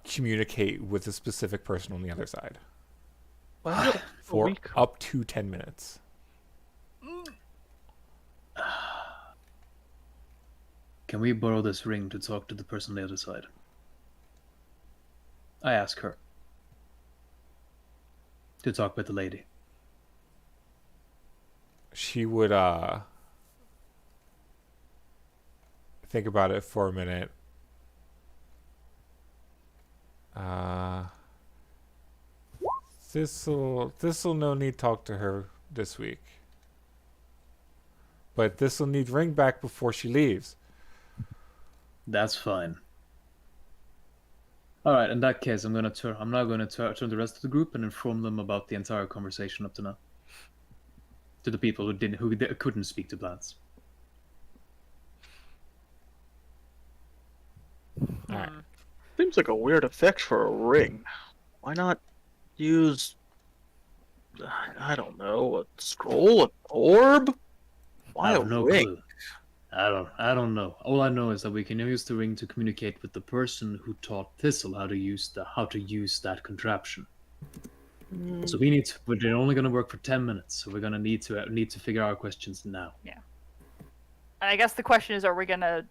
communicate with a specific person on the other side for up to 10 minutes. Can we borrow this ring to talk to the person on the other side? I ask her. To talk with the lady. She would think about it for a minute. This'll no need talk to her this week. But this'll need ring back before she leaves. That's fine. All right. In that case, I'm now going to turn the rest of the group and inform them about the entire conversation up to now. To the people who couldn't speak to plants. All right. Seems like a weird effect for a ring. Why not use, I don't know, a scroll, an orb? Why I a have no ring? clue. I don't know. All I know is that we can use the ring to communicate with the person who taught Thistle how to use that contraption. So we're only going to work for 10 minutes, so we're going to need to figure our questions now. Yeah. And I guess the question is, are we gonna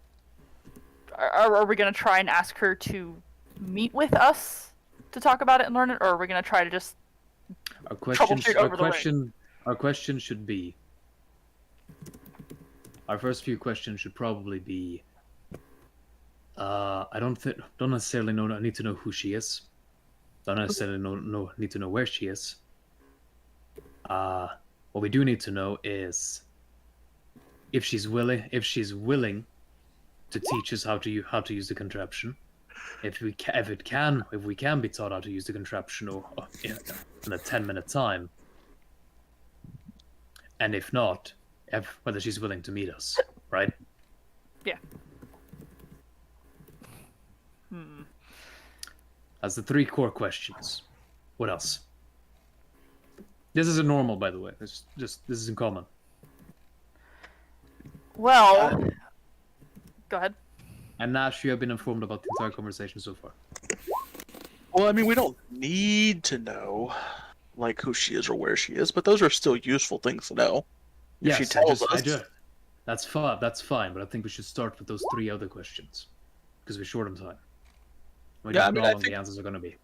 try and ask her to meet with us to talk about it and learn it, or are we gonna try to just troubleshoot over the ring? Our question should be. Our first few questions should probably be. I don't necessarily know. I need to know who she is. Don't necessarily need to know where she is. What we do need to know is if she's willing to teach us how to use the contraption. If we can be taught how to use the contraption or in a 10-minute time. And if not, whether she's willing to meet us, right? Yeah. That's the 3 core questions. What else? This isn't normal, by the way. This isn't common. Well, go ahead. And Nash, you have been informed about the entire conversation so far. Well, I mean, we don't need to know, like, who she is or where she is, but those are still useful things to know. If she tells us. That's fine, but I think we should start with those 3 other questions. Because we're short on time. We don't know how long the answers are going to be.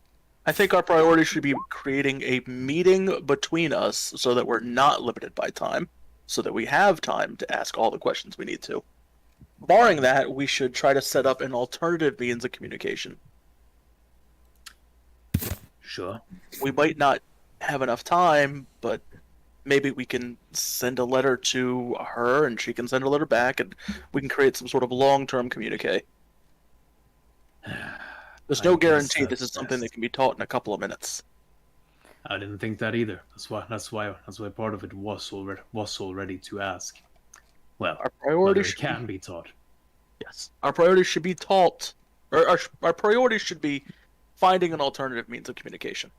I think our priority should be creating a meeting between us so that we're not limited by time, so that we have time to ask all the questions we need to. Barring that, we should try to set up an alternative means of communication. Sure. We might not have enough time, but maybe we can send a letter to her and she can send a letter back and we can create some sort of long-term communique. There's no guarantee this is something that can be taught in a couple of minutes. I didn't think that either. That's why part of it was already to ask. Well, our priority can be taught. Yes, our priority should be taught, or our priority should be finding an alternative means of communication.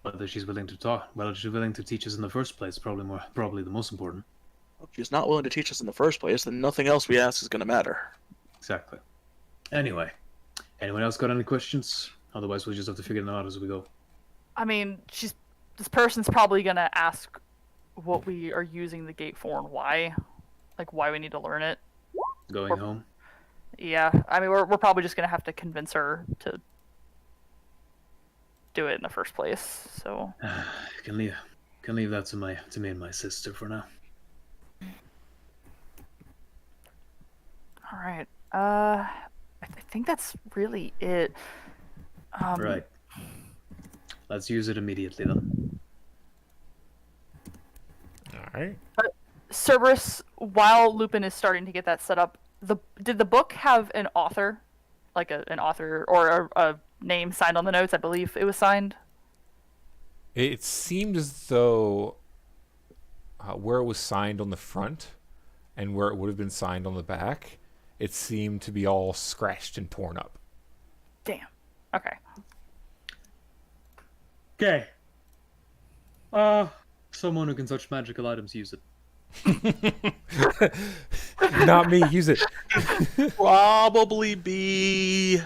Whether she's willing to talk, whether she's willing to teach us in the first place, probably the most important. If she's not willing to teach us in the first place, then nothing else we ask is going to matter. Exactly. Anyway, anyone else got any questions? Otherwise, we'll just have to figure them out as we go. I mean, this person's probably gonna ask what we are using the gate for and why, like why we need to learn it. Going home. Yeah, I mean, we're probably just gonna have to convince her to do it in the first place. So. Can leave that to me and my sister for now. All right. I think that's really it. Right. Let's use it immediately then. All right. Cerberus, while Lupin is starting to get that set up, did the book have an author, like an author or a name signed on the notes? I believe it was signed. It seemed as though where it was signed on the front and where it would have been signed on the back, it seemed to be all scratched and torn up. Damn. Okay. Okay. Someone who can touch magical items, use it. Not me, use it. Probably be...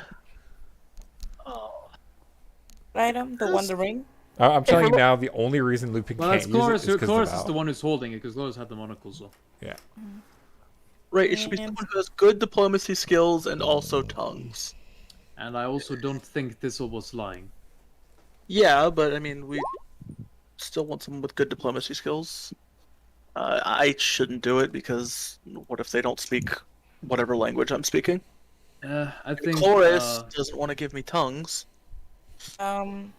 Item, the one, the ring? I'm telling you now, the only reason Lupin can't use it is because Chloris is the one who's holding it, because Chloris had the monocle, so... Yeah. Right, it should be someone who has good diplomacy skills and also tongues. And I also don't think Thistle was lying. Yeah, but I mean, we still want someone with good diplomacy skills. I shouldn't do it because what if they don't speak whatever language I'm speaking? I think Chorus doesn't want to give me tongues. Um.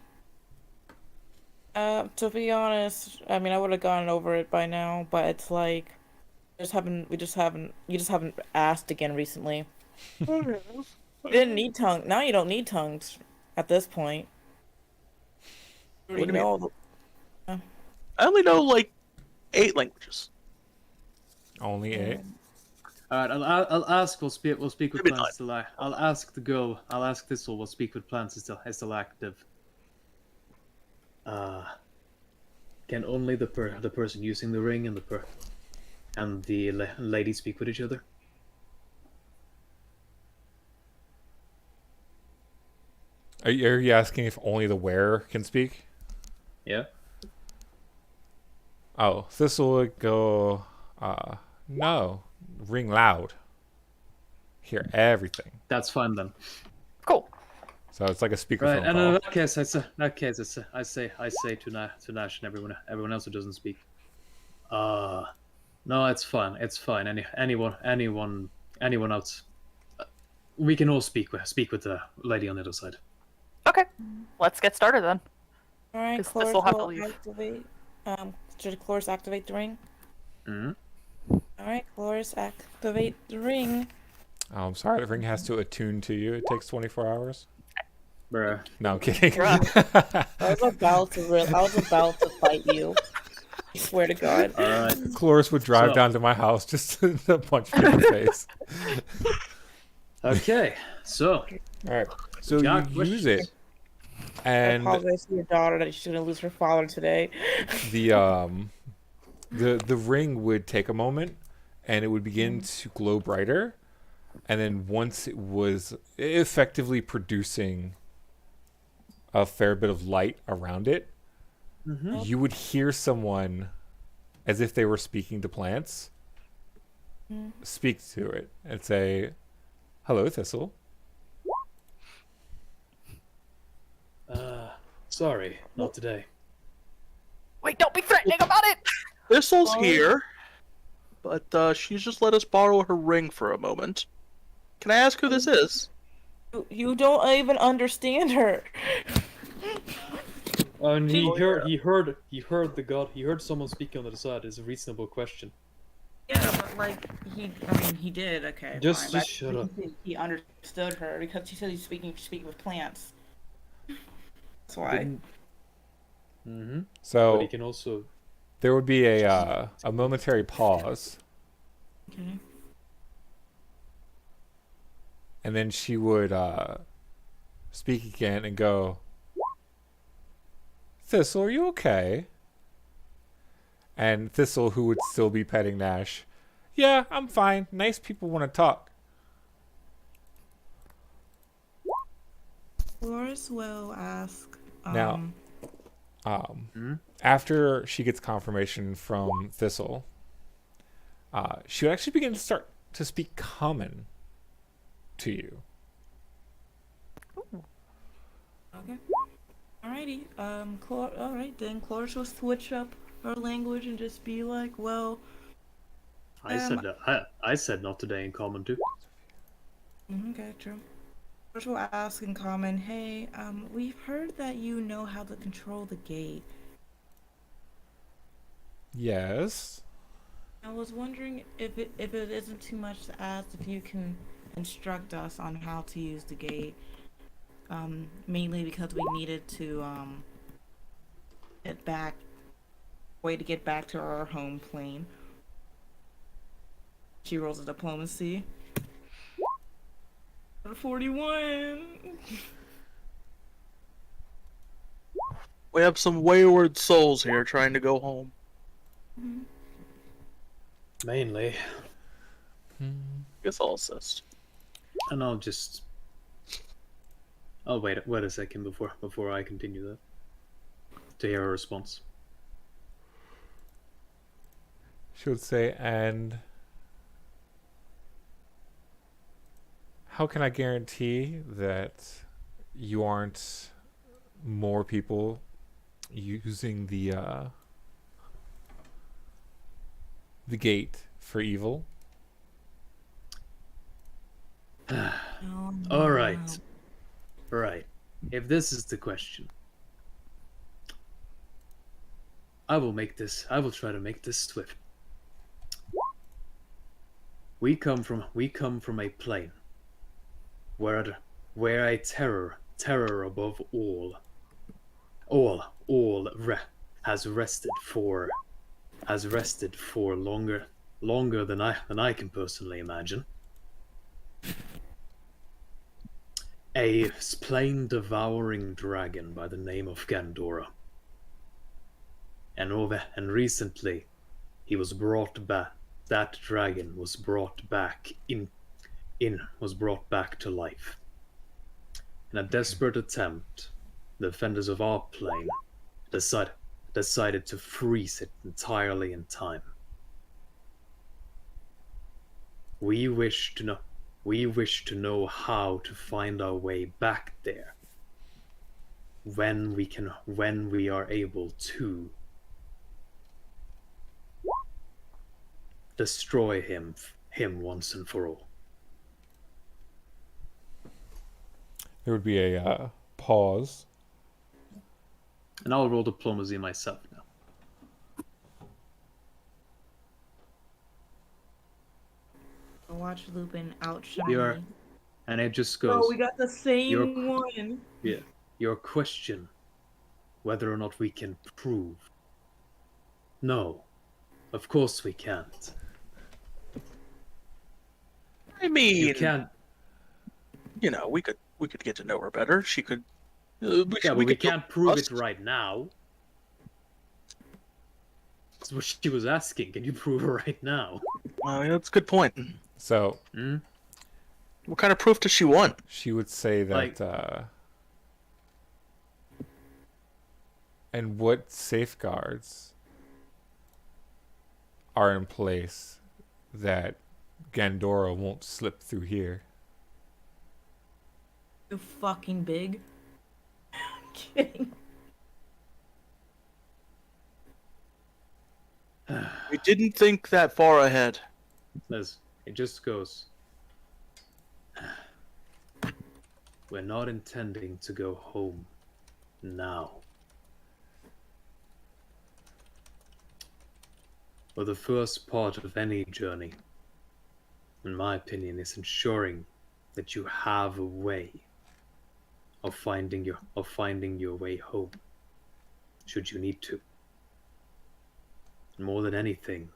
To be honest, I mean, I would have gone over it by now, but it's like, you just haven't asked again recently. You didn't need tongue. Now you don't need tongues at this point. You What already do you mean? know. I only know like 8 languages. Only 8. All right, I'll ask. We'll speak with Maybe plants still active. I'll ask the girl. I'll ask Thistle. We'll speak with plants is still active. Can only the person using the ring and the lady speak with each other? Are you asking if only the wearer can speak? Yeah. Oh, Thistle would go, no. Ring loud. Hear everything. That's fine then. Cool. So it's like a speakerphone Right, and call. in that case, I say to Nash and everyone else who doesn't speak. No, it's fine. It's fine. Anyone else. We can all speak with the lady on the other side. Okay, let's get started then. All right, 'Cause Chloris this'll have to will leave. activate. Should Chloris activate the ring? Mm-hmm. All right, Chloris, activate the ring. Oh, I'm sorry, the ring has to attune to you. It takes 24 hours. Bruh. No, I'm kidding. I was about to fight you. I swear to God. All right. Chloris would drive So- down to my house just to punch me in the face. Okay, so All right, so Jack, you use it, I and apologize to your daughter that she's gonna lose her father today. the ring would take a moment, and it would begin to glow brighter, and then once it was effectively producing a fair bit of light around it, you would hear someone, as if they were speaking to plants, speak to it and say, "Hello, Thistle." sorry, not today. Wait, don't be threatening about it! Thistle's here, but she's just let us borrow her ring for a moment. Can I ask who this is? You don't even understand her. And he heard someone speaking on the other side. Is a reasonable question. Yeah, but like he did. Okay, Just- fine, just but shut up. He understood her because she said he's speaking with plants. That's why. Mm-hmm. But So he can also. there would be a momentary pause, Okay. and then she would speak again and go, "Thistle, are you okay?" And Thistle, who would still be petting Nash, "Yeah, I'm fine. Nice people want to talk." Dolores will ask. Now, after she gets confirmation from Thistle, she would actually begin to start to speak common to you. Okay. Alrighty. All right then. Cloris will switch up her language and just be like, well. I said that. I said not today in common too. Okay, true. Cloris will ask in common, hey, we've heard that you know how to control the gate. Yes. I was wondering if it isn't too much to ask if you can instruct us on how to use the gate. Mainly because we needed to get back to our home plane. She rolls a diplomacy. 41. We have some wayward souls here trying to go home. Mainly, Guess I'll assist. and I'll wait a second before I continue that. To hear her response. She would say, "And how can I guarantee that you aren't more people using the the gate for evil. All right. Right. If this is the question, I will try to make this swift. We come from a plane where a terror above all has rested for longer than I can personally imagine. A plane devouring dragon by the name of Gandora. And recently he was brought back. That dragon was brought back to life. In a desperate attempt, the defenders of our plane decided to freeze it entirely in time. We wish to know how to find our way back there. When we are able to destroy him once and for all. There would be a pause. And I'll roll diplomacy myself now. Watch Lupin outshine me. And it just goes. Oh, we got the same one. Yeah. Your question, whether or not we can prove. No, of course we can't. I mean, You can't. you know, we could get to know her better. She could. Yeah, but we can't prove it right now. That's what she was asking. Can you prove it right now? Yeah, that's a good point. So, what kind of proof does she want? She would say that. And what safeguards are in place that Gandora won't slip through here? You fucking big. I'm kidding. We didn't think that far ahead. It just goes. We're not intending to go home now. Well, the first part of any journey, in my opinion, is ensuring that you have a way of finding your way home, should you need to. More than anything,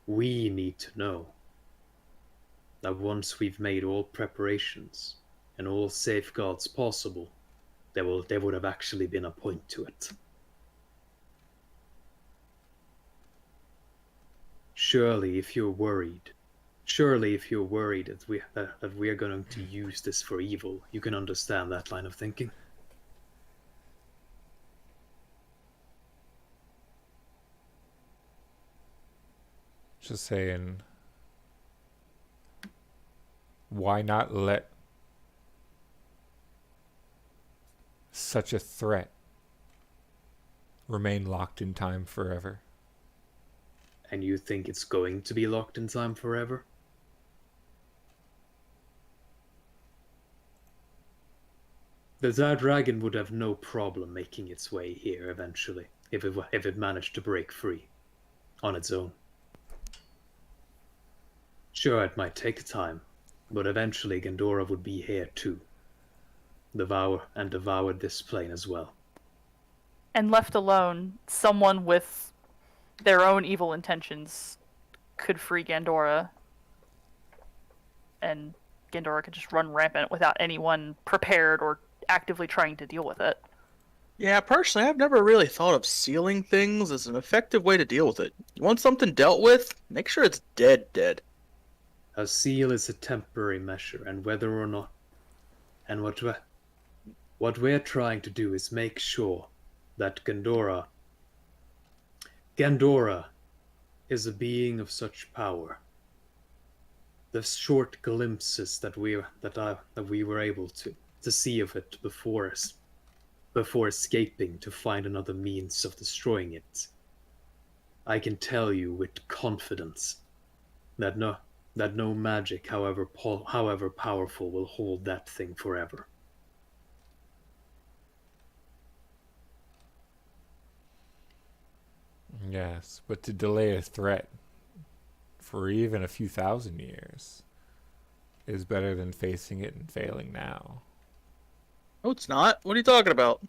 we need to know that once we've made all preparations and all safeguards possible, there would have actually been a point to it. Surely, if you're worried that we are going to use this for evil, you can understand that line of thinking. Just saying, why not let such a threat remain locked in time forever? And you think it's going to be locked in time forever? The dragon would have no problem making its way here eventually, if it managed to break free on its own. Sure, it might take time, but eventually Gandora would be here too. Devoured this plane as well. And left alone, someone with their own evil intentions could free Gandora, and Gandora could just run rampant without anyone prepared or actively trying to deal with it. Yeah, personally, I've never really thought of sealing things as an effective way to deal with it. You want something dealt with? Make sure it's dead. A seal is a temporary measure, and whether or not... And what we're trying to do is make sure that Gandora is a being of such power. The short glimpses that we were able to see of it before escaping to find another means of destroying it I can tell you with confidence that no magic, however powerful, will hold that thing forever. Yes, but to delay a threat for even a few thousand years is better than facing it and failing now. No, it's not. What are you talking about?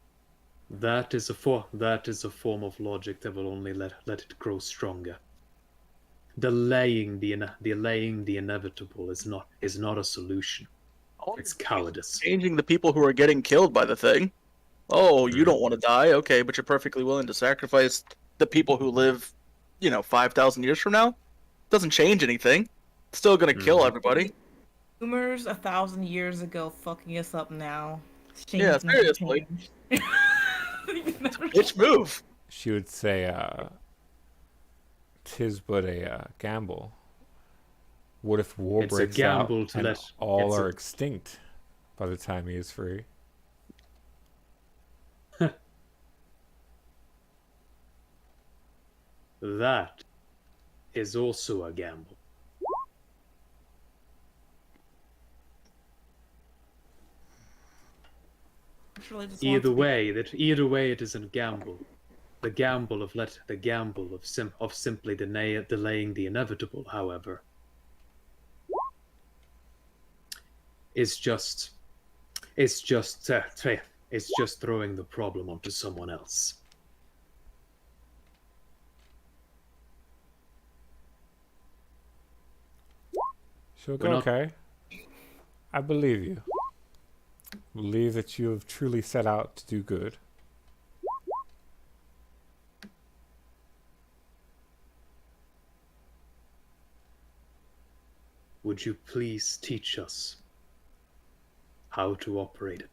That is a form of logic that will only let it grow stronger. Delaying the inevitable is not a solution. It's cowardice. Changing the people who are getting killed by the thing. Oh, you don't want to die? Okay, but you're perfectly willing to sacrifice the people who live, 5,000 years from now? Doesn't change anything. It's still gonna kill everybody. Boomers 1,000 years ago fucking us up now. Yeah, Change never seriously. changed. Bitch move. She would say, "'Tis but a gamble. What if war It's a breaks gamble out to and let- all it's are a- extinct by the time he is free?" That is also a gamble. Either way, it is a gamble. The gamble of simply delaying the inevitable, however, is just throwing the problem onto someone else. She'll We're go, not- "Okay. I believe you. Believe that you have truly set out to do good." Would you please teach us how to operate it?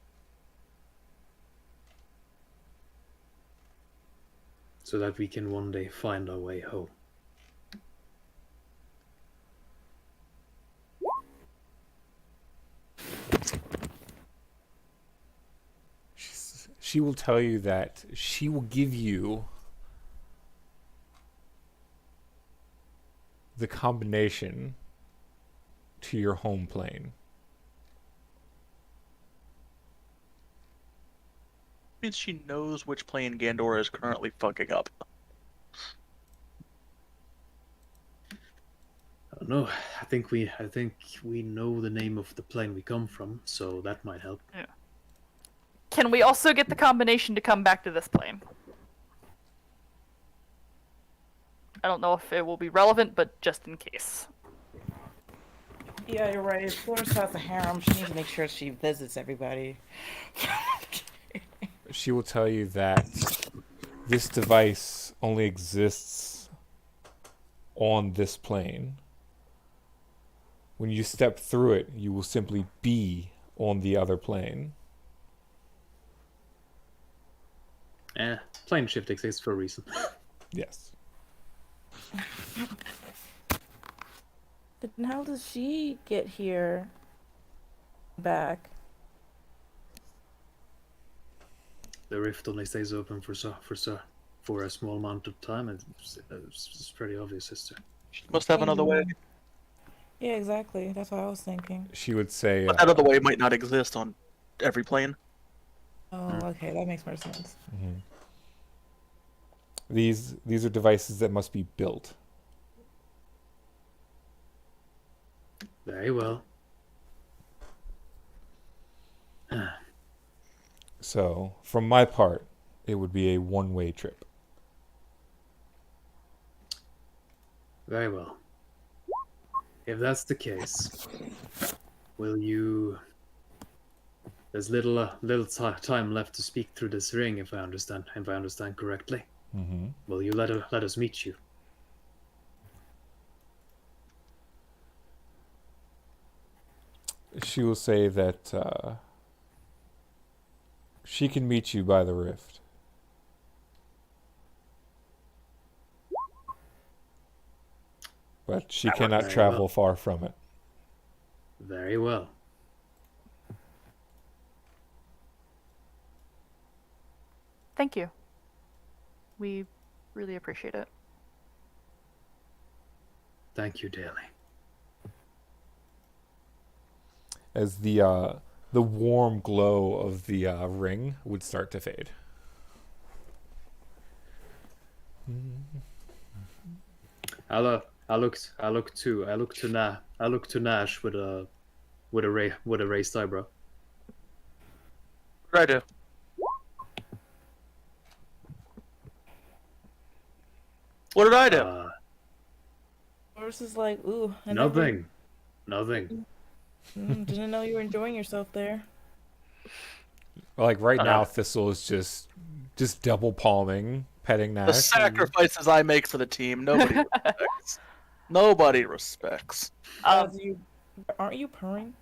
So that we can one day find our way home. She will tell you that she will give you the combination to your home plane. Means she knows which plane Gandora is currently fucking up. I don't know. I think we know the name of the plane we come from, so that might help. Yeah. Can we also get the combination to come back to this plane? I don't know if it will be relevant, but just in case. Yeah, you're right. If Flores has a harem, she needs to make sure she visits everybody. She will tell you that this device only exists on this plane. When you step through it, you will simply be on the other plane. Plane shift exists for a reason. Yes. But how does she get here back? The rift only stays open for a small amount of time. It's pretty obvious, sister. She must have another way. Yeah, exactly. That's what I was thinking. She would say, But that other way might not exist on every plane. Oh, okay. That makes more sense. these are devices that must be built. Very well. So, from my part, it would be a one-way trip. Very well. If that's the case, will you... There's little time left to speak through this ring, if I understand correctly. Mm-hmm. Will you let us meet you? She will say that she can meet you by the rift. But she cannot Very travel well. far from it. Very well. Thank you. We really appreciate it. Thank you dearly. As the warm glow of the ring would start to fade. I look to Nash with a raised eyebrow. What did I do? What did I do? Horse is like, ooh, Nothing. Didn't know you were enjoying yourself there. Like right now, Thistle is just double palming, petting The Nash. sacrifices I make for the team, nobody respects. Nobody respects. Aren't you purring?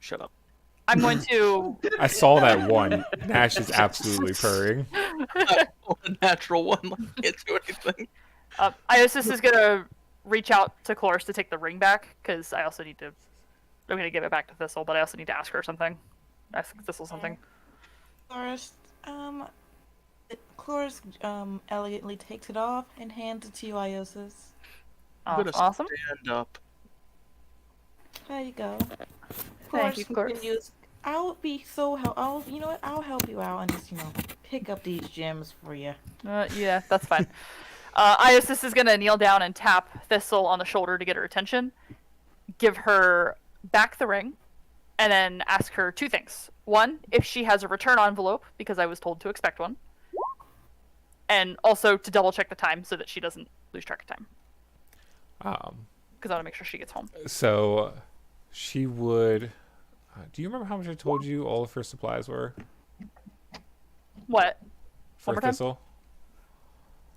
Shut up. I'm going to. I saw that one. Nash is absolutely purring. A natural one, like, can't do anything. Iosis is gonna reach out to Chloris to take the ring back because I also need to. I'm gonna give it back to Thistle, but I also need to ask her something. Ask Thistle something. Chloris elegantly takes it off and hands it to you, Iosis. I'm gonna Awesome. stand up. There you go. Thank you, Chloris. Continues, I'll be so help. You know what? I'll help you out and just pick up these gems for you. Yeah, that's fine. Iosis is gonna kneel down and tap Thistle on the shoulder to get her attention. Give her back the ring, and then ask her two things. One, if she has a return envelope, because I was told to expect one. And also to double check the time so that she doesn't lose track of time. Because I want to make sure she gets home. So she would. Do you remember how much I told you all of her supplies were? What? For One more time? Thistle?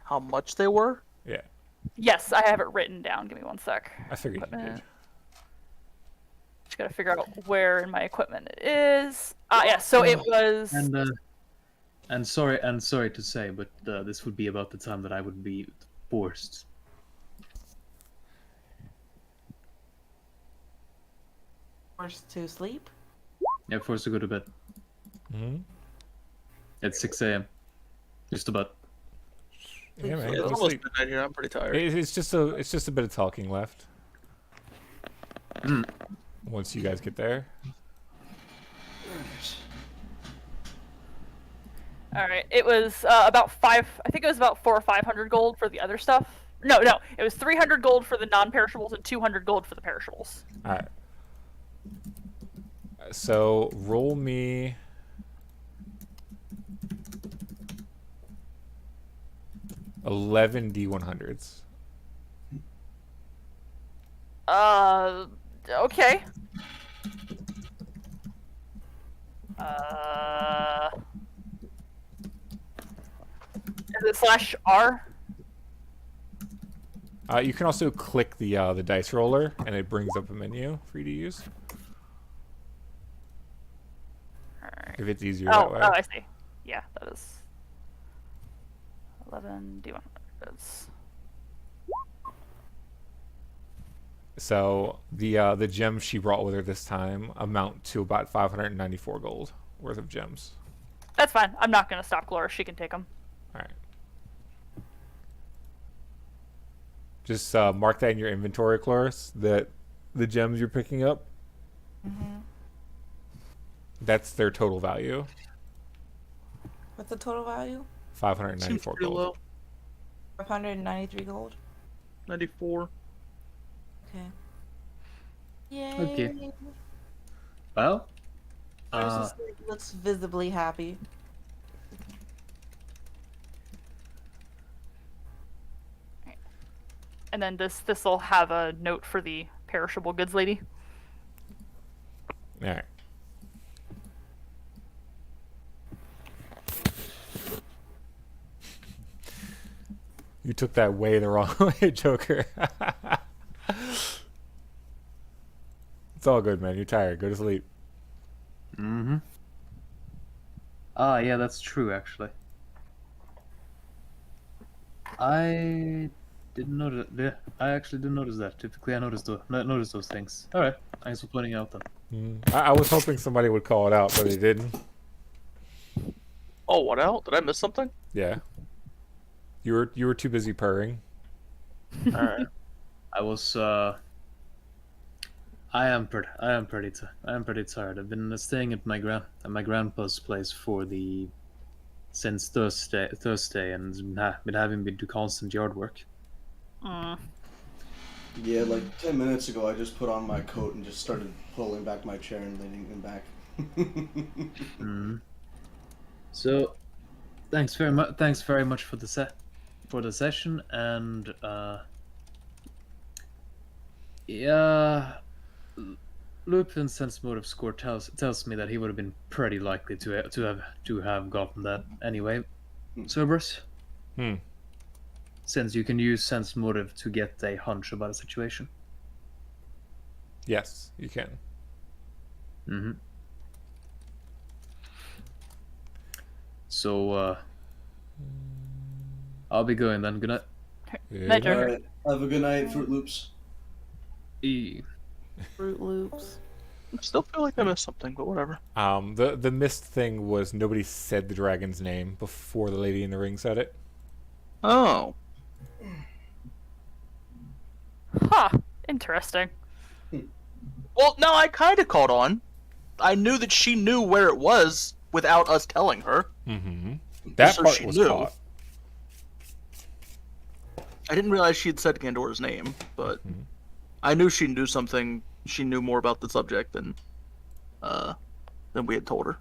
How much they were? Yeah. Yes, I have it written down. Give me one sec. I figured you did. Just gotta figure out where in my equipment it is. Yeah, so it was. And sorry to say, but this would be about the time that I would be forced. Forced to sleep? Yeah, forced to go to bed. Mm-hmm. At 6 a.m. Just about. Yeah, man. It's Go almost sleep. midnight here. I'm pretty tired. It's just a bit of talking left. Once you guys get there. All right. It was about I think it was about 400 or 500 gold for the other stuff. No. It was 300 gold for the non-perishables and 200 gold for the perishables. All right. So roll me. $11 D100s. Okay. Is it /R? You can also click the dice roller, and it brings up a menu for you to use. Alright. If it's easier that way. Oh, I see. Yeah, that is 11 D100s. So the gems she brought with her this time amount to about 594 gold worth of gems. That's fine. I'm not gonna stop Gloria. She can take them. All right. Just mark that in your inventory, Cloris, that the gems you're picking up. Mm-hmm. That's their total value. What's the total value? 594 pretty gold. low. 593 gold. 94. Okay. Yay. Okay. Well, Versus looks visibly happy. And then does Thistle have a note for the perishable goods lady? All right. You took that way the wrong way, Joker. It's all good, man. You're tired. Go to sleep. Mm-hmm. Ah, yeah, that's true, actually. I didn't notice. Yeah, I actually didn't notice that. Typically, I notice those things. All right, thanks for pointing out them. I was hoping somebody would call it out, but they didn't. Oh, what out? Did I miss something? Yeah. You were too busy purring. Alright. I was I am pretty tired. I've been staying at my grandpa's place for the since Thursday, and been having to do constant yard work. Yeah, like 10 minutes ago, I just put on my coat and just started pulling back my chair and leaning it back. So, thanks very much. Thanks very much for the session, and yeah, Lupin's sense motive score tells me that he would have been pretty likely to have gotten that anyway. Cerberus, since you can use sense motive to get a hunch about a situation. Yes, you can. So, I'll be going then. Good night. Night, Joker. Alright, have a good night, Fruit Loops. Fruit Loops. I still feel like I missed something, but whatever. The missed thing was nobody said the dragon's name before the Lady in the Ring said it. Oh. Huh. Interesting. Well, no, I kind of caught on. I knew that she knew where it was without us telling her. That So part she was knew. caught. I didn't realize she had said Gandor's name, but I knew she knew something. She knew more about the subject than we had told her.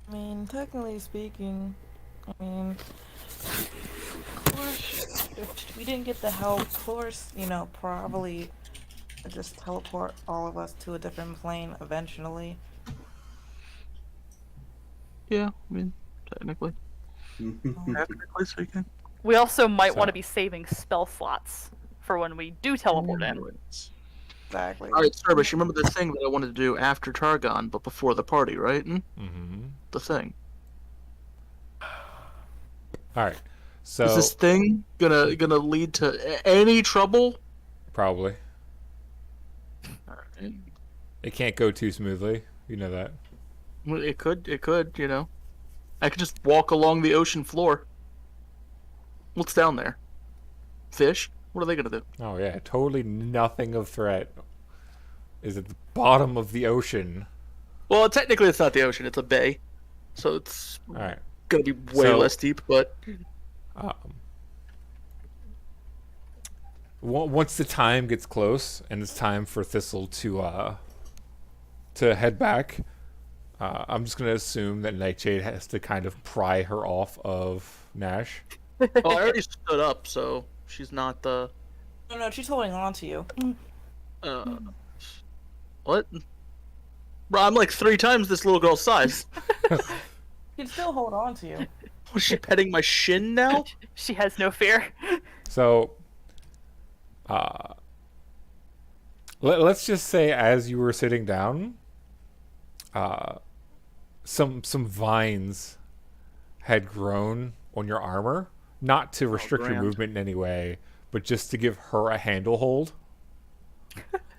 I mean, technically speaking, I mean, of course, if we didn't get the help, of course, you know, probably just teleport all of us to a different plane eventually. Yeah, I mean, technically. Technically speaking. We also might So- want to be saving spell slots for when we do teleport in. Exactly. All right, Cerberus, you remember the thing that I wanted to do after Targon, but before the party, right? The thing. All right. So Is this thing gonna lead to any trouble? probably Alright. it can't go too smoothly. You know that. Well, it could, you know. I could just walk along the ocean floor. What's down there? Fish? What are they gonna do? Oh yeah, totally nothing of threat is at the bottom of the ocean. Well, technically it's not the ocean, it's a bay. So it's All right. gonna be way So- less deep, but Once the time gets close and it's time for Thistle to head back, I'm just gonna assume that Nightshade has to kind of pry her off of Nash. oh, I already stood up, so she's not the No, she's holding on to you. what? Bro, I'm like 3 times this little girl's size. She can still hold on to you. Was she petting my shin now? She has no fear. So, let's just say as you were sitting down, some vines had grown on your armor, not to restrict your grand. movement in any way, but just to give her a handle hold,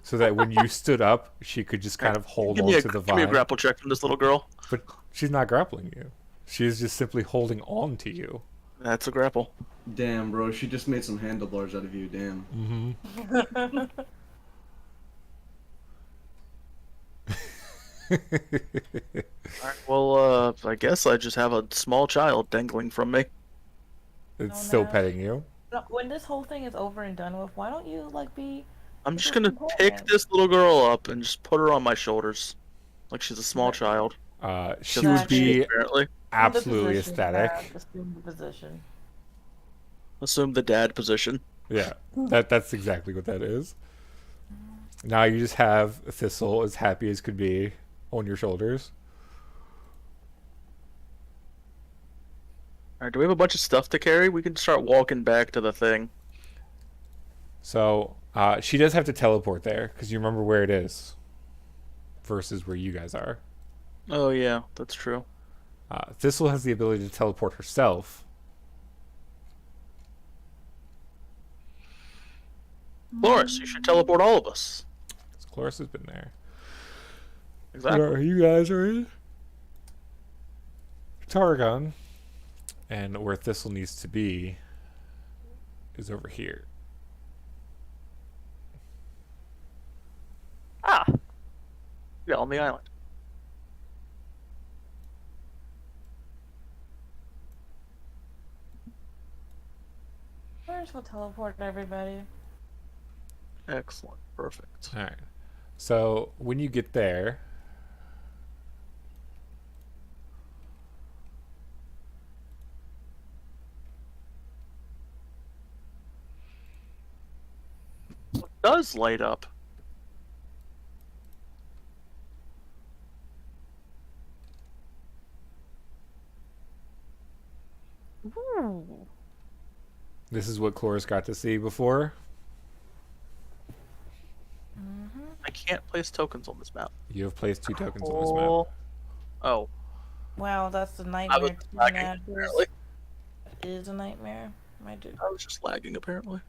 so that when you stood up, she could just kind of hold on to the Give me a vine. grapple check from this little girl. But she's not grappling you; she's just simply holding on to you. That's a grapple. Damn, bro, she just made some handlebars out of you, damn. Alright, well, I guess I just have a small child dangling from me. It's Oh, still no. petting you. When this whole thing is over and done with, why don't you like be? I'm just gonna pick this little girl up and just put her on my shoulders. Like she's a small child. She Doesn't would be apparently. absolutely Position, ecstatic. assume the position. Assume the dad position. Yeah, that's exactly what that is. Now you just have Thistle as happy as could be on your shoulders. Alright, do we have a bunch of stuff to carry? We can start walking back to the thing. So she does have to teleport there because you remember where it is versus where you guys are. Oh yeah, that's true. Thistle has the ability to teleport herself. Loris, you should teleport all of us. Cloris has been there. Exactly. You guys are in Targon, and where Thistle needs to be is over here. Ah, Yeah, on the island. Where's will teleport everybody? Excellent. Perfect. All right. So when you get there, It does light up. ooh. this is what Cloris got to see before. I can't place tokens on this map. You have placed 2 tokens on this map. Cool. Oh, Wow, that's the I was nightmare. too, lagging, man. apparently. It is a nightmare. My dude. I was just lagging, apparently.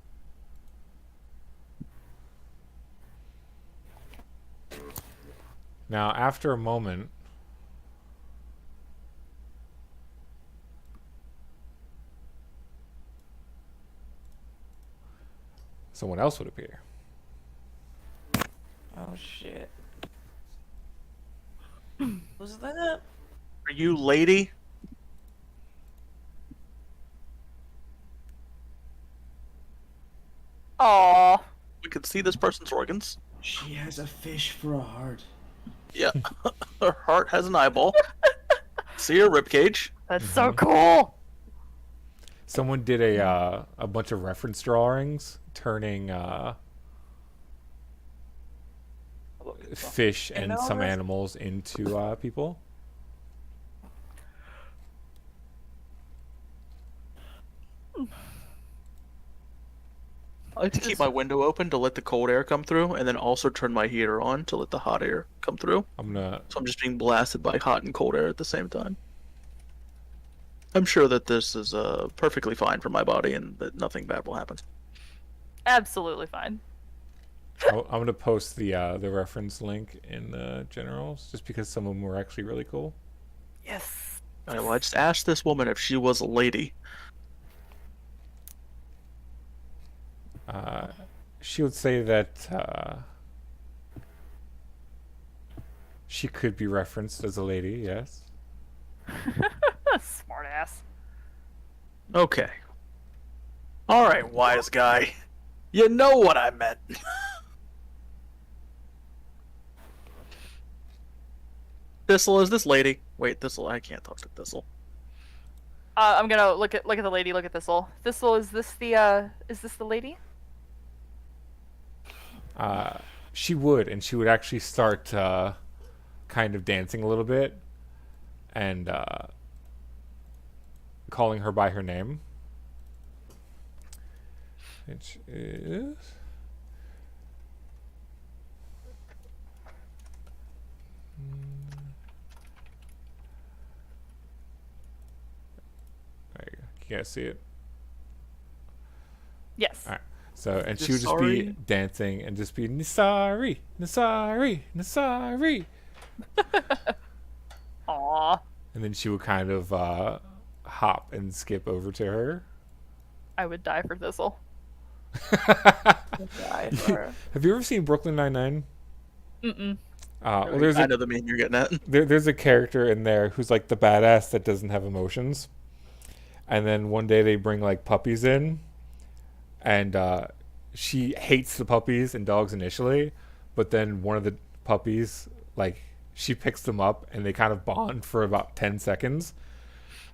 Now, after a moment, someone else would appear. Oh shit. Who's that? Are you lady? Aw. We can see this person's organs. She has a fish for a heart. Yeah. Her heart has an eyeball. See her ribcage. That's so cool. Someone did a bunch of reference drawings turning fish and some animals into people. I like to keep my window open to let the cold air come through, and then also turn my heater on to let the hot air come through. So I'm just being blasted by hot and cold air at the same time. I'm sure that this is perfectly fine for my body and that nothing bad will happen. Absolutely fine. I'm gonna post the reference link in the generals just because some of them were actually really cool. Yes. Alright, well, I just asked this woman if she was a lady. She would say that she could be referenced as a lady, yes. Smart ass. Okay. Alright, wise guy. You know what I meant. Thistle, is this lady? Wait, Thistle, I can't talk to Thistle. I'm gonna look at the lady. Look at Thistle. Thistle, is this the lady? She would, and she would actually start kind of dancing a little bit and calling her by her name, which is there you go. You guys see it? Yes. All right. So, and she would just be dancing and just be Nisari, Nisari, Nisari. Aw. And then she would kind of hop and skip over to her. I would die for Thistle. Die for her. Have you ever seen Brooklyn Nine-Nine? Mm-mm. Well, there's I know the meme you're getting at. there's a character in there who's like the badass that doesn't have emotions. And then one day they bring like puppies in. And she hates the puppies and dogs initially, but then one of the puppies, like, she picks them up and they kind of bond for about 10 seconds.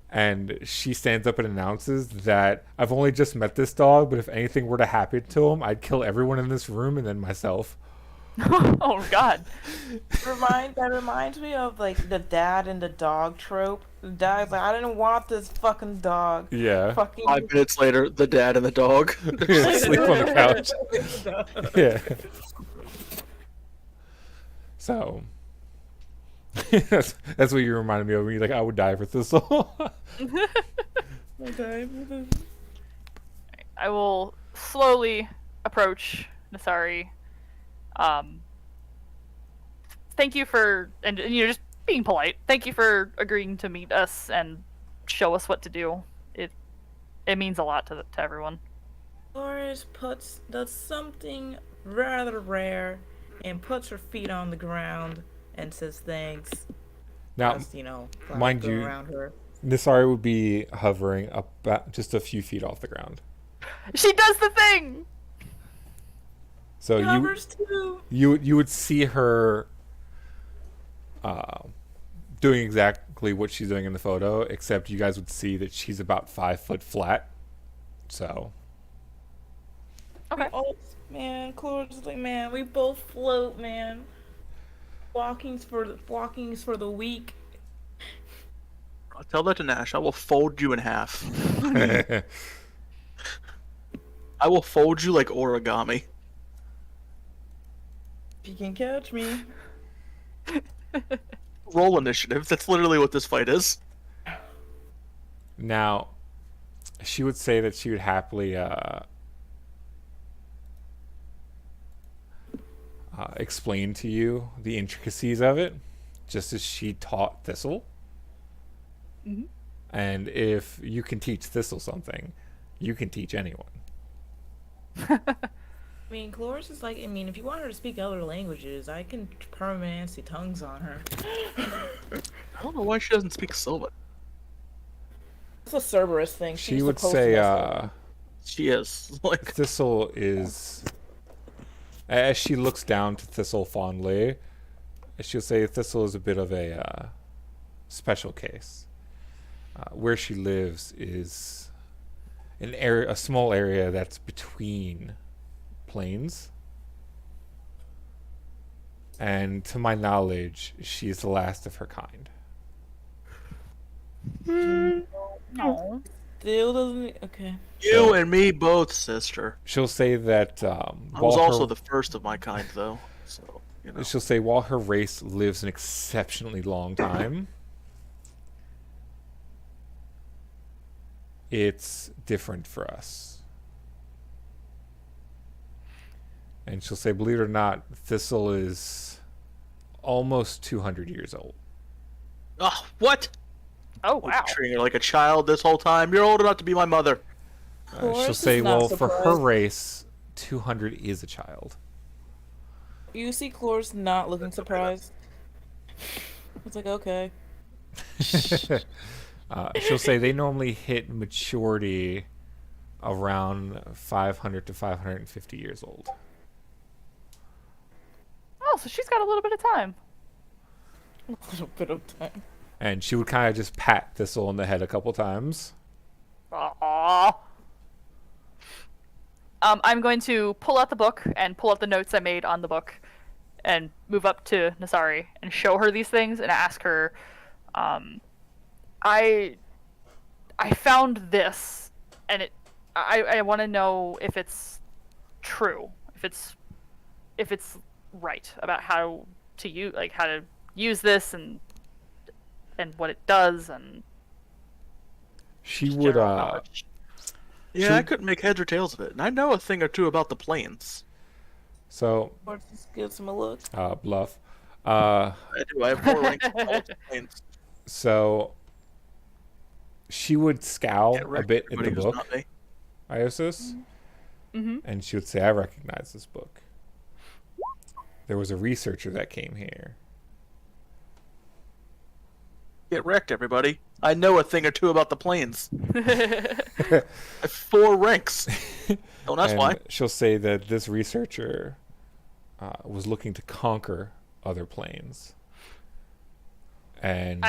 And she stands up and announces that I've only just met this dog, but if anything were to happen to him, I'd kill everyone in this room and then myself. Oh God. That reminds me of like the dad and the dog trope. The dad's like, I didn't want this fucking dog. Yeah. Fucking 5 minutes later, the dad and the dog. Sleep on the couch. Yeah. So that's what you reminded me of. When you're like, I would die for Thistle. I will slowly approach Nasari. Thank you for and you're just being polite. Thank you for agreeing to meet us and show us what to do. It means a lot to everyone. Doris does something rather rare and puts her feet on the ground and says thanks. Now, As, flowers mind grow you, around her. Nisari would be hovering about just a few feet off the ground. She does the thing. So She hovers too. you would see her doing exactly what she's doing in the photo, except you guys would see that she's about 5 foot flat. So Okay. Oh man, Chloe's like, man, we both float, man. Walking's for the weak. I'll tell that to Nash. I will fold you in half. I will fold you like origami. If you can catch me. Roll initiative. That's literally what this fight is. now, she would say that she would happily explain to you the intricacies of it, just as she taught Thistle. Mhm. And if you can teach Thistle something, you can teach anyone. I mean, Cloris is like, if you want her to speak other languages, I can permanency tongues on her. I don't know why she doesn't speak Sylvan. It's a Cerberus thing. She She's would supposed say, to mess She is. Like, Thistle is. As she looks down to Thistle fondly, she'll say Thistle is a bit of a special case. Where she lives is a small area that's between planes. And to my knowledge, she's the last of her kind. No. Still doesn't. Okay. you and me both, sister. She'll say that I while was also her, the first of my kind, though. So, she'll say while her race lives an exceptionally long time, it's different for us. And she'll say, believe it or not, Thistle is almost 200 years old. Oh, what? Oh We've wow. been treating her like a child this whole time. You're old enough to be my mother. She'll Cloris say, is not well, for her surprised. race, 200 is a child. You see Cloris not looking surprised. It's like, okay. She'll say they normally hit maturity around 500 to 550 years old. Oh, so she's got a little bit of time. A little bit of time. And she would kind of just pat Thistle on the head a couple times. Aww. I'm going to pull out the book and pull out the notes I made on the book and move up to Nasari and show her these things and ask her, I found this and I want to know if it's true, if it's right about how to use this and what it does and She just would general knowledge. Yeah, I couldn't make heads or tails of it. And I know a thing or two about the planes. so Cloris gives him a look. bluff. I do. I have more ranks than all the planes. So she would scowl Get a wrecked, bit at the everybody who's book, not me. Iosis, Mm-hmm. and she would say, I recognize this book. There was a researcher that came here. Get wrecked, everybody. I know a thing or two about the planes. I have 4 ranks. Don't ask And why. she'll say that this researcher was looking to conquer other planes and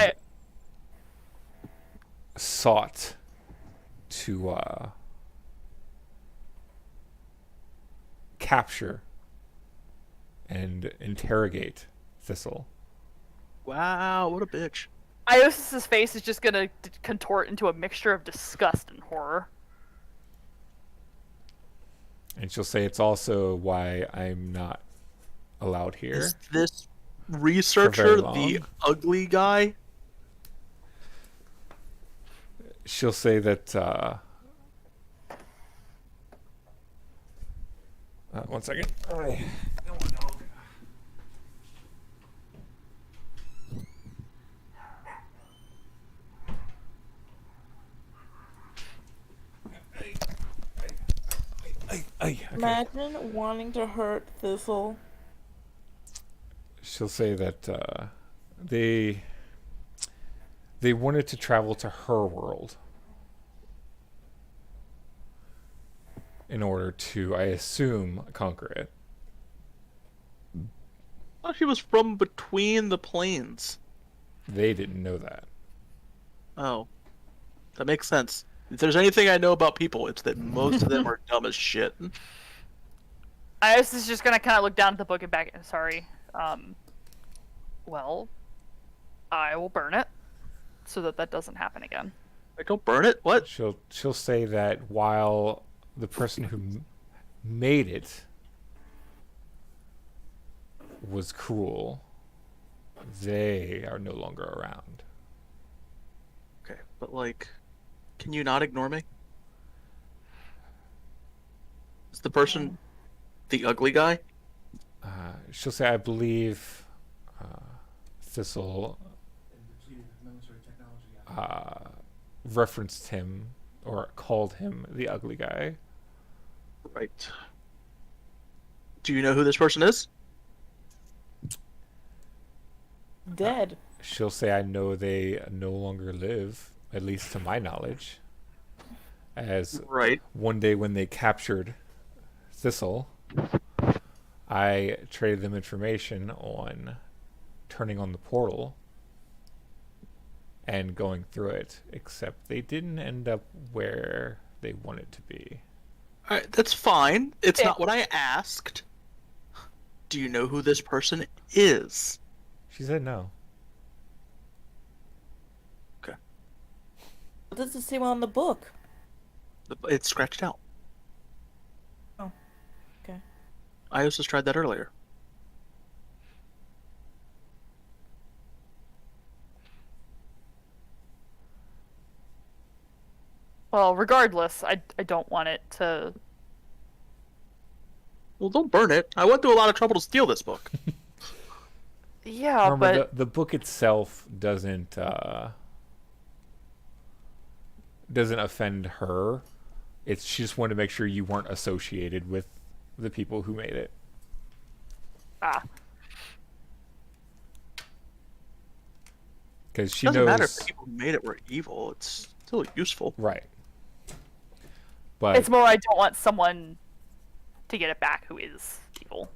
sought to capture and interrogate Thistle. Wow, what a bitch. Iosis's face is just gonna contort into a mixture of disgust and horror. And she'll say it's also why I'm not allowed here. Is this researcher long. the ugly guy? She'll say that one second. yeah, okay. Imagine wanting to hurt Thistle. She'll say that they wanted to travel to her world in order to, I assume, conquer it. I thought she was from between the planes. They didn't know that. Oh, that makes sense. If there's anything I know about people, it's that most of them are dumb as shit. I was just gonna kind of look down at the book and back. Sorry. Well, I will burn it so that that doesn't happen again. Like, don't burn it. What? She'll say that while the person who made it was cruel, they are no longer around. Okay, but like, can you not ignore me? Is the person the ugly guy? She'll say, I believe Thistle referenced him or called him the ugly guy. Right. Do you know who this person is? Dead. She'll say, I know they no longer live, at least to my knowledge. As Right. one day when they captured Thistle, I traded them information on turning on the portal and going through it, except they didn't end up where they wanted to be. Alright, that's fine. It's Yeah. not what I asked. Do you know who this person is? She said no. What does it say on the book? It's scratched out. Oh, okay. I also tried that earlier. Well, regardless, I don't want it to. Well, don't burn it. I went through a lot of trouble to steal this book. Yeah, Remember, but the book itself doesn't offend her. She just wanted to make sure you weren't associated with the people who made it. Because she Doesn't knows. matter if the people who made it were evil. It's still useful. Right. But it's more I don't want someone to get it back who is evil.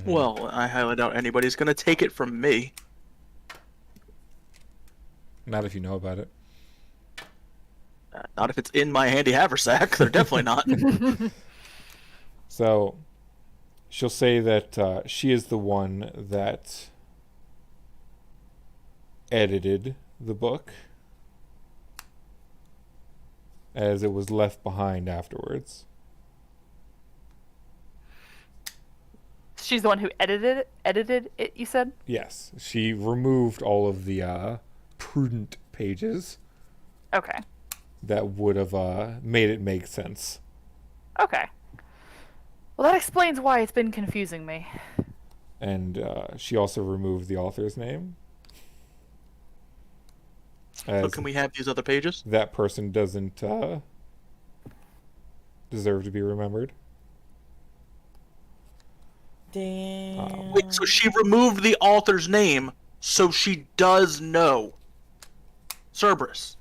Well, I highly doubt anybody's gonna take it from me. not if you know about it. Not if it's in my handy haversack. They're definitely not. So she'll say that she is the one that edited the book as it was left behind afterwards. She's the one who edited it, you said? Yes, she removed all of the prudent pages Okay. that would have made it make sense. Okay. Well, that explains why it's been confusing me. And she also removed the author's name. So can we have these other pages? That person doesn't deserve to be remembered. Damn. Wait, so she removed the author's name, so she does know. Cerberus.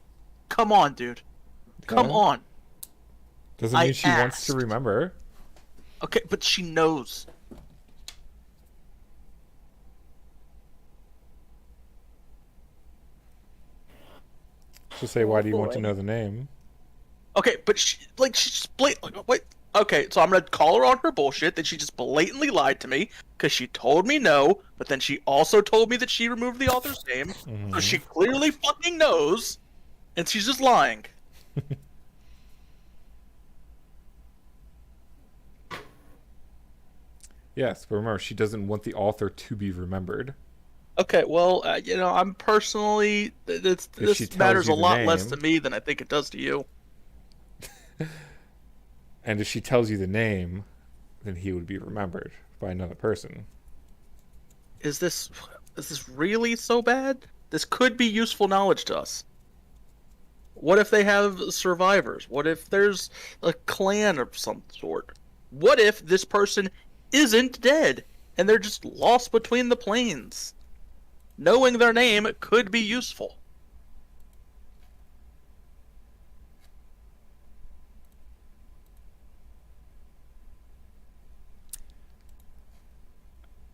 Come on, dude. Come Okay. on. Doesn't mean I she wants to asked. remember. Okay, but she knows. She'll say, why do you want to boy. know the name? Okay, but she's just blatantly. Wait. Okay, so I'm gonna call her on her bullshit that she just blatantly lied to me because she told me no, but then she also told me that she removed the author's name, so she clearly fucking knows, and she's just lying. Yes, but remember, she doesn't want the author to be remembered. Okay, well, I'm personally this she tells matters you a the lot less name- to me than I think it does to you. And if she tells you the name, then he would be remembered by another person. Is this really so bad? This could be useful knowledge to us. What if they have survivors? What if there's a clan of some sort? What if this person isn't dead and they're just lost between the planes? Knowing their name could be useful.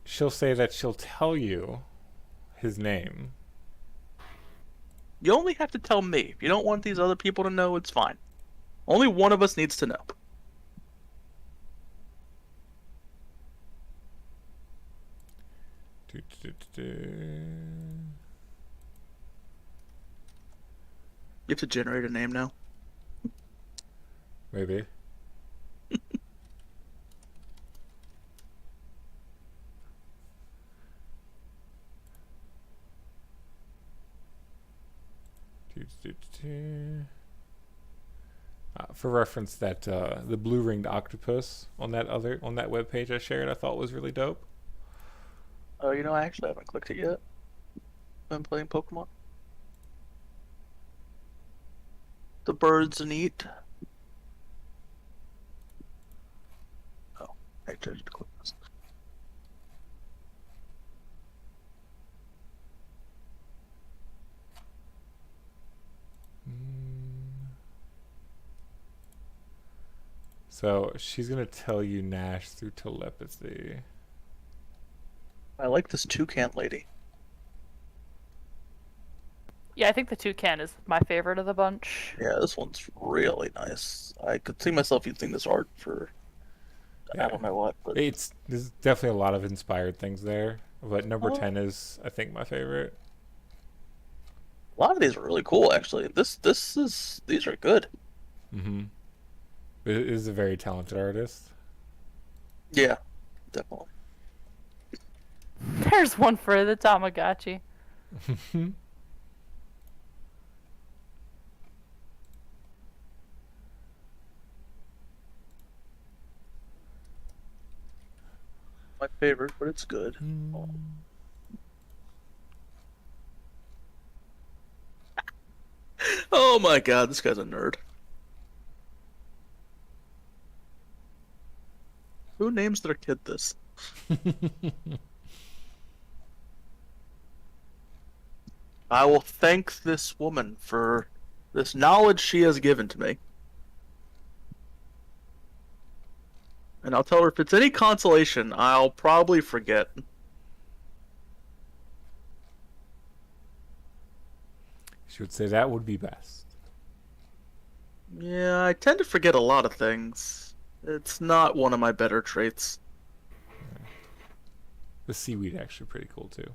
She'll say that she'll tell you his name. You only have to tell me. If you don't want these other people to know, it's fine. Only one of us needs to know. You have to generate a name now. Maybe. For reference, that the blue ringed octopus on that web page I shared, I thought was really dope. Oh, you know, I actually haven't clicked it yet. I'm playing Pokemon. The bird's neat. Oh, I tried to click this. So she's gonna tell you Nash through telepathy. I like this toucan lady. Yeah, I think the toucan is my favorite of the bunch. Yeah, this one's really nice. I could see myself using this art for I don't know what, but There's definitely a lot of inspired things there, but number Oh. 10 is, I think, my favorite. a lot of these are really cool actually. These are good. Mm-hmm. It is a very talented artist. Yeah, definitely. There's one for the Tamagotchi. My favorite, but it's good. Oh my god, this guy's a nerd. Who names their kid this? I will thank this woman for this knowledge she has given to me. And I'll tell her if it's any consolation, I'll probably forget. She would say that would be best. Yeah, I tend to forget a lot of things. It's not one of my better traits. The seaweed actually pretty cool too.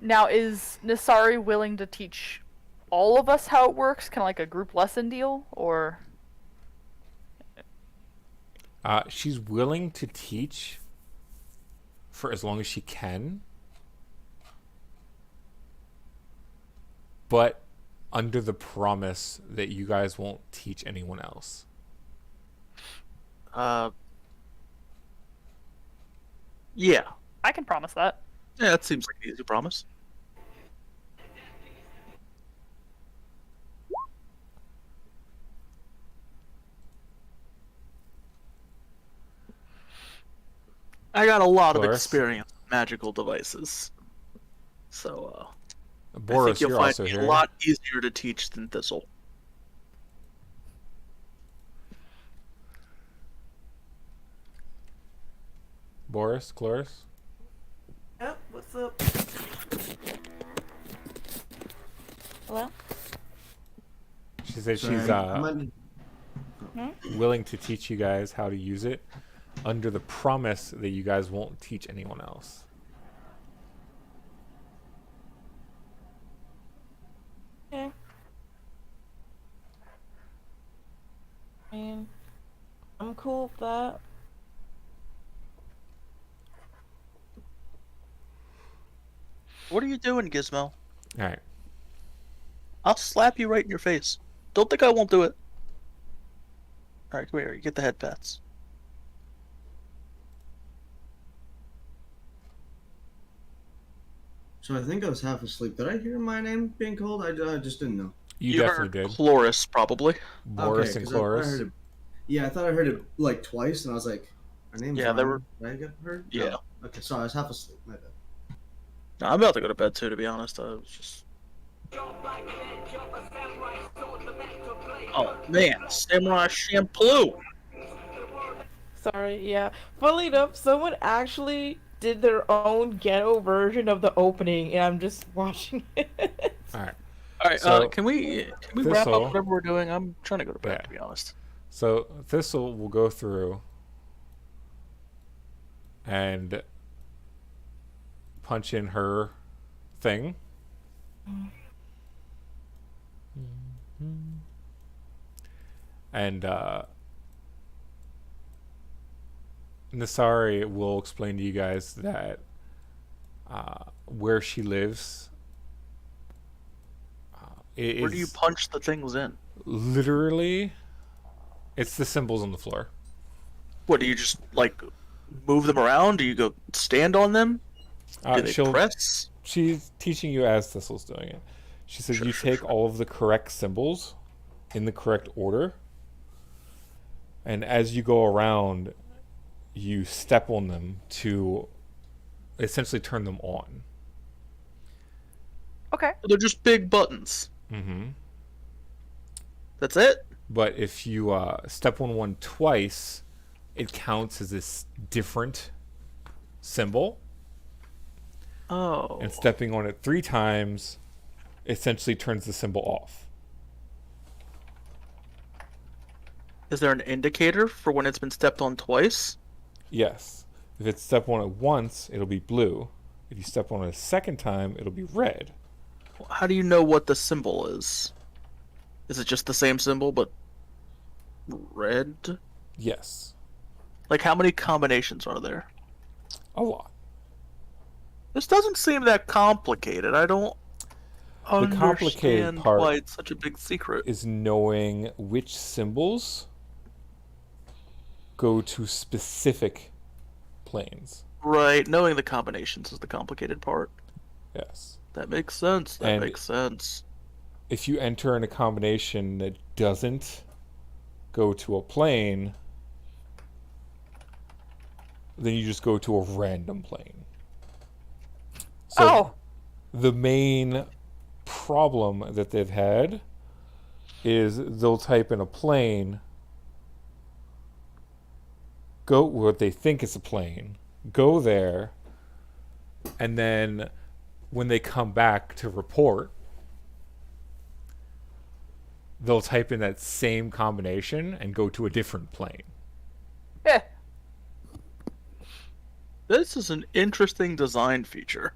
Now, is Nasari willing to teach all of us how it works? Kind of like a group lesson deal? Or... She's willing to teach for as long as she can, but under the promise that you guys won't teach anyone else. Yeah. I can promise that. Yeah, that seems like an easy promise. I got a lot of Boris? experience with magical devices. So, I Boris, think you'll you're find also me here. a lot easier to teach than Thistle. Boris, Cloris. Yep, what's up? Hello? She said Sorry, she's I'm willing to teach you guys how to use it under the promise that you guys won't teach anyone else. Okay. I mean, I'm cool with that. What are you doing, Gizmo? Alright. I'll slap you right in your face. Don't think I won't do it. Alright, come here. You get the head pats. So I think I was half asleep. Did I hear my name being called? I just didn't know. You heard definitely did. Chloris, probably. Boris and because I thought I Chloris. heard it. Yeah, I thought I heard it like twice, and I was like, "Our name's Yeah, they Ryan." were- Did I get heard? Yeah. No. Okay, sorry, I was half asleep. My bad. No, I'm about to go to bed too, to be honest. I was just. Oh man, Samurai Champloo! Sorry, yeah. Funnily enough, someone actually did their own ghetto version of the opening, and I'm just watching it. Alright. Alright, So, can we wrap Thistle- up whatever we're doing? I'm trying to go to bed, Yeah. to be honest. So Thistle will go through and punch in her thing. And Nasari will explain to you guys that where she lives. Where do you punch the things in? Literally, it's the symbols on the floor. What, do you just, like, move them around? Do you go stand on them? Do they press? She's teaching you as Thistle's doing it. She says you take all of the correct symbols in the correct order, and as you go around, you step on them to essentially turn them on. Okay. They're just big buttons. Mm-hmm. That's it? But if you step on one twice, it counts as this different symbol. Oh. And stepping on it 3 times essentially turns the symbol off. Is there an indicator for when it's been stepped on twice? Yes. If it's step on it once, it'll be blue. If you step on it a second time, it'll be red. How do you know what the symbol is? Is it just the same symbol but red? Yes. Like, how many combinations are there? A lot. This doesn't seem that complicated. I don't The complicated understand part why it's such a big secret. is knowing which symbols go to specific planes. Right, knowing the combinations is the complicated part. Yes. That makes sense. That And makes sense. if you enter in a combination that doesn't go to a plane, then you just go to a random plane. So the main problem that they've had is they'll type in a plane, go what they think is a plane, go there, and then when they come back to report, they'll type in that same combination and go to a different plane. Yeah. This is an interesting design feature.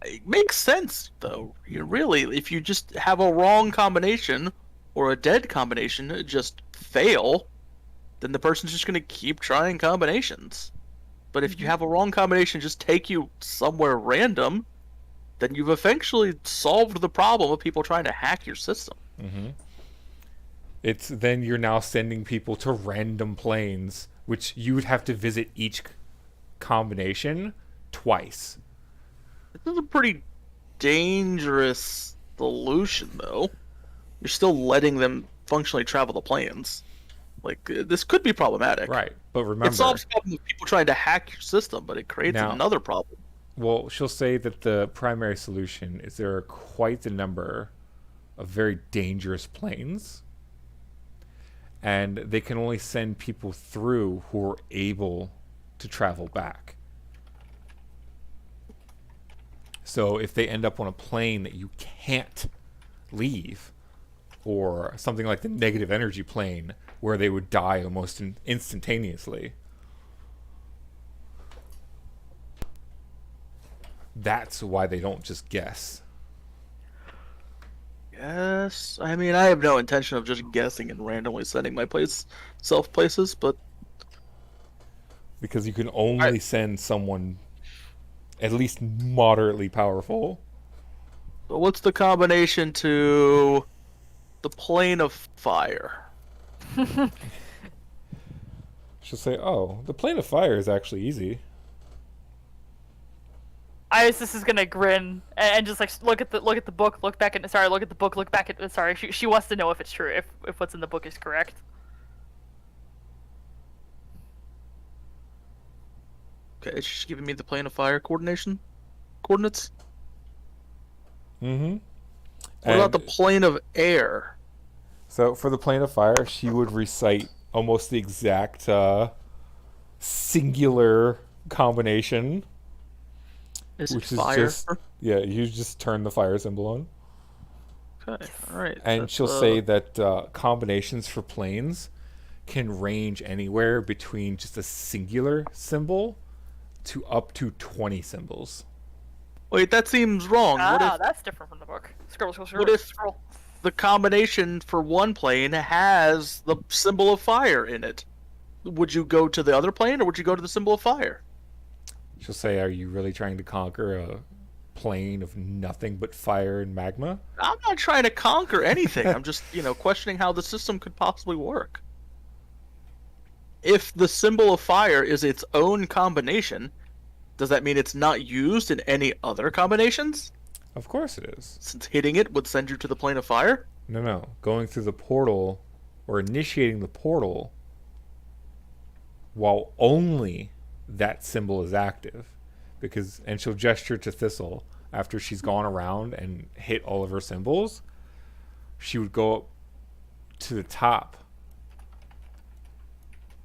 It makes sense, though. You really, if you just have a wrong combination or a dead combination just fail, then the person's just going to keep trying combinations. But if you have a wrong combination just take you somewhere random, then you've eventually solved the problem of people trying to hack your system. Mm-hmm. It's then you're now sending people to random planes, which you would have to visit each combination twice. This is a pretty dangerous solution, though. You're still letting them functionally travel the planes. Like, this could be problematic. Right, but remember... It solves the problem of people trying to hack your system, but it creates Now- another problem. Well, she'll say that the primary solution is there are quite a number of very dangerous planes, and they can only send people through who are able to travel back. So if they end up on a plane that you can't leave, or something like the negative energy plane where they would die almost instantaneously, that's why they don't just guess. Yes, I mean, I have no intention of just guessing and randomly sending my self places, but Because you can only send someone at least moderately powerful. but what's the combination to the plane of fire? She'll say, "Oh, the plane of fire is actually easy." Isis is gonna grin and just like look at the book, look back at sorry, look at the book, look back at sorry. She wants to know if it's true, if what's in the book is correct. Okay, she's giving me the plane of fire coordinates. Mm-hmm. What about the plane of air? So for the plane of fire, she would recite almost the exact singular combination, Is which it fire? is just you just turn the fire symbol on, Okay, all right. and that's, she'll say that combinations for planes can range anywhere between just a singular symbol to up to 20 symbols. Wait, that seems wrong. That's different from the book. Scroll. What if the combination for one plane has the symbol of fire in it? Would you go to the other plane, or would you go to the symbol of fire? She'll say, "Are you really trying to conquer a plane of nothing but fire and magma?" I'm not trying to conquer anything. I'm just, questioning how the system could possibly work. If the symbol of fire is its own combination, does that mean it's not used in any other combinations? Of course it is. Since hitting it would send you to the plane of fire? No. Going through the portal or initiating the portal while only that symbol is active, and she'll gesture to Thistle after she's gone around and hit all of her symbols. She would go up to the top.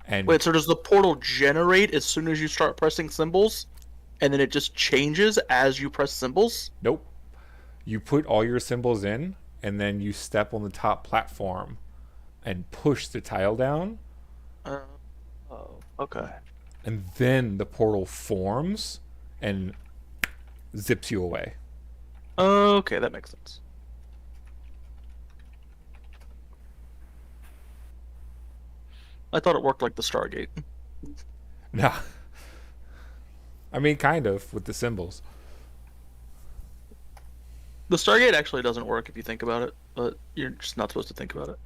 And wait, so does the portal generate as soon as you start pressing symbols, and then it just changes as you press symbols? Nope. You put all your symbols in, and then you step on the top platform and push the tile down. Oh, okay. And then the portal forms and zips you away. Okay, that makes sense. I thought it worked like the Stargate. Nah. I mean, kind of, with the symbols. The Stargate actually doesn't work if you think about it, but you're just not supposed to think about it.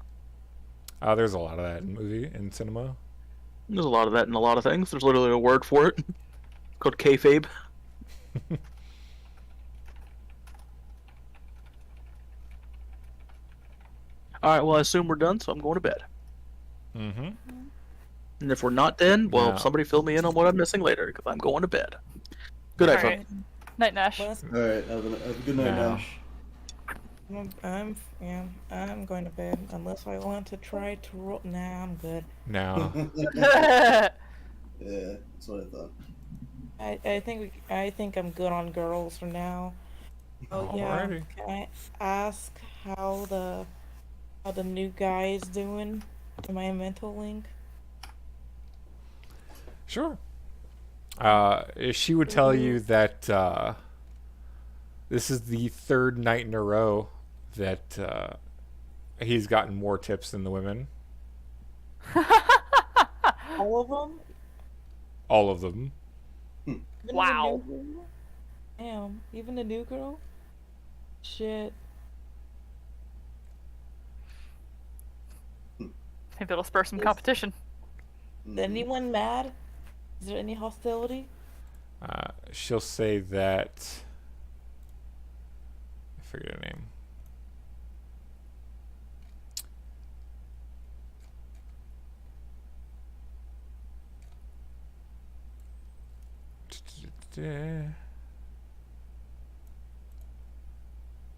There's a lot of that in cinema. There's a lot of that in a lot of things. There's literally a word for it called kayfabe. Alright, well, I assume we're done, so I'm going to bed. Mm-hmm. And if we're not done, well, No. somebody fill me in on what I'm missing later, because I'm going to bed. Good night, Alright. folks. Night, Nash. All right, have a good night, No. Nash. I'm going to bed unless I want to try to roll. Nah, I'm good. No. Yeah, that's what I thought. I think I'm good on girls for now. Oh yeah. Alrighty. Can I ask how the new guy is doing in my mental link? Sure. She would tell you that this is the third night in a row that he's gotten more tips than the women. All of them? All of them. Even Wow. The new girl? Damn, even the new girl? Shit. Maybe it'll spur some competition. Is anyone mad? Is there any hostility? She'll say that. I forget her name.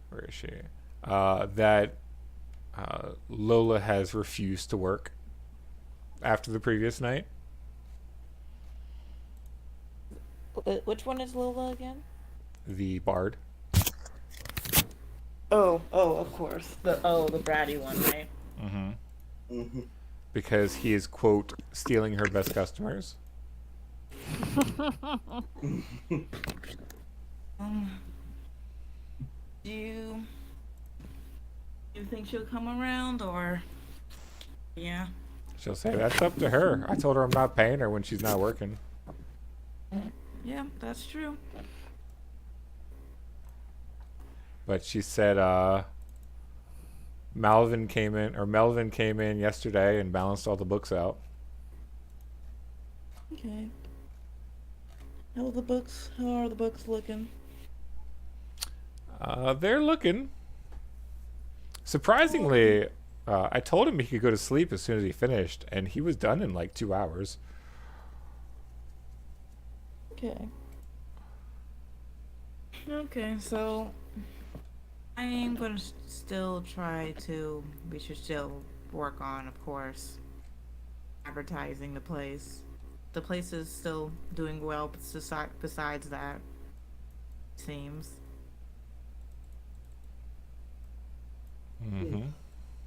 Where is she? That Lola has refused to work after the previous night. Which one is Lola again? The bard. Oh, of course. The bratty one, right? Mm-hmm. Because he is, quote, stealing her best customers. Do you think she'll come around, or? Yeah. She'll say, that's up to her. I told her I'm not paying her when she's not working. Yeah, that's true. But she said Melvin came in yesterday and balanced all the books out. Okay. How are the books? How are the books looking? They're looking. Surprisingly, I told him he could go to sleep as soon as he finished, and he was done in like 2 hours. Okay. Okay, so I am gonna still try to. We should still work on, of course, advertising the place. The place is still doing well, but besides that, seems. Mm-hmm. Is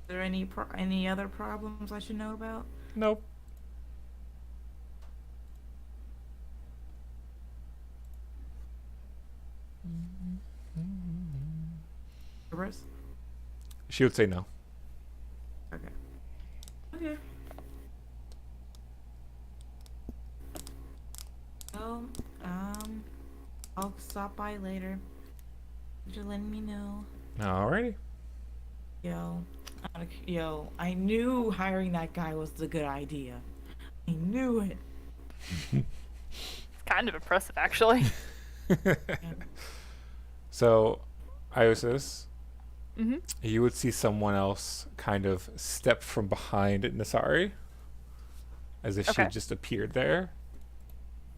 there any other problems I should know about? Nope. Rivers? She would say no. Okay. Okay. Well, I'll stop by later. Just letting me know. Alrighty. Yo, I knew hiring that guy was the good idea. I knew it. It's kind of impressive, actually. So, Iosis, Mm-hmm. you would see someone else kind of step from behind Nasari, as if she Okay. had just appeared there,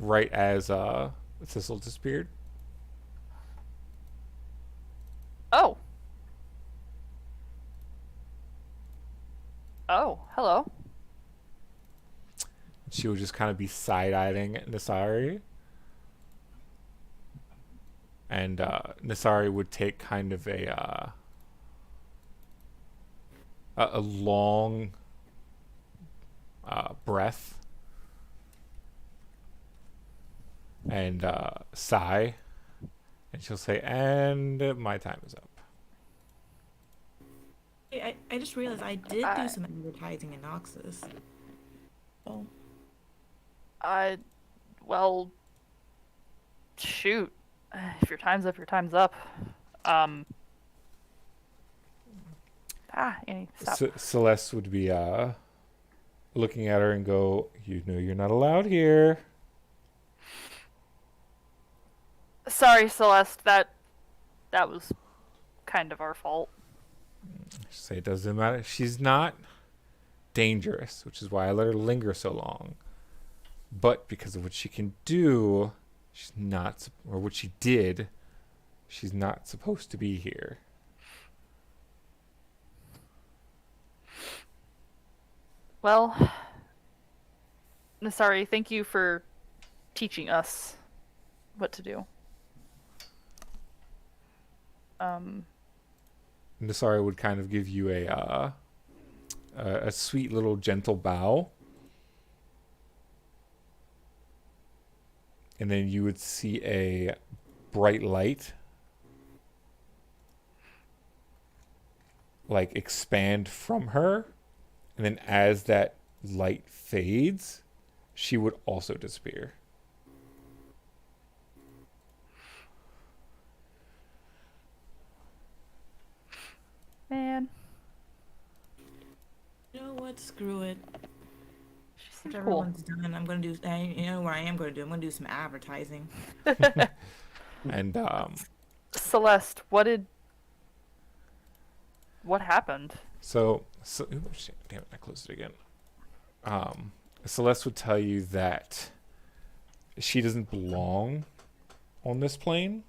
right as Thistle disappeared. Oh. Oh, hello. She would just kind of be side-eyeing Nasari. And Nasari would take kind of a long breath and sigh, and she'll say, "And my time is up." I just realized I did do some advertising in Noxus. Oh. Well, shoot. If your time's up, your time's up. Annie, stop. Celeste would be looking at her and go, "You know you're not allowed here." Sorry, Celeste. That was kind of our fault. Say it doesn't matter. She's not dangerous, which is why I let her linger so long. But because of what she can do, she's not, or what she did, she's not supposed to be here. Well, Nasari, thank you for teaching us what to do. Nasari would kind of give you a sweet little gentle bow. And then you would see a bright light like expand from her. And then as that light fades, she would also disappear. Man. You know what? Screw it. She seems After cool. everyone's done, I'm gonna do. You know what I am gonna do? I'm gonna do some advertising. And Celeste, what happened? so ooh, shit, damn it, I closed it again. Celeste would tell you that she doesn't belong on this plane,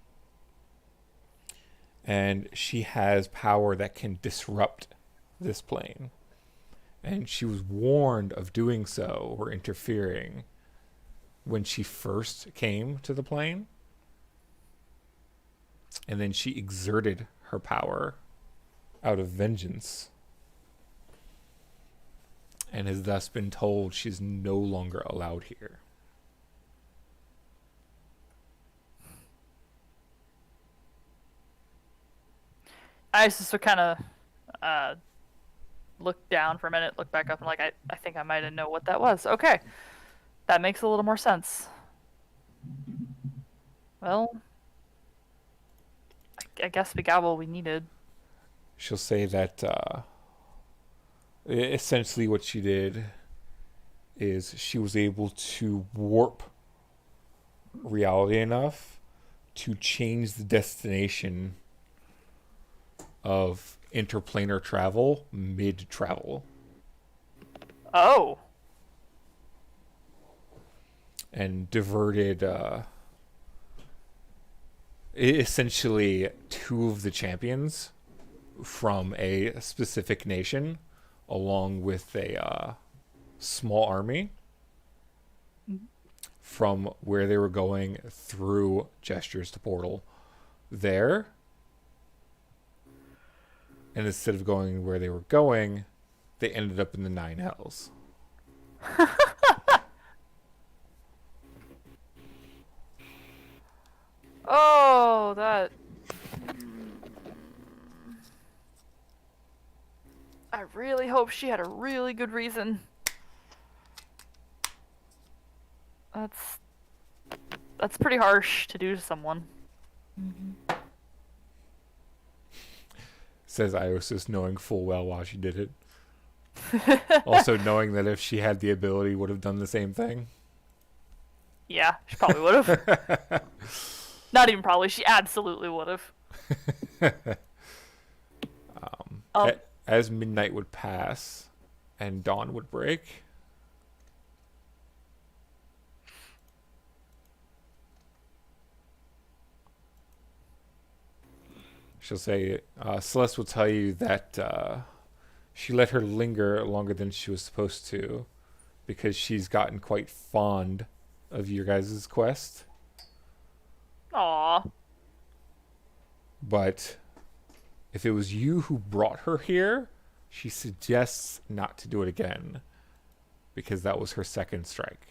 and she has power that can disrupt this plane. And she was warned of doing so or interfering when she first came to the plane. And then she exerted her power out of vengeance, and has thus been told she's no longer allowed here. I just kind of look down for a minute, look back up, and I think I might know what that was. Okay, that makes a little more sense. Well, I guess we got what we needed. She'll say that essentially what she did is she was able to warp reality enough to change the destination of interplanar travel mid-travel. Oh. And diverted essentially two of the champions from a specific nation along with a small army from where they were going through gestures to portal there. And instead of going where they were going, they ended up in the Nine Hells. Oh, that. I really hope she had a really good reason. That's pretty harsh to do to someone. Says Iosis, knowing full well why she did it. Also knowing that if she had the ability, would have done the same thing. Yeah, she probably would have. Not even probably, she absolutely would have. As midnight would pass and dawn would break, she'll say, Celeste will tell you that she let her linger longer than she was supposed to because she's gotten quite fond of your guys' quest. Aww. But if it was you who brought her here, she suggests not to do it again because that was her second strike.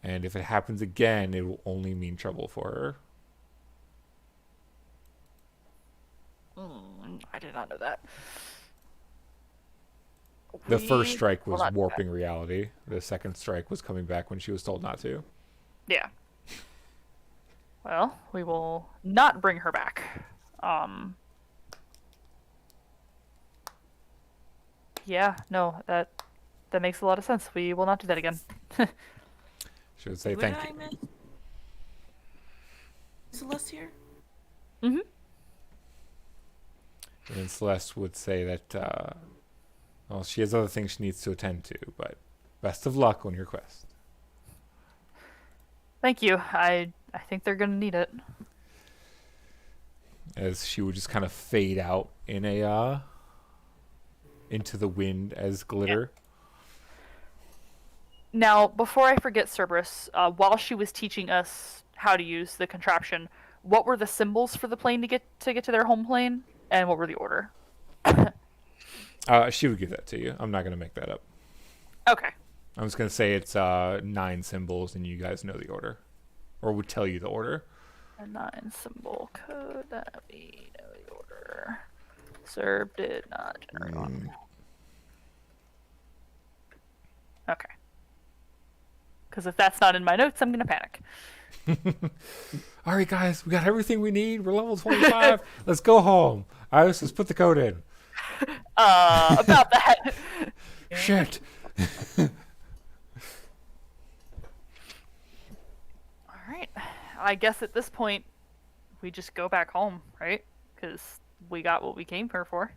And if it happens again, it will only mean trouble for her. I did not know that. The first strike was warping reality. The second strike was coming back when she was told not to. Yeah. Well, we will not bring her back. Yeah, no, that makes a lot of sense. We will not do that again. She would say What thank did you. I miss? Is Celeste here? Mm-hmm. And then Celeste would say that, well, she has other things she needs to attend to, but best of luck on your quest. Thank you. I think they're gonna need it. As she would just kind of fade out in a into the wind as glitter. Now, before I forget, Cerberus, while she was teaching us how to use the contraption, what were the symbols for the plane to get to their home plane, and what were the order? She would give that to you. I'm not going to make that up. Okay. I'm just going to say it's 9 symbols, and you guys know the order. Or would tell you the order. A 9-symbol code that we know the order. Serb did not generate one. Okay. Because if that's not in my notes, I'm going to panic. All right, guys, we got everything we need. We're level 25. Let's go home. All right, let's put the code in. About that. Shit. All right. I guess at this point, we just go back home, right? Because we got what we came here for.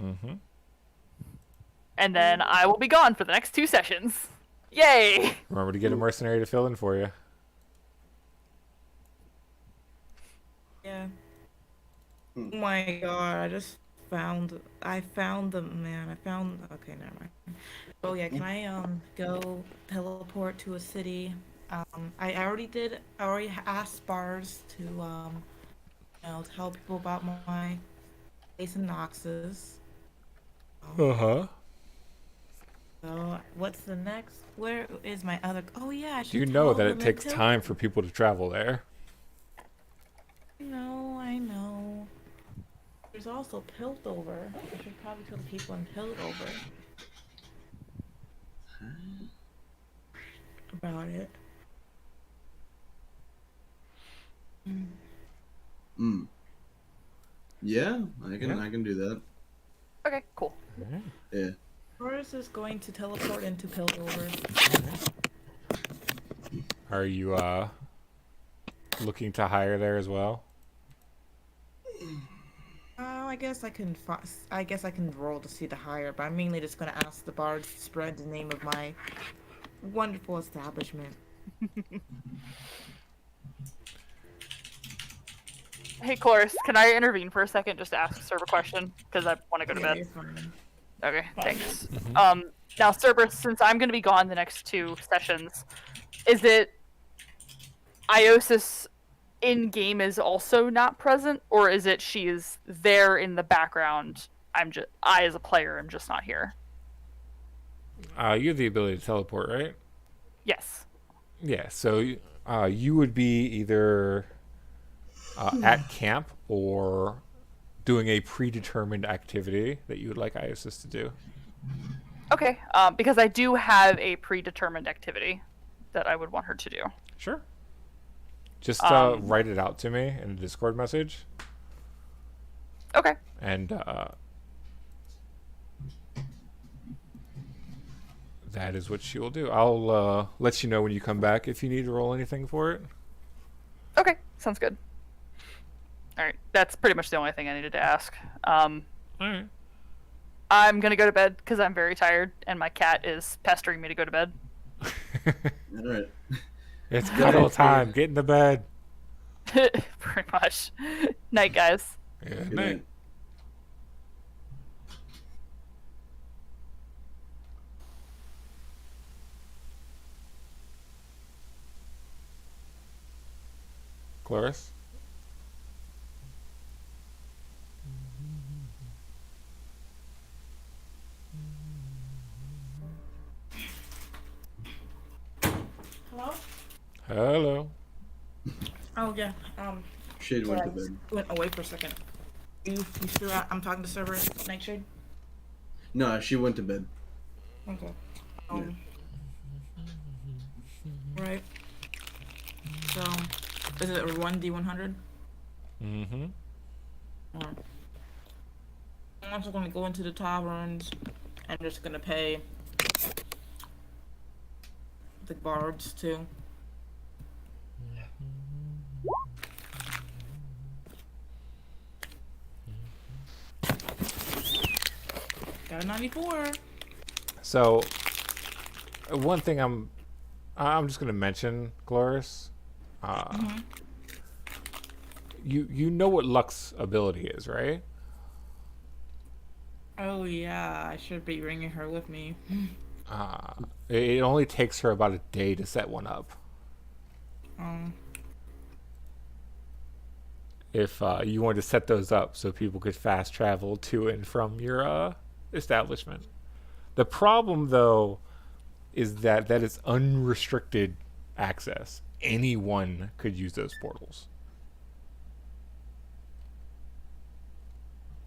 Mm-hmm. And then I will be gone for the next 2 sessions. Yay! Remember to get a mercenary to fill in for you. Yeah. Oh my god, I found them, man. Okay, never mind. Oh yeah, can I go teleport to a city? I already asked Spars to tell people about my place in Noxus. Uh-huh. So what's the next? Where is my other? Oh yeah, I should. Do you know tell that them it takes until- time for people to travel there? I know. There's also Piltover. I should probably tell the people in Piltover about it. Yeah, I can do that. Okay, cool. Yeah. Boris is going to teleport into Piltover. Are you looking to hire there as well? I guess I can. I guess I can roll to see the hire, but I'm mainly just gonna ask the bards to spread the name of my wonderful establishment. Hey, Chloris, can I intervene for a second just to ask Serb a question? Because I want to go to bed. You're fine. Okay, thanks. Now, Cerberus, since I'm going to be gone the next 2 sessions, is it Iosis in game is also not present, or is it she is there in the background? I as a player am just not here. You have the ability to teleport, right? Yes. Yeah. So you would be either at camp or doing a predetermined activity that you would like Iosis to do. Okay. Because I do have a predetermined activity that I would want her to do. Sure. Just write it out to me in a Discord message. Okay. And that is what she will do. I'll let you know when you come back if you need to roll anything for it. Okay. Sounds good. All right. That's pretty much the only thing I needed to ask. All right. I'm going to go to bed because I'm very tired and my cat is pestering me to go to bed. All right. It's cuddle time. Get in the bed. Pretty much. Night, guys. Yeah, Good night. night. Cloris? Hello? Hello. Oh yeah. Shade went to I bed. went away for a second. You still out? I'm talking to Cerberus. Nightshade. No, she went to bed. Okay. Right. So, is it a 1D100? Mm-hmm. Alright. I'm also gonna go into the taverns and just gonna pay the bards too. Got a 94. So, one thing I'm just gonna mention, Cloris. You know what Luck's ability is, right? Oh yeah, I should be bringing her with me. It only takes her about a day to set one up. If you wanted to set those up so people could fast travel to and from your establishment. The problem, though, is that is unrestricted access. Anyone could use those portals.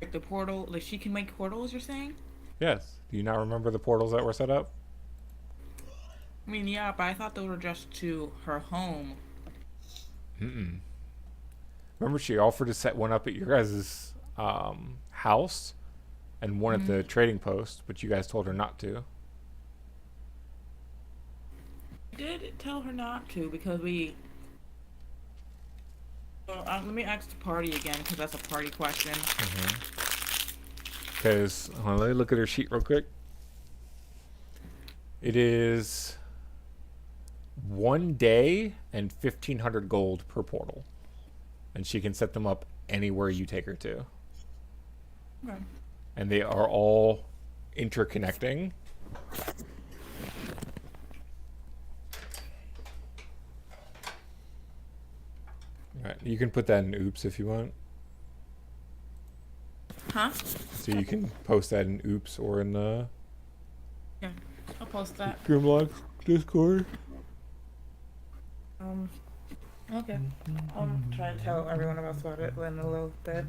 Like the portal, like she can make portals, you're saying? Yes. Do you not remember the portals that were set up? I mean, yeah, but I thought those were just to her home. Mm-mm. Remember, she offered to set one up at your guys' house and one at the trading post, but you guys told her not to. I did tell her not to because we. Well, let me ask the party again because that's a party question. Because, let me look at her sheet real quick. It is 1 day and 1,500 gold per portal. And she can set them up anywhere you take her to. Okay. And they are all interconnecting. Alright, you can put that in oops if you want. Huh? So you can post that in oops or in the Yeah, I'll post that. Grimlock Discord. Okay. I'm trying to tell everyone else about it when a little bit.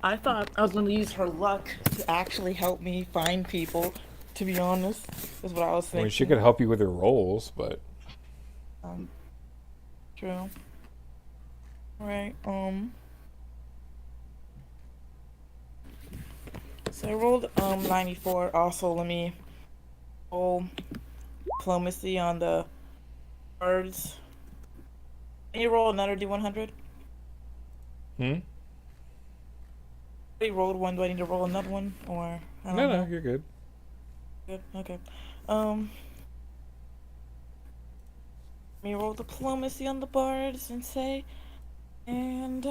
I thought I was going to use her luck to actually help me find people, to be honest, is what I was I thinking. mean, she could help you with her rolls, but True. Right, So I rolled 94. Also, let me roll diplomacy on the birds. Can you roll another D100? Hmm? I already rolled one. Do I need to roll another one, or I don't No, know? no, you're good. Good. Okay. Let me roll diplomacy on the bards and say, and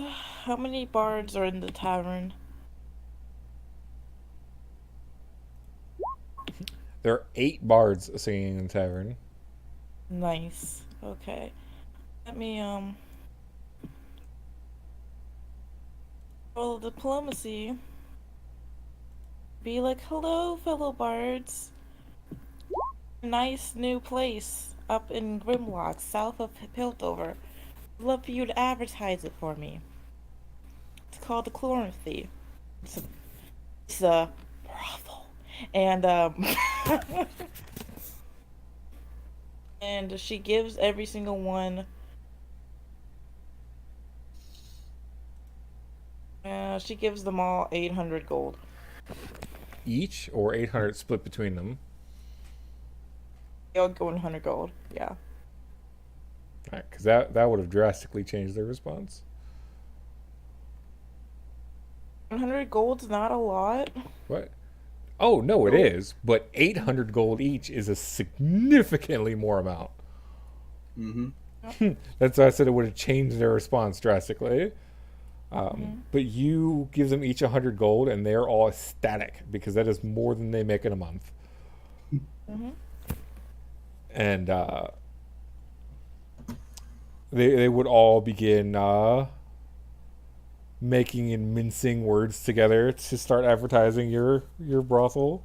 how many bards are in the tavern? There are 8 bards singing in the tavern. Nice. Okay. Let me roll diplomacy. Be like, hello, fellow bards. Nice new place up in Grimlock, south of Piltover. Love for you to advertise it for me. It's called the Chloranthy. It's a brothel. And and she gives every single one. She gives them all 800 gold. Each, or 800 split between them? They'll go 100 gold. Yeah. Right, because that would have drastically changed their response. 100 gold's not a lot. What? Oh, no, it is. But 800 gold each is a significantly more amount. Mm-hmm. That's why I said it would have changed their response drastically. But you give them each 100 gold, and they're all ecstatic because that is more than they make in a month. And they would all begin making and mincing words together to start advertising your brothel.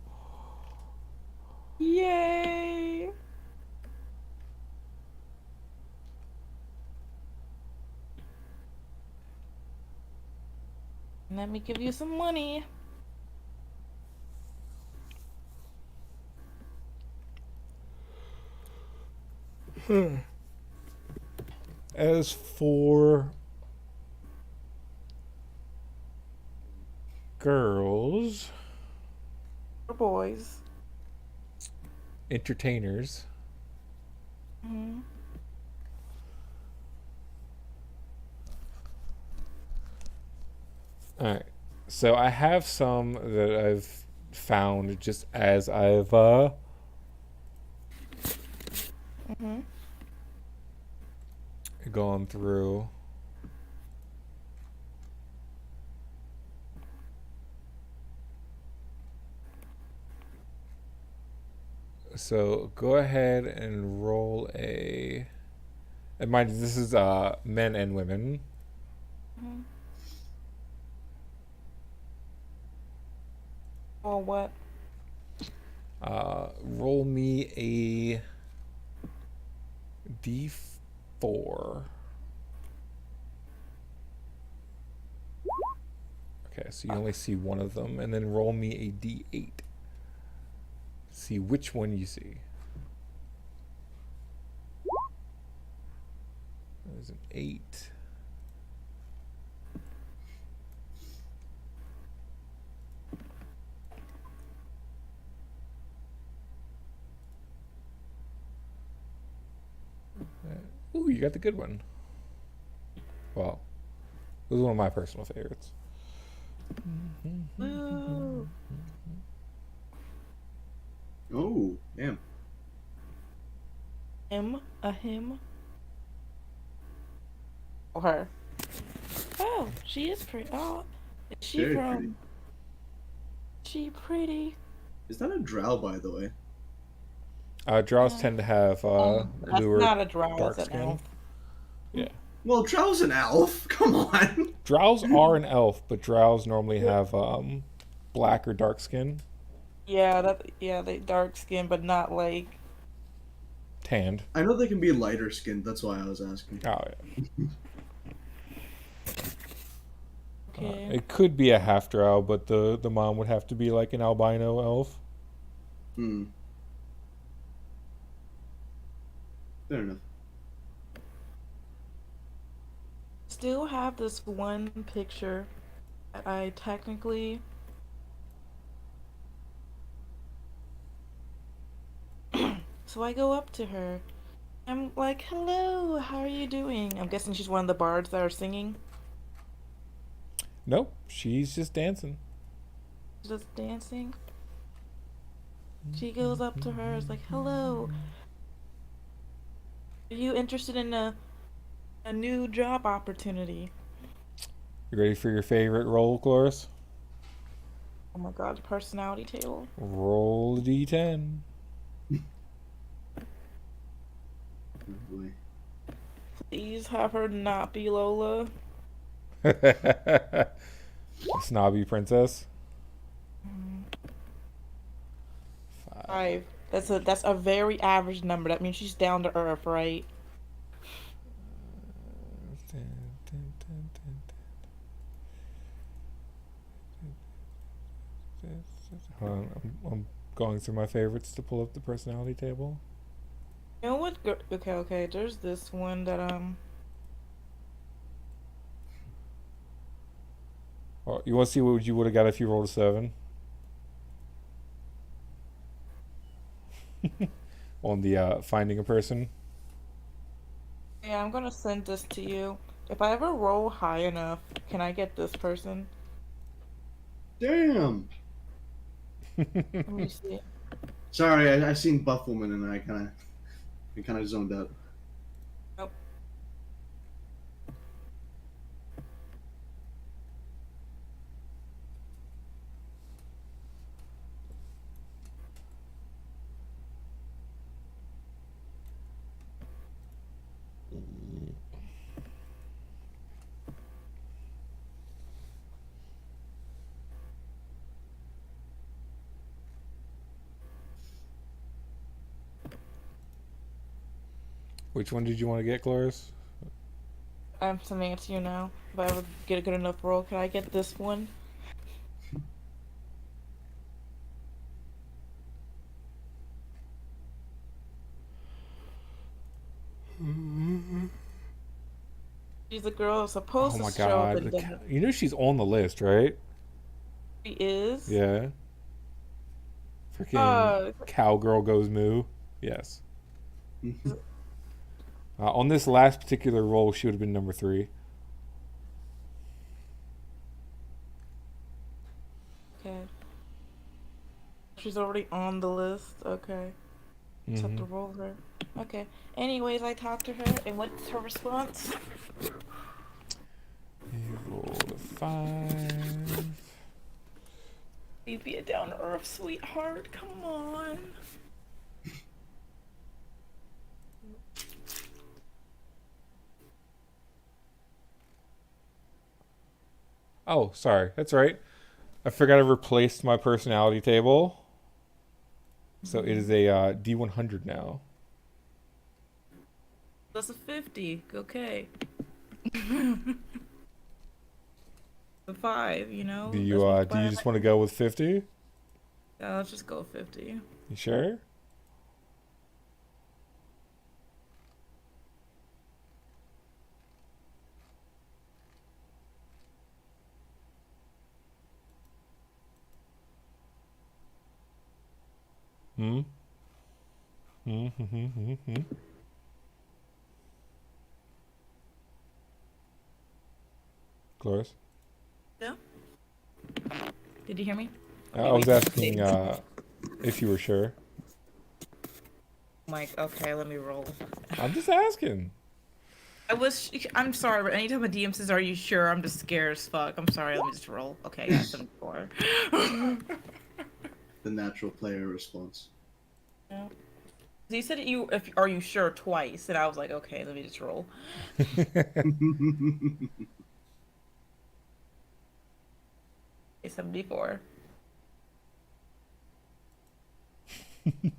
Yay! Let me give you some money. As for girls, For boys. entertainers, Mm-hmm. all right. So I have some that I've found just as I've gone through. So go ahead and roll a. And mind you, this is men and women. Or what? Roll me a D4. Okay, so you only see one of them, and then roll me a D8. See which one you see. There's an 8. Ooh, you got the good one. Well, it was one of my personal favorites. Oh, damn. Him? Or her? Oh, she is pretty. Oh, is she Very from? pretty. She pretty. Is that a drow, by the way? Drows tend to have That's lure, not a drow. dark That's an skin. elf. Yeah. Well, drow's an elf. Come on. Drows are an elf, but drows normally have black or dark skin. Yeah, they dark skin, but not like. Tanned. I know they can be lighter skinned. That's why I was asking. Oh, yeah. Okay. It could be a half drow, but the mom would have to be like an albino elf. Hmm. Fair enough. Still have this one picture that I technically So I go up to her. I'm like, hello, how are you doing? I'm guessing she's one of the bards that are singing. Nope, she's just dancing. Just dancing. She goes up to her, is like, hello. Are you interested in a new job opportunity? You ready for your favorite roll, Cloris? Oh my god, personality table. Roll a d10. Oh boy. Please have her not be Lola. Snobby princess. 5. That's a very average number. That means she's down to earth, right? Hold on, I'm going through my favorites to pull up the personality table. You know what? Okay. There's this one that Oh, you want to see what you would have got if you rolled a 7? On the finding a person. Yeah, I'm gonna send this to you. If I ever roll high enough, can I get this person? Damn. Let me see. Sorry, I seen Buff Woman and I kind of zoned out. Nope. Which one did you want to get, Cloris? I'm sending it to you now. If I ever get a good enough roll, can I get this one? She's a girl who's supposed Oh to my show up god. and doesn't. You know she's on the list, right? She is? Yeah. Freaking Uh, cowgirl goes moo. Yes. On this last particular roll, she would have been number 3. Okay. She's already on the list. Okay. Just have to roll her. Okay. Anyways, I talked to her, and what's her response? You rolled a 5. You be a down to earth sweetheart. Come on. Oh, sorry. That's right. I forgot I replaced my personality table. So it is a D100 now. That's a 50. Okay. A 5, you know? Do you just want to go with 50? Yeah, let's just go 50. You sure? Hmm? Hmm. Cloris? Yeah? Did you hear me? I was asking if you were sure. Mike, okay, let me roll. I'm just asking. I'm sorry, but anytime a DM says, are you sure? I'm just scared as fuck. I'm sorry, let me just roll. Okay, I got 74. The natural player response. Yeah. He said are you sure twice, and I was like, okay, let me just roll. 74. Come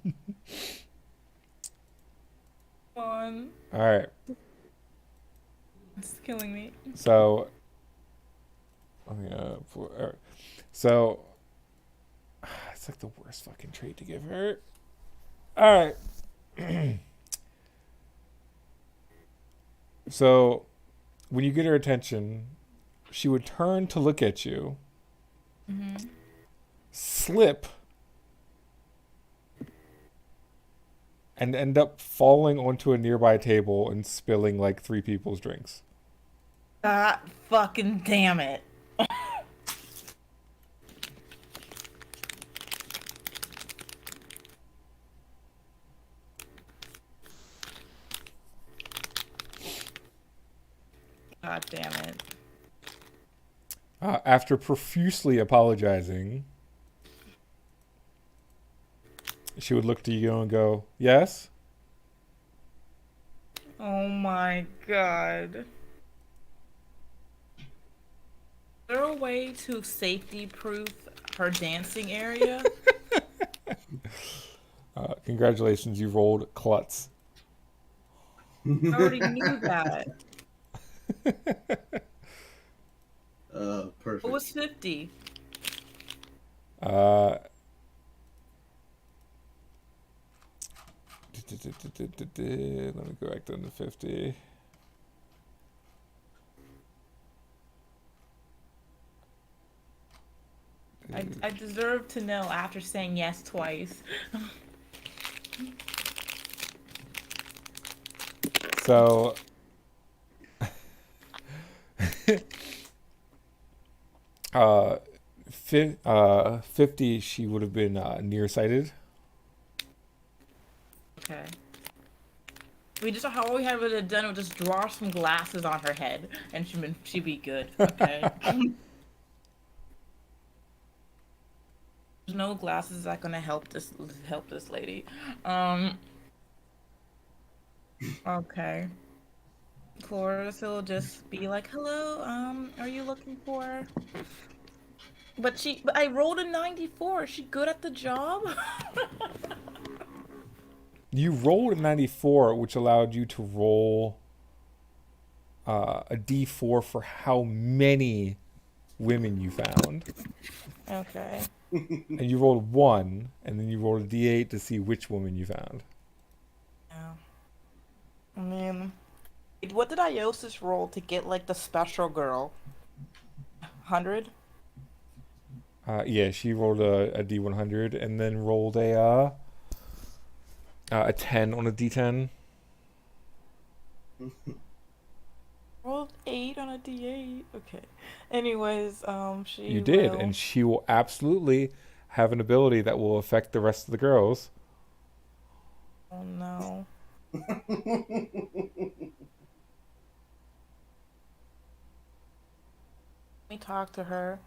on. All right. It's killing me. So, oh yeah, all right. So it's like the worst fucking trait to give her. All right. So, when you get her attention, she would turn to look at you, slip, and end up falling onto a nearby table and spilling like 3 people's drinks. God fucking damn it. God damn it. After profusely apologizing, she would look to you and go, "Yes?" Oh my god. Is there a way to safety proof her dancing area? Congratulations, you rolled klutz. I already knew that. Perfect. It was 50. Let me go back down to 50. I deserve to know after saying yes twice. So, 50, she would have been nearsighted. Okay. We just how we have it done. We'll just draw some glasses on her head, and she'd be good. Okay. There's no glasses that gonna help this lady. Okay. Chloris will just be like, "Hello. Are you looking for?" But I rolled a 94. Is she good at the job? You rolled a 94, which allowed you to roll a d4 for how many women you found. Okay. And you rolled 1, and then you rolled a d8 to see which woman you found. Yeah. I mean, what did Iosis roll to get like the special girl? 100? Yeah, she rolled a d100 and then rolled a 10 on a d10. Rolled 8 on a d8. Okay. Anyways, she You did, will... and she will absolutely have an ability that will affect the rest of the girls. Oh no. Let me talk to her.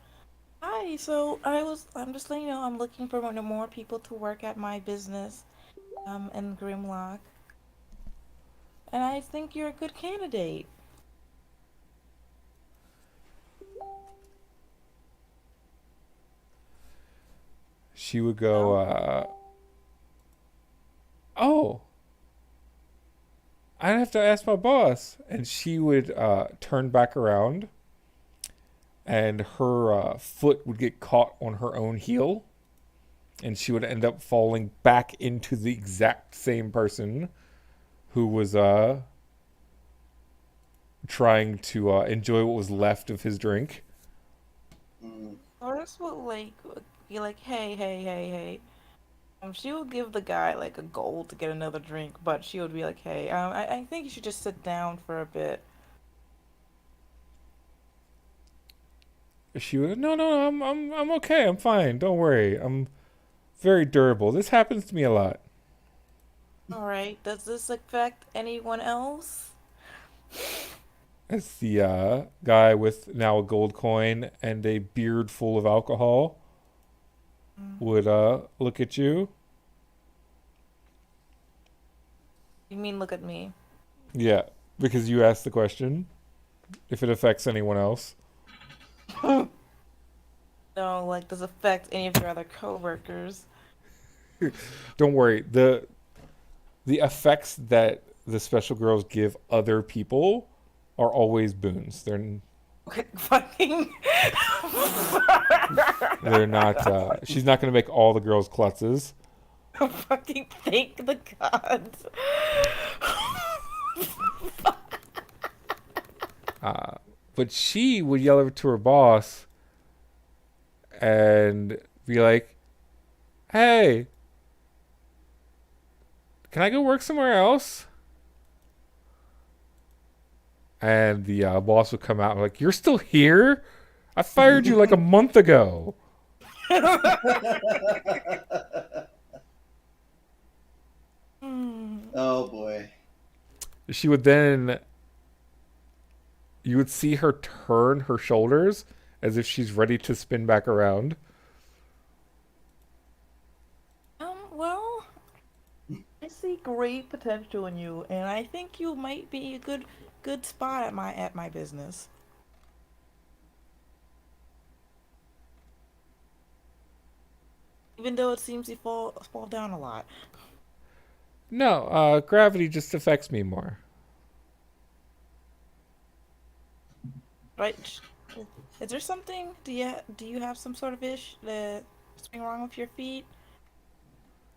Hi, so I'm just letting you know I'm looking for more people to work at my business, in Grimlock. And I think you're a good candidate. She would go, oh, I'd have to ask my boss. And she would turn back around, and her foot would get caught on her own heel, and she would end up falling back into the exact same person who was trying to enjoy what was left of his drink. Doris will be like, hey. She will give the guy like a gold to get another drink, but she would be like, hey, I think you should just sit down for a bit. She would, no, I'm okay, I'm fine, don't worry, I'm very durable. This happens to me a lot. All right. Does this affect anyone else? As the guy with now a gold coin and a beard full of alcohol would look at you. You mean look at me? Yeah, because you asked the question. If it affects anyone else. No, like, does it affect any of your other coworkers? Don't worry. The effects that the special girls give other people are always boons. Fucking. They're not. She's not going to make all the girls klutzes. Fucking thank the gods. But she would yell over to her boss and be like, "Hey, can I go work somewhere else? And the boss would come out and like, you're still here? I fired you like a month ago. Oh boy. She would then, you would see her turn her shoulders as if she's ready to spin back around. Well, I see great potential in you, and I think you might be a good spot at my business. Even though it seems you fall down a lot. No, gravity just affects me more. Right? Is there something? Do you have some sort of something wrong with your feet?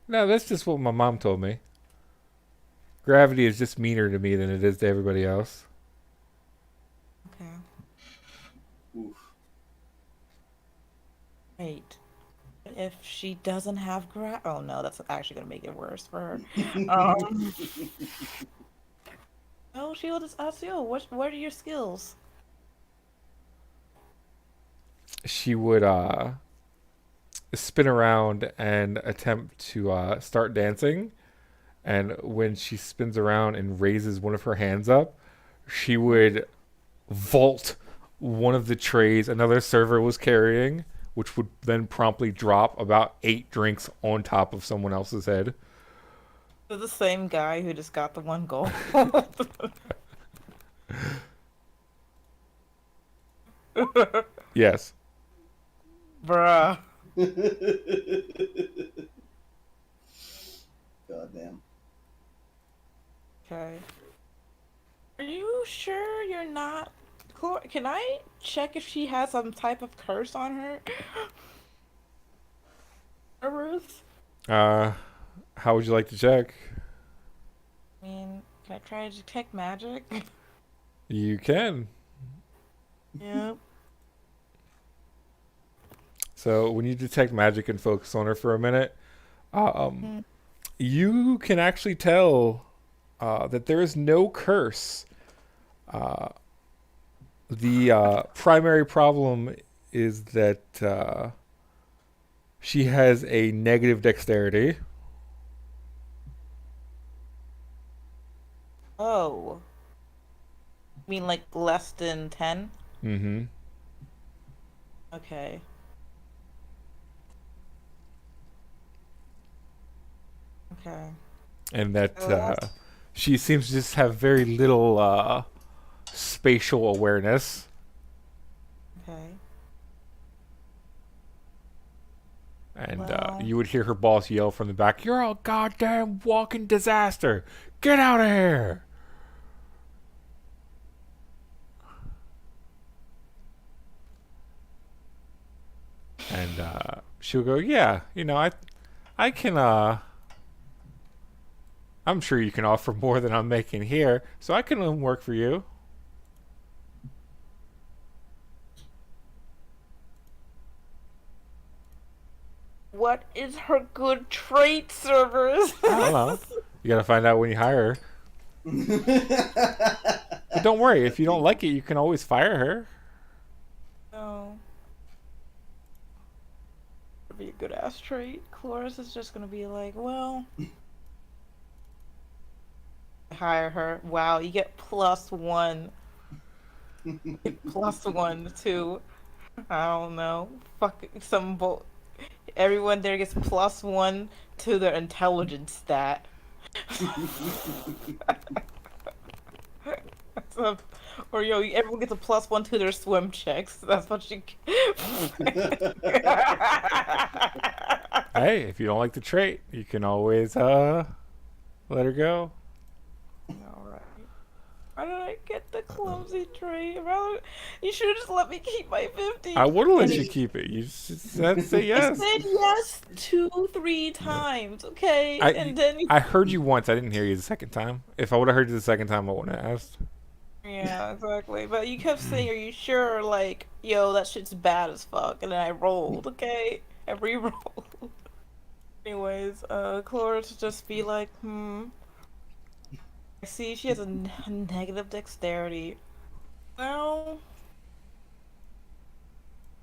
No, that's just what my mom told me. Gravity is just meaner to me than it is to everybody else. Okay. Oof. Wait. If she doesn't have oh no, that's actually gonna make it worse for her. Oh, she'll just ask you, what are your skills? She would spin around and attempt to start dancing. And when she spins around and raises one of her hands up, she would vault one of the trays another server was carrying, which would then promptly drop about 8 drinks on top of someone else's head. So the same guy who just got the one goal. Yes. Bruh. Goddamn. Okay. Are you sure you're not? Can I check if she has some type of curse on her? Ruth? How would you like to check? I mean, can I try to detect magic? You can. Yep. So when you detect magic and focus on her for a minute, you can actually tell that there is no curse. The primary problem is that she has a negative dexterity. Oh. You mean like less than 10? Mm-hmm. Okay. Okay. And that she seems to just have very little spatial awareness. Okay. And Well. you would hear her boss yell from the back, "You're a goddamn walking disaster! Get out of here!" And she'll go, "Yeah, I can, I'm sure you can offer more than I'm making here, so I can work for you." What is her good trait, servers? I don't know. You gotta find out when you hire her. But don't worry, if you don't like it, you can always fire her. No. It'd be a good ass trait. Cloris is just gonna be like, well. Hire her. Wow, you get +1. +1 to, I don't know, fuck some everyone there gets +1 to their intelligence stat. So, or everyone gets a +1 to their swim checks. That's what you. Hey, if you don't like the trait, you can always let her go. Alright. Why did I get the clumsy trait? You should have just let me keep my 50. I would have let you keep it. You just had to say yes. I said yes 2-3 times, okay? And then I heard you once. I didn't hear you the second time. If I would have heard you the second time, I wouldn't have asked. Yeah, exactly. But you kept saying, "Are you sure?" Like, yo, that shit's bad as fuck. And then I rolled, okay? I re-rolled. Anyways, Cloris just be like, I see she has a negative dexterity. Well,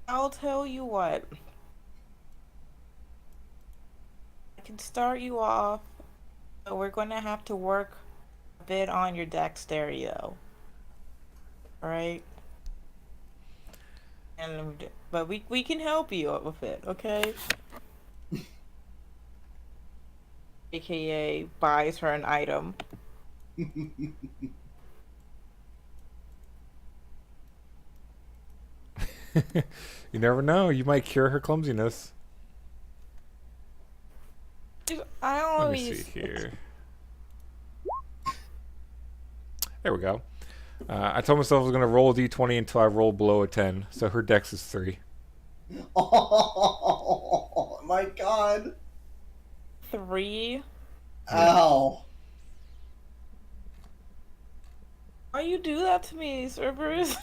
I'll tell you what. I can start you off, but we're going to have to work a bit on your dexterity, though. Alright? But we can help you with it, okay? AKA buys her an item. You never know. You might cure her clumsiness. I Let me always see here. There we go. I told myself I was going to roll a d20 until I roll below a 10. So her dex is 3. Oh my god. 3. Ow. Why you do that to me, Cerberus?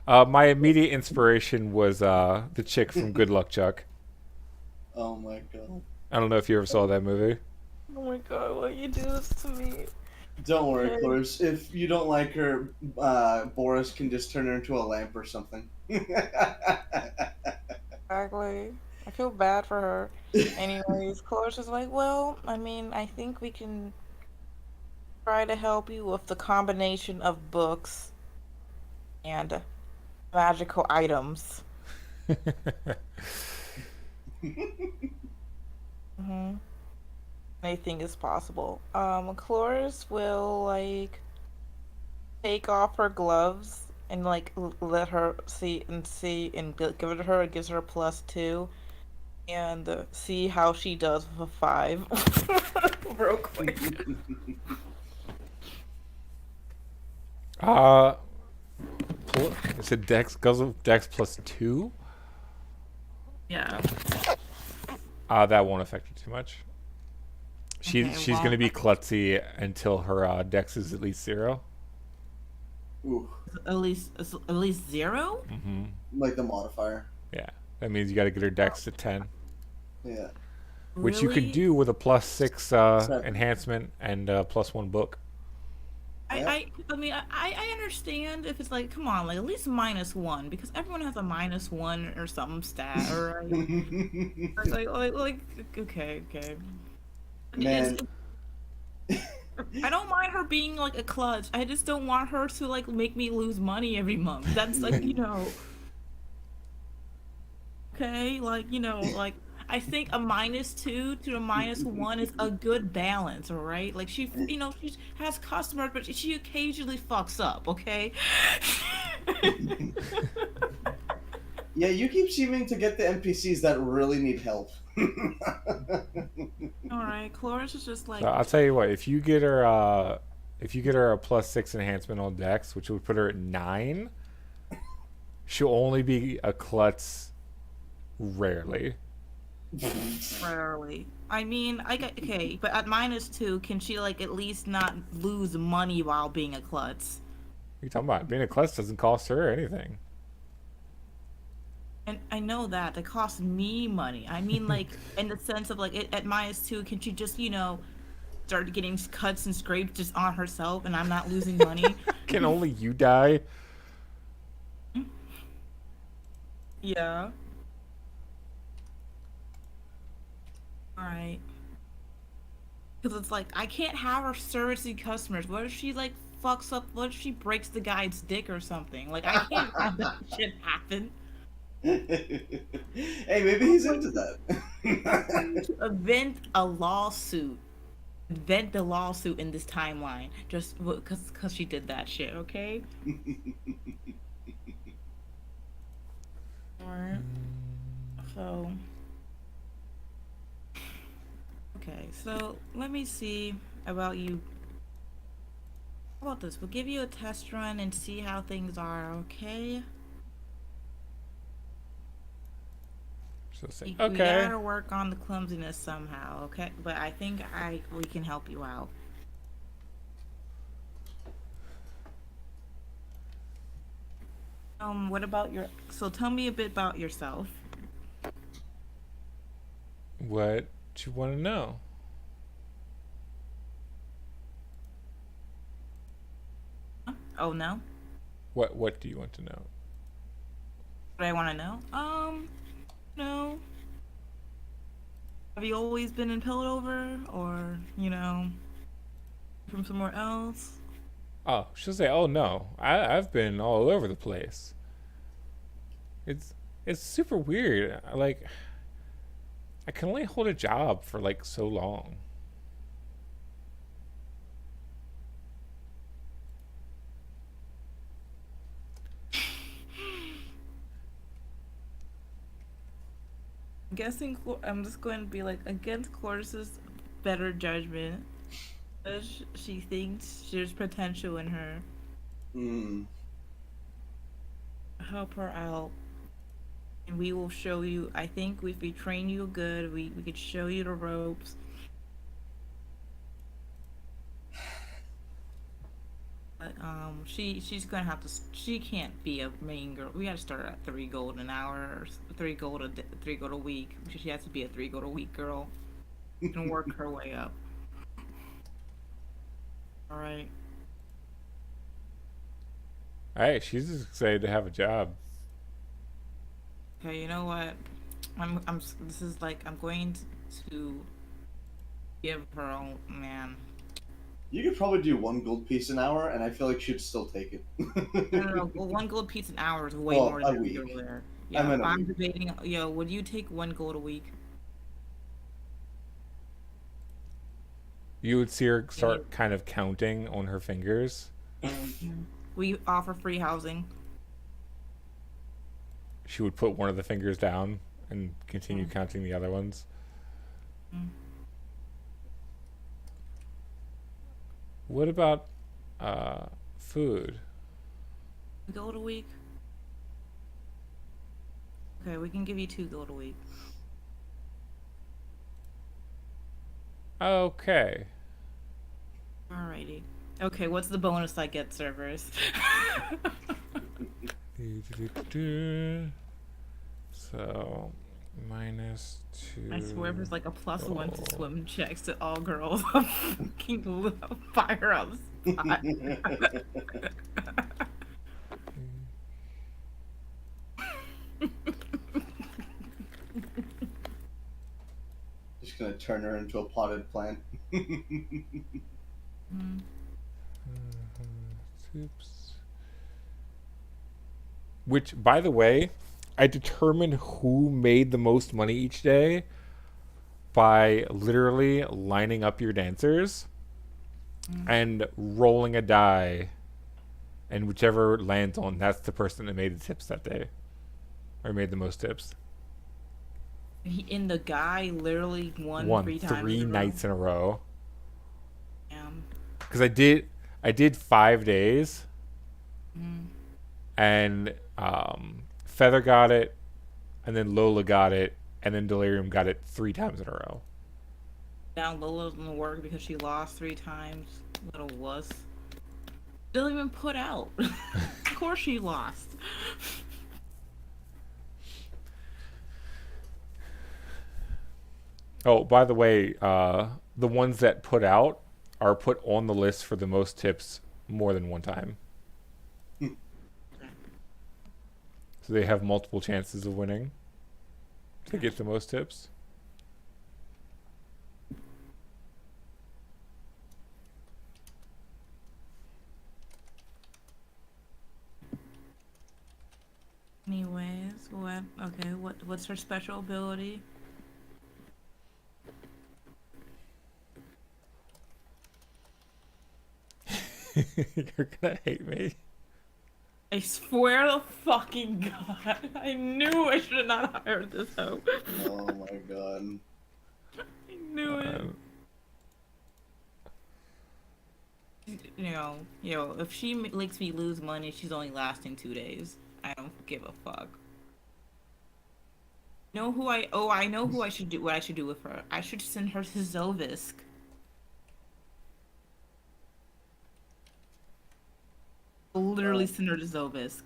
My immediate inspiration was the chick from Good Luck Chuck. Oh my god. I don't know if you ever saw that movie. Oh my god, why you do this to me? Don't worry, Cloris. If you don't like her, Boris can just turn her into a lamp or something. Exactly. I feel bad for her. Anyways, Cloris is like, well, I mean, I think we can try to help you with the combination of books and magical items. Anything is possible. Cloris will like take off her gloves and like let her see and give it to her. It gives her a +2, and see how she does with a 5. Real quick. Is it Dex? Goes with Dex +2? Yeah. That won't affect her too much. She's well, going to be klutzy until her Dex is at least 0. Ooh, At least 0. Mm-hmm. like the modifier. Yeah, that means you got to get her Dex to 10, Yeah. which you could do with a +6 enhancement and +1 book. I mean, I understand if it's like, come on, like at least -1, because everyone has a -1 or something stat, or like okay. Man. I don't mind her being like a clutch. I just don't want her to like make me lose money every month. That's like, okay, like, like I think a -2 to a -1 is a good balance, all right? Like she has customers, but she occasionally fucks up, okay? Yeah, you keep seeming to get the NPCs that really need help. All right, Cloris is just like, So I'll tell you what, if you get her a +6 enhancement on Dex, which would put her at 9, she'll only be a klutz rarely. rarely. I mean, okay, but at -2, can she like at least not lose money while being a klutz? What are you talking about? Being a klutz doesn't cost her anything. And I know that it costs me money. I mean, like in the sense of like at -2, can she just start getting cuts and scrapes just on herself, and I'm not losing money? Can only you die? Yeah. All right. Because it's like I can't have her servicing customers. What if she like fucks up? What if she breaks the guy's dick or something? Like I can't have that shit happen. Hey, maybe he's into that. Event a lawsuit. Invent the lawsuit in this timeline just because she did that shit. Okay. Alright. So. Okay, so let me see about you. How about this? We'll give you a test run and see how things are, okay? So say, We okay. gotta work on the clumsiness somehow, okay? But I think we can help you out. What about so tell me a bit about yourself. What What you want to know? Oh no. What do you want to know? What I want to know? No. Have you always been in Piltover, or from somewhere else? Oh, she'll say, "Oh no, I've been all over the place. It's it's super weird. Like I can only hold a job for like so long." I'm just going to be like against Cloris's better judgment. She thinks there's potential in her. Hmm. Help her out. And we will show you. I think if we train you good, we could show you the ropes. But she's gonna have to. She can't be a main girl. We gotta start at 3 gold an hour, or 3 gold a week. She has to be a 3 gold a week girl. And work her way up. All right. Hey, she's just excited to have a job. Okay, you know what? This is like I'm going to give her own man. You could probably do 1 gold piece an hour, and I feel like she'd still take it. No. Well, 1 gold piece an hour is way Well, more a than week. over there. I Yeah, meant a I'm week. debating. Yo, would you take 1 gold a week? You would see her start kind of counting on her fingers. We offer free housing. She would put one of the fingers down and continue counting the other ones. What about food? Gold a week. Okay, we can give you 2 gold a week. Okay. Alrighty. Okay, what's the bonus I get, servers? So, -2. I swear there's like a +1 to swim checks to all girls. I'll fucking fire up spot. Just gonna turn her into a potted plant. Oops. Which, by the way, I determined who made the most money each day by literally lining up your dancers and rolling a die, and whichever lands on, that's the person that made the tips that day, or made the most tips. And the guy literally won 3 times. 3 nights in a row. Damn. Because I did 5 days, and Feather got it, and then Lola got it, and then Delirium got it 3 times in a row. Now Lola doesn't work because she lost 3 times. Little wuss. Didn't even put out. Of course she lost. Oh, by the way, the ones that put out are put on the list for the most tips more than one time. So they have multiple chances of winning to get the most tips. Anyways, what's her special ability? You're gonna hate me. I swear to fucking God, I knew I should have not hired this hoe. Oh my god. I knew it. If she makes me lose money, she's only lasting 2 days. I don't give a fuck. I know who I should do. What I should do with her? I should send her to Zovisk. Literally send her to Zovisk.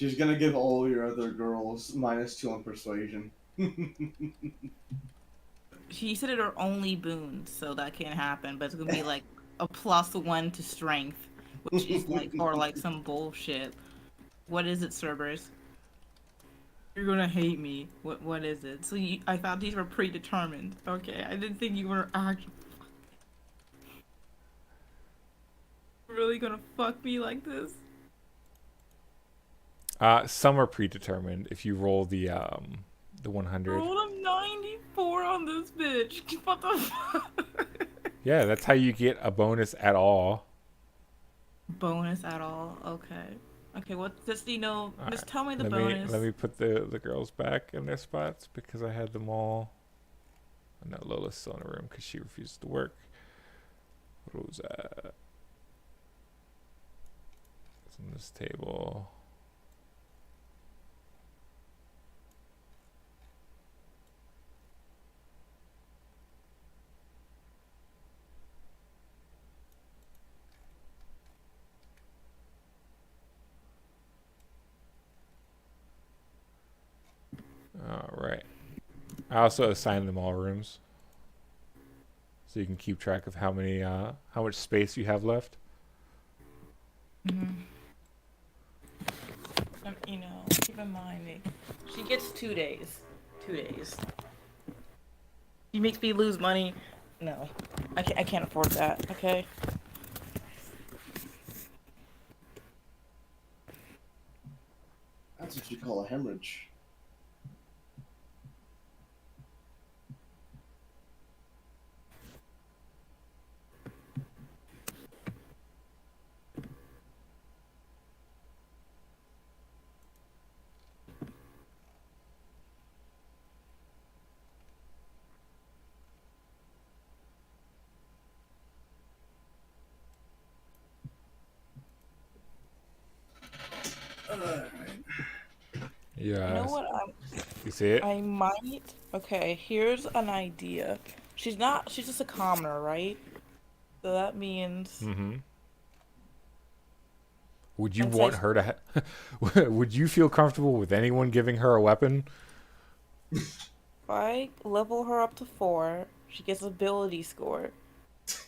She's gonna give all your other girls -2 on persuasion. She said it are only boons, so that can't happen. But it's gonna be like a +1 to strength, which is like or like some bullshit. What is it, Cerberus? You're gonna hate me. What is it? So I thought these were predetermined. Okay, I didn't think you were actually really gonna fuck me like this. Some are predetermined if you roll the 100. Rolled a 94 on this bitch. What the fuck? Yeah, that's how you get a bonus at all. Bonus at all? Okay. Okay, what just just tell me the let bonus. Let me put the girls back in their spots because I had them all. No, Lola's still in the room because she refused to work. What was that? It's on this table. All right. I also assigned them all rooms, so you can keep track of how much space you have left. Keep in mind, she gets 2 days. 2 days. She makes me lose money. No, I can't afford that. Okay. That's what you call a hemorrhage. Yeah. You know what? You see it? I might. Okay, here's an idea. She's not. She's just a commoner, right? So that means. Mm-hmm. Would you And want says- her to? Would you feel comfortable with anyone giving her a weapon? If I level her up to 4, she gets ability score.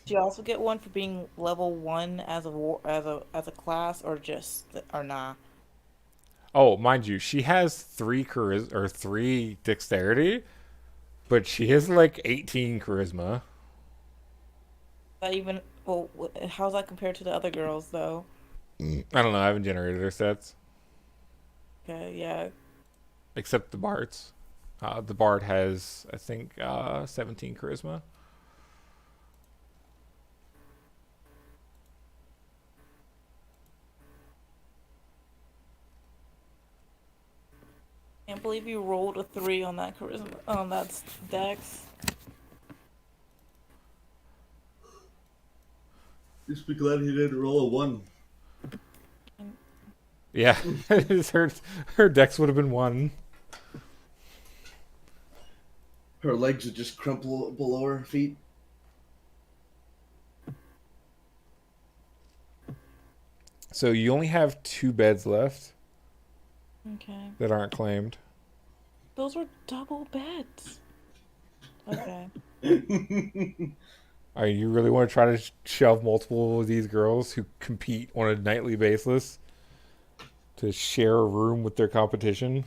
She also get one for being level 1 as a class, or nah. Oh, mind you, she has 3 dexterity, but she has like 18 charisma. That even how's that compared to the other girls though? I don't know. I haven't generated her stats Okay, yeah. except the bards. The bard has, I think, 17 charisma. Can't believe you rolled a 3 on that charisma on that dex. Just be glad he didn't roll a 1. Yeah, her dex would have been 1. Her legs would just crumple below her feet. So you only have 2 beds left Okay. that aren't claimed. Those were double beds. Okay. You really want to try to shove multiple of these girls who compete on a nightly basis to share a room with their competition?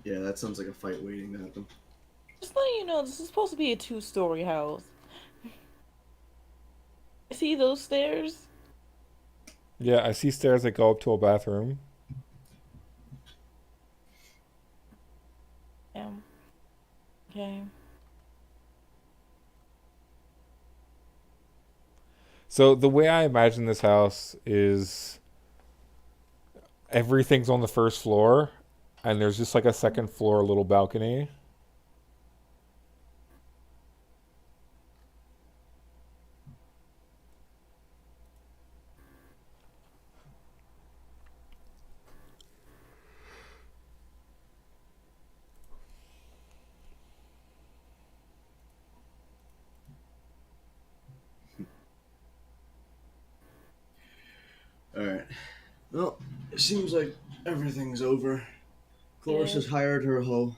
Yeah, that sounds like a fight waiting to happen. Just letting you know, this is supposed to be a 2-story house. See those stairs? Yeah, I see stairs that go up to a bathroom. Yeah. Okay. So the way I imagine this house is everything's on the first floor, and there's just like a second floor little balcony. Well, it seems like everything's over. Chloris Yeah. has hired her hoe,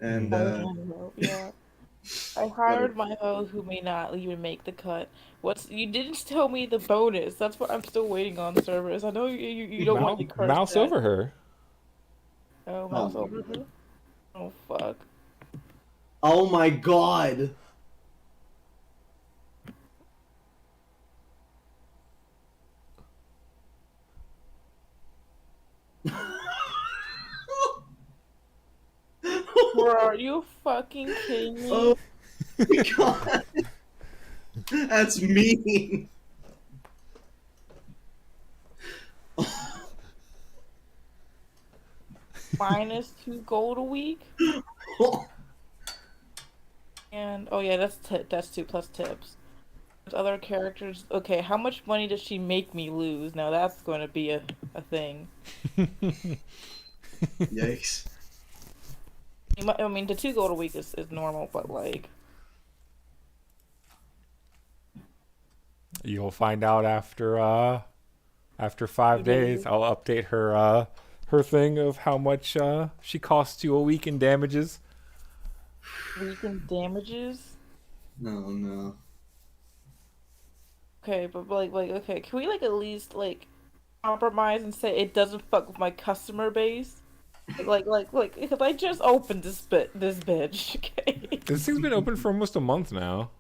and Yeah. I let her. hired my hoe who may not even make the cut. What's you didn't tell me the bonus. That's what I'm still waiting on, servers. I know you don't want to curse Mouse that. over her. Oh, Oh mouse my over god. her. Oh fuck. Oh my god. Bro, are you fucking kidding me? Oh my god. That's mean. -2 gold a week? And oh yeah, that's 2 plus tips. There's other characters. Okay, how much money does she make me lose? Now that's going to be a thing. Yikes. I mean, the 2 gold a week is normal, but like, You'll find out after 5 days. I'll update her thing of how much she costs you a week in damages. weekend damages. No. Okay, but okay, can we like at least like compromise and say it doesn't fuck with my customer base? Because I just opened this bitch. Okay. This thing's been open for almost a month now.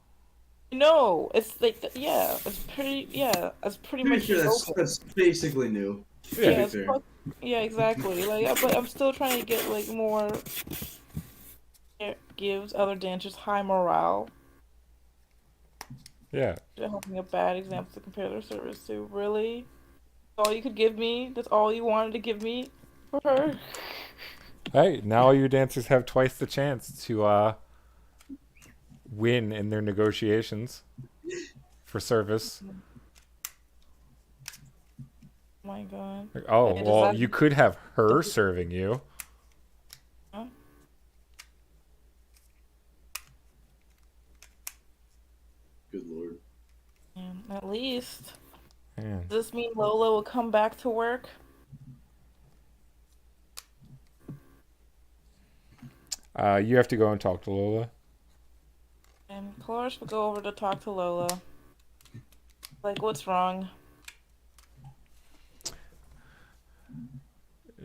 No, it's like it's pretty Pretty much sure just open. that's basically new. Yeah. Yeah, yeah, exactly. Like, but I'm still trying to get like more. It gives other dancers high morale. Yeah. They're having a bad example to compare their service to. Really? That's all you could give me? That's all you wanted to give me for her? Hey, now all your dancers have twice the chance to win in their negotiations for service. Oh my god. Oh, Does well, that- you could have her serving you. Huh? Good lord. Yeah, at least. Yeah. Does this mean Lola will come back to work? You have to go and talk to Lola. And Cloris will go over to talk to Lola. Like, what's wrong?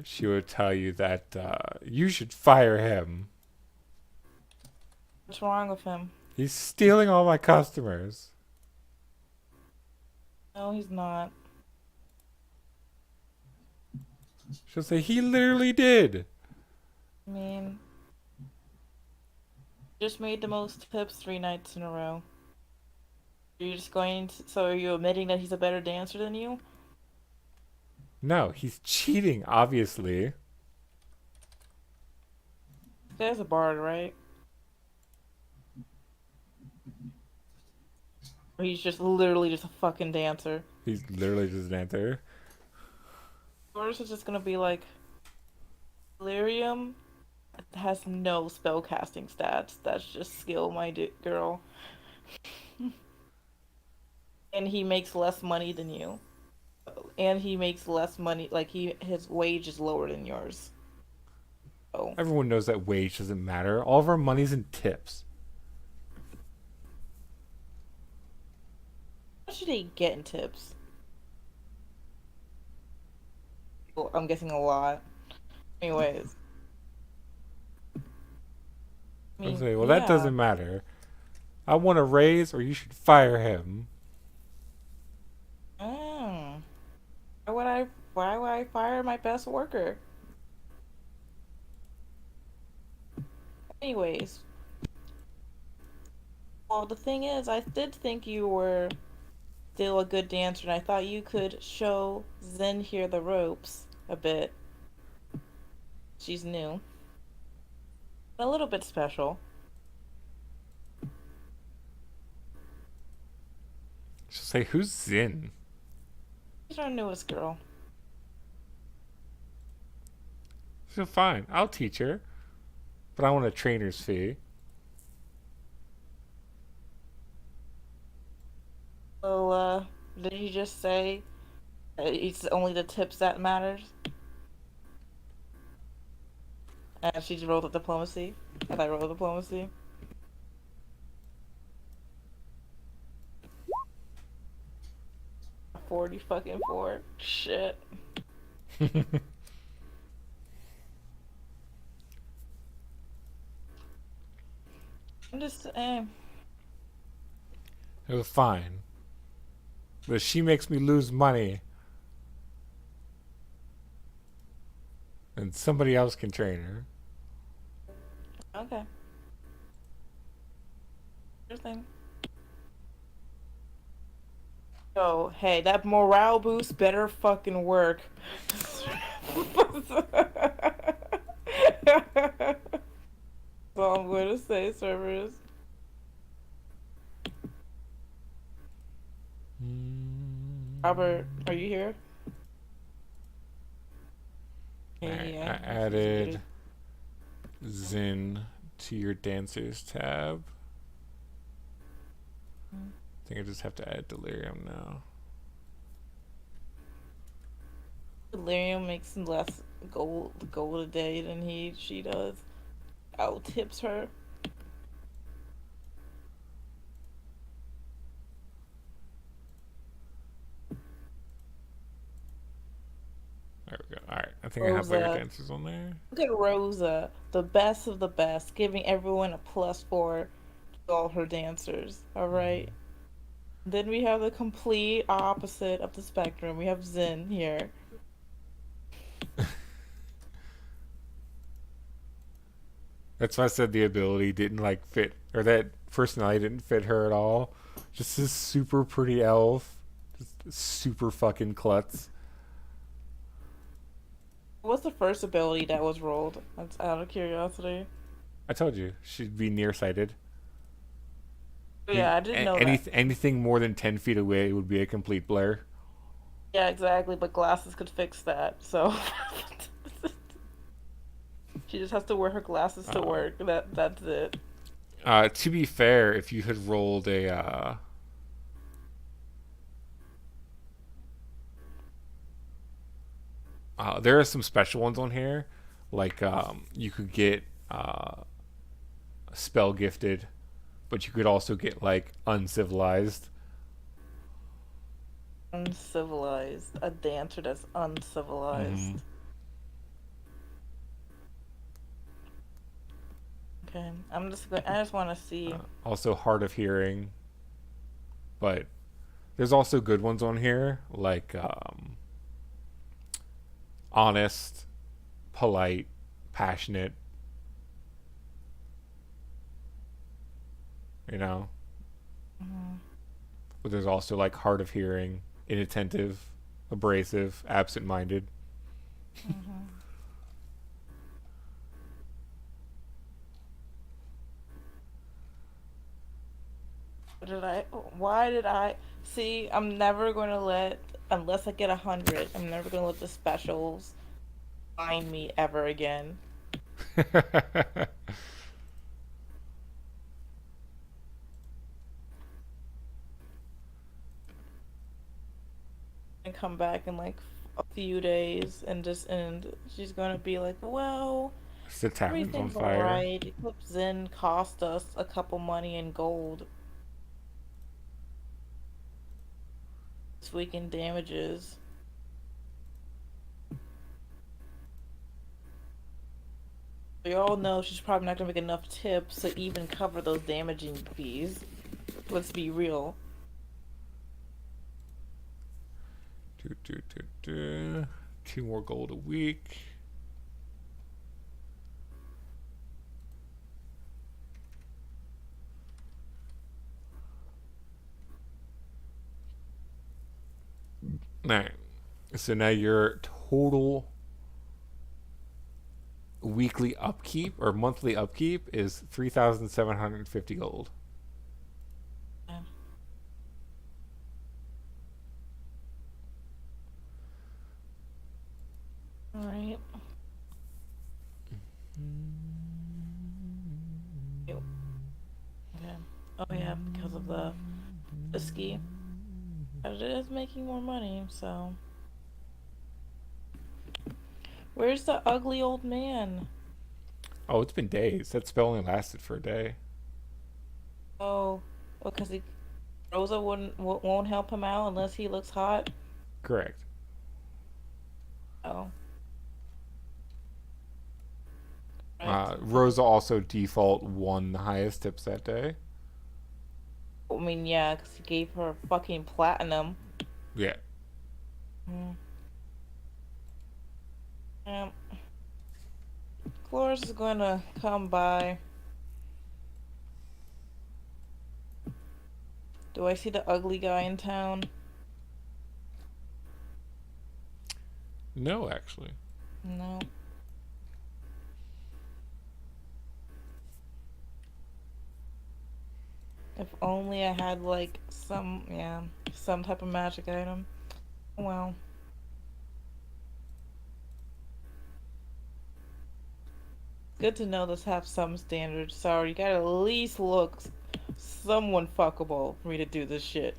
She would tell you that you should fire him. What's wrong with him? He's stealing all my customers. No, he's not. She'll say, he literally did. I mean, just made the most tips 3 nights in a row. Are you just going to, so are you admitting that he's a better dancer than you? No, he's cheating, obviously. There's a bard, right? Or he's just literally just a fucking dancer. He's literally just an answer. Or is it just gonna be like Delirium has no spellcasting stats. That's just skill, my girl. And he makes less money than you. And he makes less money, like his wage is lower than yours. Oh. Everyone knows that wage doesn't matter. All of our money's in tips. How much do they get in tips? Well, I'm guessing a lot. Anyways. I mean, Say, well, that yeah. doesn't matter. I want a raise, or you should fire him. Why would I fire my best worker? Anyways. Well, the thing is, I did think you were still a good dancer, and I thought you could show Zen here the ropes a bit. She's new. A little bit special. She'll say, who's Zin? She's our newest girl. So fine, I'll teach her. But I want a trainer's fee. So, did you just say It's only the tips that matters. And she just rolled the diplomacy. And I rolled diplomacy. $40 shit. I'm just saying. It was fine. But she makes me lose money. And somebody else can train her. Okay. Interesting. So, hey, that morale boost better fucking work. That's all I'm going to say, servers. Robert, are you here? I Yeah, added Zin to your dancers tab. I think I just have to add Delirium now. Delirium makes less gold a day than she does. Out tips her. There we go. Alright, I think I have all your dancers on there. Look at Rosa, the best of the best, giving everyone a +4 to all her dancers. Alright? Then we have the complete opposite of the spectrum. We have Zin here. That's why I said the ability didn't like fit, or that personality didn't fit her at all. Just this super pretty elf. Just super fucking klutz. What's the first ability that was rolled? That's out of curiosity. I told you, she'd be nearsighted. Yeah, I didn't know that. Anything more than 10 feet away would be a complete blur. Yeah, exactly, but glasses could fix that, so... She just has to wear her glasses to work. That's it. To be fair, if you had rolled a there are some special ones on here, like you could get spell gifted, but you could also get like uncivilized. Uncivilized. A dancer that's uncivilized. Okay, I just want to see. Also hard of hearing, but there's also good ones on here, like honest, polite, passionate. You know? But there's also like hard of hearing, inattentive, abrasive, absent-minded. Why did I see? I'm never going to let, unless I get 100, I'm never going to let the specials find me ever again. And come back in like a few days and she's going to be like, well, The tavern's on everything's fire. alright. Eclipse Zen cost us a couple money in gold. This week in damages. We all know she's probably not gonna make enough tips to even cover those damaging fees. Let's be real. Two more gold a week. Alright. So now your total weekly upkeep or monthly upkeep is 3,750 gold. Yeah. Alright. Okay. Oh yeah, because of the ski. But it is making more money, so Where's the ugly old man? Oh, it's been days. That spell only lasted for a day. Oh, because Rosa won't help him out unless he looks hot. Correct. Oh. Right. Rosa also default won the highest tips that day. I mean, yeah, because he gave her fucking platinum. Yeah. Um, Cloris is gonna come by. Do I see the ugly guy in town? No, actually. No. If only I had like some type of magic item. Well. Good to know this have some standards. Sorry, you gotta at least look someone fuckable for me to do this shit.